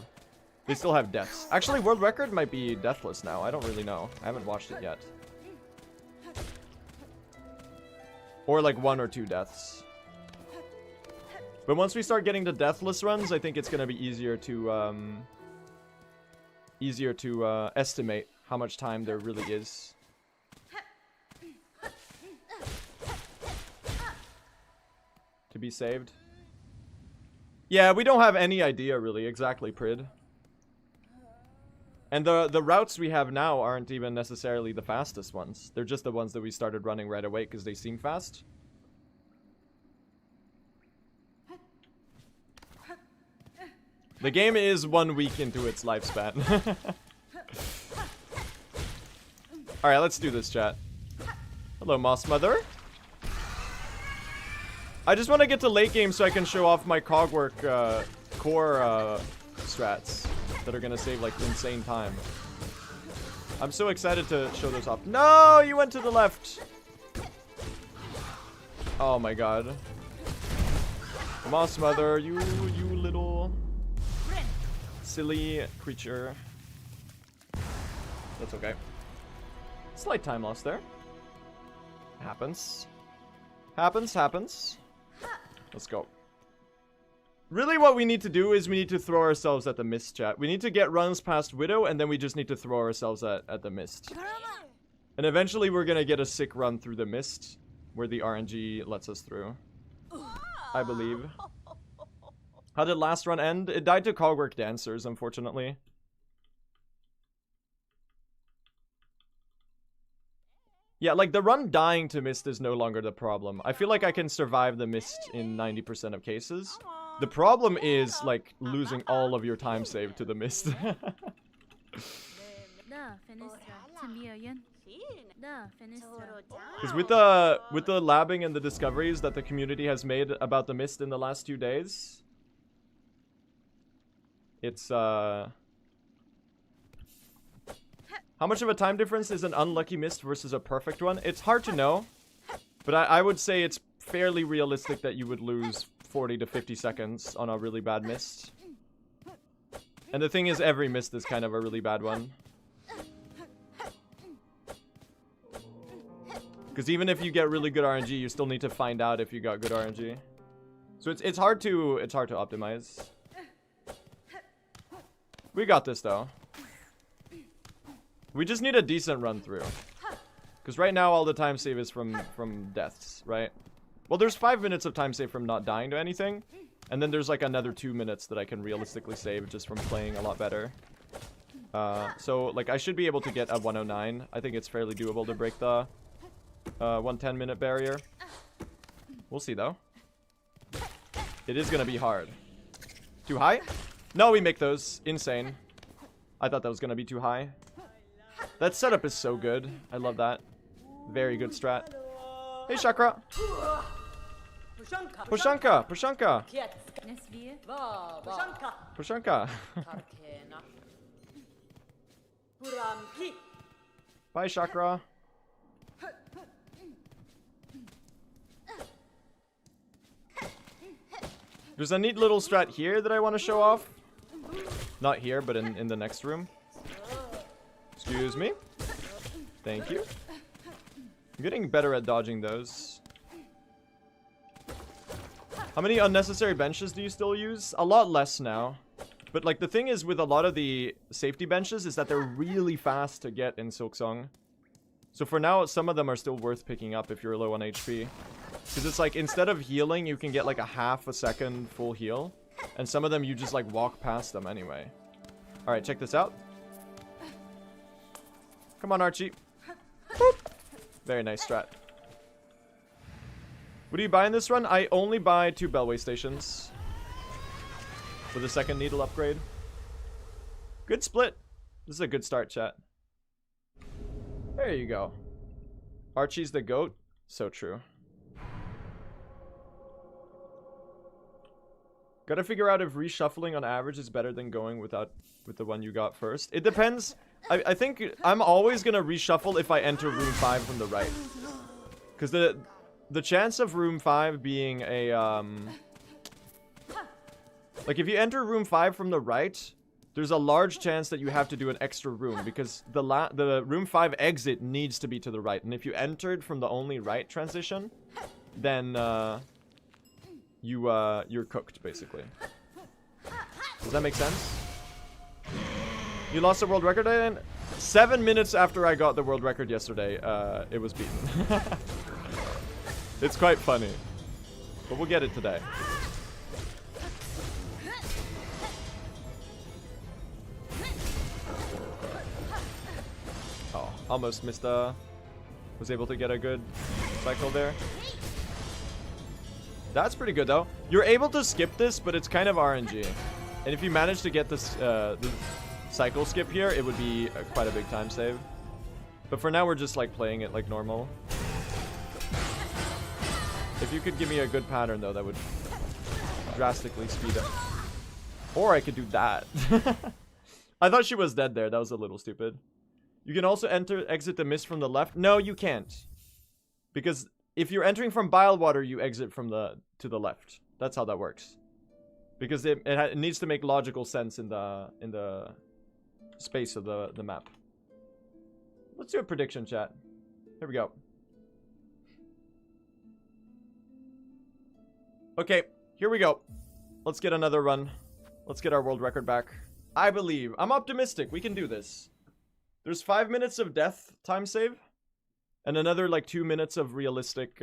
They still have deaths. Actually, world record might be deathless now. I don't really know. I haven't watched it yet. Or like 1 or 2 deaths. But once we start getting the deathless runs, I think it's gonna be easier to estimate how much time there really is. to be saved. Yeah, we don't have any idea really exactly, Prid. And the routes we have now aren't even necessarily the fastest ones. They're just the ones that we started running right away because they seem fast. The game is 1 week into its lifespan. Alright, let's do this, chat. Hello, Moss Mother. I just want to get to late game so I can show off my cogwork core strats that are going to save like insane time. I'm so excited to show those off. No, you went to the left. Oh my god. Moss Mother, you little silly creature. That's okay. Slight time loss there. Happens. Happens. Let's go. Really what we need to do is we need to throw ourselves at the mist, chat. We need to get runs past Widow, and then we just need to throw ourselves at the mist. And eventually we're gonna get a sick run through the mist, where the RNG lets us through. I believe. How did last run end? It died to Cogwork Dancers, unfortunately. Yeah, like the run dying to mist is no longer the problem. I feel like I can survive the mist in 90% of cases. The problem is like losing all of your time save to the mist. Because with the labbing and the discoveries that the community has made about the mist in the last 2 days, it's how much of a time difference is an unlucky mist versus a perfect one? It's hard to know, but I would say it's fairly realistic that you would lose 40 to 50 seconds on a really bad mist. And the thing is, every mist is kind of a really bad one. Because even if you get really good RNG, you still need to find out if you got good RNG. So it's hard to optimize. We got this though. We just need a decent run through. Because right now all the time save is from deaths, right? Well, there's 5 minutes of time save from not dying to anything. And then there's like another 2 minutes that I can realistically save just from playing a lot better. So like I should be able to get a 109. I think it's fairly doable to break the 110 minute barrier. We'll see though. It is gonna be hard. Too high? No, we make those. Insane. I thought that was gonna be too high. That setup is so good. I love that. Very good strat. Hey, Chakra. Pushanka. Bye, Chakra. There's a neat little strat here that I want to show off. Not here, but in the next room. Excuse me. Thank you. I'm getting better at dodging those. How many unnecessary benches do you still use? A lot less now. But like the thing is with a lot of the safety benches is that they're really fast to get in Silksong. So for now, some of them are still worth picking up if you're low on HP. Because it's like instead of healing, you can get like a half a second full heal. And some of them you just like walk past them anyway. Alright, check this out. Come on, Archie. Boop. Very nice strat. What do you buy in this run? I only buy 2 Bellway stations. For the second needle upgrade. Good split. This is a good start, chat. There you go. Archie's the GOAT. So true. Gotta figure out if reshuffling on average is better than going with the one you got first. It depends. I think I'm always gonna reshuffle if I enter room 5 from the right. Because the chance of room 5 being a like if you enter room 5 from the right, there's a large chance that you have to do an extra room because the room 5 exit needs to be to the right. And if you entered from the only right transition, then you're cooked basically. Does that make sense? You lost the world record, and 7 minutes after I got the world record yesterday, it was beaten. It's quite funny. But we'll get it today. Oh, almost missed was able to get a good cycle there. That's pretty good though. You're able to skip this, but it's kind of RNG. And if you manage to get this the cycle skip here, it would be quite a big time save. But for now, we're just like playing it like normal. If you could give me a good pattern though, that would drastically speed up. Or I could do that. I thought she was dead there. That was a little stupid. You can also exit the mist from the left. No, you can't. Because if you're entering from bile water, you exit from to the left. That's how that works. Because it needs to make logical sense in the space of the map. Let's do a prediction, chat. Here we go. Okay, here we go. Let's get another run. Let's get our world record back. I believe. I'm optimistic. We can do this. There's 5 minutes of death time save. And another like 2 minutes of realistic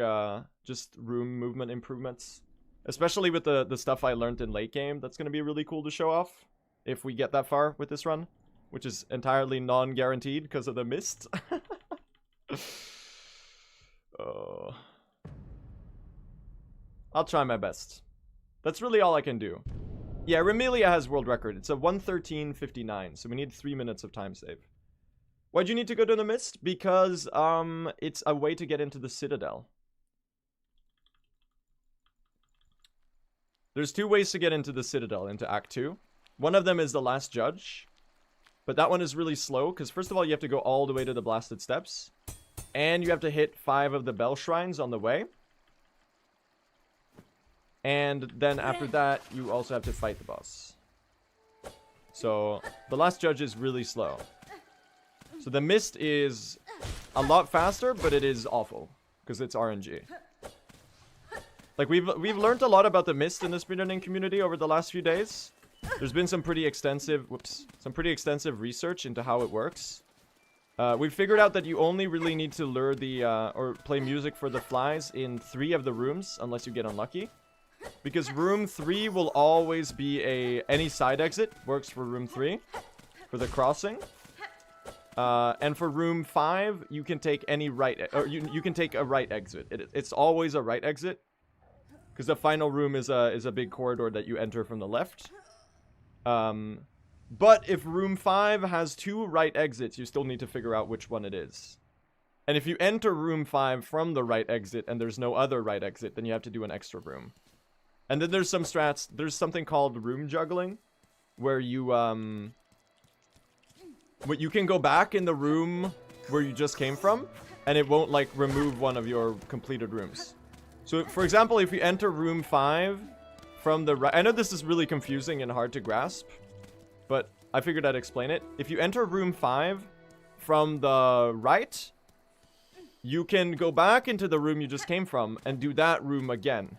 just room movement improvements. Especially with the stuff I learned in late game. That's going to be really cool to show off. If we get that far with this run. Which is entirely non-guaranteed because of the mist. Oh. I'll try my best. That's really all I can do. Yeah, Remelia has world record. It's a 1:13:59, so we need 3 minutes of time save. Why'd you need to go to the mist? Because it's a way to get into the Citadel. There's 2 ways to get into the Citadel, into Act 2. One of them is the Last Judge. But that one is really slow, because first of all, you have to go all the way to the Blasted Steps. And you have to hit 5 of the Bell Shrines on the way. And then after that, you also have to fight the boss. So, the Last Judge is really slow. So the Mist is a lot faster, but it is awful. Because it's RNG. Like, we've learned a lot about the Mist in the speedrunning community over the last few days. There's been some pretty extensive, research into how it works. We've figured out that you only really need to lure or play music for the flies in 3 of the rooms, unless you get unlucky. Because room 3 will always be any side exit, works for room 3, for the crossing. And for room 5, you can take any right, or you can take a right exit. It's always a right exit. Because the final room is a big corridor that you enter from the left. But if room 5 has 2 right exits, you still need to figure out which one it is. And if you enter room 5 from the right exit and there's no other right exit, then you have to do an extra room. And then there's some strats, there's something called room juggling, where you can go back in the room where you just came from, and it won't like remove one of your completed rooms. So for example, if you enter room 5 from the right, I know this is really confusing and hard to grasp, but I figured I'd explain it. If you enter room 5 from the right, you can go back into the room you just came from and do that room again.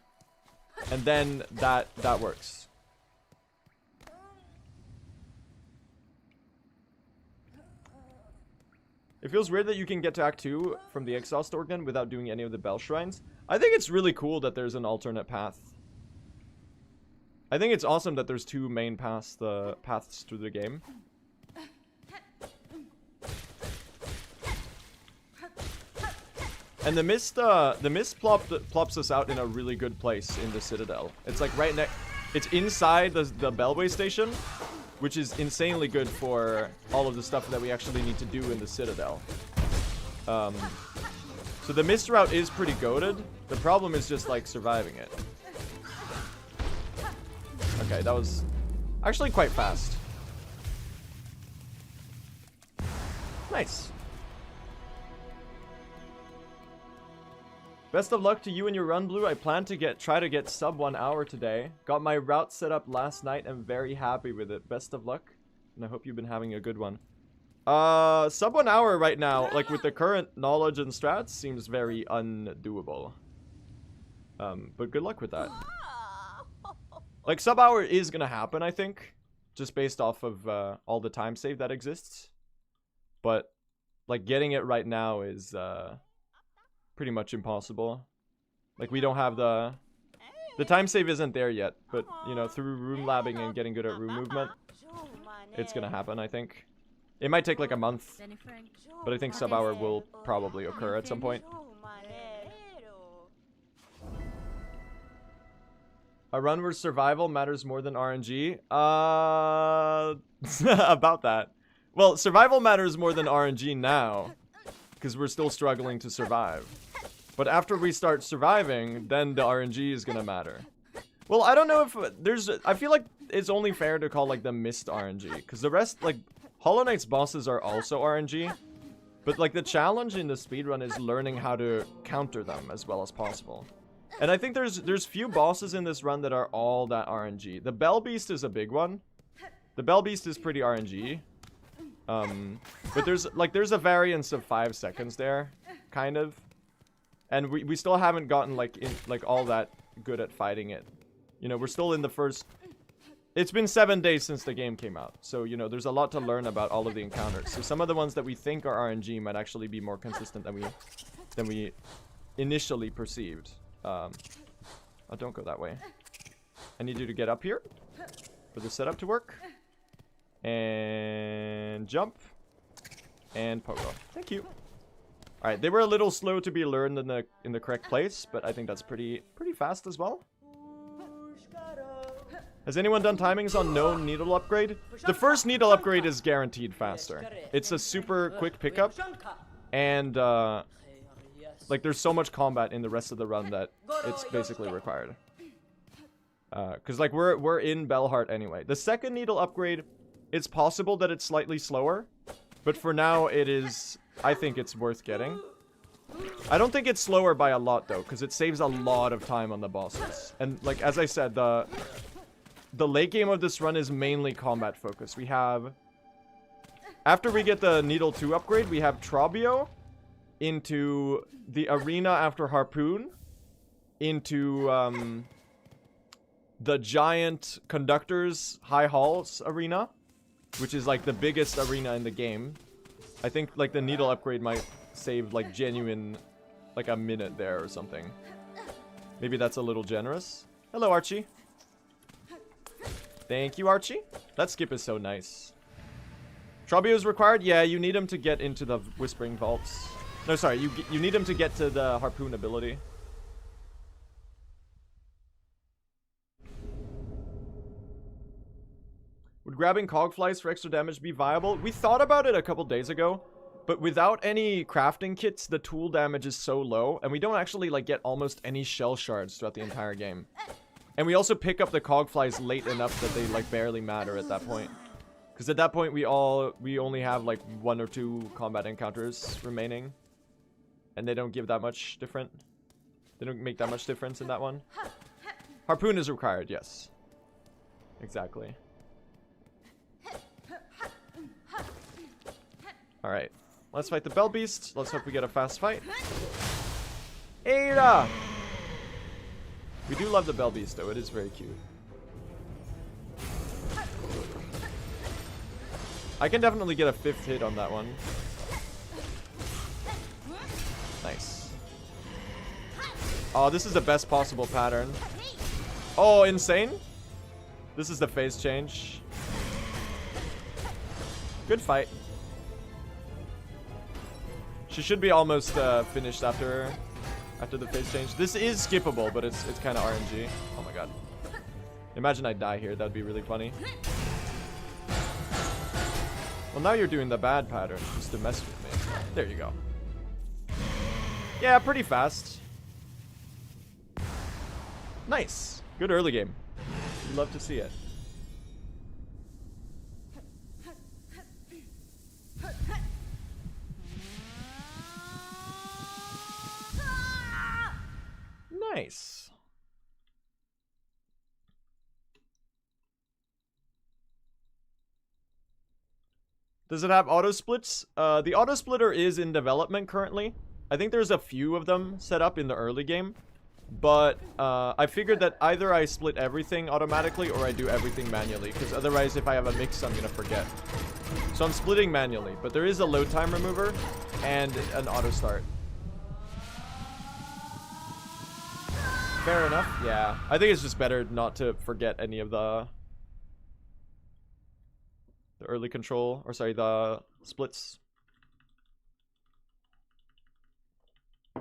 And then that works. It feels weird that you can get to Act 2 from the exhaust organ without doing any of the bell shrines. I think it's really cool that there's an alternate path. I think it's awesome that there's 2 main paths through the game. And the mist plops us out in a really good place in the Citadel. It's like right next, it's inside the Bellway station, which is insanely good for all of the stuff that we actually need to do in the Citadel. So the mist route is pretty goated. The problem is just like surviving it. Okay, that was actually quite fast. Nice. Best of luck to you and your run, Blue. I plan to try to get sub 1 hour today. Got my route set up last night. I'm very happy with it. Best of luck, and I hope you've been having a good one. Sub 1 hour right now, like with the current knowledge and strats, seems very undoable. But good luck with that. Like, sub hour is gonna happen, I think, just based off of all the time save that exists. But like getting it right now is pretty much impossible. Like, we don't have the The time save isn't there yet, but, you know, through room labbing and getting good at room movement, it's gonna happen, I think. It might take like a month, but I think sub-hour will probably occur at some point. A run where survival matters more than RNG? About that. Well, survival matters more than RNG now, because we're still struggling to survive. But after we start surviving, then the RNG is gonna matter. Well, I don't know if there's... I feel like it's only fair to call, like, the missed RNG. Because the rest, like, Hollow Knight's bosses are also RNG. But, like, the challenge in the speedrun is learning how to counter them as well as possible. And I think there's few bosses in this run that are all that RNG. The Bell Beast is a big one. The Bell Beast is pretty RNG. But there's a variance of 5 seconds there, kind of. And we still haven't gotten, like, all that good at fighting it. You know, we're still in the first... It's been 7 days since the game came out. So, you know, there's a lot to learn about all of the encounters. So some of the ones that we think are RNG might actually be more consistent than we initially perceived. Oh, don't go that way. I need you to get up here for the setup to work. And jump. And pogo. Thank you. Alright, they were a little slow to be learned in the correct place, but I think that's pretty fast as well. Has anyone done timings on no needle upgrade? The first needle upgrade is guaranteed faster. It's a super quick pickup, and like there's so much combat in the rest of the run that it's basically required. Cause like we're in Bellheart anyway. The second needle upgrade, it's possible that it's slightly slower, but for now it is. I think it's worth getting. I don't think it's slower by a lot though, because it saves a lot of time on the bosses. And like as I said, the late game of this run is mainly combat focused. We have, after we get the Needle 2 upgrade, we have Trobio into the arena after Harpoon, into the giant conductors high halls arena, which is like the biggest arena in the game. I think like the needle upgrade might save like genuine like a minute there or something. Maybe that's a little generous. Hello, Archie. Thank you, Archie. That skip is so nice. Trobio is required? Yeah, you need him to get into the Whispering Vaults. No, sorry, you need him to get to the Harpoon ability. Would grabbing cogflies for extra damage be viable? We thought about it a couple days ago, but without any crafting kits, the tool damage is so low, and we don't actually like get almost any shell shards throughout the entire game. And we also pick up the cogflies late enough that they like barely matter at that point. Because at that point we only have like 1 or 2 combat encounters remaining. And they don't give that much different. They don't make that much difference in that one. Harpoon is required, yes. Exactly. Alright. Let's fight the Bell Beast. Let's hope we get a fast fight. Ada! We do love the Bell Beast though, it is very cute. I can definitely get a 5th hit on that one. Nice. Oh, this is the best possible pattern. Oh, insane. This is the phase change. Good fight. She should be almost finished after the phase change. This is skippable, but it's kind of RNG. Oh my god. Imagine I die here. That'd be really funny. Well, now you're doing the bad pattern just to mess with me. There you go. Yeah, pretty fast. Nice. Good early game. We love to see it. Nice. Does it have auto splits? The auto splitter is in development currently. I think there's a few of them set up in the early game. But I figured that either I split everything automatically or I do everything manually. Because otherwise if I have a mix I'm gonna forget. So I'm splitting manually. But there is a load time remover and an auto start. Fair enough. Yeah. I think it's just better not to forget any of the early control, or sorry, the splits.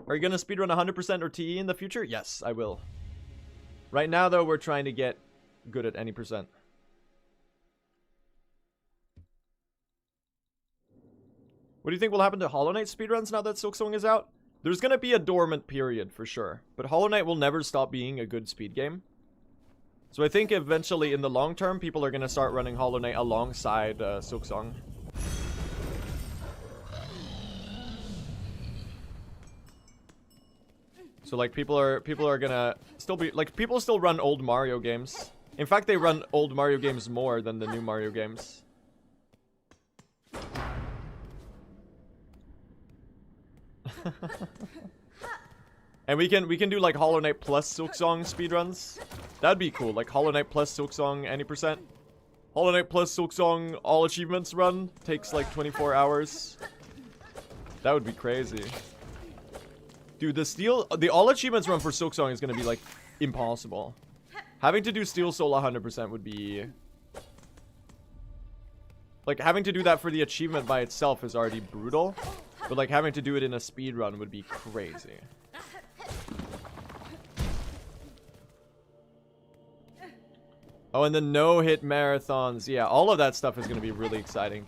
Are you gonna speedrun 100% or TE in the future? Yes, I will. Right now, though, we're trying to get good at any percent. What do you think will happen to Hollow Knight speedruns now that Silksong is out? There's gonna be a dormant period for sure, but Hollow Knight will never stop being a good speed game. So I think eventually in the long term, people are gonna start running Hollow Knight alongside Silksong. So like people are gonna still be like, people still run old Mario games. In fact, they run old Mario games more than the new Mario games. And we can do like Hollow Knight plus Silksong speedruns. That'd be cool. Like Hollow Knight plus Silksong any percent. Hollow Knight plus Silksong all achievements run takes like 24 hours. That would be crazy. Dude, the all achievements run for Silksong is gonna be like impossible. Having to do Steel Soul 100% would be like, having to do that for the achievement by itself is already brutal, but like having to do it in a speed run would be crazy. Oh, and the no-hit marathons. Yeah, all of that stuff is going to be really exciting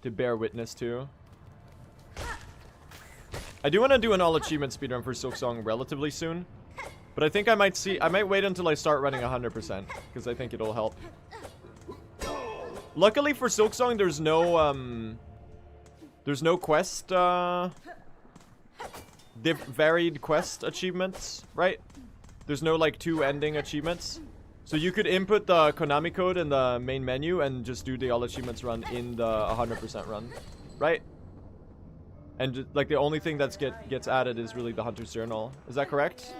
to bear witness to. I do want to do an all-achievement speedrun for Silksong relatively soon. But I think I might wait until I start running 100%, because I think it'll help. Luckily for Silksong, there's no quest, varied quest achievements, right? There's no, like, 2 ending achievements. So you could input the Konami code in the main menu and just do the all achievements run in the 100% run, right? And just, like, the only thing that gets added is really the Hunter's Journal. Is that correct?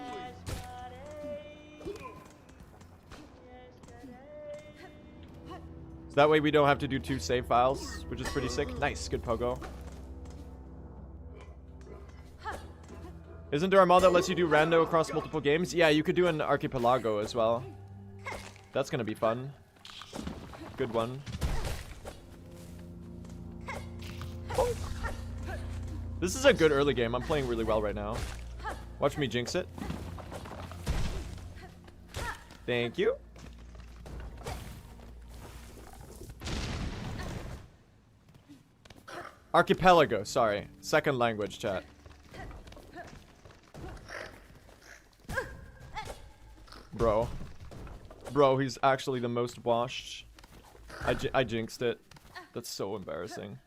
So that way we don't have to do 2 save files, which is pretty sick. Nice, good pogo. Isn't there a mod that lets you do rando across multiple games? Yeah, you could do an archipelago as well. That's gonna be fun. Good one. Oh. This is a good early game. I'm playing really well right now. Watch me jinx it. Thank you. Archipelago, sorry. Second language, chat. Bro, he's actually the most washed. I jinxed it. That's so embarrassing.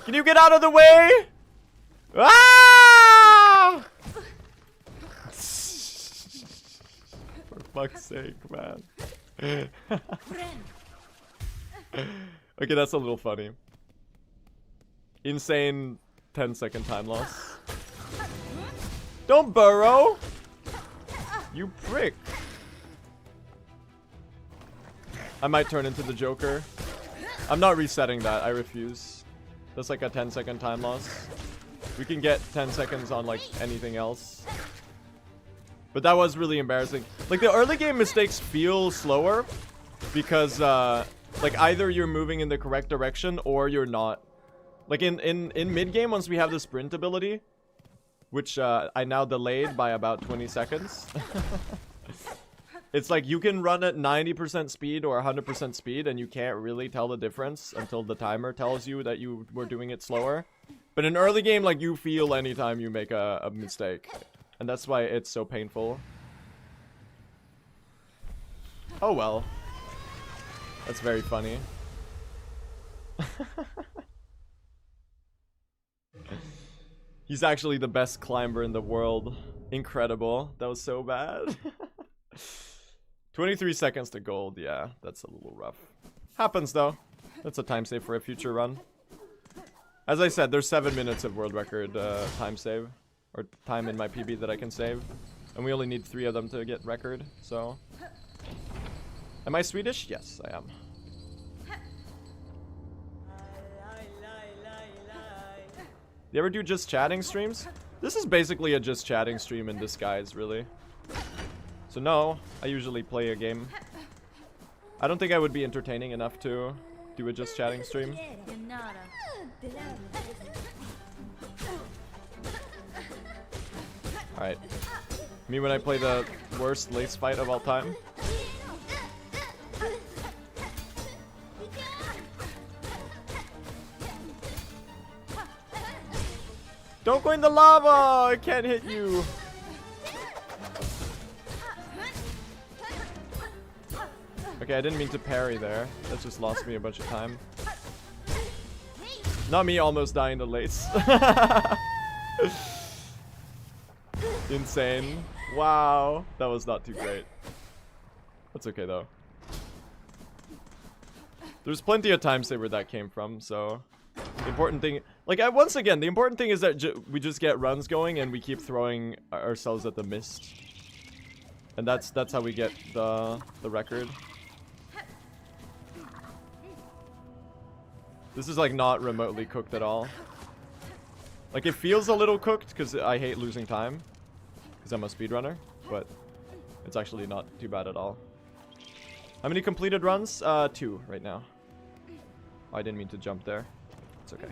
Can you get out of the way? Ah! For fuck's sake, man. Okay, that's a little funny. Insane 10-second time loss. Don't burrow! You prick. I might turn into the Joker. I'm not resetting that. I refuse. That's like a 10-second time loss. We can get 10 seconds on like anything else. But that was really embarrassing. Like the early game mistakes feel slower because like either you're moving in the correct direction or you're not. Like in mid game, once we have the sprint ability, which I now delayed by about 20 seconds. It's like you can run at 90% speed or 100% speed and you can't really tell the difference until the timer tells you that you were doing it slower. But in early game, like, you feel anytime you make a mistake. And that's why it's so painful. Oh well. That's very funny. He's actually the best climber in the world. Incredible. That was so bad. 23 seconds to gold. Yeah, that's a little rough. Happens though. That's a time save for a future run. As I said, there's 7 minutes of world record time save. Or time in my PB that I can save. And we only need 3 of them to get record, so... Am I Swedish? Yes, I am. You ever do just chatting streams? This is basically a just chatting stream in disguise, really. So no, I usually play a game. I don't think I would be entertaining enough to do a just chatting stream. Alright. Me when I play the worst lace fight of all time. Don't go in the lava! I can't hit you! Okay, I didn't mean to parry there. That just lost me a bunch of time. Not me almost dying to lace. Insane. Wow. That was not too great. That's okay though. There's plenty of time saver that came from, so... The important thing... Like, once again, the important thing is that we just get runs going and we keep throwing ourselves at the mist. And that's how we get the record. This is like not remotely cooked at all. Like, it feels a little cooked because I hate losing time. Because I'm a speedrunner. But it's actually not too bad at all. How many completed runs? 2 right now. Oh, I didn't mean to jump there. It's okay.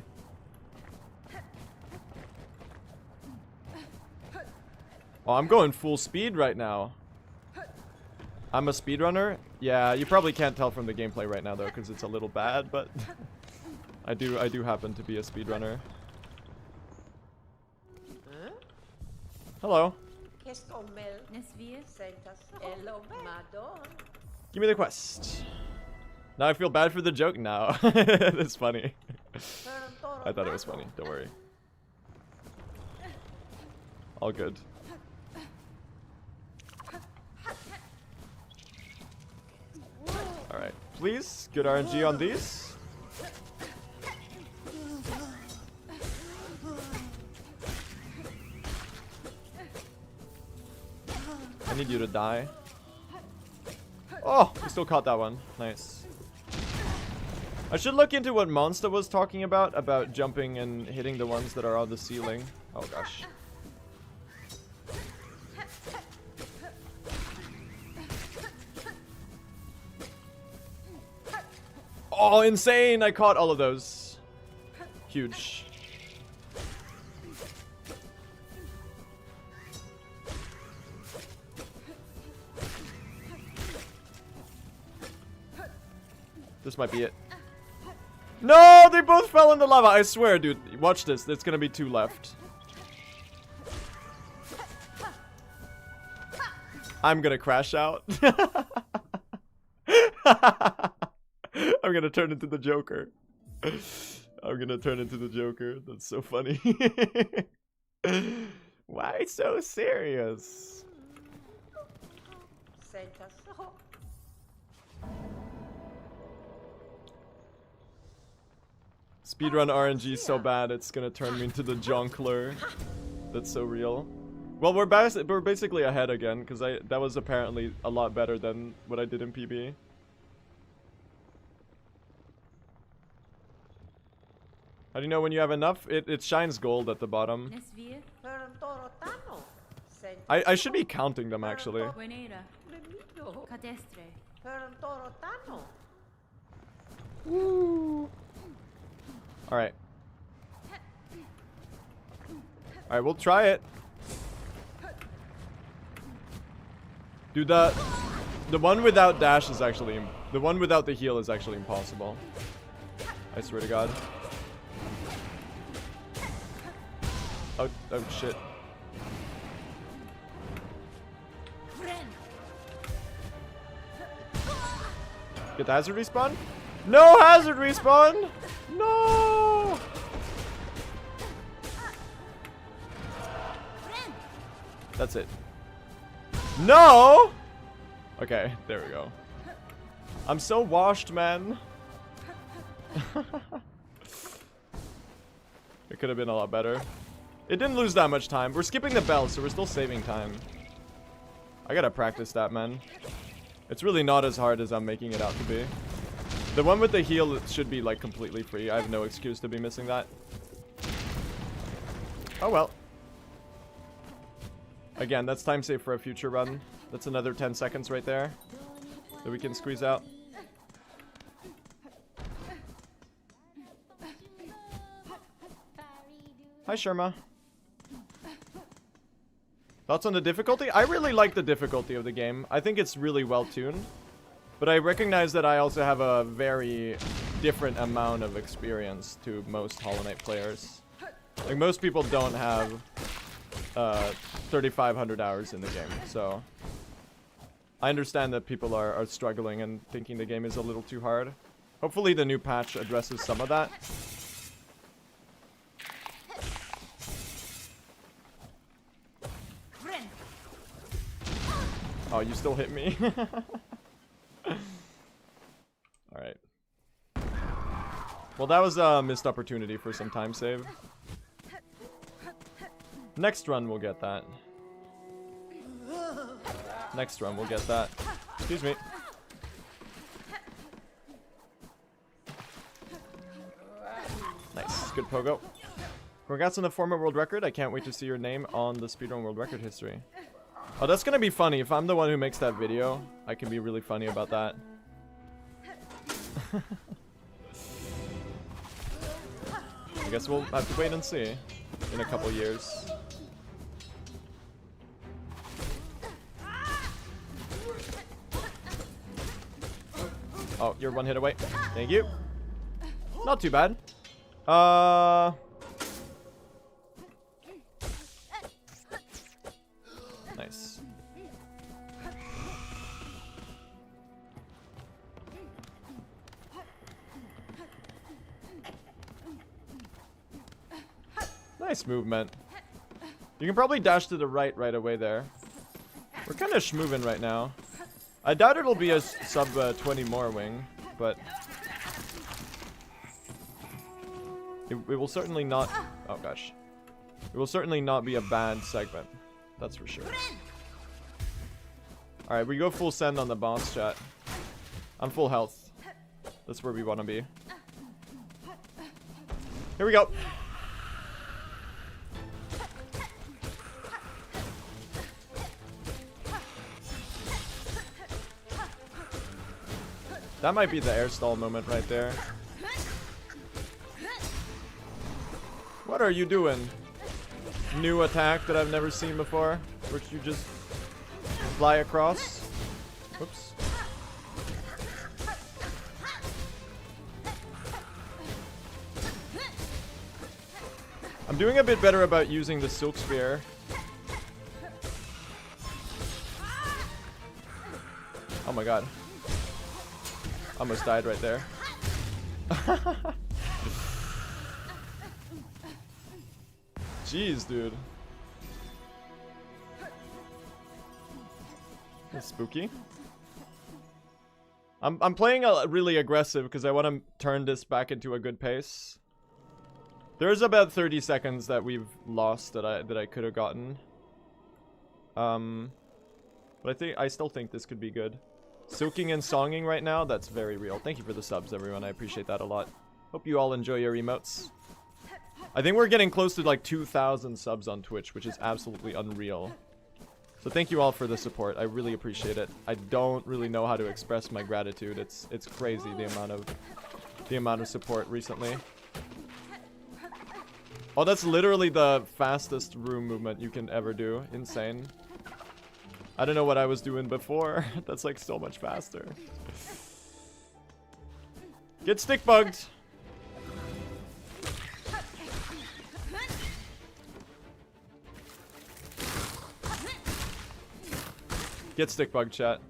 Oh, I'm going full speed right now. I'm a speedrunner? Yeah, you probably can't tell from the gameplay right now though, because it's a little bad, but I do happen to be a speedrunner. Hello. Give me the quest. Now I feel bad for the joke now. That's funny. I thought it was funny, don't worry. All good. Alright, please, good RNG on these. I need you to die. Oh, we still caught that one. Nice. I should look into what Monster was talking about jumping and hitting the ones that are on the ceiling. Oh gosh. Oh, insane! I caught all of those. Huge. This might be it. No, they both fell in the lava. I swear, dude. Watch this. There's gonna be 2 left. I'm gonna crash out. I'm gonna turn into the Joker. I'm gonna turn into the Joker. That's so funny. Why so serious? Speedrun RNG so bad it's gonna turn me into the Jonkler. That's so real. Well, we're basically ahead again because that was apparently a lot better than what I did in PB. How do you know when you have enough? It shines gold at the bottom. I should be counting them actually. Woo. Alright. Alright, we'll try it. Dude, the one without dash is actually... The one without the heal is actually impossible. I swear to God. Oh shit. Get the hazard respawn? No hazard respawn! No! That's it. No! Okay, there we go. I'm so washed, man. It could have been a lot better. It didn't lose that much time. We're skipping the bell, so we're still saving time. I gotta practice that, man. It's really not as hard as I'm making it out to be. The one with the heal should be, like, completely free. I have no excuse to be missing that. Oh, well. Again, that's time save for a future run. That's another 10 seconds right there that we can squeeze out. Hi, Sharma. Thoughts on the difficulty? I really like the difficulty of the game. I think it's really well tuned. But I recognize that I also have a very different amount of experience to most Hollow Knight players. Like, most people don't have 3,500 hours in the game, so I understand that people are struggling and thinking the game is a little too hard. Hopefully the new patch addresses some of that. Oh, you still hit me? Alright. Well, that was a missed opportunity for some time save. Next run we'll get that. Next run we'll get that. Excuse me. Nice. Good pogo. Congrats on the former world record. I can't wait to see your name on the Speedrun world record history. Oh, that's gonna be funny. If I'm the one who makes that video, I can be really funny about that. I guess we'll have to wait and see in a couple years. Oh, you're one hit away. Thank you. Not too bad. Nice. Nice movement. You can probably dash to the right away there. We're kind of schmoving right now. I doubt it'll be a sub 20 more wing, but it will certainly not. Oh gosh, it will certainly not be a bad segment. That's for sure. All right, we go full send on the boss, chat. I'm full health. That's where we want to be. Here we go. That might be the air stall moment right there. What are you doing? New attack that I've never seen before, which you just fly across. Whoops. I'm doing a bit better about using the Silk Spear. Oh my god. Almost died right there. Jeez, dude. That's spooky. I'm playing really aggressive because I want to turn this back into a good pace. There's about 30 seconds that we've lost that I could have gotten. But I still think this could be good. Silking and songing right now, that's very real. Thank you for the subs, everyone. I appreciate that a lot. Hope you all enjoy your emotes. I think we're getting close to like 2,000 subs on Twitch, which is absolutely unreal. So thank you all for the support. I really appreciate it. I don't really know how to express my gratitude. It's crazy the amount of support recently. Oh, that's literally the fastest room movement you can ever do. Insane. I don't know what I was doing before. That's like so much faster. Get stick bugged. Get stick bugged, chat.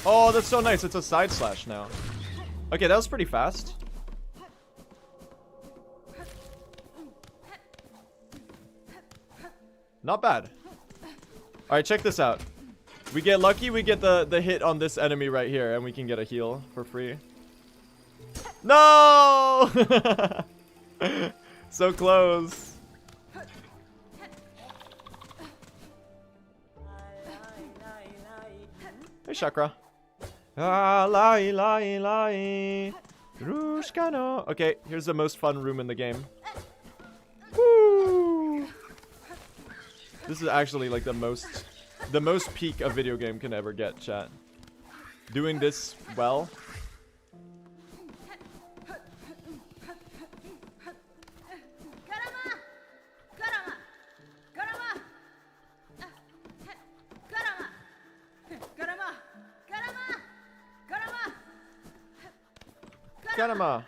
Oh, that's so nice. It's a side slash now. Okay, that was pretty fast. Not bad. Alright, check this out. We get lucky, we get the hit on this enemy right here, and we can get a heal for free. No! So close. Hey, Chakra. Ah, lie. Rushkano. Okay, here's the most fun room in the game. Woo! This is actually like the most peak a video game can ever get, chat. Doing this well. Garama.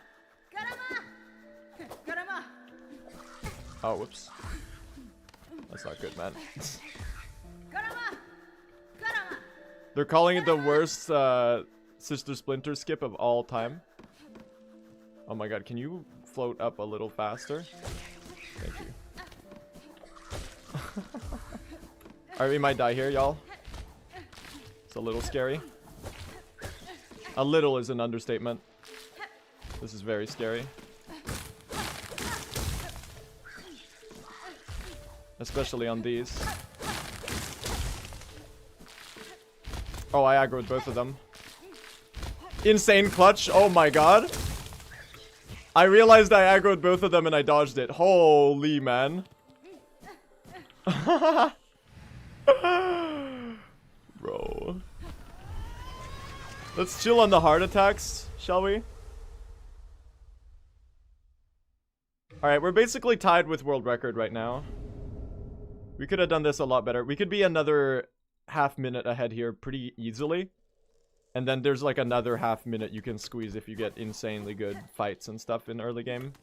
Oh, whoops. That's not good, man. They're calling it the worst Sister Splinter skip of all time. Oh my god, can you float up a little faster? Thank you. Alright, we might die here, y'all. It's a little scary. A little is an understatement. This is very scary. Especially on these. Oh, I aggroed both of them. Insane clutch. Oh my god. I realized I aggroed both of them and I dodged it. Holy man. Bro. Let's chill on the heart attacks, shall we? Alright, we're basically tied with world record right now. We could have done this a lot better. We could be another half minute ahead here pretty easily. And then there's like another half minute you can squeeze if you get insanely good fights and stuff in early game.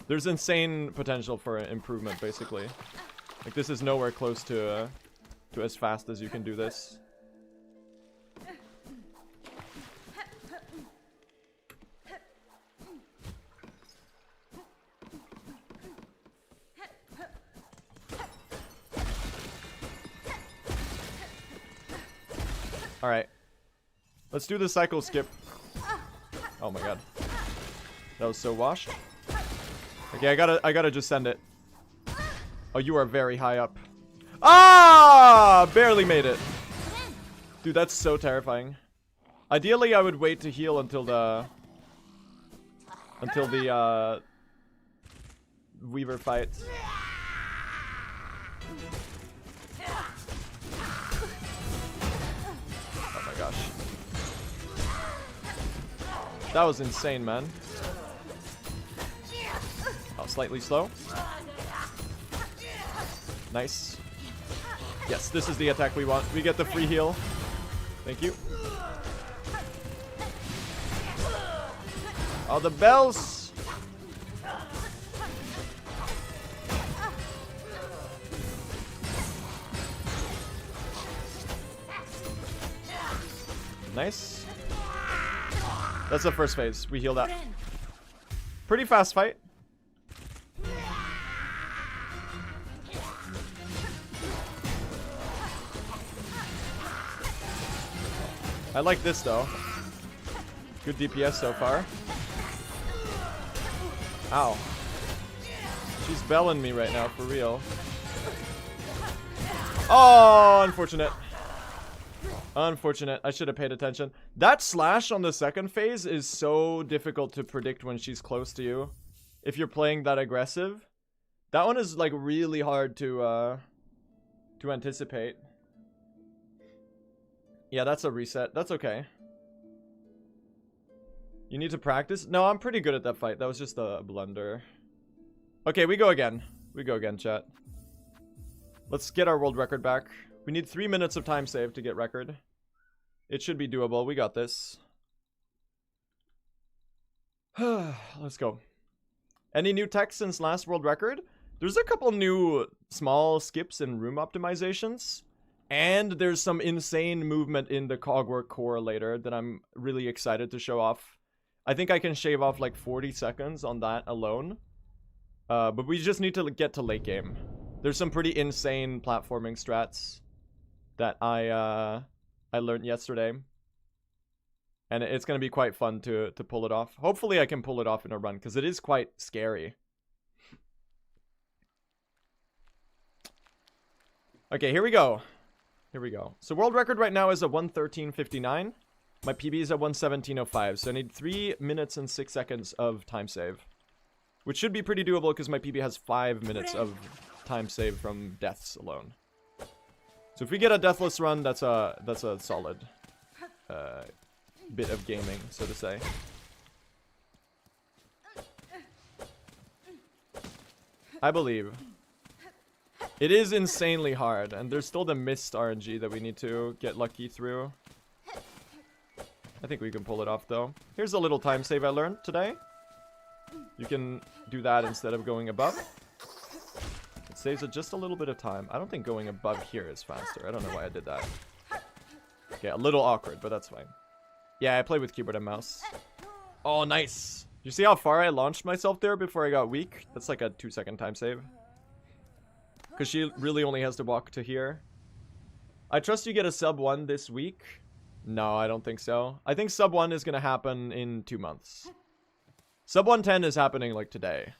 There's insane potential for improvement, basically. Like, this is nowhere close to as fast as you can do this. Alright. Let's do the cycle skip. Oh my god. That was so washed. Okay, I gotta just send it. Oh, you are very high up. Ah! Barely made it. Dude, that's so terrifying. Ideally, I would wait to heal until the Weaver fights. Oh my gosh. That was insane, man. Oh, slightly slow. Nice. Yes, this is the attack we want. We get the free heal. Thank you. Oh, the bells! Nice. That's the first phase. We healed that. Pretty fast fight. I like this though. Good DPS so far. Ow. She's belling me right now, for real. Oh, unfortunate. Unfortunate. I should have paid attention. That slash on the second phase is so difficult to predict when she's close to you. If you're playing that aggressive. That one is like really hard to anticipate. Yeah, that's a reset. That's okay. You need to practice? No, I'm pretty good at that fight. That was just a blunder. Okay, we go again. We go again, chat. Let's get our world record back. We need 3 minutes of time save to get record. It should be doable. We got this. Let's go. Any new tech since last world record? There's a couple new small skips and room optimizations. And there's some insane movement in the cogwork core later that I'm really excited to show off. I think I can shave off like 40 seconds on that alone. But we just need to get to late game. There's some pretty insane platforming strats that I learned yesterday. And it's going to be quite fun to pull it off. Hopefully I can pull it off in a run, because it is quite scary. Okay, here we go. Here we go. So world record right now is a 1:13:59. My PB is at 1:17:05, so I need 3 minutes and 6 seconds of time save. Which should be pretty doable because my PB has 5 minutes of time save from deaths alone. So if we get a deathless run, that's a solid bit of gaming, so to say. I believe. It is insanely hard, and there's still the mist RNG that we need to get lucky through. I think we can pull it off, though. Here's a little time save I learned today. You can do that instead of going above. It saves it just a little bit of time. I don't think going above here is faster. I don't know why I did that. Okay, a little awkward, but that's fine. Yeah, I play with keyboard and mouse. Oh, nice! You see how far I launched myself there before I got weak? That's like a 2-second time save. Because she really only has to walk to here. I trust you get a sub 1 this week. No, I don't think so. I think sub 1 is going to happen in 2 months. Sub 110 is happening like today.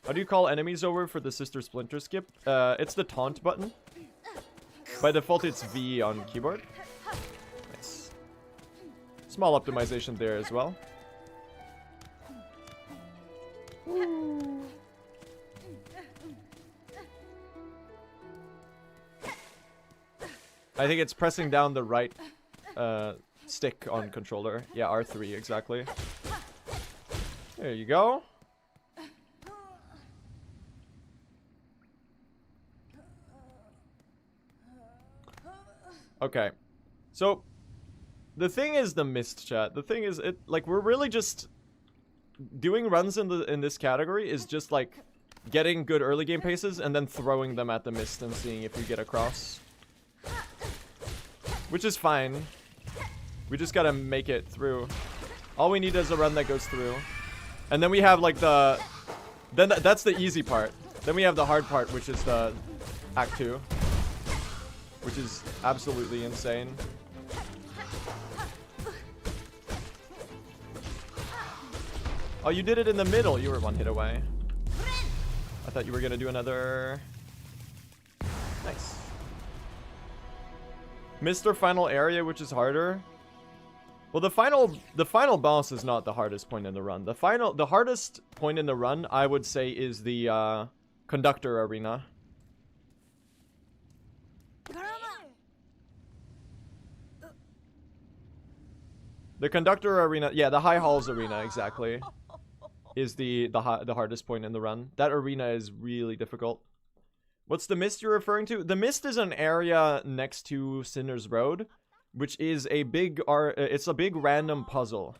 How do you call enemies over for the Sister Splinter skip? It's the taunt button. By default, it's V on keyboard. Nice. Small optimization there as well. I think it's pressing down the right stick on controller. Yeah, R3, exactly. There you go. Okay. So, the thing is the mist, chat. The thing is, we're really just... Doing runs in this category is just, like, getting good early game paces and then throwing them at the mist and seeing if you get across. Which is fine. We just gotta make it through. All we need is a run that goes through. And then we have, like, the... Then that's the easy part. Then we have the hard part, which is the Act 2. Which is absolutely insane. Oh, you did it in the middle. You were 1 hit away. I thought you were gonna do another... Nice. Mr. Final area, which is harder. Well, the final boss is not the hardest point in the run. The hardest point in the run, I would say, is the conductor arena. The conductor arena, yeah, the high halls arena, exactly, is the hardest point in the run. That arena is really difficult. What's the mist you're referring to? The mist is an area next to Sinner's Road, which is a big it's a big random puzzle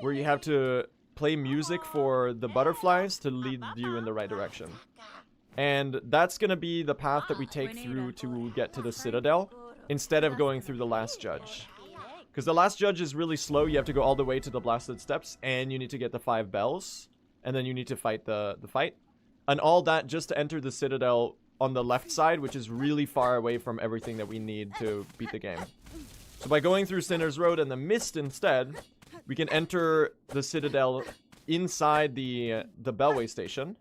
where you have to play music for the butterflies to lead you in the right direction. And that's gonna be the path that we take through to get to the Citadel instead of going through the last judge. Because the last judge is really slow. You have to go all the way to the blasted steps, and you need to get the 5 bells, and then you need to fight the fight. And all that just to enter the Citadel on the left side, which is really far away from everything that we need to beat the game. So by going through Sinner's Road and the Mist instead, we can enter the Citadel inside the Bellway station,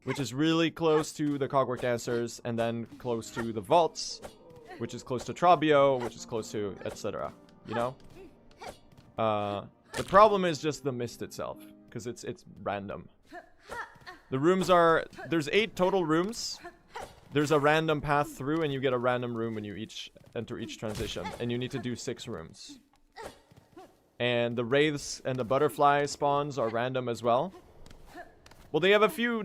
which is really close to the Cogwork Dancers, and then close to the Vaults, which is close to Trabio, which is close to etc. You know? The problem is just the mist itself, because it's random. The rooms are... There's 8 total rooms. There's a random path through, and you get a random room when you enter each transition. And you need to do 6 rooms. And the wraiths and the butterfly spawns are random as well. Well, they have a few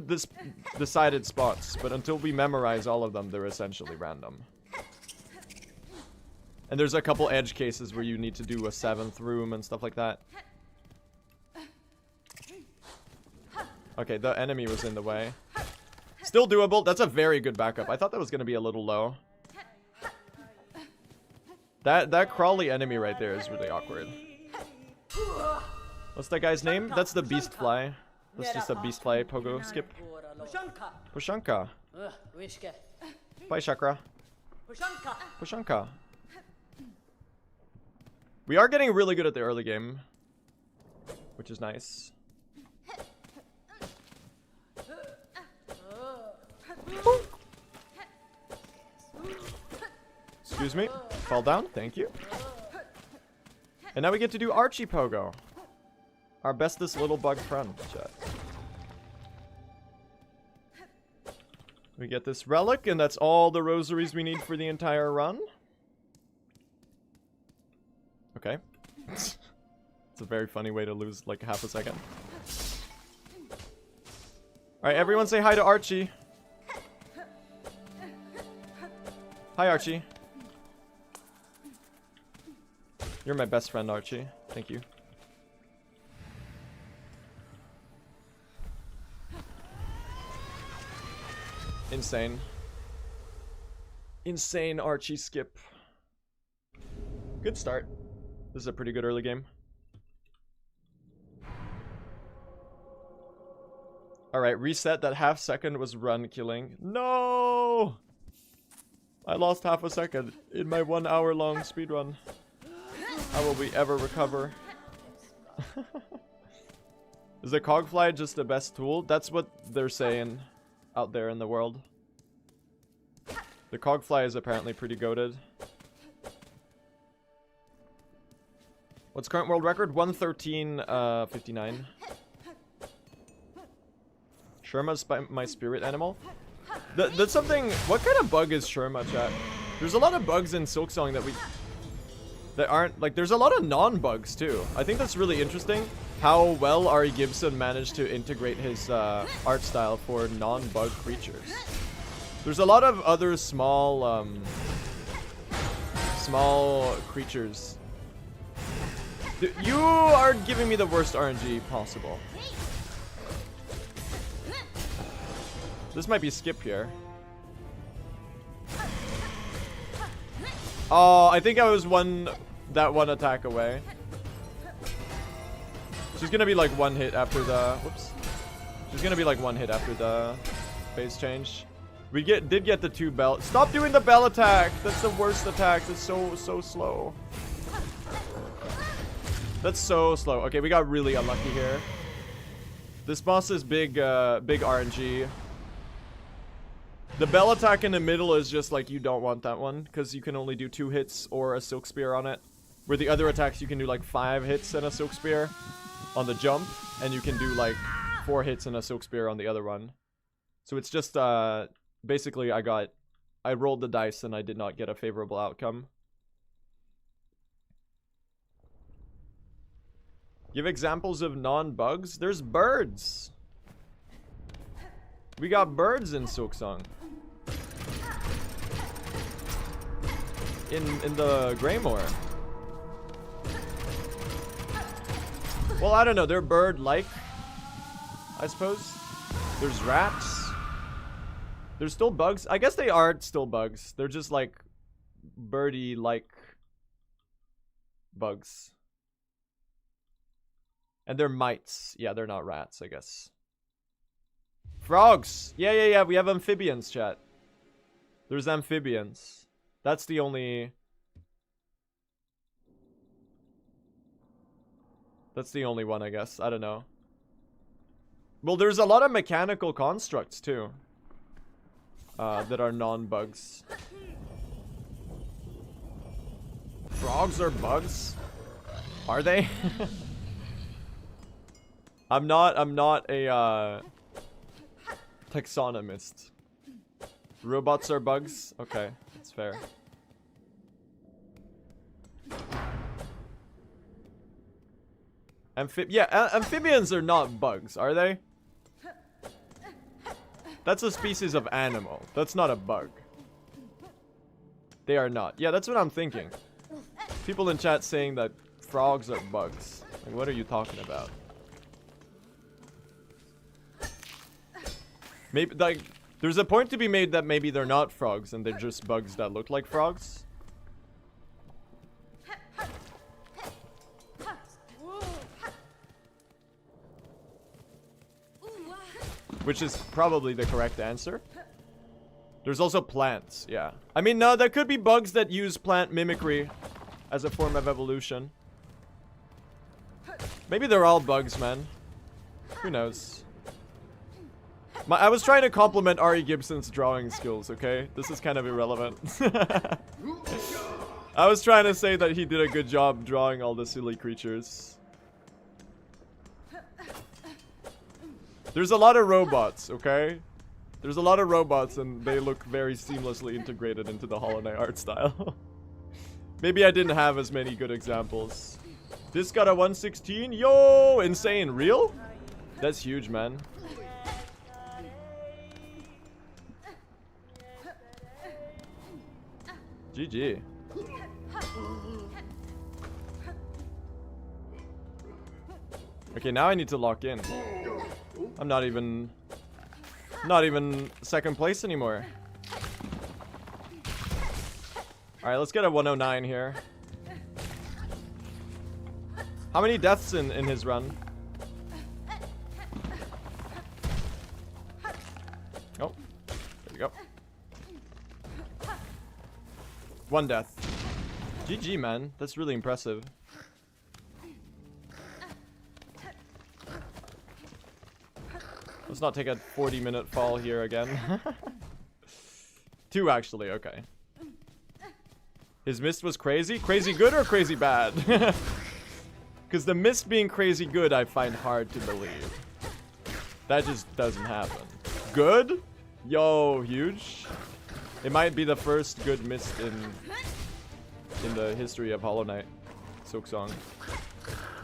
decided spots, but until we memorize all of them, they're essentially random. And there's a couple edge cases where you need to do a 7th room and stuff like that. Okay, the enemy was in the way. Still doable. That's a very good backup. I thought that was going to be a little low. That crawly enemy right there is really awkward. What's that guy's name? That's the beast fly. That's just a beast fly pogo skip. Pushanka. Bye, Chakra. Pushanka. We are getting really good at the early game, which is nice. Excuse me. Fall down. Thank you. And now we get to do Archie Pogo. Our bestest little bug friend, chat. We get this relic, and that's all the rosaries we need for the entire run. Okay. It's a very funny way to lose like half a second. Alright, everyone say hi to Archie. Hi, Archie. You're my best friend, Archie. Thank you. Insane. Insane Archie skip. Good start. This is a pretty good early game. Alright, reset. That half second was run killing. No! I lost half a second in my 1 hour long speedrun. How will we ever recover? Is the cogfly just the best tool? That's what they're saying out there in the world. The cogfly is apparently pretty goated. What's current world record? 113.59. Sherma's my spirit animal. That's something. What kind of bug is Sherma, chat? There's a lot of bugs in Silksong that aren't like. There's a lot of non-bugs too. I think that's really interesting. How well Ari Gibson managed to integrate his art style for non-bug creatures. There's a lot of other small creatures. You are giving me the worst RNG possible. This might be skip here. Oh, I think I was that one attack away. She's gonna be like one hit after the whoops. She's gonna be like one hit after the phase change. We did get the 2 bell. Stop doing the bell attack. That's the worst attack. It's so slow. That's so slow. Okay, we got really unlucky here. This boss is big RNG. The bell attack in the middle is just like you don't want that one because you can only do 2 hits or a silk spear on it. Where the other attacks you can do like 5 hits and a silk spear on the jump, and you can do like 4 hits and a silk spear on the other one. So it's just basically I rolled the dice and I did not get a favorable outcome. Give examples of non-bugs. There's birds. We got birds in Silksong. In the Greymore. Well, I don't know. They're bird-like, I suppose. There's rats. There's still bugs. I guess they are still bugs. They're just like birdie-like bugs. And they're mites. Yeah, they're not rats, I guess. Frogs! Yeah. We have amphibians, chat. There's amphibians. That's the only... That's the only one, I guess. I don't know. Well, there's a lot of mechanical constructs, too. That are non-bugs. Frogs are bugs? Are they? I'm not a taxonomist. Robots are bugs? Okay, that's fair. Amphibians are not bugs, are they? That's a species of animal. That's not a bug. They are not. Yeah, that's what I'm thinking. People in chat saying that frogs are bugs. Like, what are you talking about? Maybe, like, there's a point to be made that maybe they're not frogs and they're just bugs that look like frogs. Which is probably the correct answer. There's also plants, yeah. I mean, no, there could be bugs that use plant mimicry as a form of evolution. Maybe they're all bugs, man. Who knows? I was trying to compliment Ari Gibson's drawing skills, okay? This is kind of irrelevant. I was trying to say that he did a good job drawing all the silly creatures. There's a lot of robots, okay? There's a lot of robots and they look very seamlessly integrated into the Hollow Knight art style. Maybe I didn't have as many good examples. This got a 116. Yo, insane. Real? That's huge, man. GG. Okay, now I need to lock in. I'm not even second place anymore. Alright, let's get a 109 here. How many deaths in his run? Oh, there we go. 1 death. GG, man. That's really impressive. Let's not take a 40-minute fall here again. 2, actually. Okay. His mist was crazy? Crazy good or crazy bad? Because the mist being crazy good, I find hard to believe. That just doesn't happen. Good? Yo, huge. It might be the first good mist in the history of Hollow Knight. Silksong.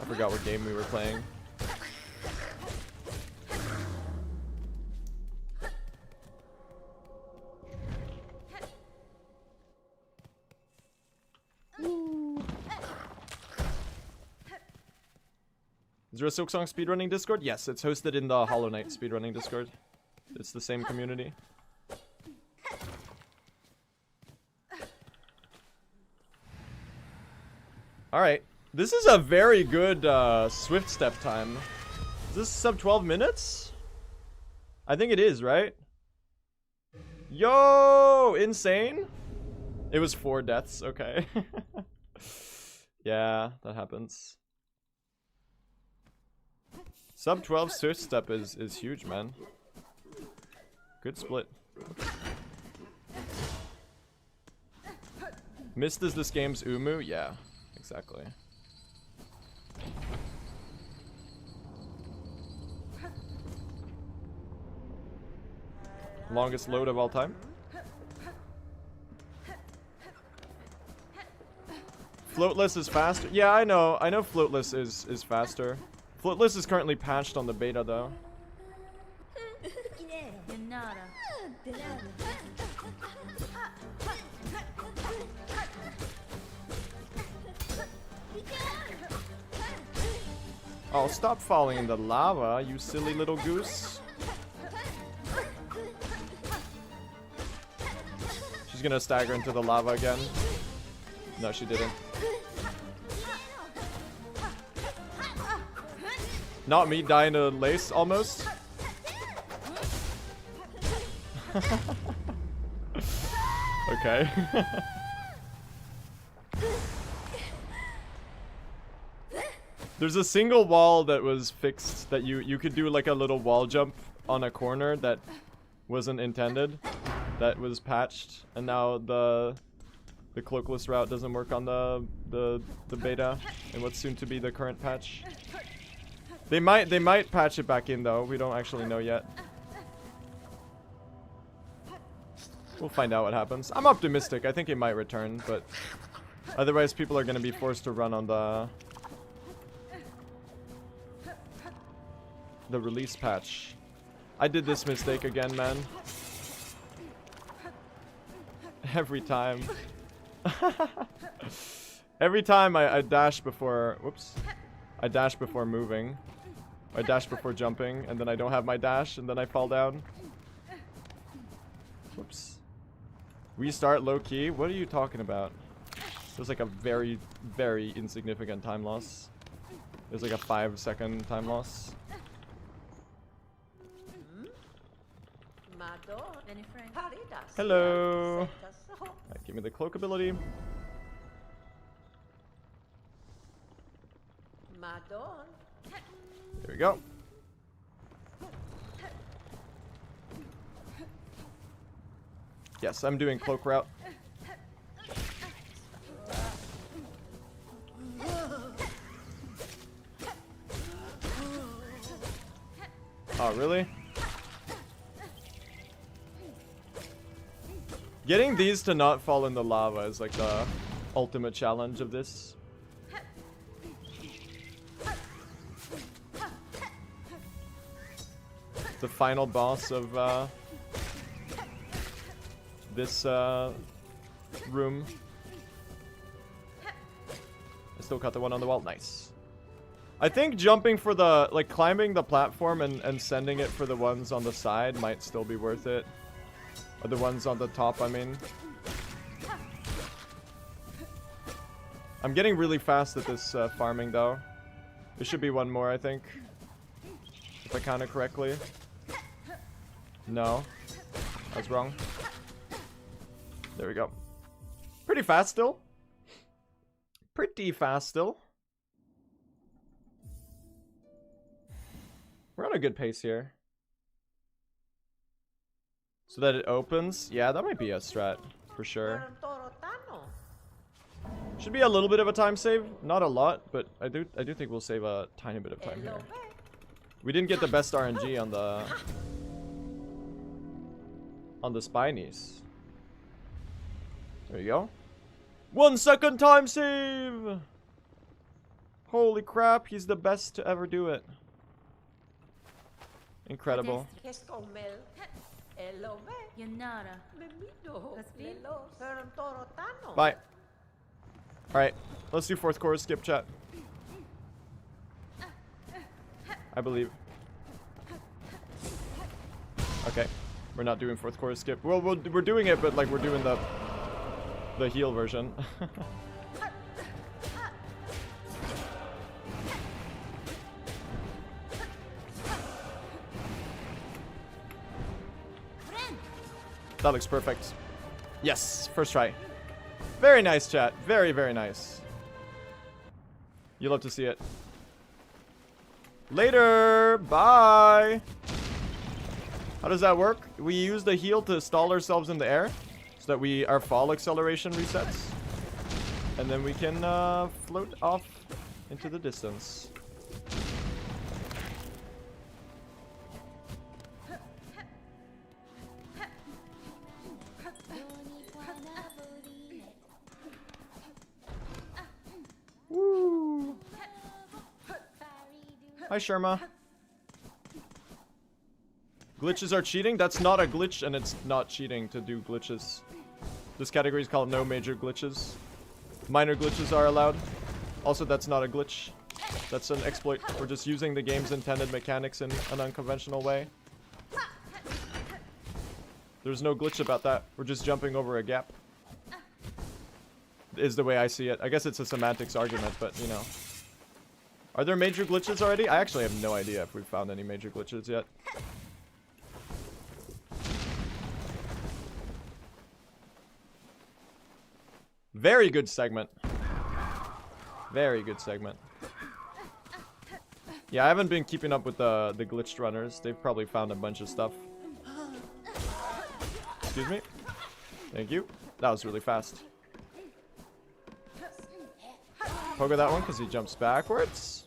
I forgot what game we were playing. Is there a Silksong speedrunning Discord? Yes, it's hosted in the Hollow Knight speedrunning Discord. It's the same community. Alright. This is a very good Swift step time. Is this sub 12 minutes? I think it is, right? Yo! Insane? It was 4 deaths, okay. Yeah, that happens. Sub 12 Swift step is huge, man. Good split. Mist is this game's Umu? Yeah, exactly. Longest load of all time. Floatless is faster. Yeah, I know Floatless is faster. Floatless is currently patched on the beta though. Oh, stop falling in the lava, you silly little goose. She's gonna stagger into the lava again. No, she didn't. Not me dying to lace, almost. Okay. There's a single wall that was fixed that you could do like a little wall jump on a corner that wasn't intended. That was patched, and now the cloakless route doesn't work on the beta and what's soon to be the current patch. They might patch it back in though. We don't actually know yet. We'll find out what happens. I'm optimistic. I think it might return, but otherwise people are going to be forced to run on the release patch. I did this mistake again, man. Every time. Every time I dash before... Whoops. I dash before moving. I dash before jumping, and then I don't have my dash, and then I fall down. Whoops. Restart low-key? What are you talking about? There's like a very, very insignificant time loss. There's like a 5-second time loss. Hello! Alright, give me the cloak ability. There we go. Yes, I'm doing cloak route. Oh, really? Getting these to not fall in the lava is like the ultimate challenge of this. The final boss of this room. I still cut the one on the wall. Nice. I think jumping for the, like, climbing the platform and sending it for the ones on the side might still be worth it. Or the ones on the top, I mean. I'm getting really fast at this farming, though. There should be one more, I think. If I count it correctly. No. I was wrong. There we go. Pretty fast still. Pretty fast still. We're on a good pace here. So that it opens. Yeah, that might be a strat for sure. Should be a little bit of a time save, not a lot, but I do think we'll save a tiny bit of time here. We didn't get the best RNG on the spinies. There you go. 1 second time save. Holy crap, he's the best to ever do it. Incredible. Bye. Alright, let's do 4th chorus skip, chat. I believe. Okay, we're not doing 4th chorus skip. Well, we're doing it, but like we're doing the heal version. That looks perfect. Yes, first try. Very nice, chat. Very, very nice. You love to see it. Later. Bye. How does that work? We use the heal to stall ourselves in the air so that our fall acceleration resets. And then we can float off into the distance. Woo. Hi, Sharma. Glitches are cheating? That's not a glitch, and it's not cheating to do glitches. This category is called no major glitches. Minor glitches are allowed. Also, that's not a glitch. That's an exploit. We're just using the game's intended mechanics in an unconventional way. There's no glitch about that. We're just jumping over a gap. Is the way I see it. I guess it's a semantics argument, but, you know. Are there major glitches already? I actually have no idea if we've found any major glitches yet. Very good segment. Very good segment. Yeah, I haven't been keeping up with the glitched runners. They've probably found a bunch of stuff. Excuse me. Thank you. That was really fast. Pogo that one because he jumps backwards.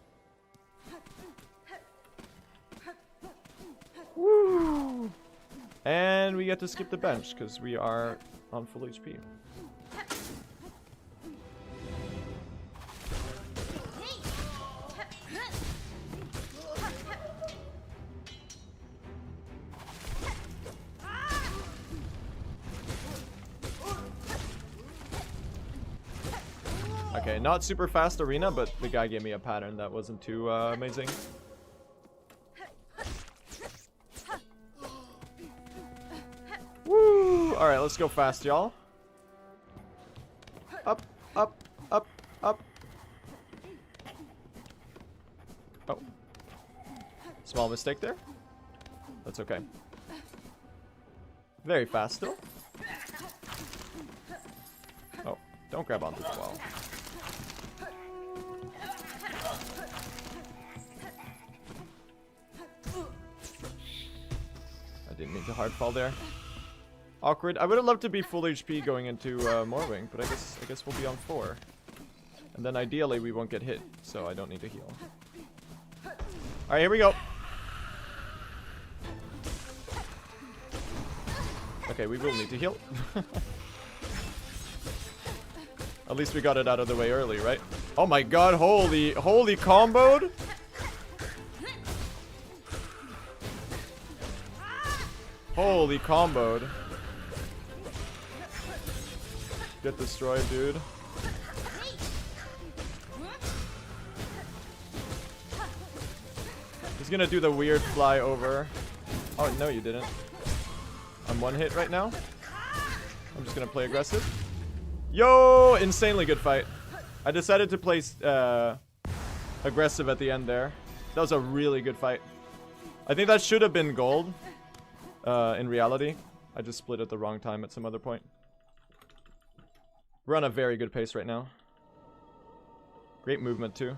Woo! And we get to skip the bench because we are on full HP. Okay, not super fast arena, but the guy gave me a pattern that wasn't too amazing. Woo! Alright, let's go fast, y'all. Up, up, up, up. Oh. Small mistake there. That's okay. Very fast still. Oh, don't grab onto the wall. Didn't mean to hard fall there. Awkward. I would have loved to be full HP going into Morwing, but I guess we'll be on 4. And then ideally we won't get hit, so I don't need to heal. Alright, here we go. Okay, we will need to heal. At least we got it out of the way early, right? Oh my god, holy comboed? Holy comboed. Get destroyed, dude. He's gonna do the weird fly over. Oh, no, you didn't. I'm one hit right now. I'm just gonna play aggressive. Yo, insanely good fight. I decided to play aggressive at the end there. That was a really good fight. I think that should have been gold. In reality, I just split at the wrong time at some other point. We're on a very good pace right now. Great movement too.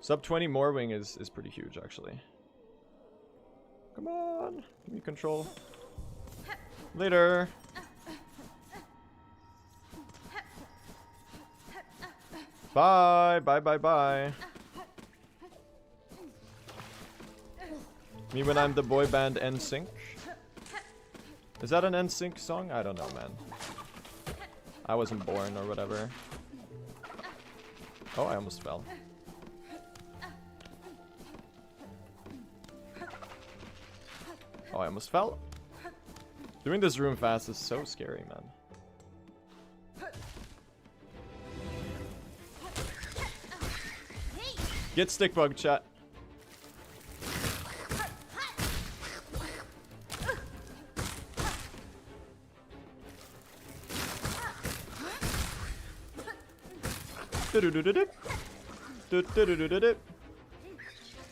Sub 20 more wing is pretty huge actually. Come on, give me control. Later. Bye, bye, bye, bye. Me when I'm the boy band NSYNC. Is that an NSYNC song? I don't know, man. I wasn't born or whatever. Oh, I almost fell. Oh, I almost fell. Doing this room fast is so scary, man. Get stick bug, chat.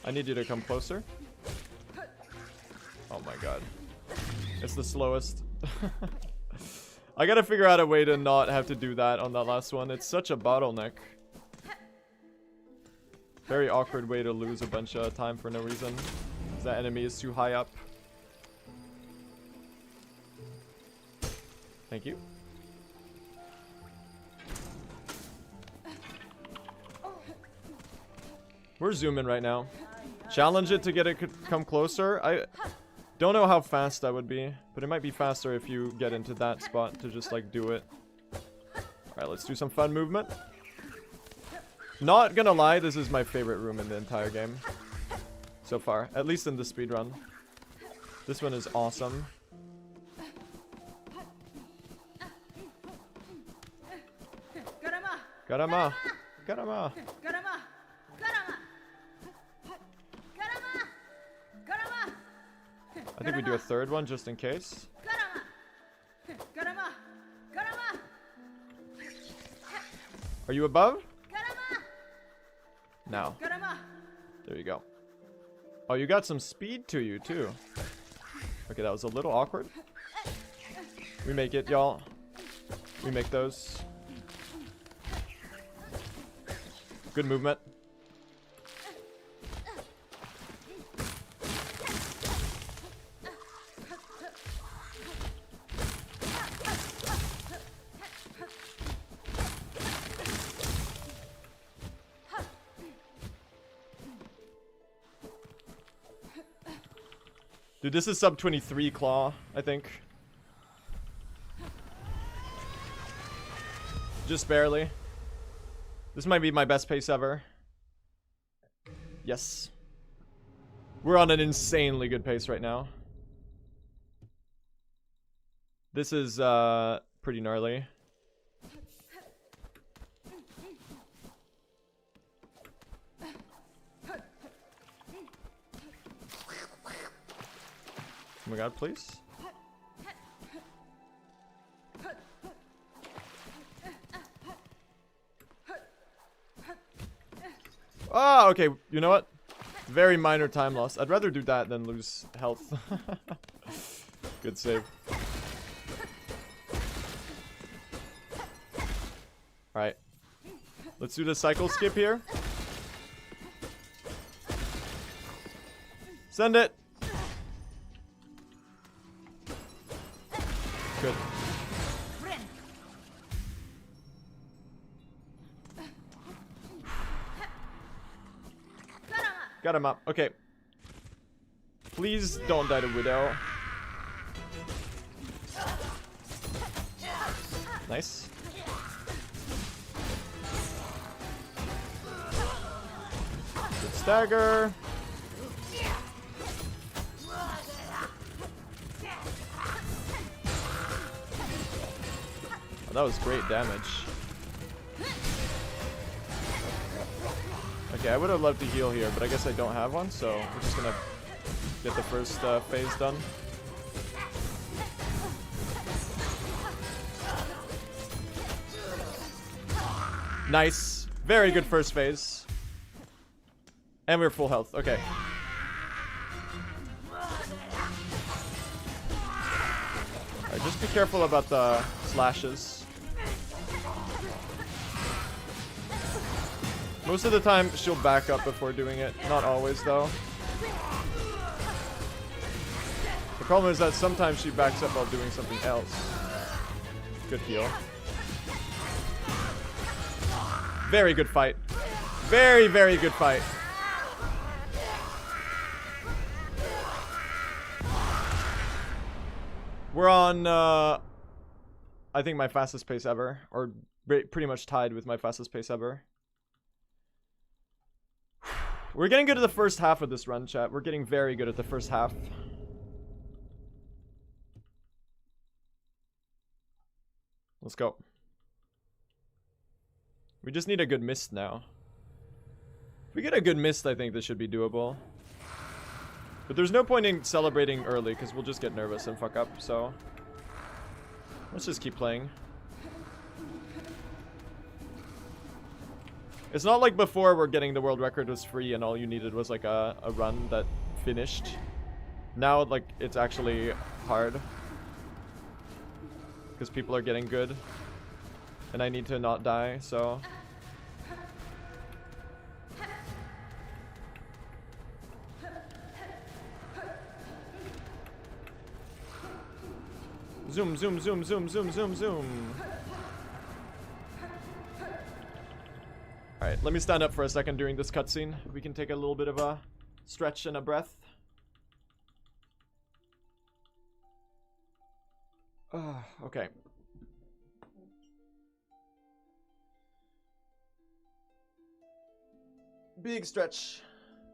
I need you to come closer. Oh my god. It's the slowest. I gotta figure out a way to not have to do that on that last one. It's such a bottleneck. Very awkward way to lose a bunch of time for no reason. Because that enemy is too high up. Thank you. We're zooming right now. Challenge it to get it come closer. I don't know how fast that would be, but it might be faster if you get into that spot to just like do it. Alright, let's do some fun movement. Not gonna lie, this is my favorite room in the entire game. So far, at least in the speedrun. This one is awesome. Garama! Garama! I think we do a third one just in case. Are you above? No. There you go. Oh, you got some speed to you too. Okay, that was a little awkward. We make it, y'all. We make those. Good movement. Dude, this is sub 23 claw, I think. Just barely. This might be my best pace ever. Yes. We're on an insanely good pace right now. This is pretty gnarly. Oh my god, please. Oh, okay. You know what? Very minor time loss. I'd rather do that than lose health. Good save. Alright. Let's do the cycle skip here. Send it. Good. Got him up. Okay. Please don't die to Widow. Nice. Good stagger. Oh, that was great damage. Okay, I would have loved to heal here, but I guess I don't have one, so we're just gonna get the first phase done. Nice. Very good first phase. And we're full health. Okay. Alright, just be careful about the slashes. Most of the time, she'll back up before doing it. Not always, though. The problem is that sometimes she backs up while doing something else. Good heal. Very good fight. Very, very good fight. We're on, I think my fastest pace ever. Or pretty much tied with my fastest pace ever. We're getting good at the first half of this run, chat. We're getting very good at the first half. Let's go. We just need a good mist now. If we get a good mist, I think this should be doable. But there's no point in celebrating early, because we'll just get nervous and fuck up, so... let's just keep playing. It's not like before where getting the world record was free and all you needed was like a run that finished. Now, like, it's actually hard. Because people are getting good. And I need to not die, so... Zoom, zoom, zoom, zoom, zoom, zoom, zoom. Alright, let me stand up for a second during this cutscene. We can take a little bit of a stretch and a breath. Okay. Big stretch.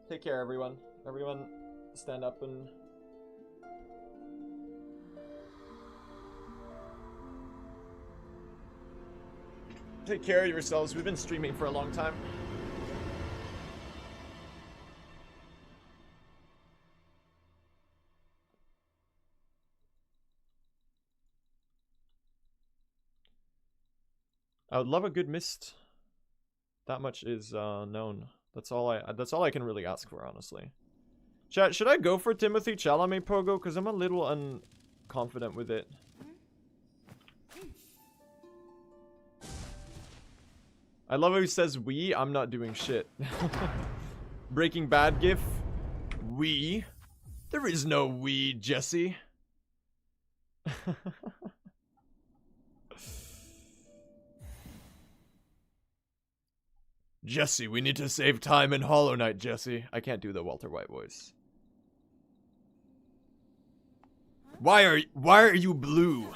Take care, everyone. Everyone, stand up and... take care of yourselves. We've been streaming for a long time. I would love a good mist. That much is known. That's all I can really ask for, honestly. Chat, should I go for Timothy Chalamet Pogo? Because I'm a little unconfident with it. I love how he says we. I'm not doing shit. Breaking Bad gif. We? There is no we, Jesse. Jesse, we need to save time in Hollow Knight, Jesse. I can't do the Walter White voice. Why are you blue?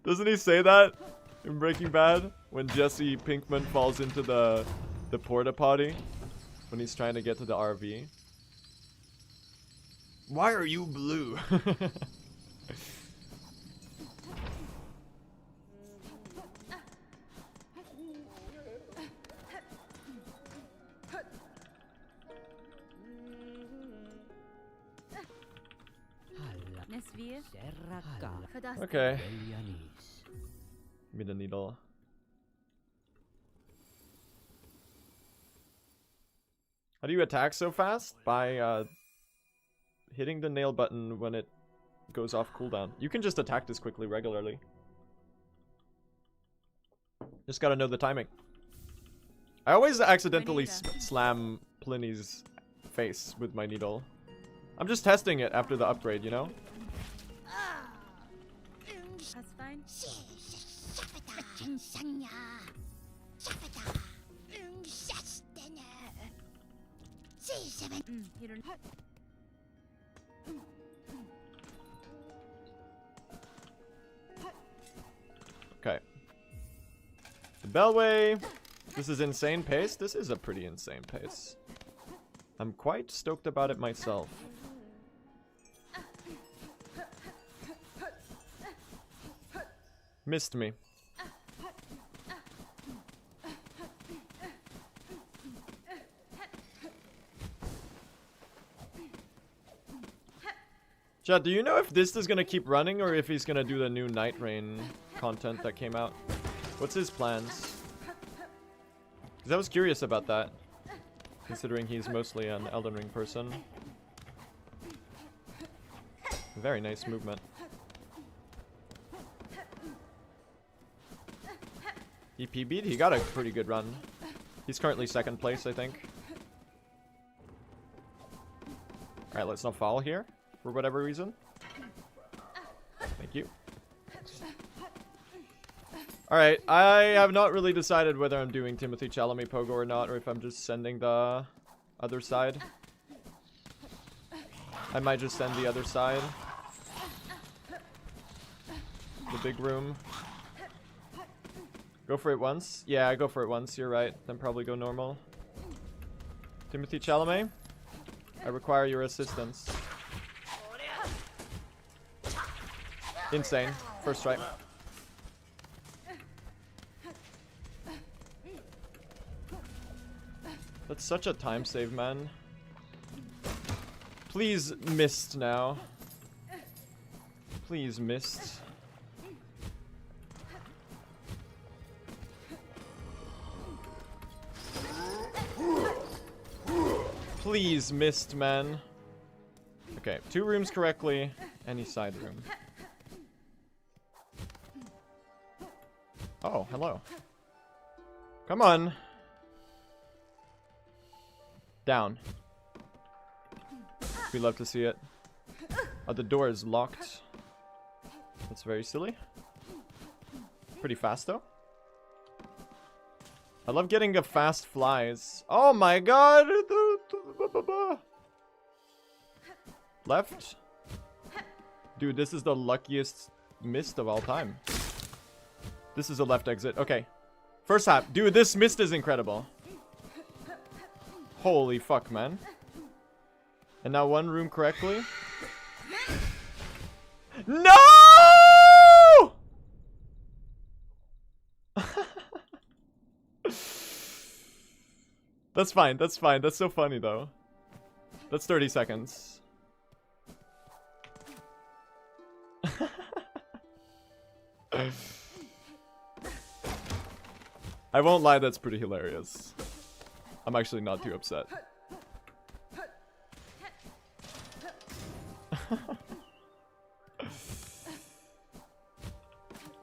Doesn't he say that in Breaking Bad? When Jesse Pinkman falls into the porta potty when he's trying to get to the RV. Why are you blue? Okay. Give me the needle. How do you attack so fast? By hitting the nail button when it goes off cooldown. You can just attack this quickly regularly. Just gotta know the timing. I always accidentally slam Pliny's face with my needle. I'm just testing it after the upgrade, you know? That's fine. Bellway. This is insane pace. This is a pretty insane pace. I'm quite stoked about it myself. Missed me. Chat, do you know if this is gonna keep running or if he's gonna do the new Night Rain content that came out? What's his plans? Because I was curious about that, considering he's mostly an Elden Ring person. Very nice movement. He PB'd? He got a pretty good run. He's currently 2nd place, I think. Alright, let's not fall here, for whatever reason. Thank you. Alright, I have not really decided whether I'm doing Timothy Chalamet Pogo or not, or if I'm just sending the other side. I might just send the other side. The big room. Go for it once. Yeah, go for it once, you're right. Then probably go normal. Timothy Chalamet, I require your assistance. Insane. First strike. That's such a time save, man. Please, missed now. Please, missed. Please, missed, man. Okay, 2 rooms correctly. Any side room. Oh, hello. Come on. Down. We love to see it. Oh, the door is locked. That's very silly. Pretty fast, though. I love getting a fast flies. Oh my god! Left. Dude, this is the luckiest mist of all time. This is a left exit. Okay. First half. Dude, this mist is incredible. Holy fuck, man. And now 1 room correctly. No! That's fine. That's fine. That's so funny, though. That's 30 seconds. I won't lie, that's pretty hilarious. I'm actually not too upset.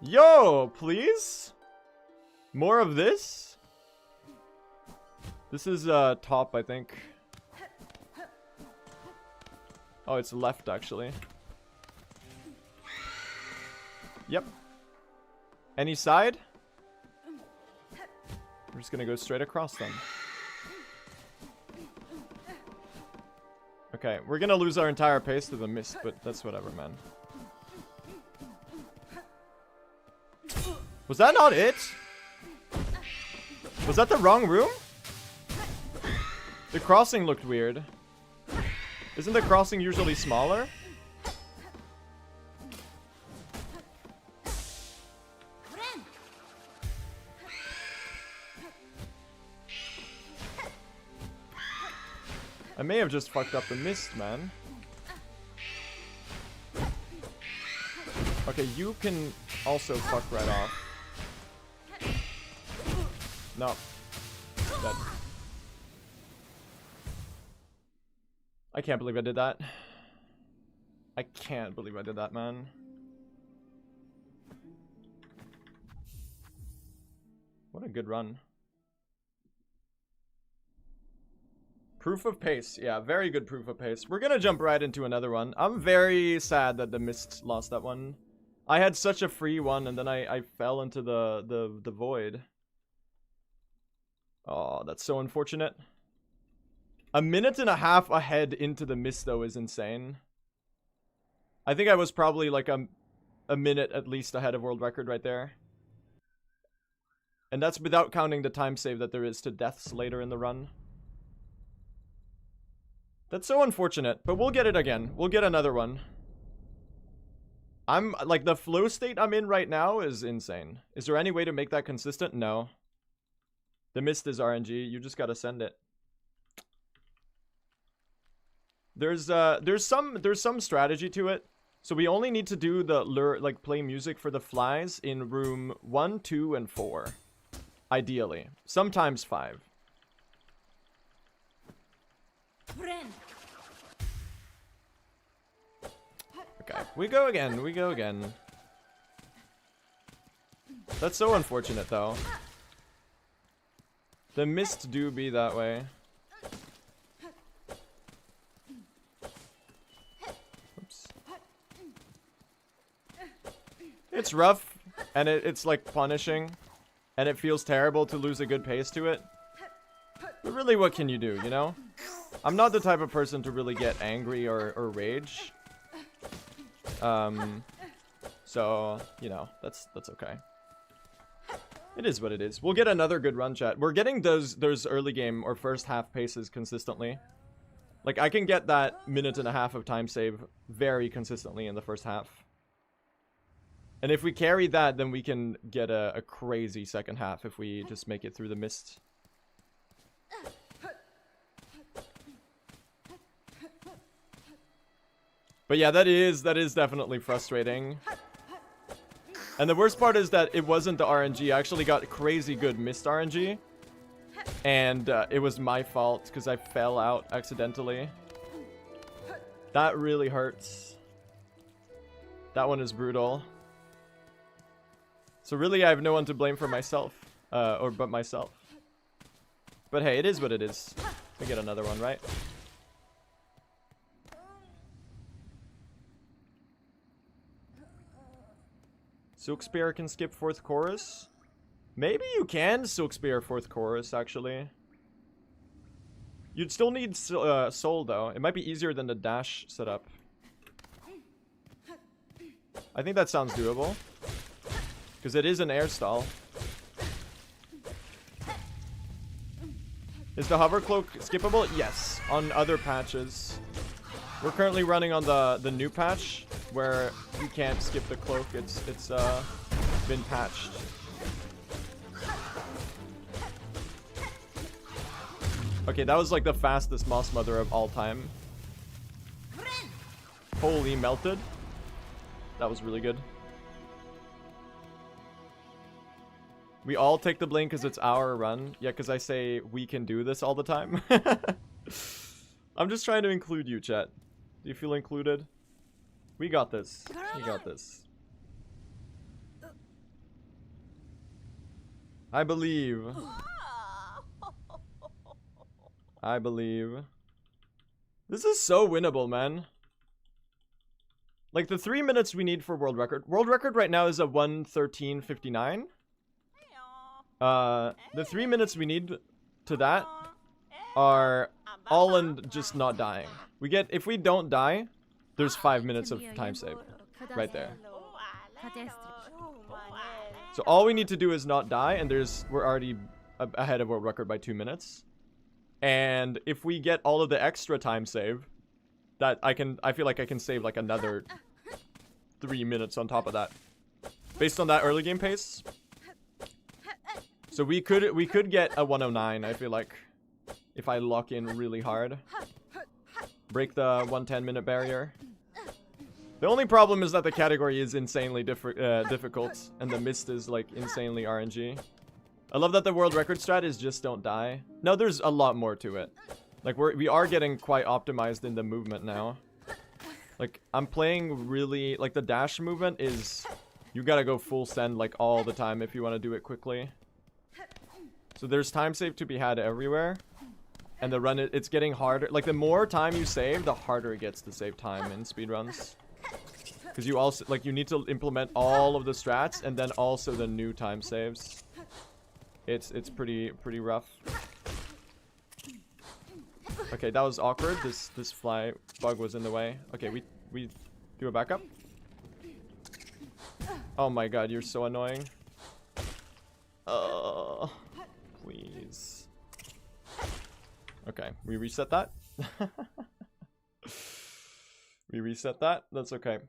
Yo, please? More of this? This is top, I think. Oh, it's left, actually. Yep. Any side? We're just gonna go straight across them. Okay, we're gonna lose our entire pace to the mist, but that's whatever, man. Was that not it? Was that the wrong room? The crossing looked weird. Isn't the crossing usually smaller? I may have just fucked up the mist, man. Okay, you can also fuck right off. No. Dead. I can't believe I did that. I can't believe I did that, man. What a good run. Proof of pace. Yeah, very good proof of pace. We're gonna jump right into another one. I'm very sad that the Mist lost that one. I had such a free one, and then I fell into the void. Oh, that's so unfortunate. A minute and a half ahead into the Mist, though, is insane. I think I was probably like a minute at least ahead of world record right there. And that's without counting the time save that there is to deaths later in the run. That's so unfortunate, but we'll get it again. We'll get another one. I'm, like, the flow state I'm in right now is insane. Is there any way to make that consistent? No. The mist is RNG. You just gotta send it. There's some strategy to it. So we only need to do the lure, like, play music for the flies in room 1, 2, and 4. Ideally. Sometimes 5. Okay, we go again, we go again. That's so unfortunate, though. The mist do be that way. Oops. It's rough, and it's like punishing, and it feels terrible to lose a good pace to it. But really, what can you do, you know? I'm not the type of person to really get angry or rage. So, you know, that's okay. It is what it is. We'll get another good run, chat. We're getting those early game or first half paces consistently. Like, I can get that minute and a half of time save very consistently in the first half. And if we carry that, then we can get a crazy second half if we just make it through the mist. But yeah, that is definitely frustrating. And the worst part is that it wasn't the RNG. I actually got crazy good missed RNG. And it was my fault because I fell out accidentally. That really hurts. That one is brutal. So really, I have no one to blame for myself. Or but myself. But hey, it is what it is. We get another one, right? Silkspear can skip 4th chorus? Maybe you can Silkspear 4th chorus, actually. You'd still need soul, though. It might be easier than the dash setup. I think that sounds doable. Because it is an air stall. Is the hover cloak skippable? Yes, on other patches. We're currently running on the new patch, where you can't skip the cloak. It's been patched. Okay, that was like the fastest Moss Mother of all time. Holy melted. That was really good. We all take the blame because it's our run. Yeah, because I say we can do this all the time. I'm just trying to include you, chat. Do you feel included? We got this. We got this. I believe. I believe. This is so winnable, man. Like, the 3 minutes we need for world record. World record right now is a 1:13:59. The 3 minutes we need to that are all in just not dying. We get, if we don't die, there's 5 minutes of time saved. Right there. So all we need to do is not die, and we're already ahead of world record by 2 minutes. And if we get all of the extra time save, that I feel like I can save like another 3 minutes on top of that. Based on that early game pace. So we could get a 109, I feel like, if I lock in really hard. Break the 110 minute barrier. The only problem is that the category is insanely difficult, and the mist is like insanely RNG. I love that the world record strat is just don't die. No, there's a lot more to it. Like we are getting quite optimized in the movement now. Like I'm playing really, like the dash movement is, you gotta go full send like all the time if you want to do it quickly. So there's time save to be had everywhere. And the run, it's getting harder. Like the more time you save, the harder it gets to save time in speedruns. Because you also, like, you need to implement all of the strats and then also the new time saves. It's pretty rough. Okay, that was awkward. This fly bug was in the way. Okay, we do a backup. Oh my god, you're so annoying. Please. Okay, we reset that. We reset that. That's okay.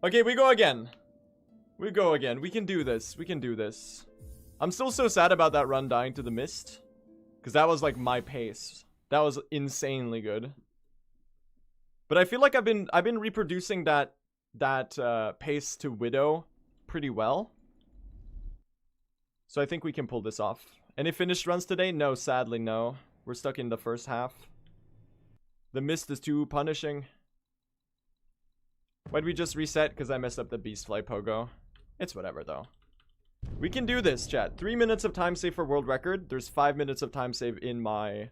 Okay, we go again. We go again. We can do this. We can do this. I'm still so sad about that run dying to the mist. Because that was like my pace. That was insanely good. But I feel like I've been reproducing that pace to Widow pretty well. So I think we can pull this off. Any finished runs today? No, sadly no. We're stuck in the first half. The mist is too punishing. Why'd we just reset? Because I messed up the Beastfly Pogo. It's whatever though. We can do this, chat. 3 minutes of time save for world record. There's 5 minutes of time save in my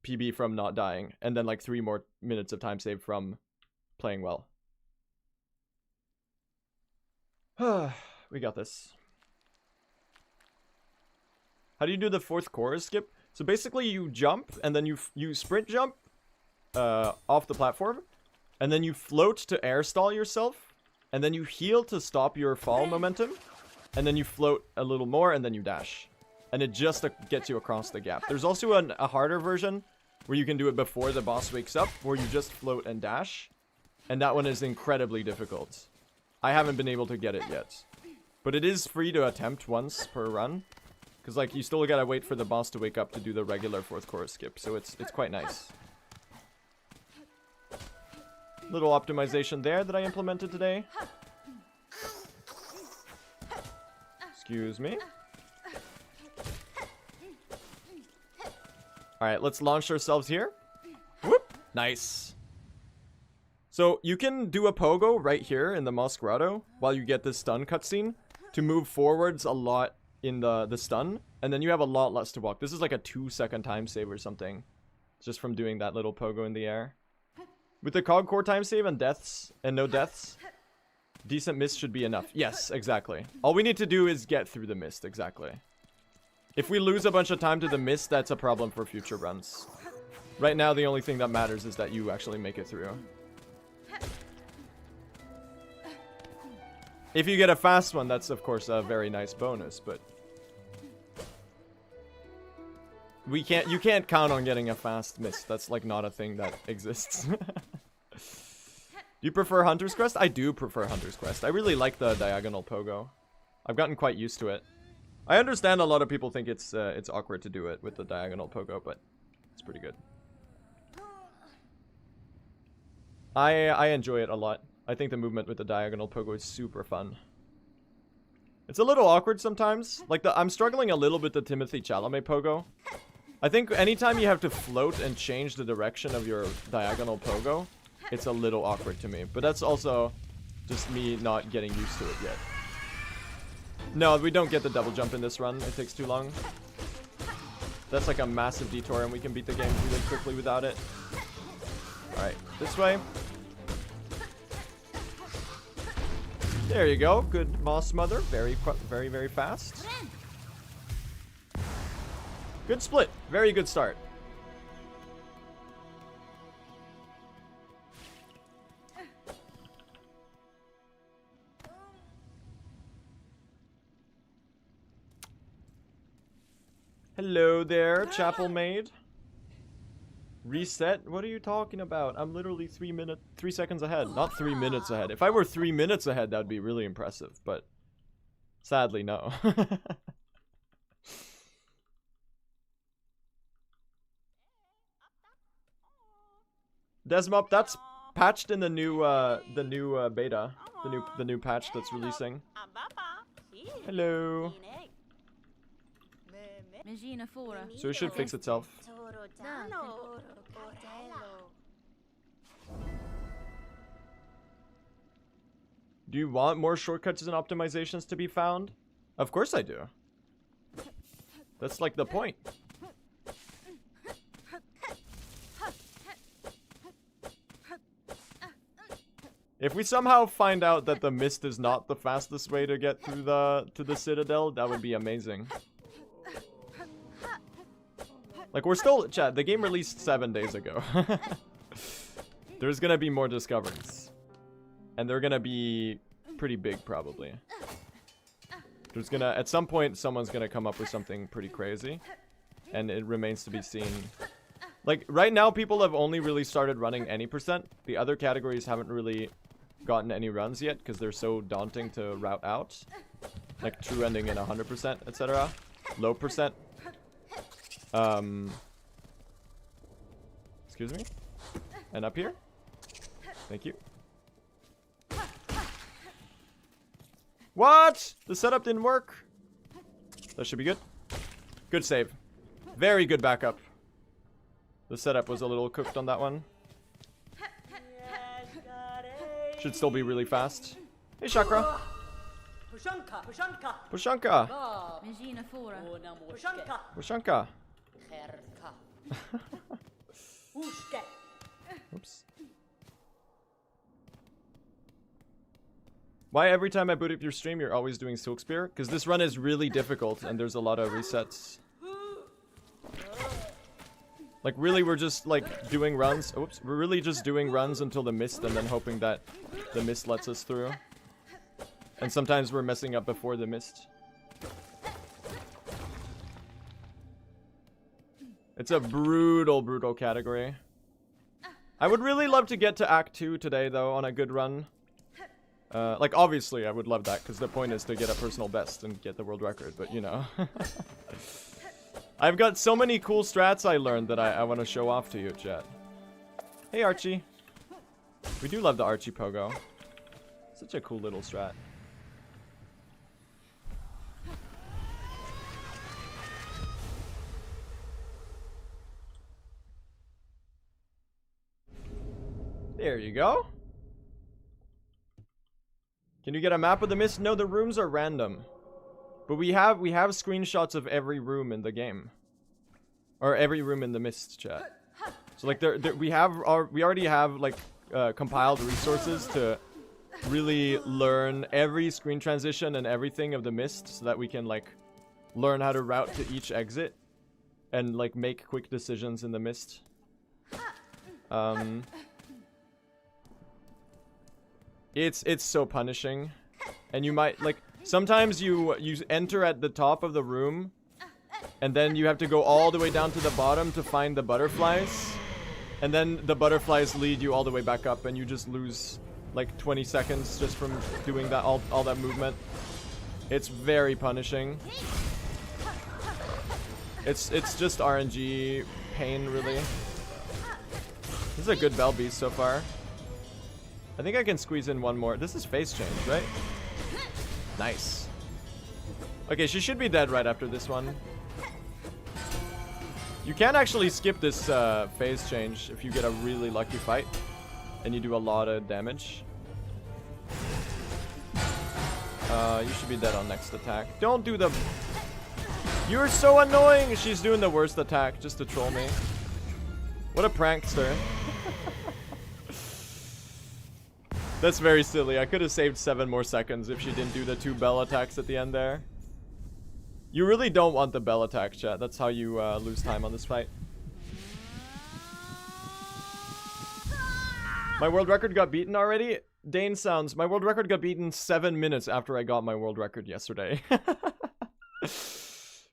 PB from not dying. And then like 3 more minutes of time save from playing well. We got this. How do you do the 4th chorus skip? So basically you jump and then you sprint jump off the platform. And then you float to air stall yourself. And then you heal to stop your fall momentum. And then you float a little more and then you dash. And it just gets you across the gap. There's also a harder version where you can do it before the boss wakes up, where you just float and dash. And that one is incredibly difficult. I haven't been able to get it yet. But it is free to attempt once per run. Because like you still gotta wait for the boss to wake up to do the regular 4th chorus skip. So it's quite nice. Little optimization there that I implemented today. Excuse me. Alright, let's launch ourselves here. Whoop! Nice. So you can do a pogo right here in the Moss Grotto while you get this stun cutscene to move forwards a lot in the stun. And then you have a lot less to walk. This is like a 2-second time save or something. Just from doing that little pogo in the air. With the cog core time save and deaths and no deaths, decent mist should be enough. Yes, exactly. All we need to do is get through the mist, exactly. If we lose a bunch of time to the mist, that's a problem for future runs. Right now, the only thing that matters is that you actually make it through. If you get a fast one, that's of course a very nice bonus, but you can't count on getting a fast mist. That's like not a thing that exists. Do you prefer Hunter's Crest? I do prefer Hunter's Crest. I really like the diagonal pogo. I've gotten quite used to it. I understand a lot of people think it's awkward to do it with the diagonal pogo, but it's pretty good. I enjoy it a lot. I think the movement with the diagonal pogo is super fun. It's a little awkward sometimes. Like I'm struggling a little bit with the Timothy Chalamet pogo. I think anytime you have to float and change the direction of your diagonal pogo, it's a little awkward to me. But that's also just me not getting used to it yet. No, we don't get the double jump in this run. It takes too long. That's like a massive detour and we can beat the game really quickly without it. Alright, this way. There you go. Good Moss Mother. Very, very fast. Good split. Very good start. Hello there, Chapel Maid. Reset? What are you talking about? I'm literally 3 seconds ahead. Not 3 minutes ahead. If I were 3 minutes ahead, that would be really impressive, but sadly, no. Desmop, that's patched in the new beta, the new patch that's releasing. Hello. So it should fix itself. Do you want more shortcuts and optimizations to be found? Of course I do. That's like the point. If we somehow find out that the mist is not the fastest way to get through to the Citadel, that would be amazing. Like, we're still, chat, the game released 7 days ago. There's gonna be more discoveries. And they're gonna be pretty big, probably. There's gonna, at some point, someone's gonna come up with something pretty crazy. And it remains to be seen. Like, right now, people have only really started running any percent. The other categories haven't really gotten any runs yet, because they're so daunting to route out. Like, true ending in 100%, etc. Low percent. Excuse me? And up here? Thank you. What? The setup didn't work. That should be good. Good save. Very good backup. The setup was a little cooked on that one. Should still be really fast. Hey, Chakra. Pushanka. Pushanka. Oops. Why every time I boot up your stream, you're always doing Silk Spear? Because this run is really difficult and there's a lot of resets. Like, really, we're just, like, doing runs. Oops. We're really just doing runs until the mist and then hoping that the mist lets us through. And sometimes we're messing up before the mist. It's a brutal, brutal category. I would really love to get to Act 2 today, though, on a good run. Like, obviously, I would love that, because the point is to get a personal best and get the world record, but, you know. I've got so many cool strats I learned that I want to show off to you, chat. Hey, Archie. We do love the Archie Pogo. Such a cool little strat. There you go. Can you get a map of the mist? No, the rooms are random. But we have screenshots of every room in the game. Or every room in the mist, chat. So like we already have like compiled resources to really learn every screen transition and everything of the mist so that we can like learn how to route to each exit and like make quick decisions in the mist. It's so punishing. And you might like sometimes you enter at the top of the room and then you have to go all the way down to the bottom to find the butterflies. And then the butterflies lead you all the way back up and you just lose like 20 seconds just from doing that all that movement. It's very punishing. It's just RNG pain, really. This is a good Bell Beast so far. I think I can squeeze in one more. This is phase change, right? Nice. Okay, she should be dead right after this one. You can actually skip this phase change if you get a really lucky fight and you do a lot of damage. You should be dead on next attack. Don't do the... You're so annoying! She's doing the worst attack just to troll me. What a prankster. That's very silly. I could have saved 7 more seconds if she didn't do the 2 bell attacks at the end there. You really don't want the bell attack, chat. That's how you lose time on this fight. My world record got beaten already? Dane sounds. My world record got beaten 7 minutes after I got my world record yesterday.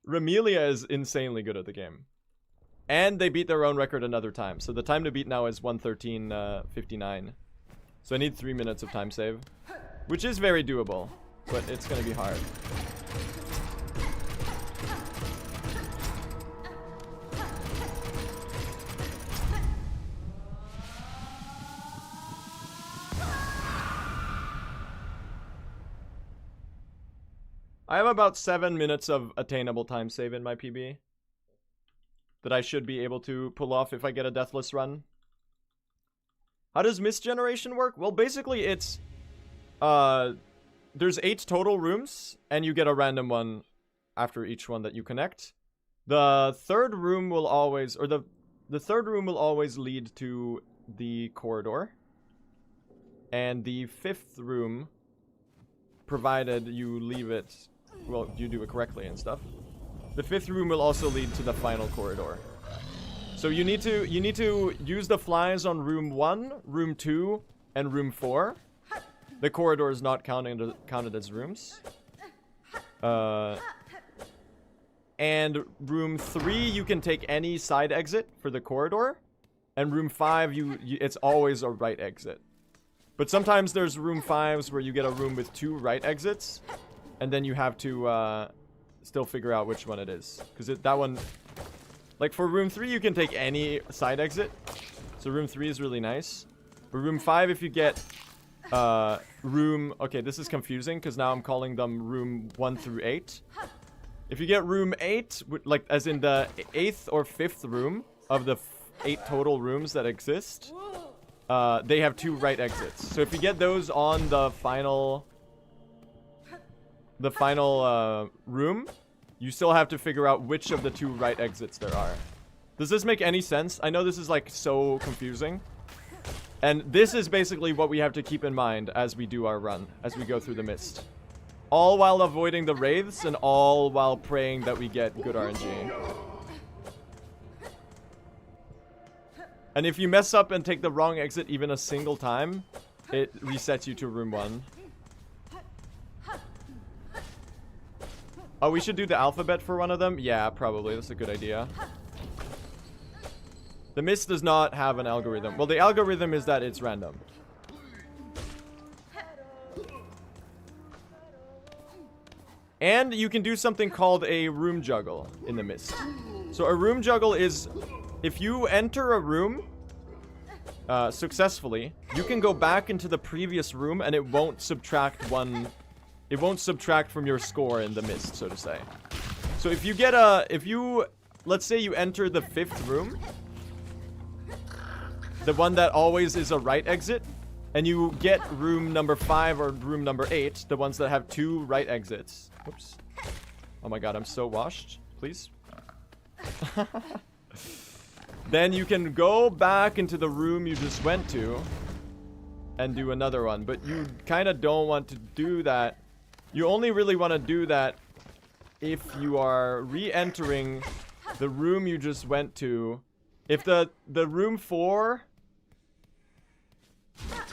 Remelia is insanely good at the game. And they beat their own record another time. So the time to beat now is 1:13:59. So I need 3 minutes of time save. Which is very doable. But it's gonna be hard. I have about 7 minutes of attainable time save in my PB that I should be able to pull off if I get a deathless run. How does mist generation work? Well, basically it's there's 8 total rooms and you get a random one after each one that you connect. The third room will always, or the third room will always lead to the corridor. And the 5th room, provided you leave it, well, you do it correctly and stuff. The 5th room will also lead to the final corridor. So you need to use the flies on room 1, room 2, and room 4. The corridor is not counted as rooms. And room 3, you can take any side exit for the corridor. And room 5, it's always a right exit. But sometimes there's room 5s where you get a room with 2 right exits. And then you have to still figure out which one it is. Because that one... Like for room 3, you can take any side exit. So room 3 is really nice. For room 5, if you get room... Okay, this is confusing because now I'm calling them room 1 through 8. If you get room 8, like as in the 8th or 5th room of the 8 total rooms that exist, they have 2 right exits. So if you get those on the final room, you still have to figure out which of the 2 right exits there are. Does this make any sense? I know this is like so confusing. And this is basically what we have to keep in mind as we do our run, as we go through the mist. All while avoiding the wraiths and all while praying that we get good RNG. And if you mess up and take the wrong exit even a single time, it resets you to room 1. Oh, we should do the alphabet for one of them? Yeah, probably. That's a good idea. The mist does not have an algorithm. Well, the algorithm is that it's random. And you can do something called a room juggle in the mist. So a room juggle is, if you enter a room successfully, you can go back into the previous room and it won't subtract it won't subtract from your score in the mist, so to say. So if you get let's say you enter the 5th room, the one that always is a right exit, and you get room number 5 or room number 8, the ones that have 2 right exits. Whoops. Oh my god, I'm so washed. Please. Then you can go back into the room you just went to and do another one. But you kind of don't want to do that. You only really want to do that if you are re-entering the room you just went to. If the room 4...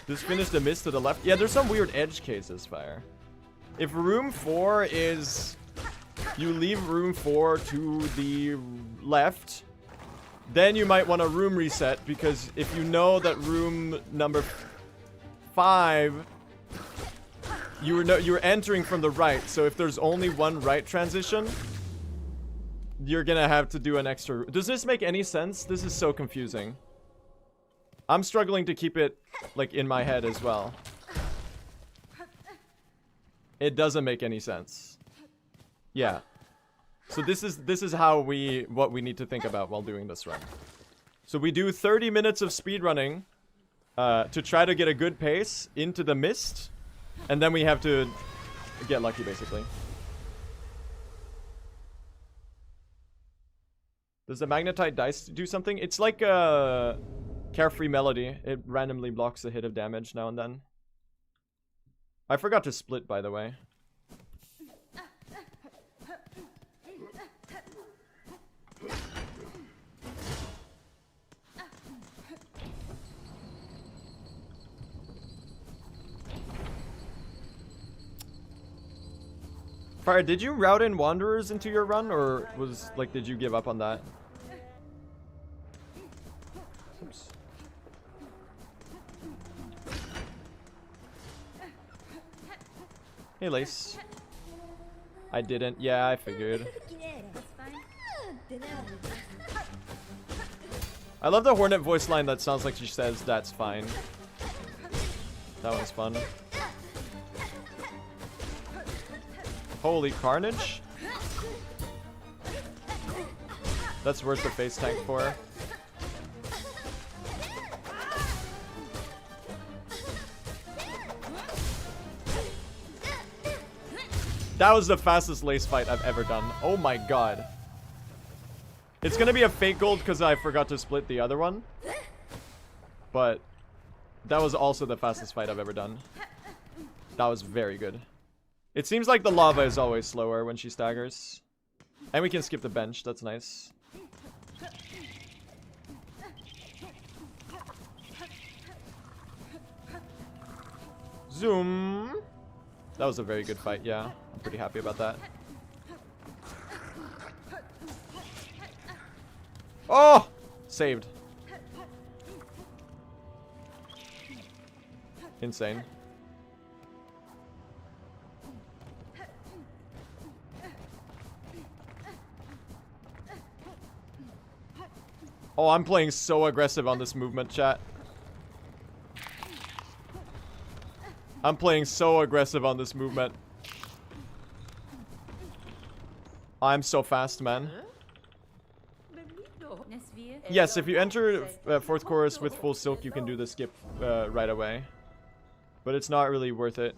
Just finish the mist to the left. Yeah, there's some weird edge cases, Fire. If room 4 is... You leave room 4 to the left, then you might want a room reset, because if you know that room number 5, you're entering from the right, so if there's only one right transition, you're gonna have to do an extra... Does this make any sense? This is so confusing. I'm struggling to keep it, like, in my head as well. It doesn't make any sense. Yeah. So this is how what we need to think about while doing this run. So we do 30 minutes of speedrunning to try to get a good pace into the mist, and then we have to get lucky, basically. Does the magnetite dice do something? It's like a carefree melody. It randomly blocks a hit of damage now and then. I forgot to split, by the way. Fire, did you route in wanderers into your run, or was, like, did you give up on that? Oops. Hey, Lace. I didn't. Yeah, I figured. I love the Hornet voice line that sounds like she says, "That's fine." That one's fun. Holy carnage. That's worth the face tank for. That was the fastest Lace fight I've ever done. Oh my god. It's gonna be a fake gold because I forgot to split the other one. But that was also the fastest fight I've ever done. That was very good. It seems like the lava is always slower when she staggers. And we can skip the bench, that's nice. Zoom! That was a very good fight, yeah. I'm pretty happy about that. Oh! Saved. Insane. Oh, I'm playing so aggressive on this movement, chat. I'm playing so aggressive on this movement. I'm so fast, man. Yes, if you enter fourth chorus with full silk, you can do the skip right away. But it's not really worth it.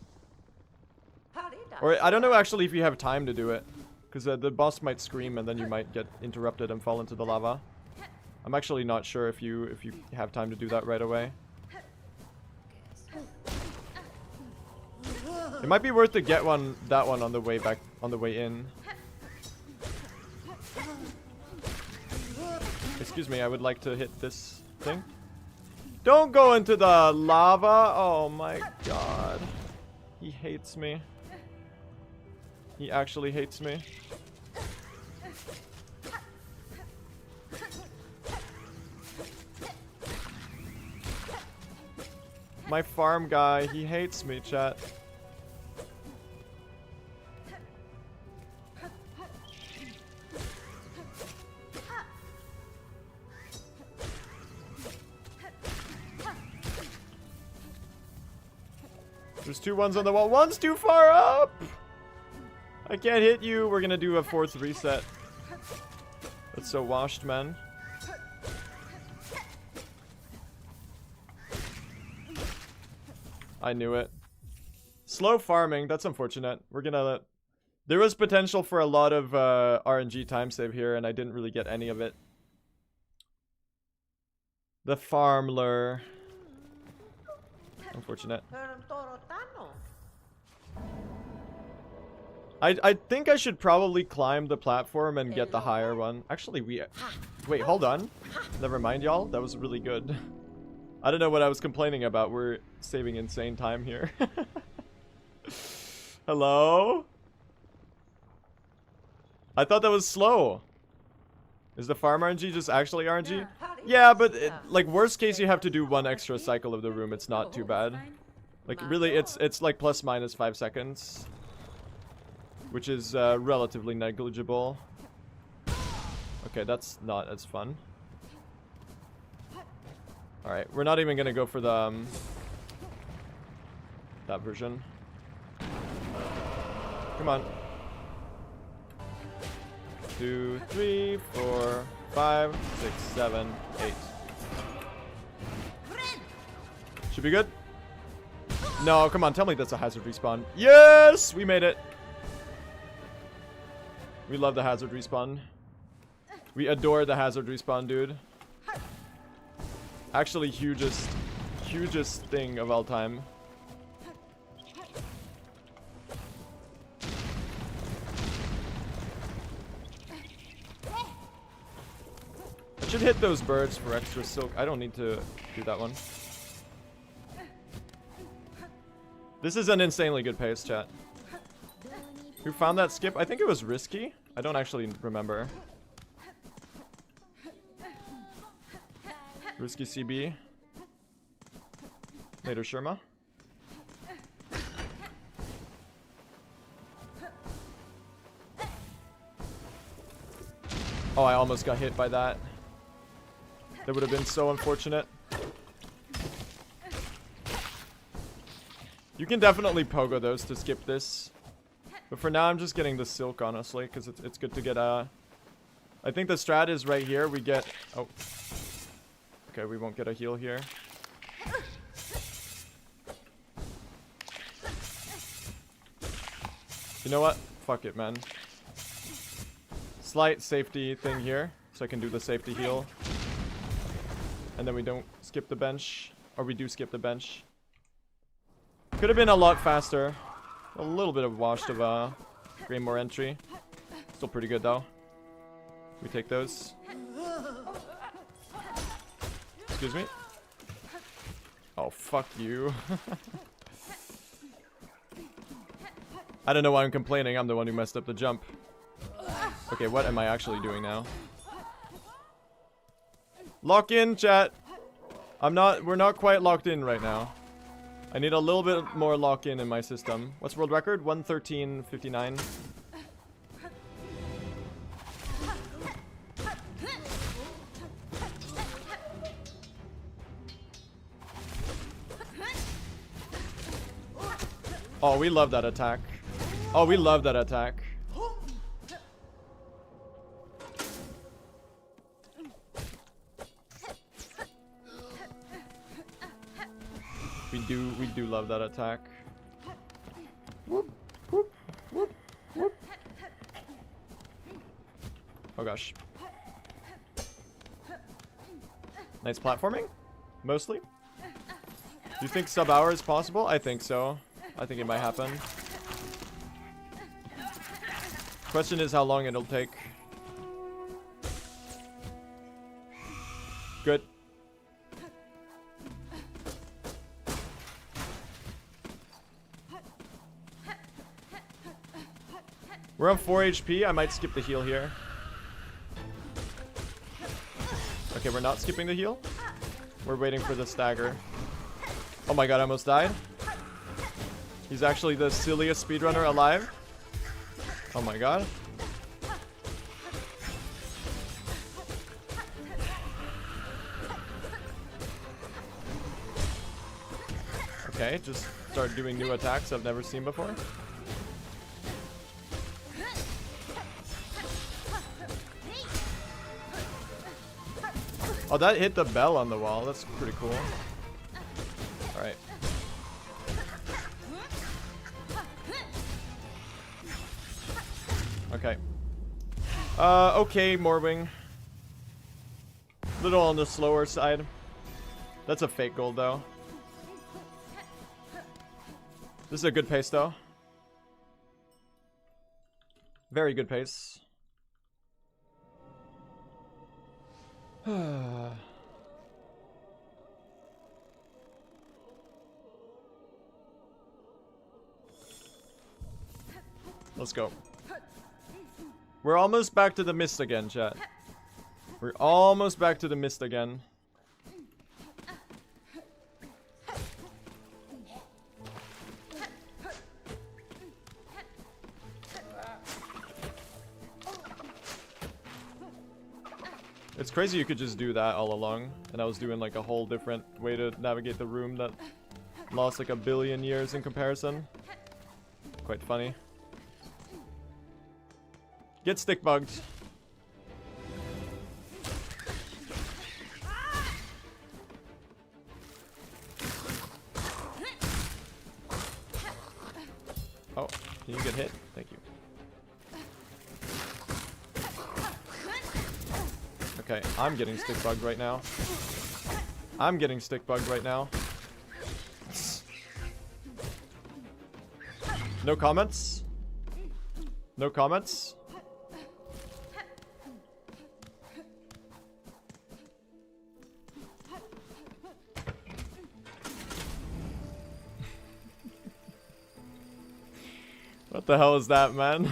Or I don't know actually if you have time to do it. Because the boss might scream and then you might get interrupted and fall into the lava. I'm actually not sure if you have time to do that right away. It might be worth to get that one on the way back, on the way in. Excuse me, I would like to hit this thing. Don't go into the lava! Oh my god. He hates me. He actually hates me. My farm guy, he hates me, chat. There's 2 ones on the wall. One's too far up! I can't hit you. We're gonna do a 4th reset. That's so washed, man. I knew it. Slow farming. That's unfortunate. We're gonna... There was potential for a lot of RNG time save here, and I didn't really get any of it. The farmler. Unfortunate. I think I should probably climb the platform and get the higher one. Actually, wait, hold on. Never mind, y'all. That was really good. I don't know what I was complaining about. We're saving insane time here. Hello? I thought that was slow. Is the farm RNG just actually RNG? Yeah, but like worst case you have to do 1 extra cycle of the room. It's not too bad. Like really it's like plus minus 5 seconds. Which is relatively negligible. Okay, that's not as fun. Alright, we're not even gonna go for the that version. Come on. 2, 3, 4, 5, 6, 7, 8. Should be good? No, come on, tell me that's a hazard respawn. Yes! We made it! We love the hazard respawn. We adore the hazard respawn, dude. Actually, hugest thing of all time. I should hit those birds for extra silk. I don't need to do that one. This is an insanely good pace, chat. Who found that skip? I think it was Risky. I don't actually remember. Risky CB. Later Sherma. Oh, I almost got hit by that. That would have been so unfortunate. You can definitely pogo those to skip this. But for now, I'm just getting the silk, honestly, because it's good to get I think the strat is right here. We get... Oh. Okay, we won't get a heal here. You know what? Fuck it, man. Slight safety thing here, so I can do the safety heal. And then we don't skip the bench. Or we do skip the bench. Could have been a lot faster. A little bit of washed of Greymore entry. Still pretty good though. We take those. Excuse me. Oh, fuck you. I don't know why I'm complaining. I'm the one who messed up the jump. Okay, what am I actually doing now? Lock in, chat. We're not quite locked in right now. I need a little bit more lock in my system. What's world record? 113.59. Oh, we love that attack. Oh, we love that attack. We do love that attack. Whoop, whoop, whoop, whoop. Oh gosh. Nice platforming? Mostly? Do you think sub-hour is possible? I think so. I think it might happen. Question is how long it'll take. Good. We're on 4 HP. I might skip the heal here. Okay, we're not skipping the heal. We're waiting for the stagger. Oh my god, I almost died. He's actually the silliest speedrunner alive. Oh my god. Okay, just start doing new attacks I've never seen before. Oh, that hit the bell on the wall. That's pretty cool. Alright. Okay. Okay, Morwing. Little on the slower side. That's a fake gold, though. This is a good pace, though. Very good pace. Let's go. We're almost back to the mist again, chat. We're almost back to the mist again. It's crazy you could just do that all along, and I was doing like a whole different way to navigate the room that lost like 1 billion years in comparison. Quite funny. Get stick bugged. Oh, can you get hit? Thank you. Okay, I'm getting stick bugged right now. I'm getting stick bugged right now. No comments? No comments? What the hell is that, man?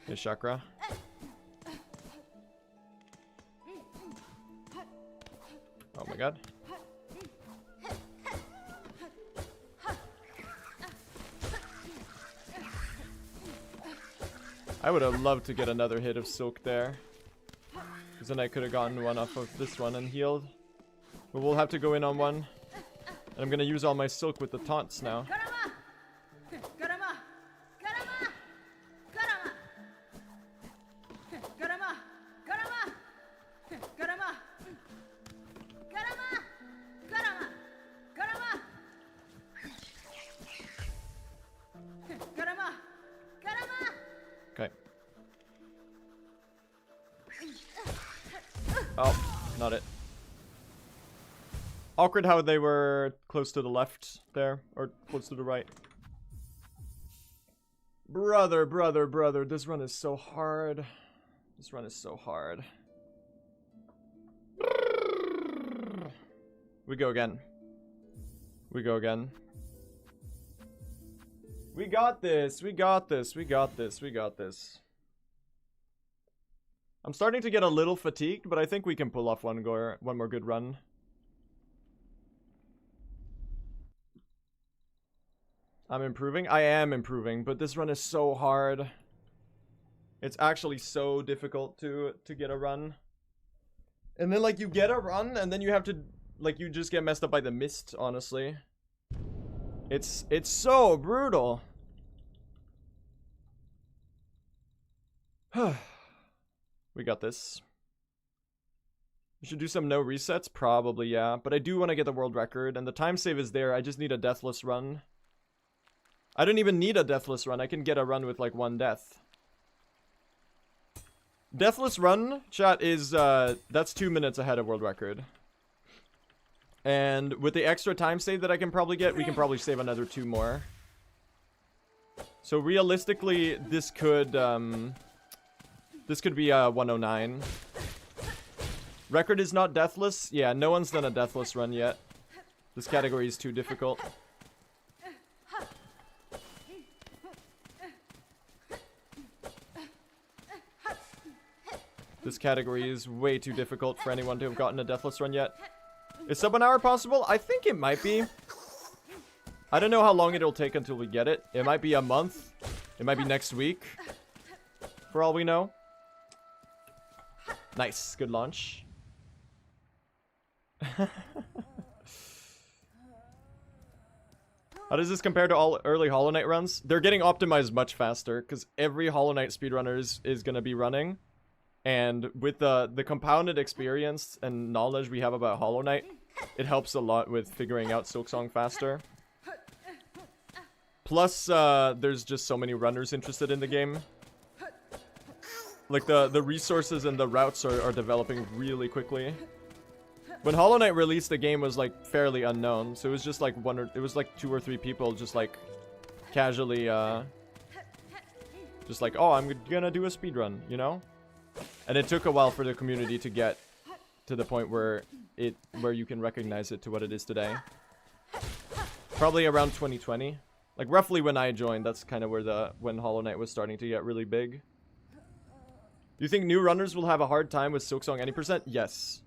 Hey, chakra. Oh my god. I would have loved to get another hit of Silk there. Because then I could have gotten one off of this one and healed. But we'll have to go in on one. And I'm gonna use all my Silk with the taunts now. Okay. Oh, not it. Awkward how they were close to the left there, or close to the right. Brother, brother, brother, this run is so hard. This run is so hard. We go again. We go again. We got this. We got this. We got this. We got this. I'm starting to get a little fatigued, but I think we can pull off one more good run. I'm improving. I am improving, but this run is so hard. It's actually so difficult to get a run. And then like you get a run and then you have to like you just get messed up by the mist, honestly. It's so brutal. We got this. We should do some no resets, probably, yeah. But I do want to get the world record, and the time save is there. I just need a deathless run. I don't even need a deathless run. I can get a run with like 1 death. Deathless run, chat, is that's 2 minutes ahead of world record. And with the extra time save that I can probably get, we can probably save another 2 more. So realistically, this could be 109. Record is not deathless. Yeah, no one's done a deathless run yet. This category is too difficult. This category is way too difficult for anyone to have gotten a deathless run yet. Is sub an hour possible? I think it might be. I don't know how long it'll take until we get it. It might be a month. It might be next week. For all we know. Nice. Good launch. How does this compare to all early Hollow Knight runs? They're getting optimized much faster because every Hollow Knight speedrunner is going to be running. And with the compounded experience and knowledge we have about Hollow Knight, it helps a lot with figuring out Silksong faster. Plus, there's just so many runners interested in the game. Like, the resources and the routes are developing really quickly. When Hollow Knight released, the game was, like, fairly unknown. So it was just, like, it was, like, 2 or 3 people just, like, casually, just like, oh, I'm gonna do a speedrun, you know? And it took a while for the community to get to the point where you can recognize it to what it is today. Probably around 2020. Like, roughly when I joined, that's kind of where when Hollow Knight was starting to get really big. Do you think new runners will have a hard time with Silksong any percent? Yes.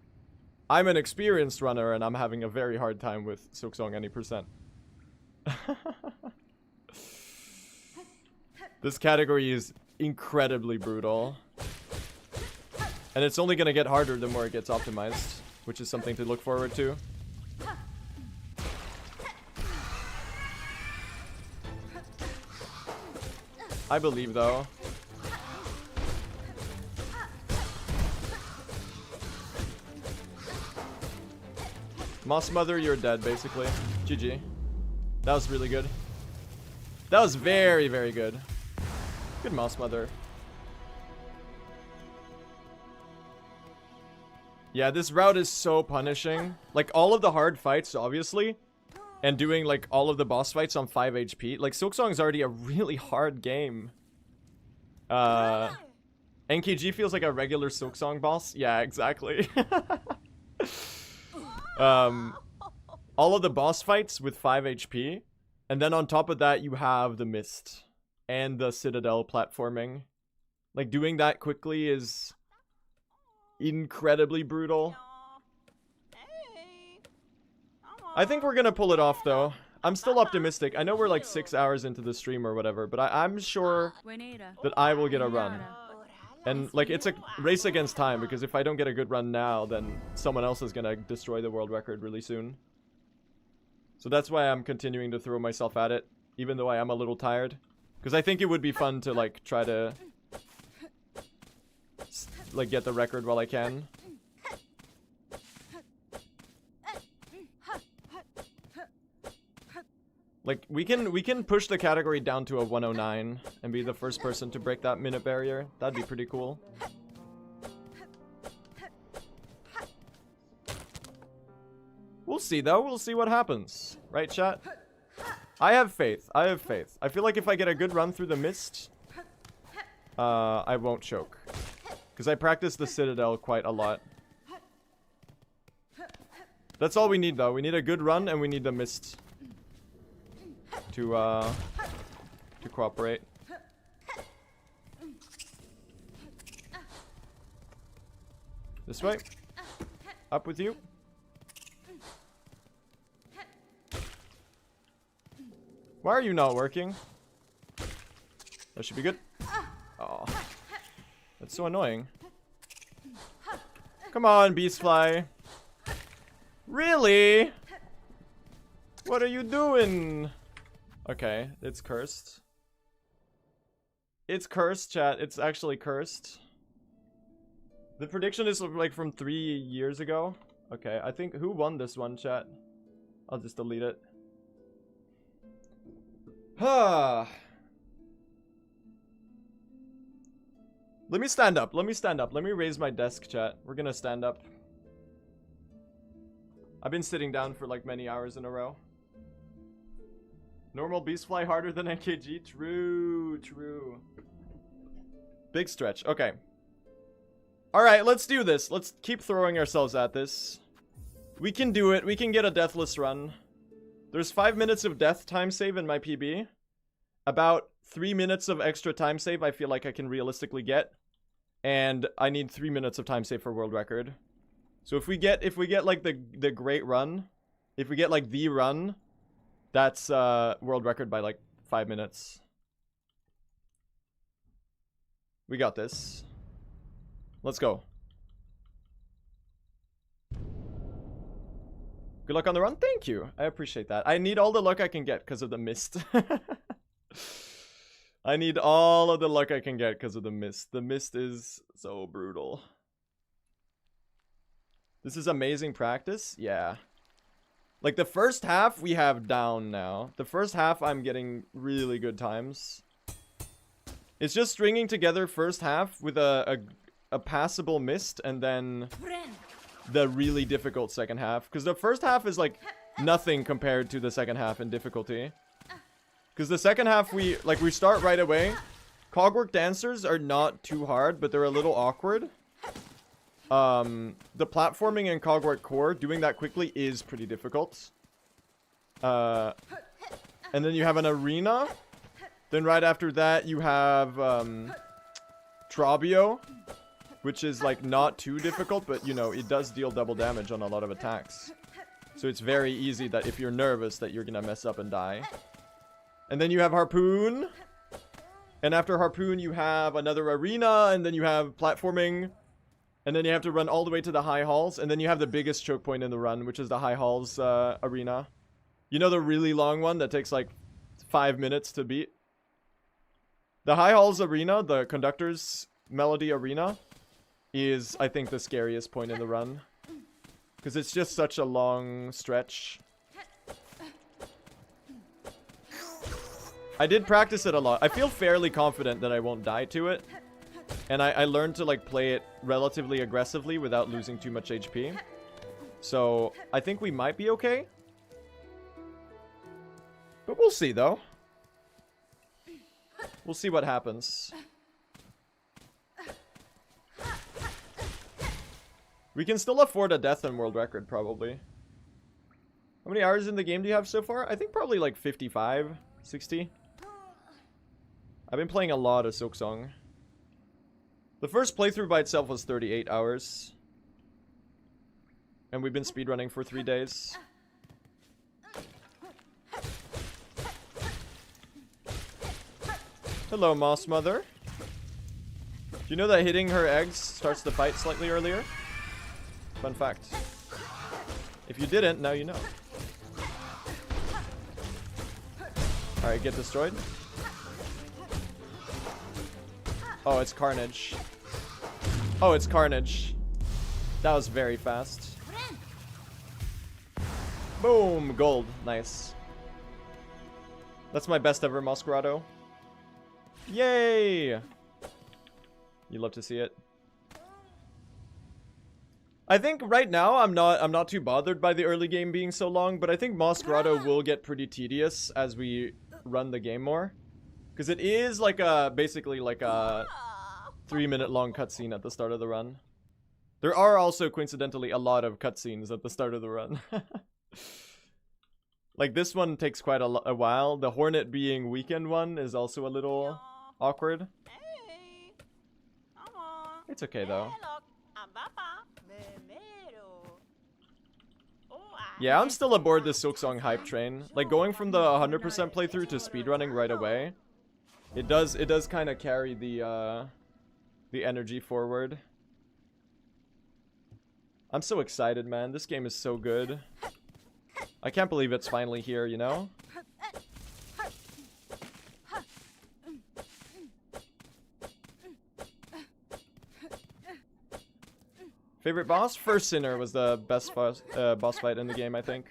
I'm an experienced runner, and I'm having a very hard time with Silksong any percent. This category is incredibly brutal. And it's only going to get harder the more it gets optimized, which is something to look forward to. I believe, though. Moss Mother, you're dead, basically. GG. That was really good. That was very, very good. Good Moss Mother. Yeah, this route is so punishing. Like, all of the hard fights, obviously. And doing, like, all of the boss fights on 5 HP. Like, Silksong is already a really hard game. NKG feels like a regular Silksong boss. Yeah, exactly. All of the boss fights with 5 HP. And then on top of that, you have the Mist. And the Citadel platforming. Like, doing that quickly is incredibly brutal. I think we're gonna pull it off, though. I'm still optimistic. I know we're like 6 hours into the stream or whatever, but I'm sure that I will get a run. And, like, it's a race against time, because if I don't get a good run now, then someone else is gonna destroy the world record really soon. So that's why I'm continuing to throw myself at it, even though I am a little tired. Because I think it would be fun to, like, try to, like, get the record while I can. Like, we can push the category down to a 109 and be the first person to break that minute barrier. That'd be pretty cool. We'll see, though. We'll see what happens. Right, chat? I have faith. I have faith. I feel like if I get a good run through the Mist, I won't choke. Because I practice the Citadel quite a lot. That's all we need, though. We need a good run, and we need the Mist to to cooperate. This way. Up with you. Why are you not working? That should be good. Oh, that's so annoying. Come on, Beastfly. Really? What are you doing? Okay, it's cursed. It's cursed, chat. It's actually cursed. The prediction is like from 3 years ago. Okay, I think who won this one, chat? I'll just delete it. Let me stand up. Let me stand up. Let me raise my desk, chat. We're gonna stand up. I've been sitting down for like many hours in a row. Normal beast fly harder than NKG? True, true. Big stretch. Okay. Alright, let's do this. Let's keep throwing ourselves at this. We can do it. We can get a deathless run. There's 5 minutes of death time save in my PB. About 3 minutes of extra time save I feel like I can realistically get. And I need 3 minutes of time save for world record. So if we get like the great run, if we get like the run, that's world record by like 5 minutes. We got this. Let's go. Good luck on the run. Thank you. I appreciate that. I need all the luck I can get because of the mist. I need all of the luck I can get because of the mist. The mist is so brutal. This is amazing practice. Yeah. Like the first half we have down now. The first half I'm getting really good times. It's just stringing together first half with a passable mist and then the really difficult second half. Because the first half is like nothing compared to the second half in difficulty. Because the second half we start right away. Cogwork dancers are not too hard, but they're a little awkward. The platforming in Cogwork core, doing that quickly is pretty difficult. And then you have an arena. Then right after that you have Trabio, which is like not too difficult, but you know, it does deal double damage on a lot of attacks. So it's very easy that if you're nervous that you're gonna mess up and die. And then you have Harpoon. And after Harpoon you have another arena, and then you have platforming. And then you have to run all the way to the high halls, and then you have the biggest choke point in the run, which is the high halls arena. You know, the really long one that takes like 5 minutes to beat? The high halls arena, the conductor's melody arena, is, I think, the scariest point in the run. Because it's just such a long stretch. I did practice it a lot. I feel fairly confident that I won't die to it. And I learned to like play it relatively aggressively without losing too much HP. So I think we might be okay. But we'll see though. We'll see what happens. We can still afford a death and world record probably. How many hours in the game do you have so far? I think probably like 55, 60. I've been playing a lot of Silksong. The first playthrough by itself was 38 hours. And we've been speedrunning for 3 days. Hello, Moss Mother. Do you know that hitting her eggs starts the fight slightly earlier? Fun fact. If you didn't, now you know. Alright, get destroyed. Oh, it's Carnage. Oh, it's Carnage. That was very fast. Boom! Gold. Nice. That's my best ever Masquerado. Yay! You love to see it. I think right now I'm not too bothered by the early game being so long, but I think Masquerado will get pretty tedious as we run the game more. Because it is like basically like a 3-minute long cutscene at the start of the run. There are also coincidentally a lot of cutscenes at the start of the run. Like, this one takes quite a while. The Hornet being weekend one is also a little awkward. It's okay, though. Yeah, I'm still aboard the Silksong hype train. Like, going from the 100% playthrough to speedrunning right away, it does kind of carry the energy forward. I'm so excited, man. This game is so good. I can't believe it's finally here, you know? Favorite boss? First Sinner was the best boss fight in the game, I think.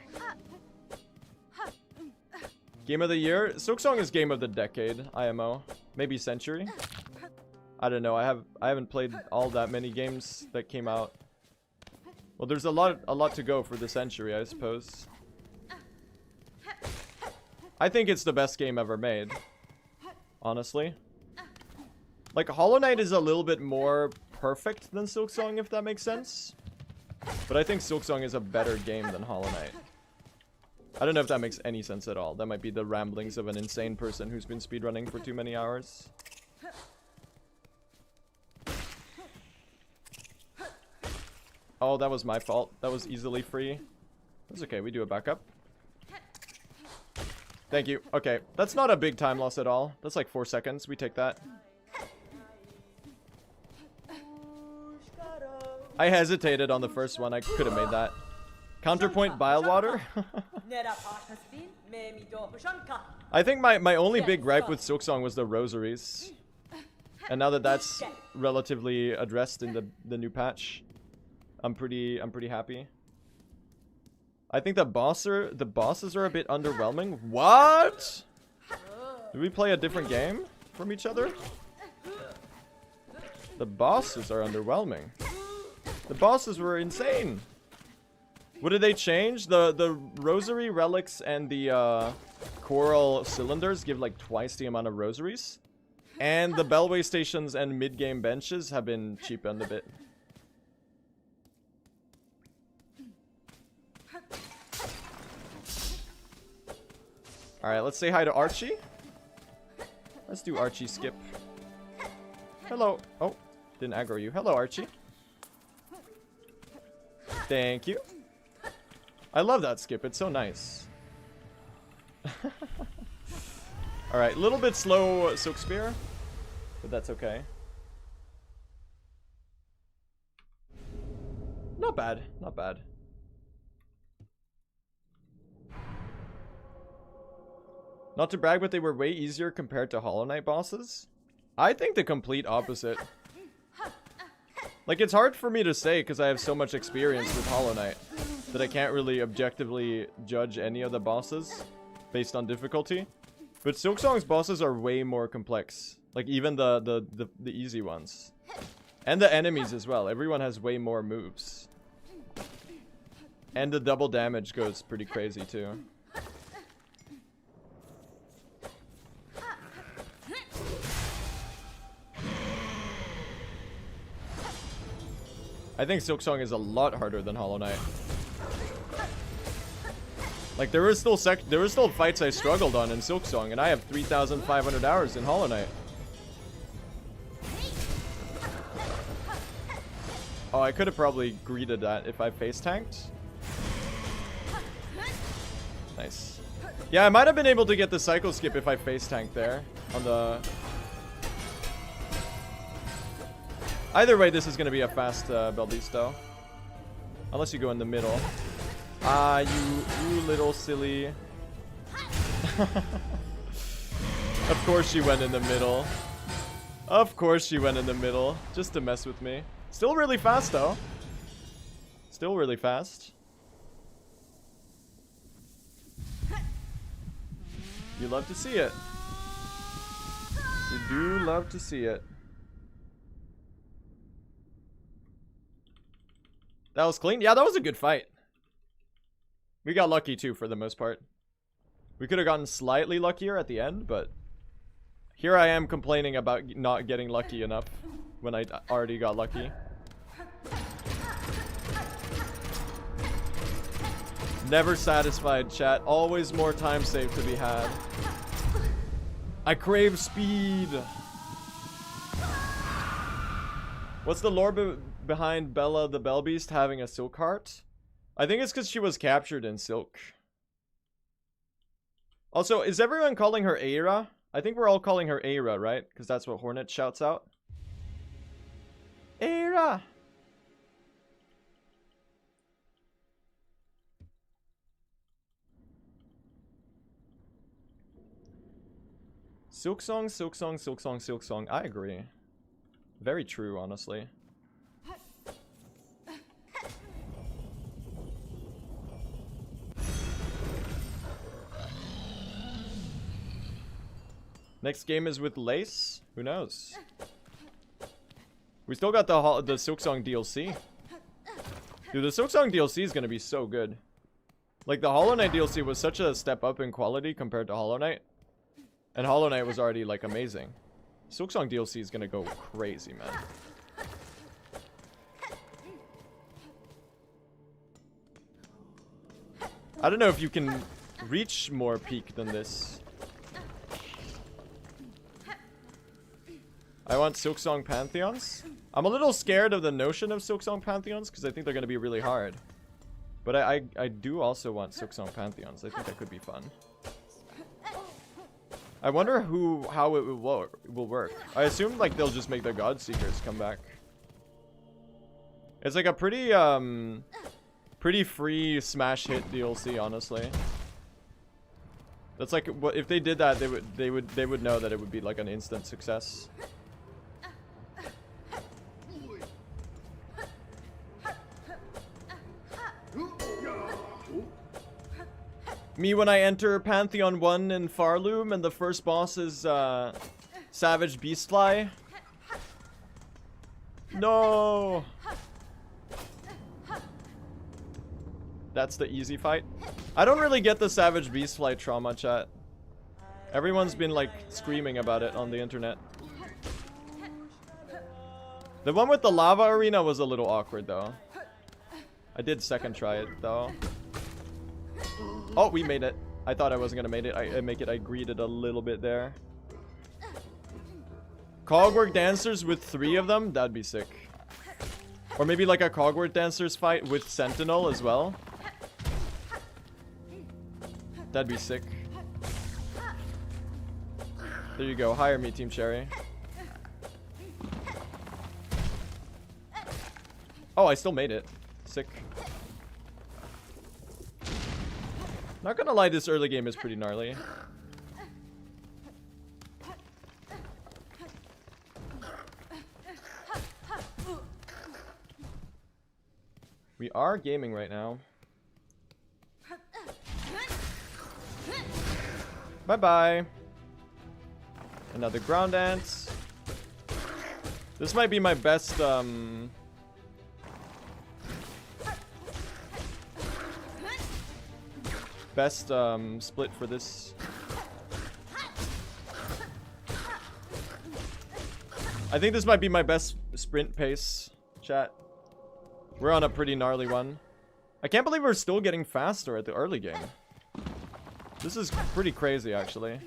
Game of the year? Silksong is game of the decade, IMO. Maybe century? I don't know. I haven't played all that many games that came out. Well, there's a lot to go for the century, I suppose. I think it's the best game ever made. Honestly. Like, Hollow Knight is a little bit more perfect than Silksong, if that makes sense. But I think Silksong is a better game than Hollow Knight. I don't know if that makes any sense at all. That might be the ramblings of an insane person who's been speedrunning for too many hours. Oh, that was my fault. That was easily free. That's okay, we do a backup. Thank you. Okay, that's not a big time loss at all. That's like 4 seconds. We take that. I hesitated on the first one. I could have made that. Counterpoint bile water? I think my only big gripe with Silksong was the rosaries. And now that that's relatively addressed in the new patch, I'm pretty happy. I think the bosses are a bit underwhelming. What? Did we play a different game from each other? The bosses are underwhelming. The bosses were insane. What did they change? The rosary relics and the coral cylinders give like twice the amount of rosaries. And the bellway stations and mid-game benches have been cheapened a bit. Alright, let's say hi to Archie. Let's do Archie skip. Hello. Oh, didn't aggro you. Hello, Archie. Thank you. I love that skip. It's so nice. Alright, a little bit slow Silk Spear, but that's okay. Not bad. Not bad. Not to brag, but they were way easier compared to Hollow Knight bosses. I think the complete opposite. Like, it's hard for me to say because I have so much experience with Hollow Knight that I can't really objectively judge any of the bosses based on difficulty. But Silksong's bosses are way more complex. Like, even the easy ones. And the enemies as well. Everyone has way more moves. And the double damage goes pretty crazy too. I think Silksong is a lot harder than Hollow Knight. Like, there were still fights I struggled on in Silksong, and I have 3,500 hours in Hollow Knight. Oh, I could have probably greeted that if I face tanked. Nice. Yeah, I might have been able to get the cycle skip if I face tanked there on the... Either way, this is going to be a fast Beldisto. Unless you go in the middle. Ah, you little silly. Of course she went in the middle. Of course she went in the middle. Just to mess with me. Still really fast, though. Still really fast. You love to see it. You do love to see it. That was clean. Yeah, that was a good fight. We got lucky too for the most part. We could have gotten slightly luckier at the end, but here I am complaining about not getting lucky enough when I already got lucky. Never satisfied, chat. Always more time saved to be had. I crave speed. What's the lore behind Bella the Bell Beast having a silk heart? I think it's because she was captured in silk. Also, is everyone calling her Aira? I think we're all calling her Aira, right? Because that's what Hornet shouts out. Aira! Silksong, Silksong, Silksong, Silksong. I agree. Very true, honestly. Next game is with Lace. Who knows? We still got the Silksong DLC. Dude, the Silksong DLC is gonna be so good. Like, the Hollow Knight DLC was such a step up in quality compared to Hollow Knight. And Hollow Knight was already, like, amazing. Silksong DLC is gonna go crazy, man. I don't know if you can reach more peak than this. I want Silksong Pantheons. I'm a little scared of the notion of Silksong Pantheons because I think they're going to be really hard. But I do also want Silksong Pantheons. I think that could be fun. I wonder how it will work. I assume like they'll just make the God Seekers come back. It's like a pretty free smash hit DLC, honestly. That's like what if they did that, they would know that it would be like an instant success. Me when I enter Pantheon 1 in Farloom and the first boss is Savage Beastfly. No. That's the easy fight. I don't really get the Savage Beastfly trauma, chat. Everyone's been like screaming about it on the internet. The one with the lava arena was a little awkward though. I did second try it though. Oh, we made it. I thought I wasn't gonna make it. I greeted a little bit there. Cogwork Dancers with 3 of them? That'd be sick. Or maybe like a Cogwork Dancers fight with Sentinel as well. That'd be sick. There you go. Hire me, Team Cherry. Oh, I still made it. Sick. Not gonna lie, this early game is pretty gnarly. We are gaming right now. Bye-bye. Another ground dance. This might be my best, split for this. I think this might be my best sprint pace, chat. We're on a pretty gnarly one. I can't believe we're still getting faster at the early game. This is pretty crazy, actually.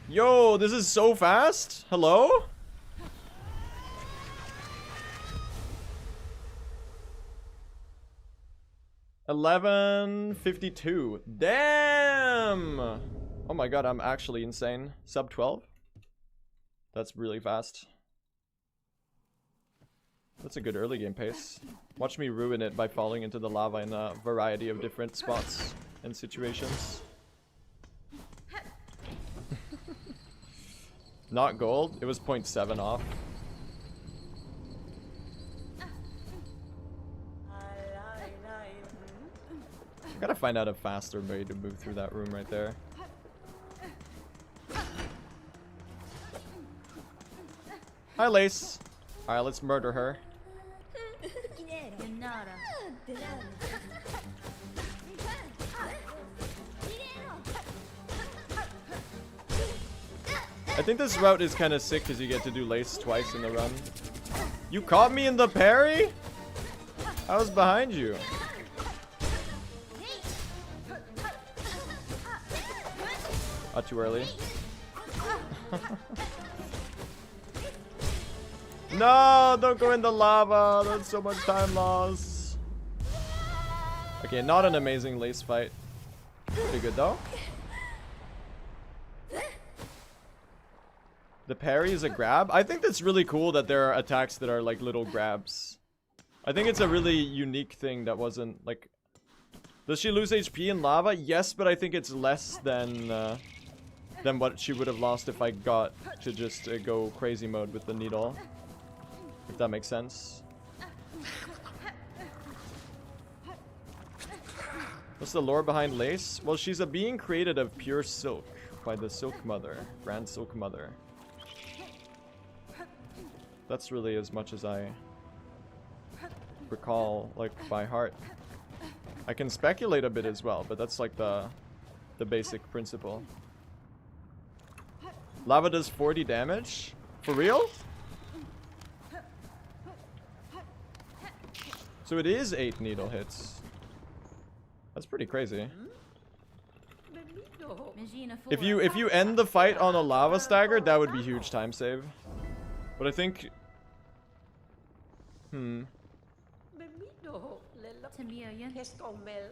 Yo, this is so fast. Hello? $11.52. Damn! Oh my god, I'm actually insane. Sub 12? That's really fast. That's a good early game pace. Watch me ruin it by falling into the lava in a variety of different spots and situations. Not gold. It was 0.7 off. Gotta find out a faster way to move through that room right there. Hi, Lace. Alright, let's murder her. I think this route is kind of sick because you get to do lace twice in the run. You caught me in the parry? I was behind you. Not too early. No, don't go in the lava. That's so much time loss. Okay, not an amazing lace fight. Pretty good though. The parry is a grab. I think that's really cool that there are attacks that are like little grabs. I think it's a really unique thing that wasn't like... Does she lose HP in lava? Yes, but I think it's less than what she would have lost if I got to just go crazy mode with the needle. If that makes sense. What's the lore behind Lace? Well, she's a being created of pure silk by the Silk Mother, Grand Silk Mother. That's really as much as I recall, like, by heart. I can speculate a bit as well, but that's like the basic principle. Lava does 40 damage? For real? So it is 8 needle hits. That's pretty crazy. If you end the fight on a lava stagger, that would be huge time save. But I think... Why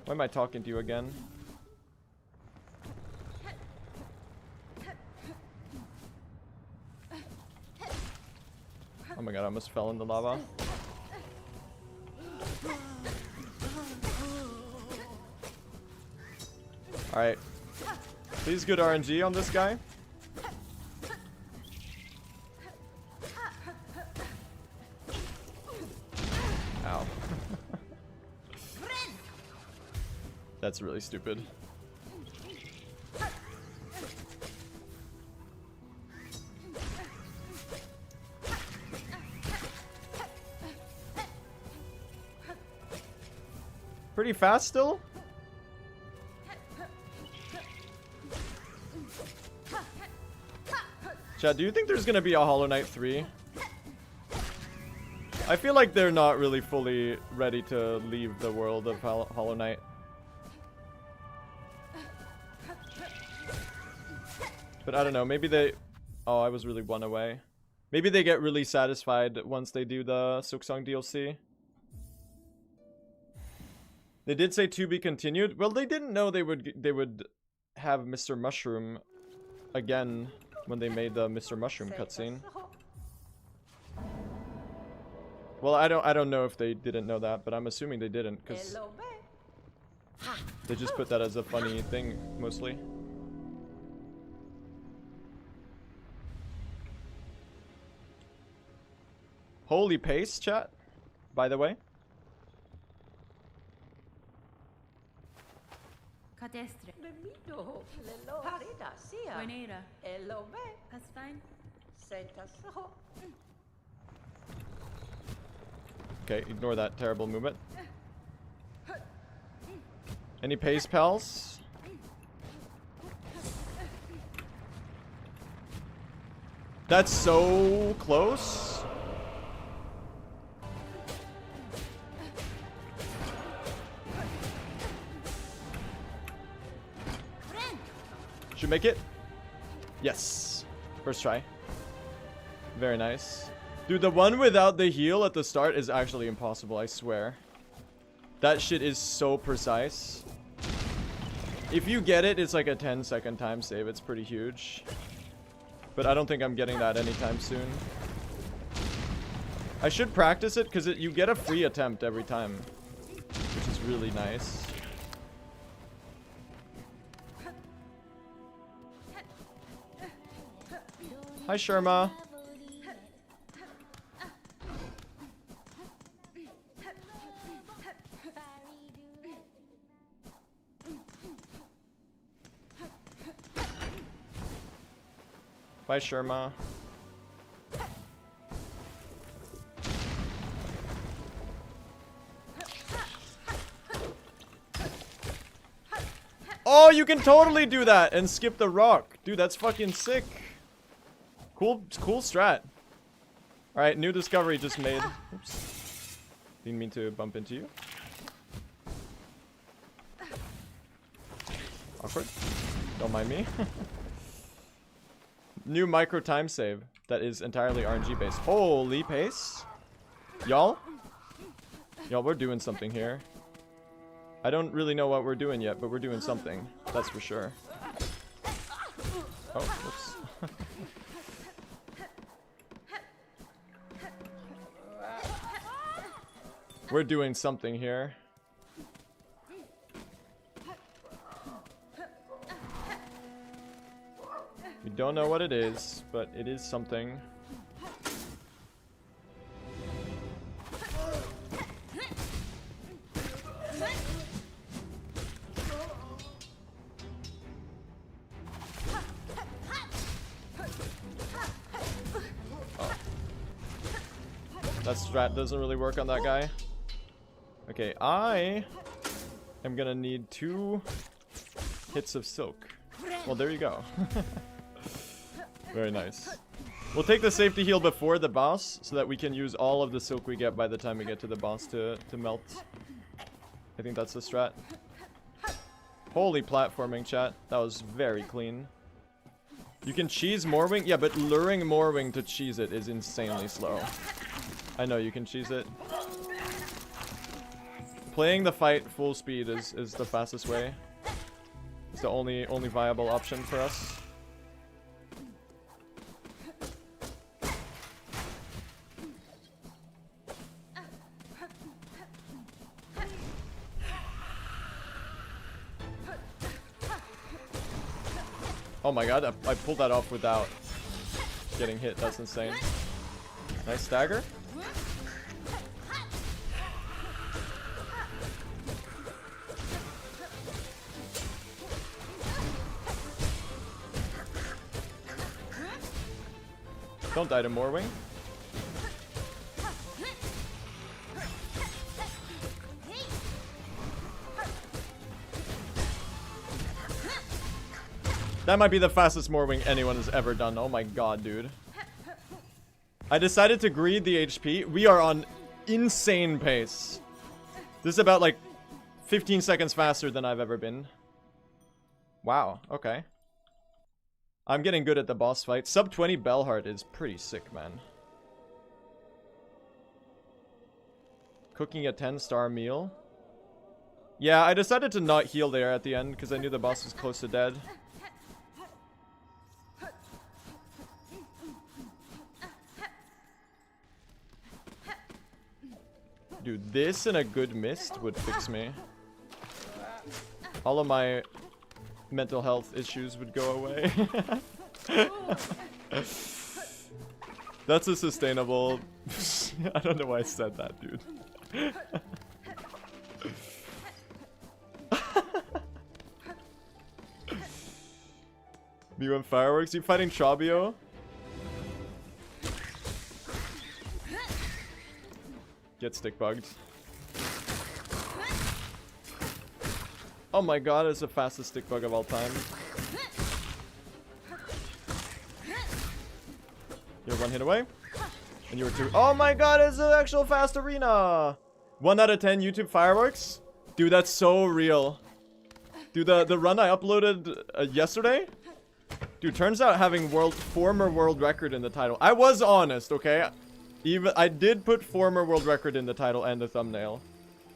am I talking to you again? Oh my god, I almost fell in the lava. Alright. Please good RNG on this guy. Ow. That's really stupid. Pretty fast still? Chad, do you think there's gonna be a Hollow Knight 3? I feel like they're not really fully ready to leave the world of Hollow Knight. But I don't know, maybe they... Oh, I was really one away. Maybe they get really satisfied once they do the Silksong DLC. They did say to be continued. Well, they didn't know they would have Mr. Mushroom again when they made the Mr. Mushroom cutscene. Well, I don't know if they didn't know that, but I'm assuming they didn't because they just put that as a funny thing mostly. Holy pace, chat. By the way. Okay, ignore that terrible movement. Any pace pals? That's so close. Should make it. Yes. First try. Very nice. Dude, the one without the heal at the start is actually impossible, I swear. That shit is so precise. If you get it, it's like a 10-second time save. It's pretty huge. But I don't think I'm getting that anytime soon. I should practice it because you get a free attempt every time. Which is really nice. Hi, Sherma. Bye, Sherma. Oh, you can totally do that and skip the rock. Dude, that's fucking sick. Cool strat. Alright, new discovery just made. Oops. Didn't mean to bump into you. Awkward. Don't mind me. New micro time save that is entirely RNG based. Holy pace. Y'all, we're doing something here. I don't really know what we're doing yet, but we're doing something. That's for sure. Oh, whoops. We're doing something here. We don't know what it is, but it is something. Oh. That strat doesn't really work on that guy. Okay, I am gonna need 2 hits of silk. Well, there you go. Very nice. We'll take the safety heal before the boss so that we can use all of the silk we get by the time we get to the boss to melt. I think that's the strat. Holy platforming, chat. That was very clean. You can cheese Morwing? Yeah, but luring Morwing to cheese it is insanely slow. I know you can cheese it. Playing the fight full speed is the fastest way. It's the only viable option for us. Oh my god, I pulled that off without getting hit. That's insane. Nice stagger. Don't die to Morwing. That might be the fastest Morwing anyone has ever done. Oh my god, dude. I decided to greed the HP. We are on insane pace. This is about like 15 seconds faster than I've ever been. Wow, okay. I'm getting good at the boss fight. Sub 20 Bellheart is pretty sick, man. Cooking a 10-star meal. Yeah, I decided to not heal there at the end because I knew the boss was close to dead. Dude, this and a good mist would fix me. All of my mental health issues would go away. That's a sustainable... I don't know why I said that, dude. You want fireworks? You fighting Trabio? Get stick bugged. Oh my god, it's the fastest stick bug of all time. You're 1 hit away. And you were 2. Oh my god, it's an actual fast arena! 1 out of 10 YouTube fireworks? Dude, that's so real. Dude, the run I uploaded yesterday? Dude, turns out having former world record in the title. I was honest, okay? I did put former world record in the title and the thumbnail.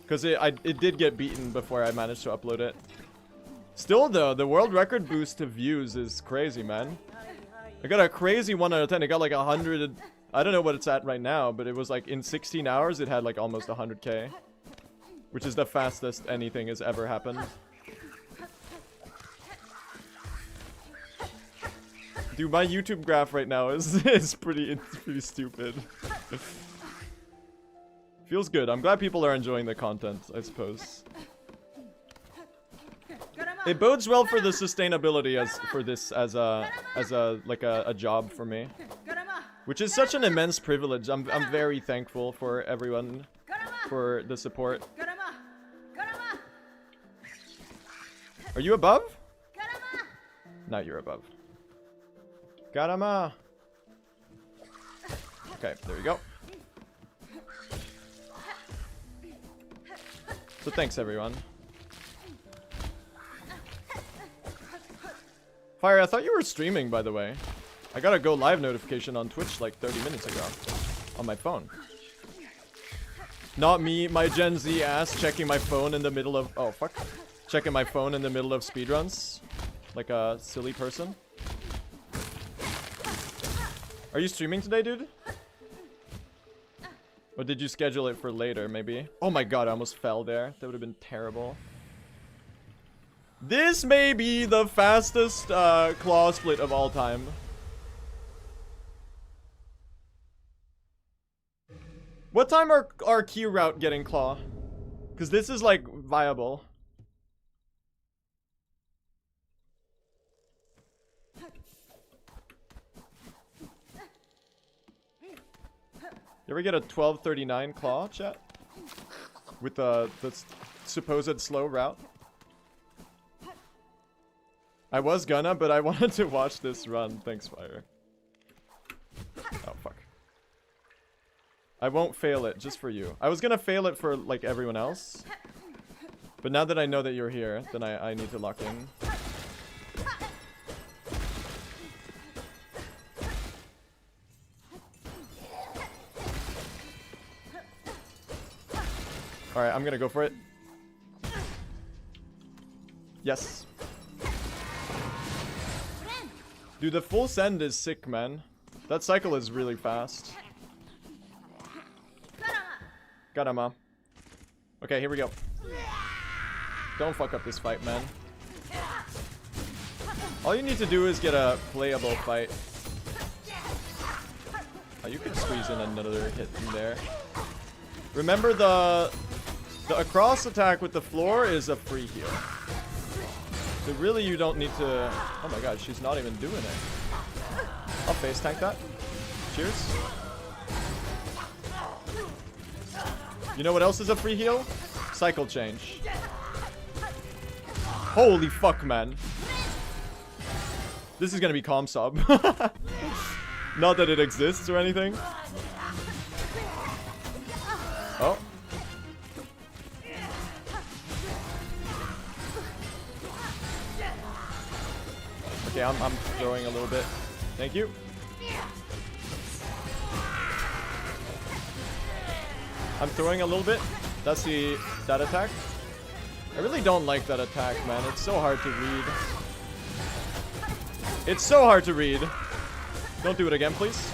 Because it did get beaten before I managed to upload it. Still though, the world record boost to views is crazy, man. I got a crazy 1 out of 10. It got like 100... I don't know what it's at right now, but it was like in 16 hours it had like almost 100k. Which is the fastest anything has ever happened. Dude, my YouTube graph right now is pretty stupid. Feels good. I'm glad people are enjoying the content, I suppose. It bodes well for the sustainability as a job for me, which is such an immense privilege. I'm very thankful for everyone for the support. Are you above? Now you're above. Garama! Okay, there you go. So thanks, everyone. Fire, I thought you were streaming, by the way. I got a go live notification on Twitch like 30 minutes ago. On my phone. Not me, my Gen Z ass, checking my phone in the middle of... Oh, fuck. Checking my phone in the middle of speedruns. Like a silly person. Are you streaming today, dude? Or did you schedule it for later, maybe? Oh my god, I almost fell there. That would have been terrible. This may be the fastest claw split of all time. What time are key route getting claw? Because this is like viable. You ever get a 12:39 claw, chat? With the supposed slow route? I was gonna, but I wanted to watch this run. Thanks, Fire. Oh, fuck. I won't fail it, just for you. I was gonna fail it for, like, everyone else. But now that I know that you're here, then I need to lock in. Alright, I'm gonna go for it. Yes. Dude, the full send is sick, man. That cycle is really fast. Got him, okay, here we go. Don't fuck up this fight, man. All you need to do is get a playable fight. Oh, you can squeeze in another hit in there. Remember the across attack with the floor is a free heal. So really you don't need to... Oh my god, she's not even doing it. I'll face tank that. Cheers. You know what else is a free heal? Cycle change. Holy fuck, man. This is gonna be calm sub. Not that it exists or anything. Oh. Okay, I'm throwing a little bit. Thank you. I'm throwing a little bit. That's that attack. I really don't like that attack, man. It's so hard to read. It's so hard to read. Don't do it again, please.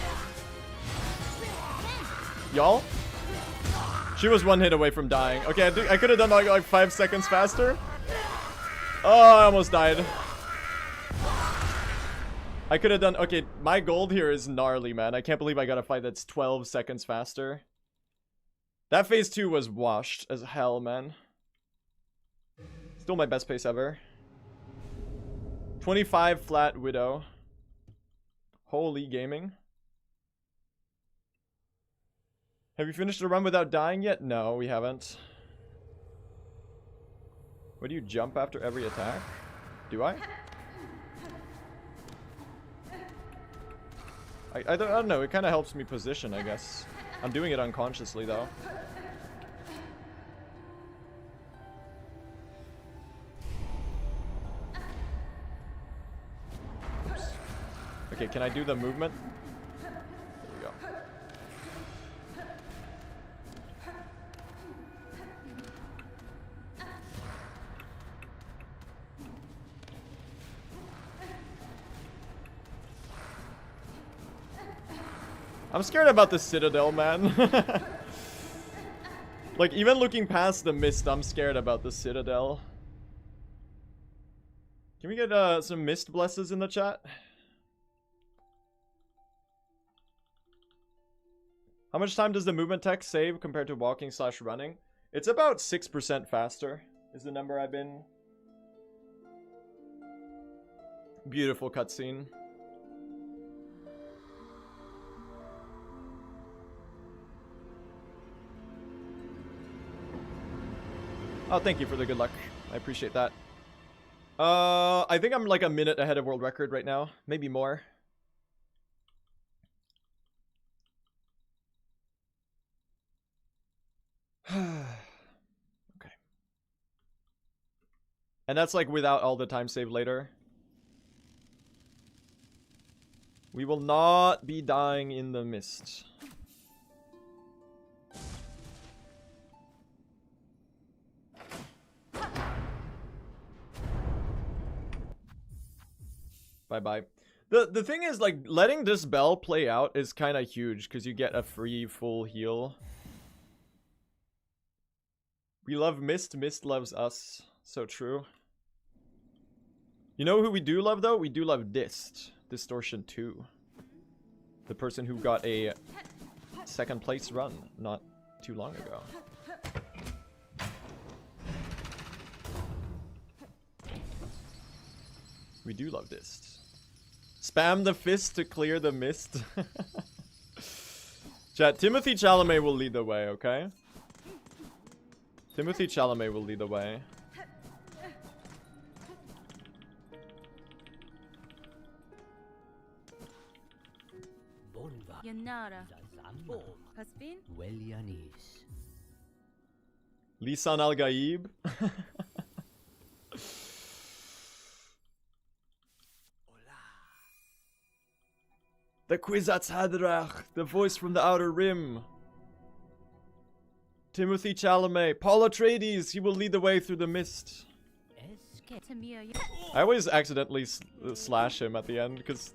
Y'all? She was one hit away from dying. Okay, I could have done like 5 seconds faster. Oh, I almost died. I could have done... Okay, my gold here is gnarly, man. I can't believe I got a fight that's 12 seconds faster. That phase 2 was washed as hell, man. Still my best pace ever. 25 flat Widow. Holy gaming. Have you finished the run without dying yet? No, we haven't. What, do you jump after every attack? Do I? I don't know, it kind of helps me position, I guess. I'm doing it unconsciously, though. Oops. Okay, can I do the movement? There we go. I'm scared about the Citadel, man. Like, even looking past the mist, I'm scared about the Citadel. Can we get some mist blesses in the chat? How much time does the movement tech save compared to walking / running? It's about 6% faster, is the number I've been... Beautiful cutscene. Oh, thank you for the good luck. I appreciate that. I think I'm like a minute ahead of world record right now. Maybe more. Okay. And that's like without all the time save later. We will not be dying in the mist. Bye-bye. The thing is, like, letting this bell play out is kind of huge because you get a free full heal. We love Mist. Mist loves us. So true. You know who we do love, though? We do love Dist. Distortion 2. The person who got a second place run not too long ago. We do love Dist. Spam the fist to clear the mist. Chat, Timothy Chalamet will lead the way, okay? Timothy Chalamet will lead the way. Yanara. Hasbin? Lisan Al Gaib. The Kwisatz Haderach, the voice from the Outer Rim. Timothy Chalamet, Paul Atreides, he will lead the way through the mist. I always accidentally slash him at the end because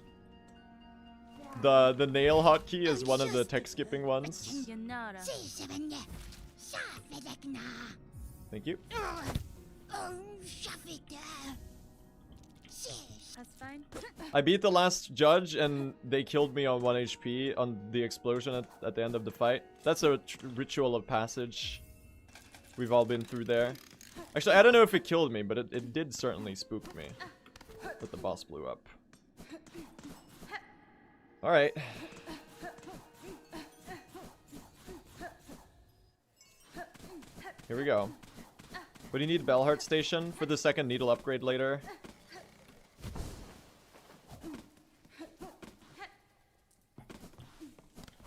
the nail hotkey is one of the text skipping ones. Thank you. That's fine. I beat the last judge and they killed me on 1 HP on the explosion at the end of the fight. That's a ritual of passage. We've all been through there. Actually, I don't know if it killed me, but it did certainly spook me. That the boss blew up. Alright. Here we go. What do you need? Bellheart Station for the second needle upgrade later.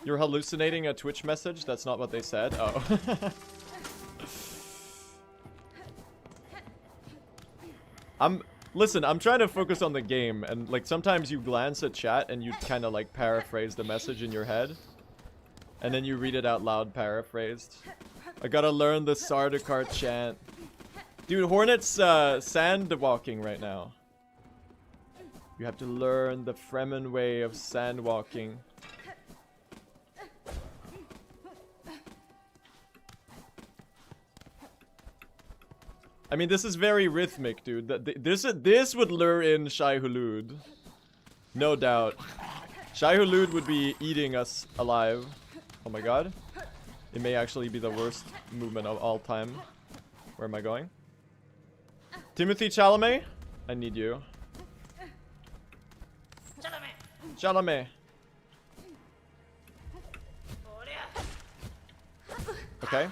You're hallucinating a Twitch message? That's not what they said. Oh. Listen, I'm trying to focus on the game, and like sometimes you glance at chat and you kind of like paraphrase the message in your head. And then you read it out loud paraphrased. I gotta learn the Sardaukar chant. Dude, Hornet's sand walking right now. You have to learn the Fremen way of sand walking. I mean, this is very rhythmic, dude. This would lure in Shai Hulud. No doubt. Shai Hulud would be eating us alive. Oh my god. It may actually be the worst movement of all time. Where am I going? Timothy Chalamet? I need you. Chalamet. Okay.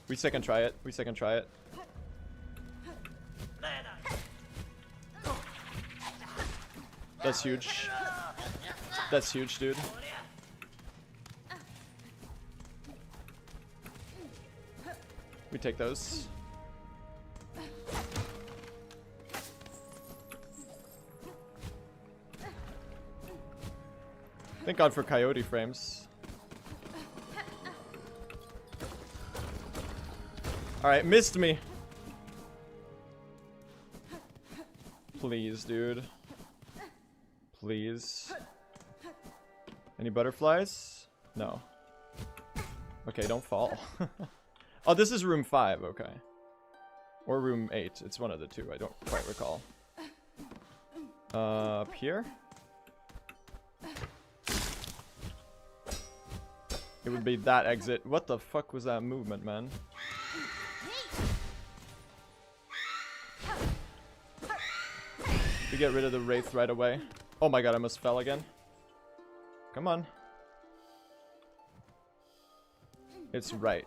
We second try it. We second try it. That's huge. That's huge, dude. We take those. Thank God for coyote frames. Alright, missed me. Please, dude. Please. Any butterflies? No. Okay, don't fall. Oh, this is room 5, okay. Or room 8. It's one of the two, I don't quite recall. Up here? It would be that exit. What the fuck was that movement, man? We get rid of the Wraith right away. Oh my god, I almost fell again. Come on. It's right.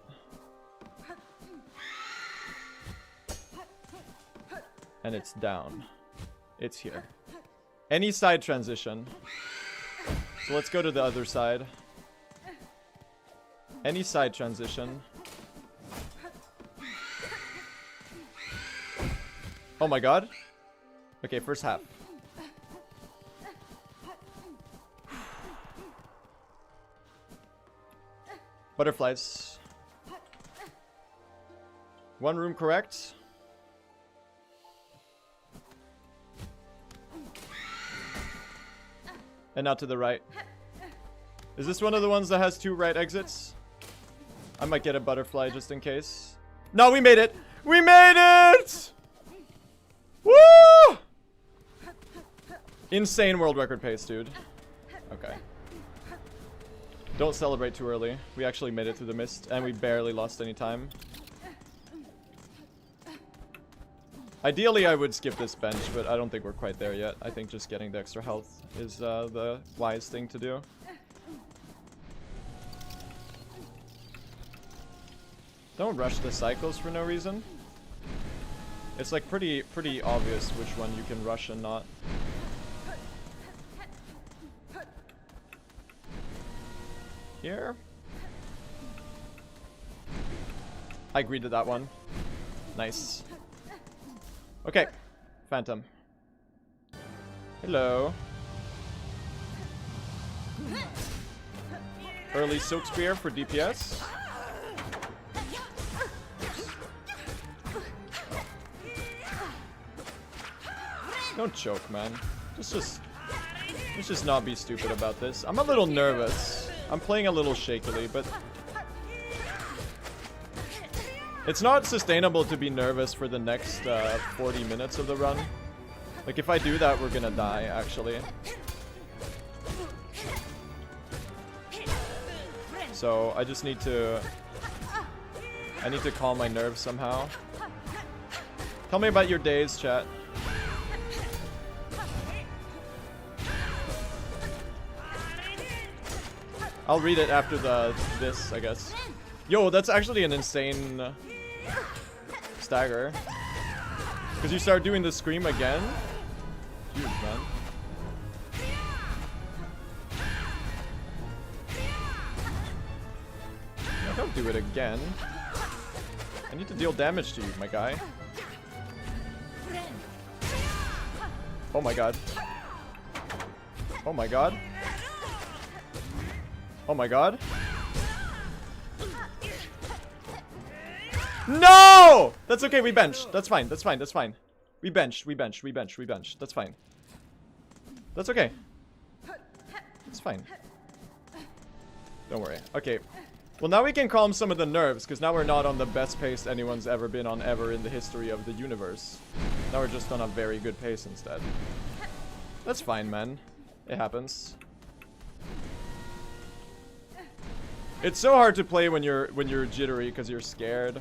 And it's down. It's here. Any side transition. So let's go to the other side. Any side transition. Oh my god. Okay, first half. Butterflies. One room correct. And now to the right. Is this one of the ones that has 2 right exits? I might get a butterfly just in case. No, we made it! We made it! Woo! Insane world record pace, dude. Okay. Don't celebrate too early. We actually made it through the mist, and we barely lost any time. Ideally, I would skip this bench, but I don't think we're quite there yet. I think just getting the extra health is the wise thing to do. Don't rush the cycles for no reason. It's like pretty obvious which one you can rush and not. Here. I agreed to that one. Nice. Okay. Phantom. Hello. Early Silk Spear for DPS. Don't choke, man. Let's just not be stupid about this. I'm a little nervous. I'm playing a little shakily, but it's not sustainable to be nervous for the next 40 minutes of the run. Like, if I do that, we're gonna die, actually. So, I just need to... I need to calm my nerves somehow. Tell me about your days, chat. I'll read it after this, I guess. Yo, that's actually an insane stagger. Because you start doing the scream again. Huge, man. No, don't do it again. I need to deal damage to you, my guy. Oh my god. Oh my god. Oh my god. No! That's okay, we benched. That's fine, that's fine, that's fine. We benched, we benched, we benched, we benched. That's fine. That's okay. It's fine. Don't worry. Okay. Well, now we can calm some of the nerves, because now we're not on the best pace anyone's ever been on ever in the history of the universe. Now we're just on a very good pace instead. That's fine, man. It happens. It's so hard to play when you're jittery because you're scared.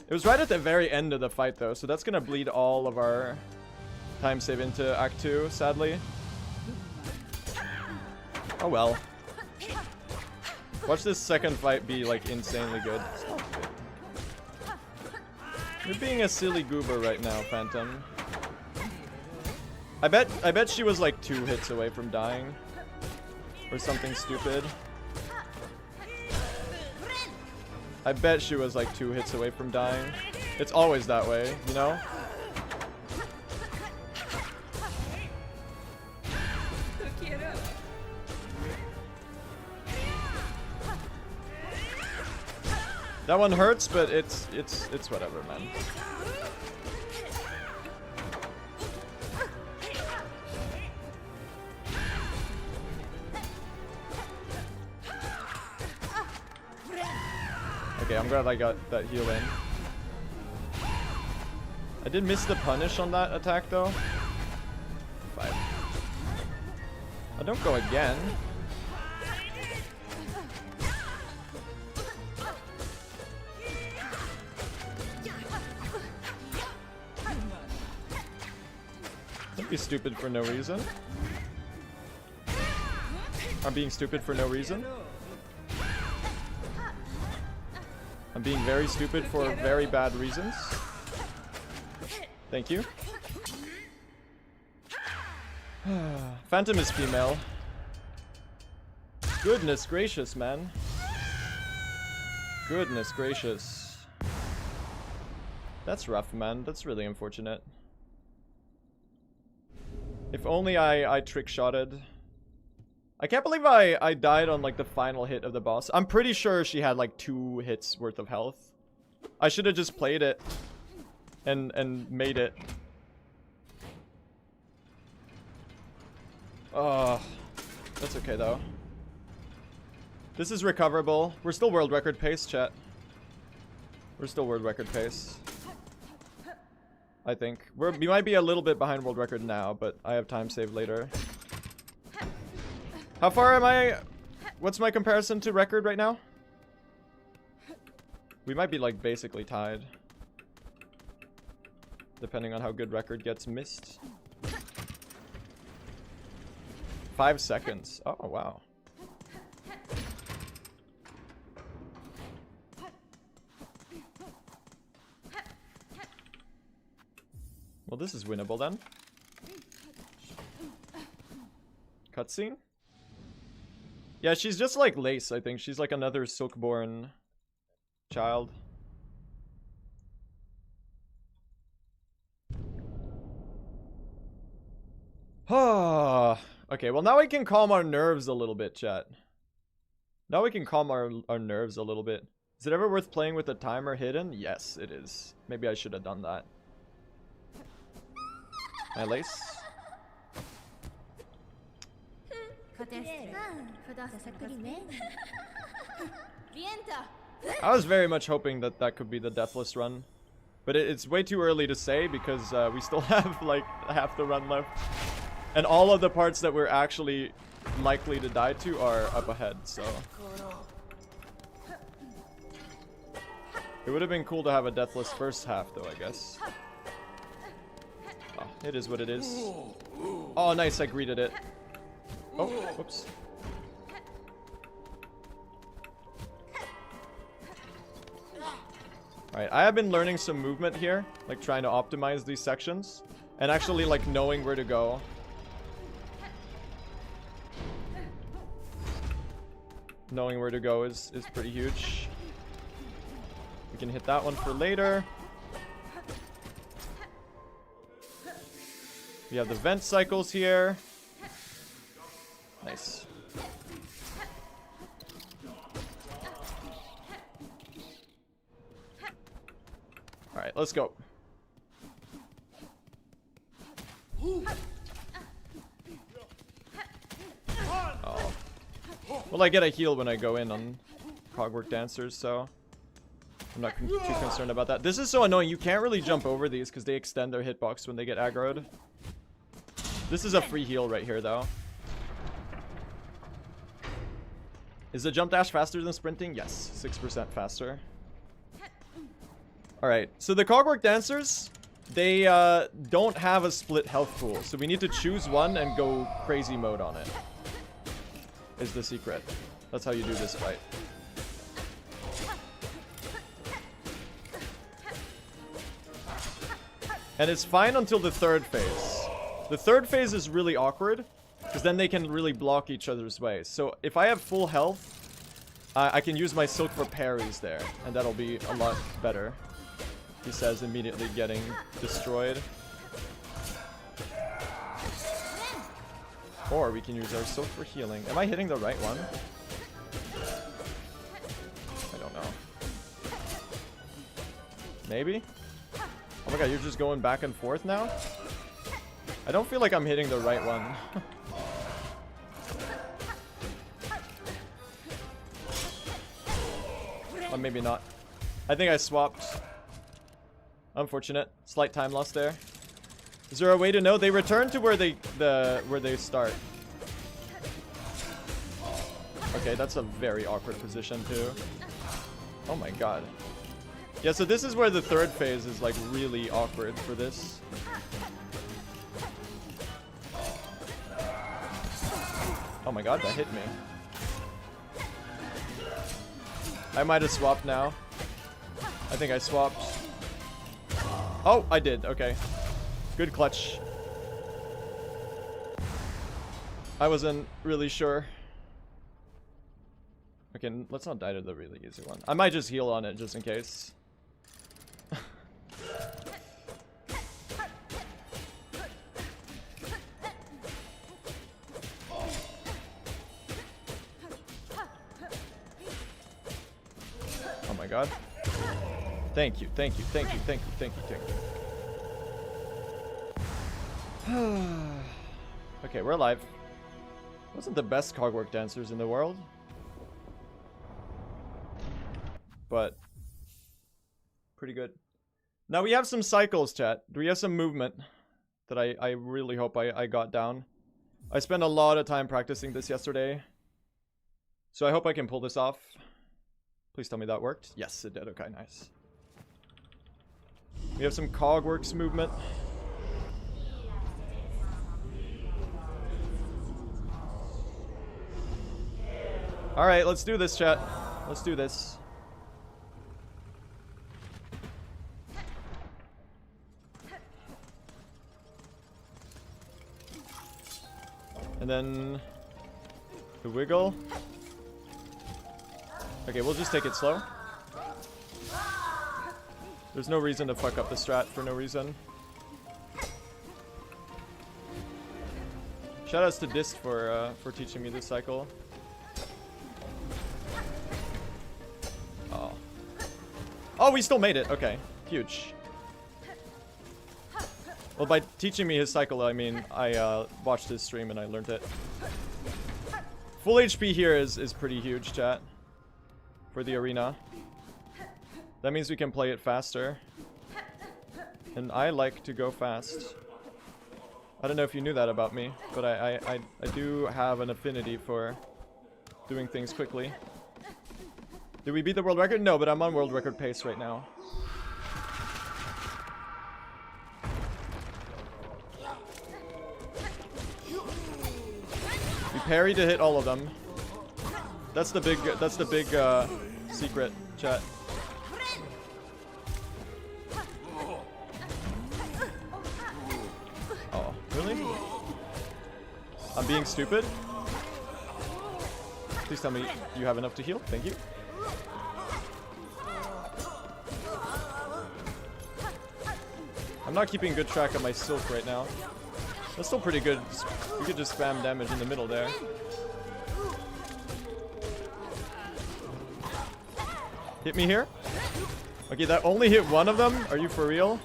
It was right at the very end of the fight though, so that's gonna bleed all of our time save into Act 2, sadly. Oh well. Watch this second fight be like insanely good. You're being a silly goober right now, Phantom. I bet she was like 2 hits away from dying. Or something stupid. I bet she was like 2 hits away from dying. It's always that way, you know? That one hurts, but it's whatever, man. Okay, I'm glad I got that heal in. I did miss the punish on that attack though. 5. Oh, don't go again. Don't be stupid for no reason. I'm being stupid for no reason. I'm being very stupid for very bad reasons. Thank you. Phantom is female. Goodness gracious, man. Goodness gracious. That's rough, man. That's really unfortunate. If only I trick-shotted. I can't believe I died on like the final hit of the boss. I'm pretty sure she had like 2 hits worth of health. I should have just played it and made it. Oh, that's okay though. This is recoverable. We're still world record pace, chat. We're still world record pace. I think. We might be a little bit behind world record now, but I have time save later. How far am I? What's my comparison to record right now? We might be like basically tied. Depending on how good record gets missed. 5 seconds. Oh, wow. Well, this is winnable then. Cutscene? Yeah, she's just like Lace, I think. She's like another Silkborn child. Okay, well now we can calm our nerves a little bit, chat. Now we can calm our nerves a little bit. Is it ever worth playing with a timer hidden? Yes, it is. Maybe I should have done that. My Lace? I was very much hoping that that could be the deathless run. But it's way too early to say because we still have like half the run left. And all of the parts that we're actually likely to die to are up ahead, so. It would have been cool to have a deathless first half though, I guess. Oh, it is what it is. Oh, nice, I greeted it. Oh, whoops. Alright, I have been learning some movement here, like trying to optimize these sections, and actually like knowing where to go. Knowing where to go is pretty huge. We can hit that one for later. We have the vent cycles here. Nice. Alright, let's go. Oh. Well, I get a heal when I go in on Cogwork Dancers, so I'm not too concerned about that. This is so annoying. You can't really jump over these because they extend their hitbox when they get aggroed. This is a free heal right here, though. Is the jump dash faster than sprinting? Yes, 6% faster. Alright, so the Cogwork Dancers, they don't have a split health pool, so we need to choose one and go crazy mode on it. Is the secret. That's how you do this fight. And it's fine until the third phase. The third phase is really awkward, because then they can really block each other's way. So if I have full health, I can use my Silk for parries there, and that'll be a lot better. He says, immediately getting destroyed. Or we can use our Silk for healing. Am I hitting the right one? I don't know. Maybe? Oh my god, you're just going back and forth now? I don't feel like I'm hitting the right one. Or maybe not. I think I swapped. Unfortunate. Slight time loss there. Is there a way to know? They return to where they start. Okay, that's a very awkward position too. Oh my god. Yeah, so this is where the third phase is like really awkward for this. Oh my god, that hit me. I might have swapped now. I think I swapped. Oh, I did. Okay. Good clutch. I wasn't really sure. Okay, let's not die to the really easy one. I might just heal on it just in case. Oh my god. Thank you, thank you, thank you, thank you, thank you, thank you. Okay, we're alive. Wasn't the best cogwork dancers in the world. But pretty good. Now we have some cycles, chat. We have some movement that I really hope I got down. I spent a lot of time practicing this yesterday. So I hope I can pull this off. Please tell me that worked. Yes, it did. Okay, nice. We have some cogworks movement. Alright, let's do this, chat. Let's do this. And then the wiggle. Okay, we'll just take it slow. There's no reason to fuck up the strat for no reason. Shoutouts to Dist for teaching me this cycle. Oh. Oh, we still made it. Okay, huge. Well, by teaching me his cycle, I mean I watched his stream and I learned it. Full HP here is pretty huge, chat. For the arena. That means we can play it faster. And I like to go fast. I don't know if you knew that about me, but I do have an affinity for doing things quickly. Did we beat the world record? No, but I'm on world record pace right now. We parry to hit all of them. That's the big secret, chat. Oh, really? I'm being stupid? Please tell me you have enough to heal. Thank you. I'm not keeping good track of my Silk right now. That's still pretty good. We could just spam damage in the middle there. Hit me here. Okay, that only hit one of them? Are you for real?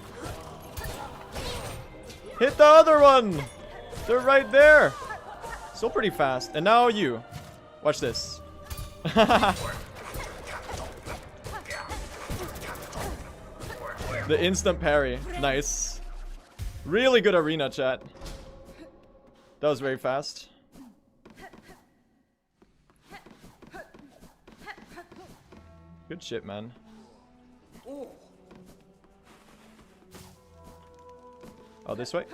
Hit the other one! They're right there! Still pretty fast. And now you. Watch this. The instant parry. Nice. Really good arena, chat. That was very fast. Good shit, man. Oh, this way?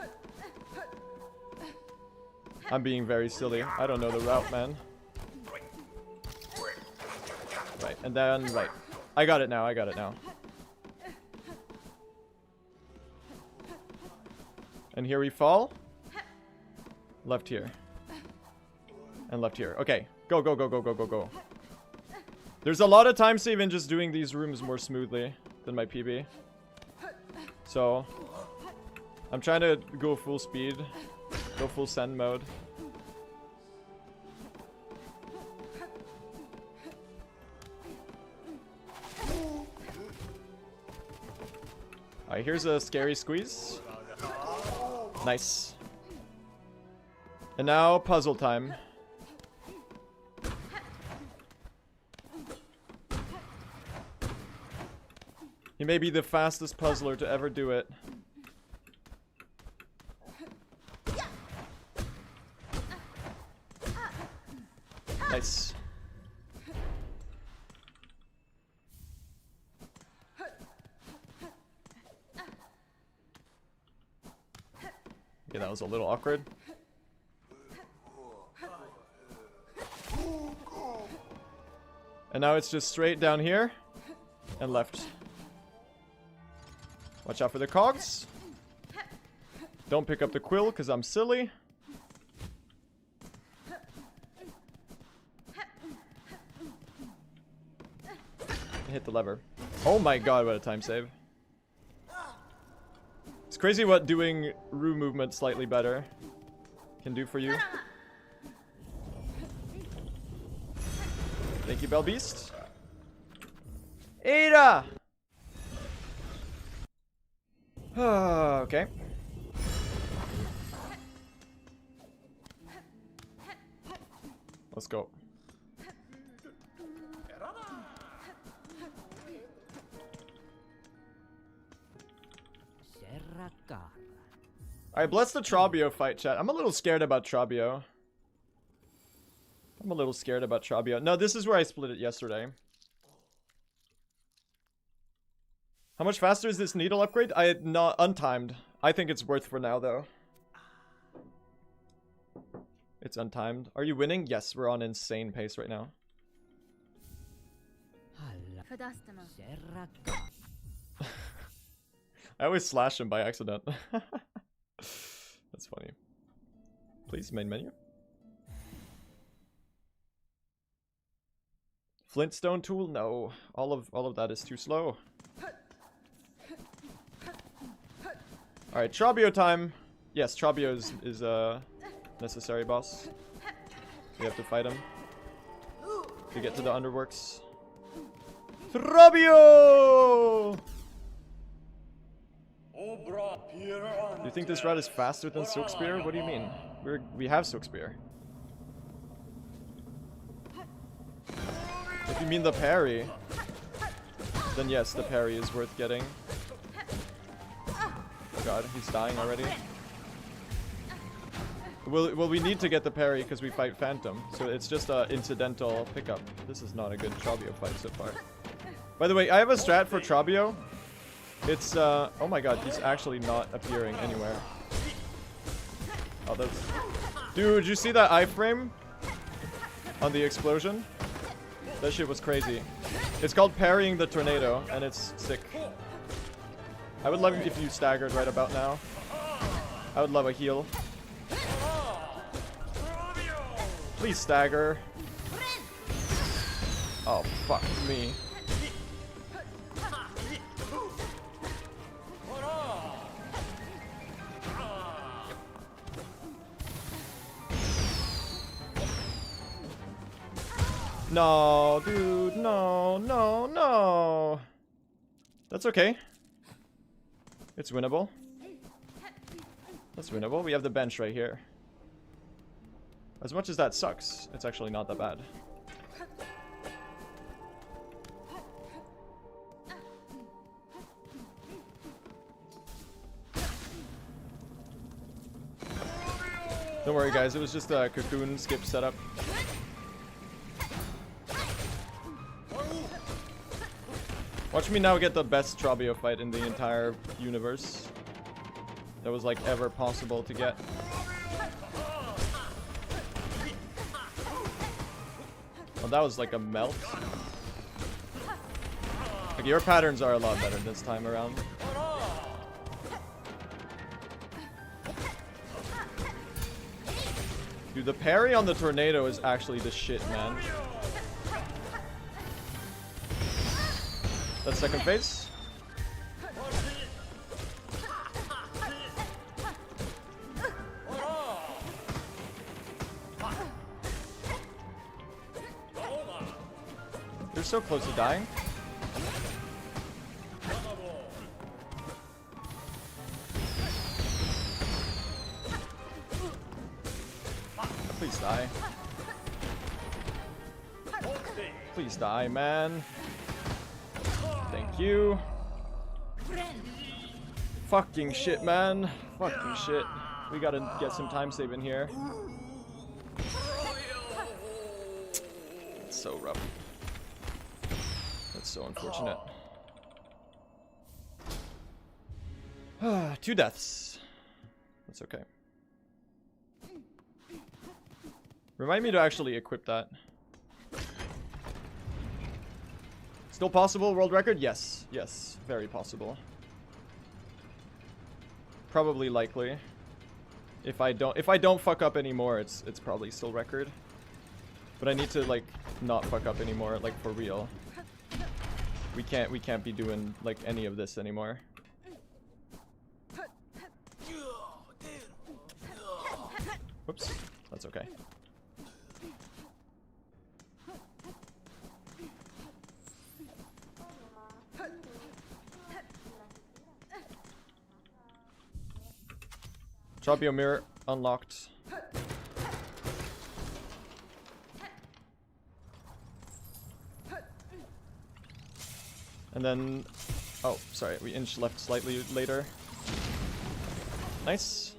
I'm being very silly. I don't know the route, man. Right, and then right. I got it now, I got it now. And here we fall. Left here. And left here. Okay. Go, go, go, go, go, go, go. There's a lot of time save in just doing these rooms more smoothly than my PB. So, I'm trying to go full speed. Go full send mode. Alright, here's a scary squeeze. Nice. And now, puzzle time. He may be the fastest puzzler to ever do it. Nice. Yeah, that was a little awkward. And now it's just straight down here and left. Watch out for the cogs. Don't pick up the quill because I'm silly. hit the lever. Oh my god, what a time save. It's crazy what doing Rue movement slightly better can do for you. Thank you, Bell Beast. Ada! Okay. Let's go. Alright, bless the Trabio fight, chat. I'm a little scared about Trabio. No, this is where I split it yesterday. How much faster is this needle upgrade? Not untimed. I think it's worth for now, though. It's untimed. Are you winning? Yes, we're on insane pace right now. I always slash him by accident. That's funny. Please, main menu. Flintstone tool? No. All of that is too slow. Alright, Trabio time. Yes, Trabio is a necessary boss. We have to fight him to get to the underworks. Trabio! Do you think this route is faster than Silk Spear? What do you mean? We have Silk Spear. If you mean the parry, then yes, the parry is worth getting. Oh god, he's dying already. Well, we need to get the parry because we fight Phantom, so it's just a incidental pickup. This is not a good Trabio fight so far. By the way, I have a strat for Trabio. It's, oh my god, he's actually not appearing anywhere. Oh, that's... Dude, you see that iframe? On the explosion? That shit was crazy. It's called parrying the tornado, and it's sick. I would love it if you staggered right about now. I would love a heal. Please stagger. Oh, fuck me. No, dude, no, no, no. That's okay. It's winnable. That's winnable. We have the bench right here. As much as that sucks, it's actually not that bad. Don't worry, guys. It was just a cocoon skip setup. Watch me now get the best Trabio fight in the entire universe. That was like ever possible to get. Well, that was like a melt. Like, your patterns are a lot better this time around. Dude, the parry on the tornado is actually the shit, man. That second phase. They're so close to dying. Please die. Please die, man. Thank you. Fucking shit, man. Fucking shit. We gotta get some time save in here. It's so rough. That's so unfortunate. 2 deaths. That's okay. Remind me to actually equip that. Still possible, world record? Yes. Yes, very possible. Probably likely. If I don't fuck up anymore, it's probably still record. But I need to like not fuck up anymore, like for real. We can't be doing like any of this anymore. Whoops, that's okay. Chopio mirror unlocked. And then, oh, sorry, we inch left slightly later. Nice.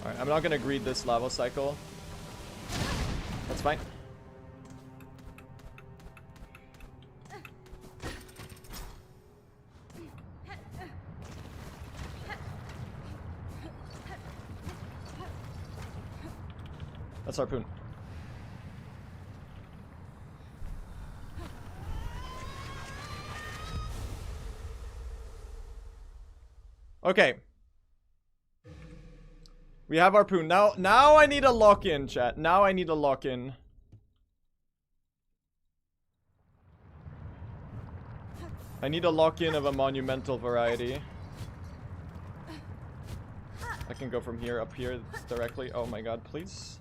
Alright, I'm not gonna greed this lava cycle. That's fine. That's harpoon. Okay. We have harpoon. Now I need a lock-in, chat. Now I need a lock-in. I need a lock-in of a monumental variety. I can go from here up here directly. Oh my god, please.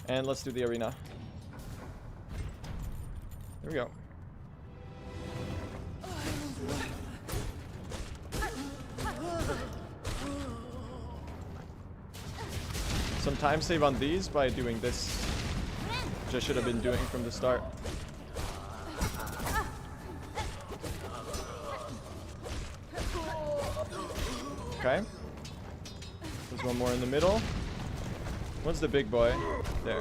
And let's do the arena. Here we go. Some time save on these by doing this, which I should have been doing from the start. Okay. There's one more in the middle. What's the big boy? There.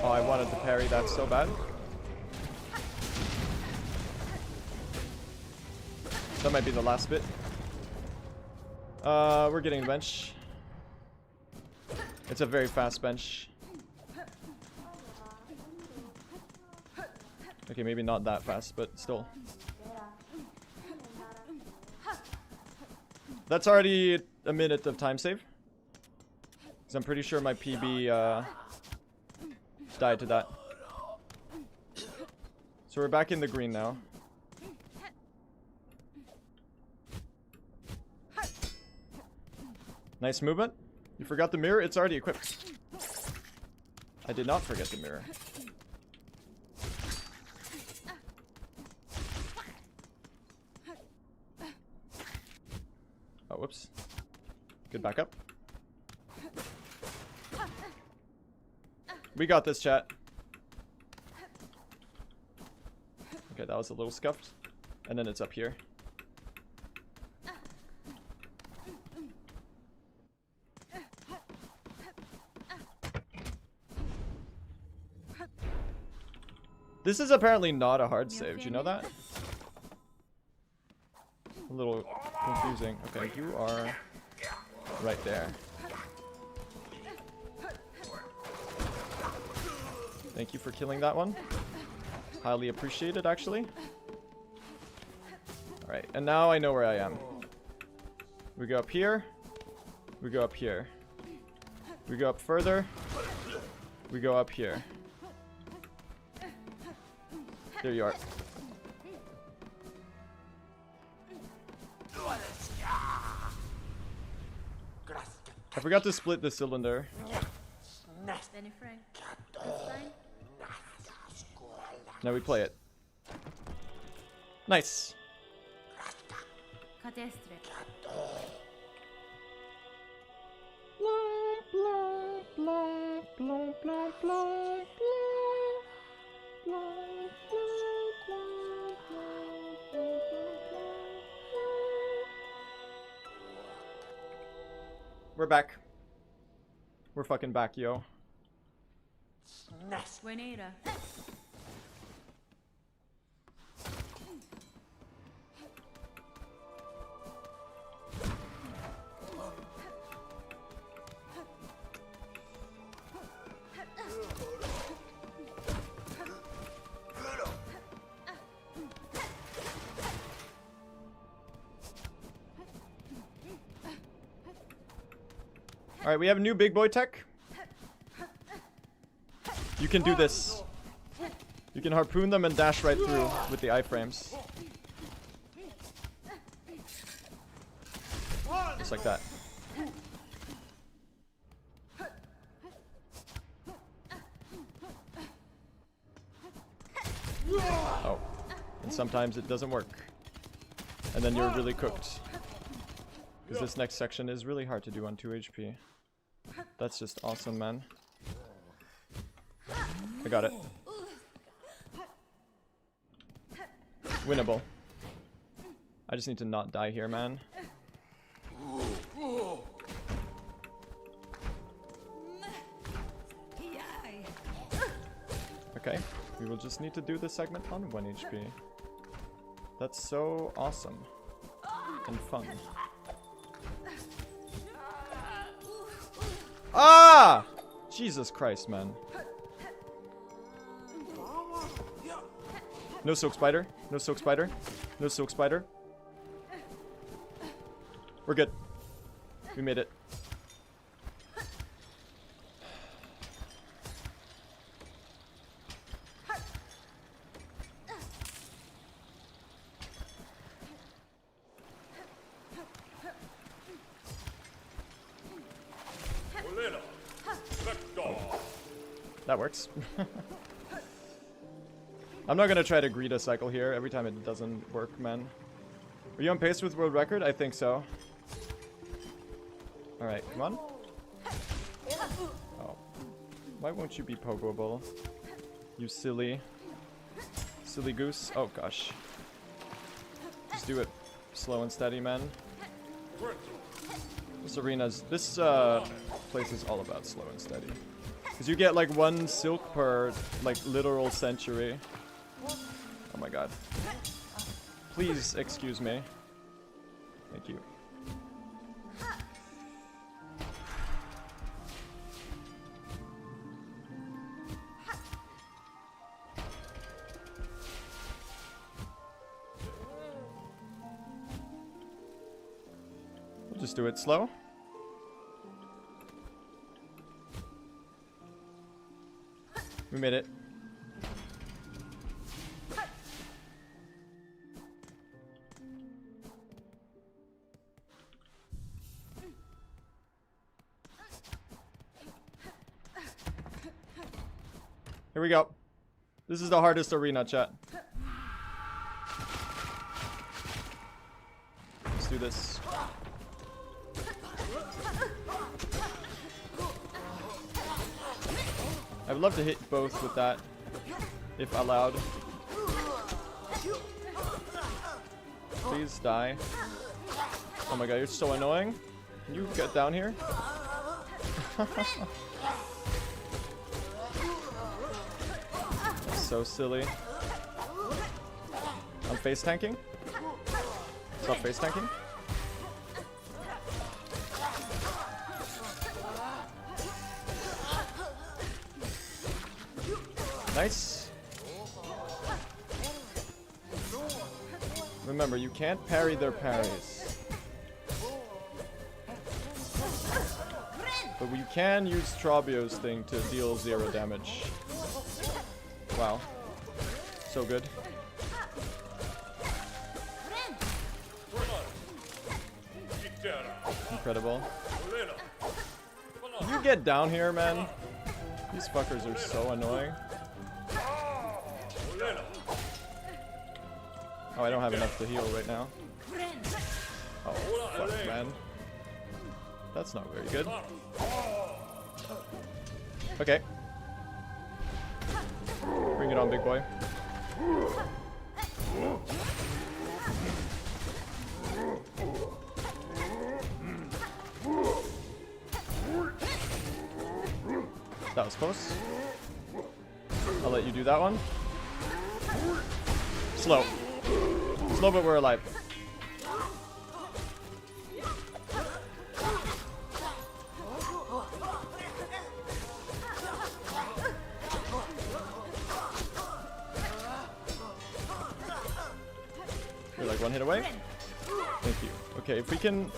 Oh, I wanted to parry that so bad. That might be the last bit. We're getting the bench. It's a very fast bench. Okay, maybe not that fast, but still. That's already a minute of time save. Because I'm pretty sure my PB died to that. So we're back in the green now. Nice movement. You forgot the mirror? It's already equipped. I did not forget the mirror. Oh, whoops. Good backup. We got this, chat. Okay, that was a little scuffed. And then it's up here. This is apparently not a hard save. Do you know that? A little confusing. Okay, you are right there. Thank you for killing that one. Highly appreciated, actually. Alright, and now I know where I am. We go up here. We go up here. We go up further. We go up here. There you are. I forgot to split the cylinder. Benny Frank. That's fine. Now we play it. Nice. Cadestre. We're back. We're fucking back, yo. Buenera. Alright, we have a new big boy tech. You can do this. You can harpoon them and dash right through with the iframes. Just like that. Oh. And sometimes it doesn't work. And then you're really cooked. Because this next section is really hard to do on 2 HP. That's just awesome, man. I got it. Winnable. I just need to not die here, man. Okay, we will just need to do this segment on 1 HP. That's so awesome. And fun. Ah! Jesus Christ, man. No silk spider. No silk spider. No silk spider. We're good. We made it. That works. I'm not gonna try to greet a cycle here every time it doesn't work, man. Are you on pace with world record? I think so. Alright, come on. Oh. Why won't you be pogoable? You silly goose. Oh gosh. Just do it slow and steady, man. This place is all about slow and steady. Because you get like 1 silk per like literal century. Oh my god. Please excuse me. Thank you. We'll just do it slow. We made it. Here we go. This is the hardest arena, chat. Let's do this. I would love to hit both with that, if allowed. Please die. Oh my god, you're so annoying. Can you get down here? So silly. I'm face tanking. Stop face tanking. Nice. Remember, you can't parry their parries. But you can use Trabio's thing to deal 0 damage. Wow. So good. Incredible. Can you get down here, man? These fuckers are so annoying. Oh, I don't have enough to heal right now. Oh, fuck, man. That's not very good. Okay. Bring it on, big boy. That was close. I'll let you do that one. Slow. Slow, but we're alive. You're like 1 hit away. Thank you. Okay, if we can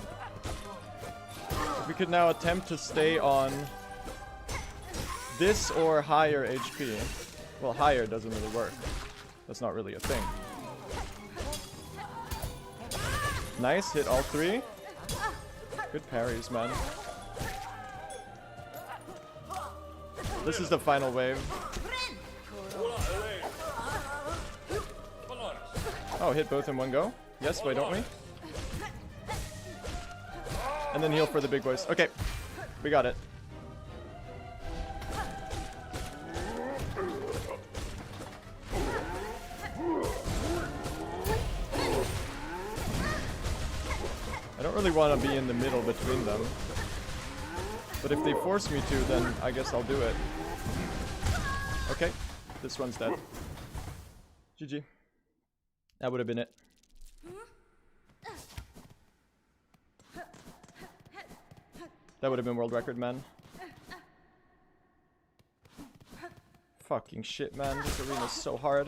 We could now attempt to stay on this or higher HP. Well, higher doesn't really work. That's not really a thing. Nice, hit all three. Good parries, man. This is the final wave. Oh, hit both in one go? Yes, why don't we? And then heal for the big boys. Okay, we got it. I don't really want to be in the middle between them. But if they force me to, then I guess I'll do it. Okay, this one's dead. GG. That would have been it. That would have been world record, man. Fucking shit, man. This arena's so hard.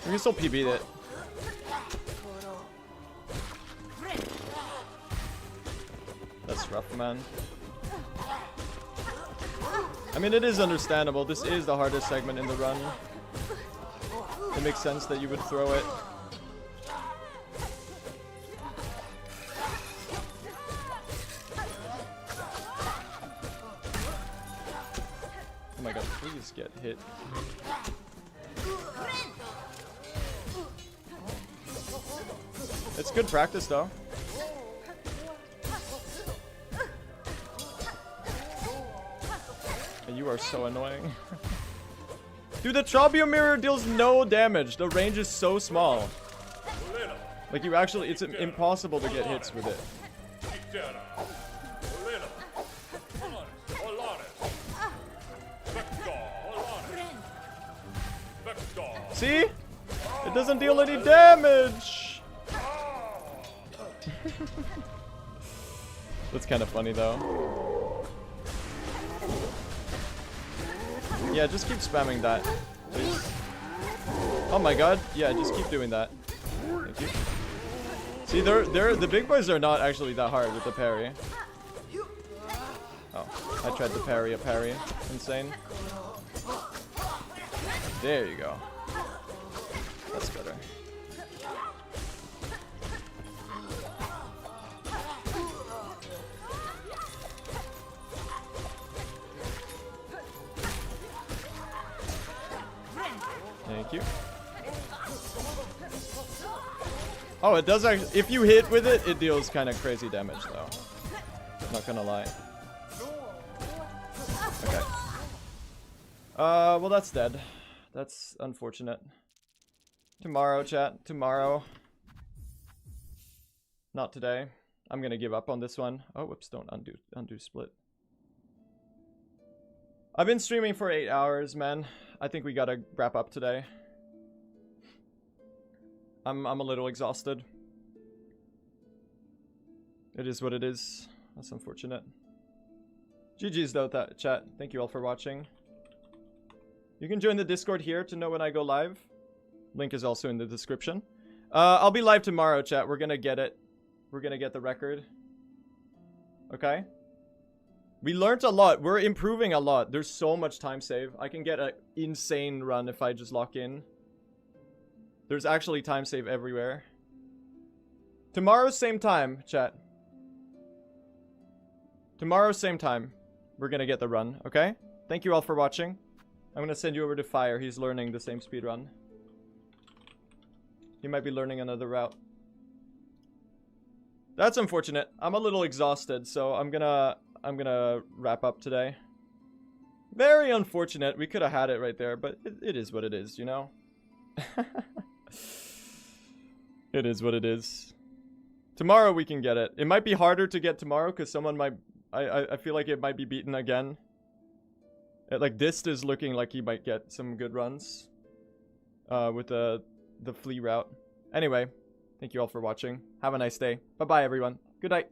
We can still PB it. That's rough, man. I mean, it is understandable. This is the hardest segment in the run. It makes sense that you would throw it. Oh my god, please get hit. It's good practice, though. And you are so annoying. Dude, the Trobio mirror deals no damage. The range is so small. Like, you actually, it's impossible to get hits with it. See? It doesn't deal any damage! That's kind of funny, though. Yeah, just keep spamming that, please. Oh my god. Yeah, just keep doing that. Thank you. See, the big boys are not actually that hard with the parry. Oh, I tried to parry a parry. Insane. There you go. That's better. Thank you. Oh, it does actually. If you hit with it, it deals kind of crazy damage, though. Not gonna lie. Okay. Well, that's dead. That's unfortunate. Tomorrow, chat. Tomorrow. Not today. I'm gonna give up on this one. Oh, whoops! Don't undo split. I've been streaming for 8 hours, man. I think we gotta wrap up today. I'm a little exhausted. It is what it is. That's unfortunate. GG's though, chat. Thank you all for watching. You can join the Discord here to know when I go live. Link is also in the description. I'll be live tomorrow, chat. We're gonna get it. We're gonna get the record. Okay? We learned a lot. We're improving a lot. There's so much time save. I can get an insane run if I just lock in. There's actually time save everywhere. Tomorrow, same time, chat. Tomorrow, same time. We're gonna get the run, okay? Thank you all for watching. I'm gonna send you over to Fire. He's learning the same speedrun. He might be learning another route. That's unfortunate. I'm a little exhausted, so I'm gonna wrap up today. Very unfortunate. We could have had it right there, but it is what it is, you know? It is what it is. Tomorrow we can get it. It might be harder to get tomorrow because someone might... I feel like it might be beaten again. Like, Dist is looking like he might get some good runs. With the flea route. Anyway, thank you all for watching. Have a nice day. Bye-bye, everyone. Good night.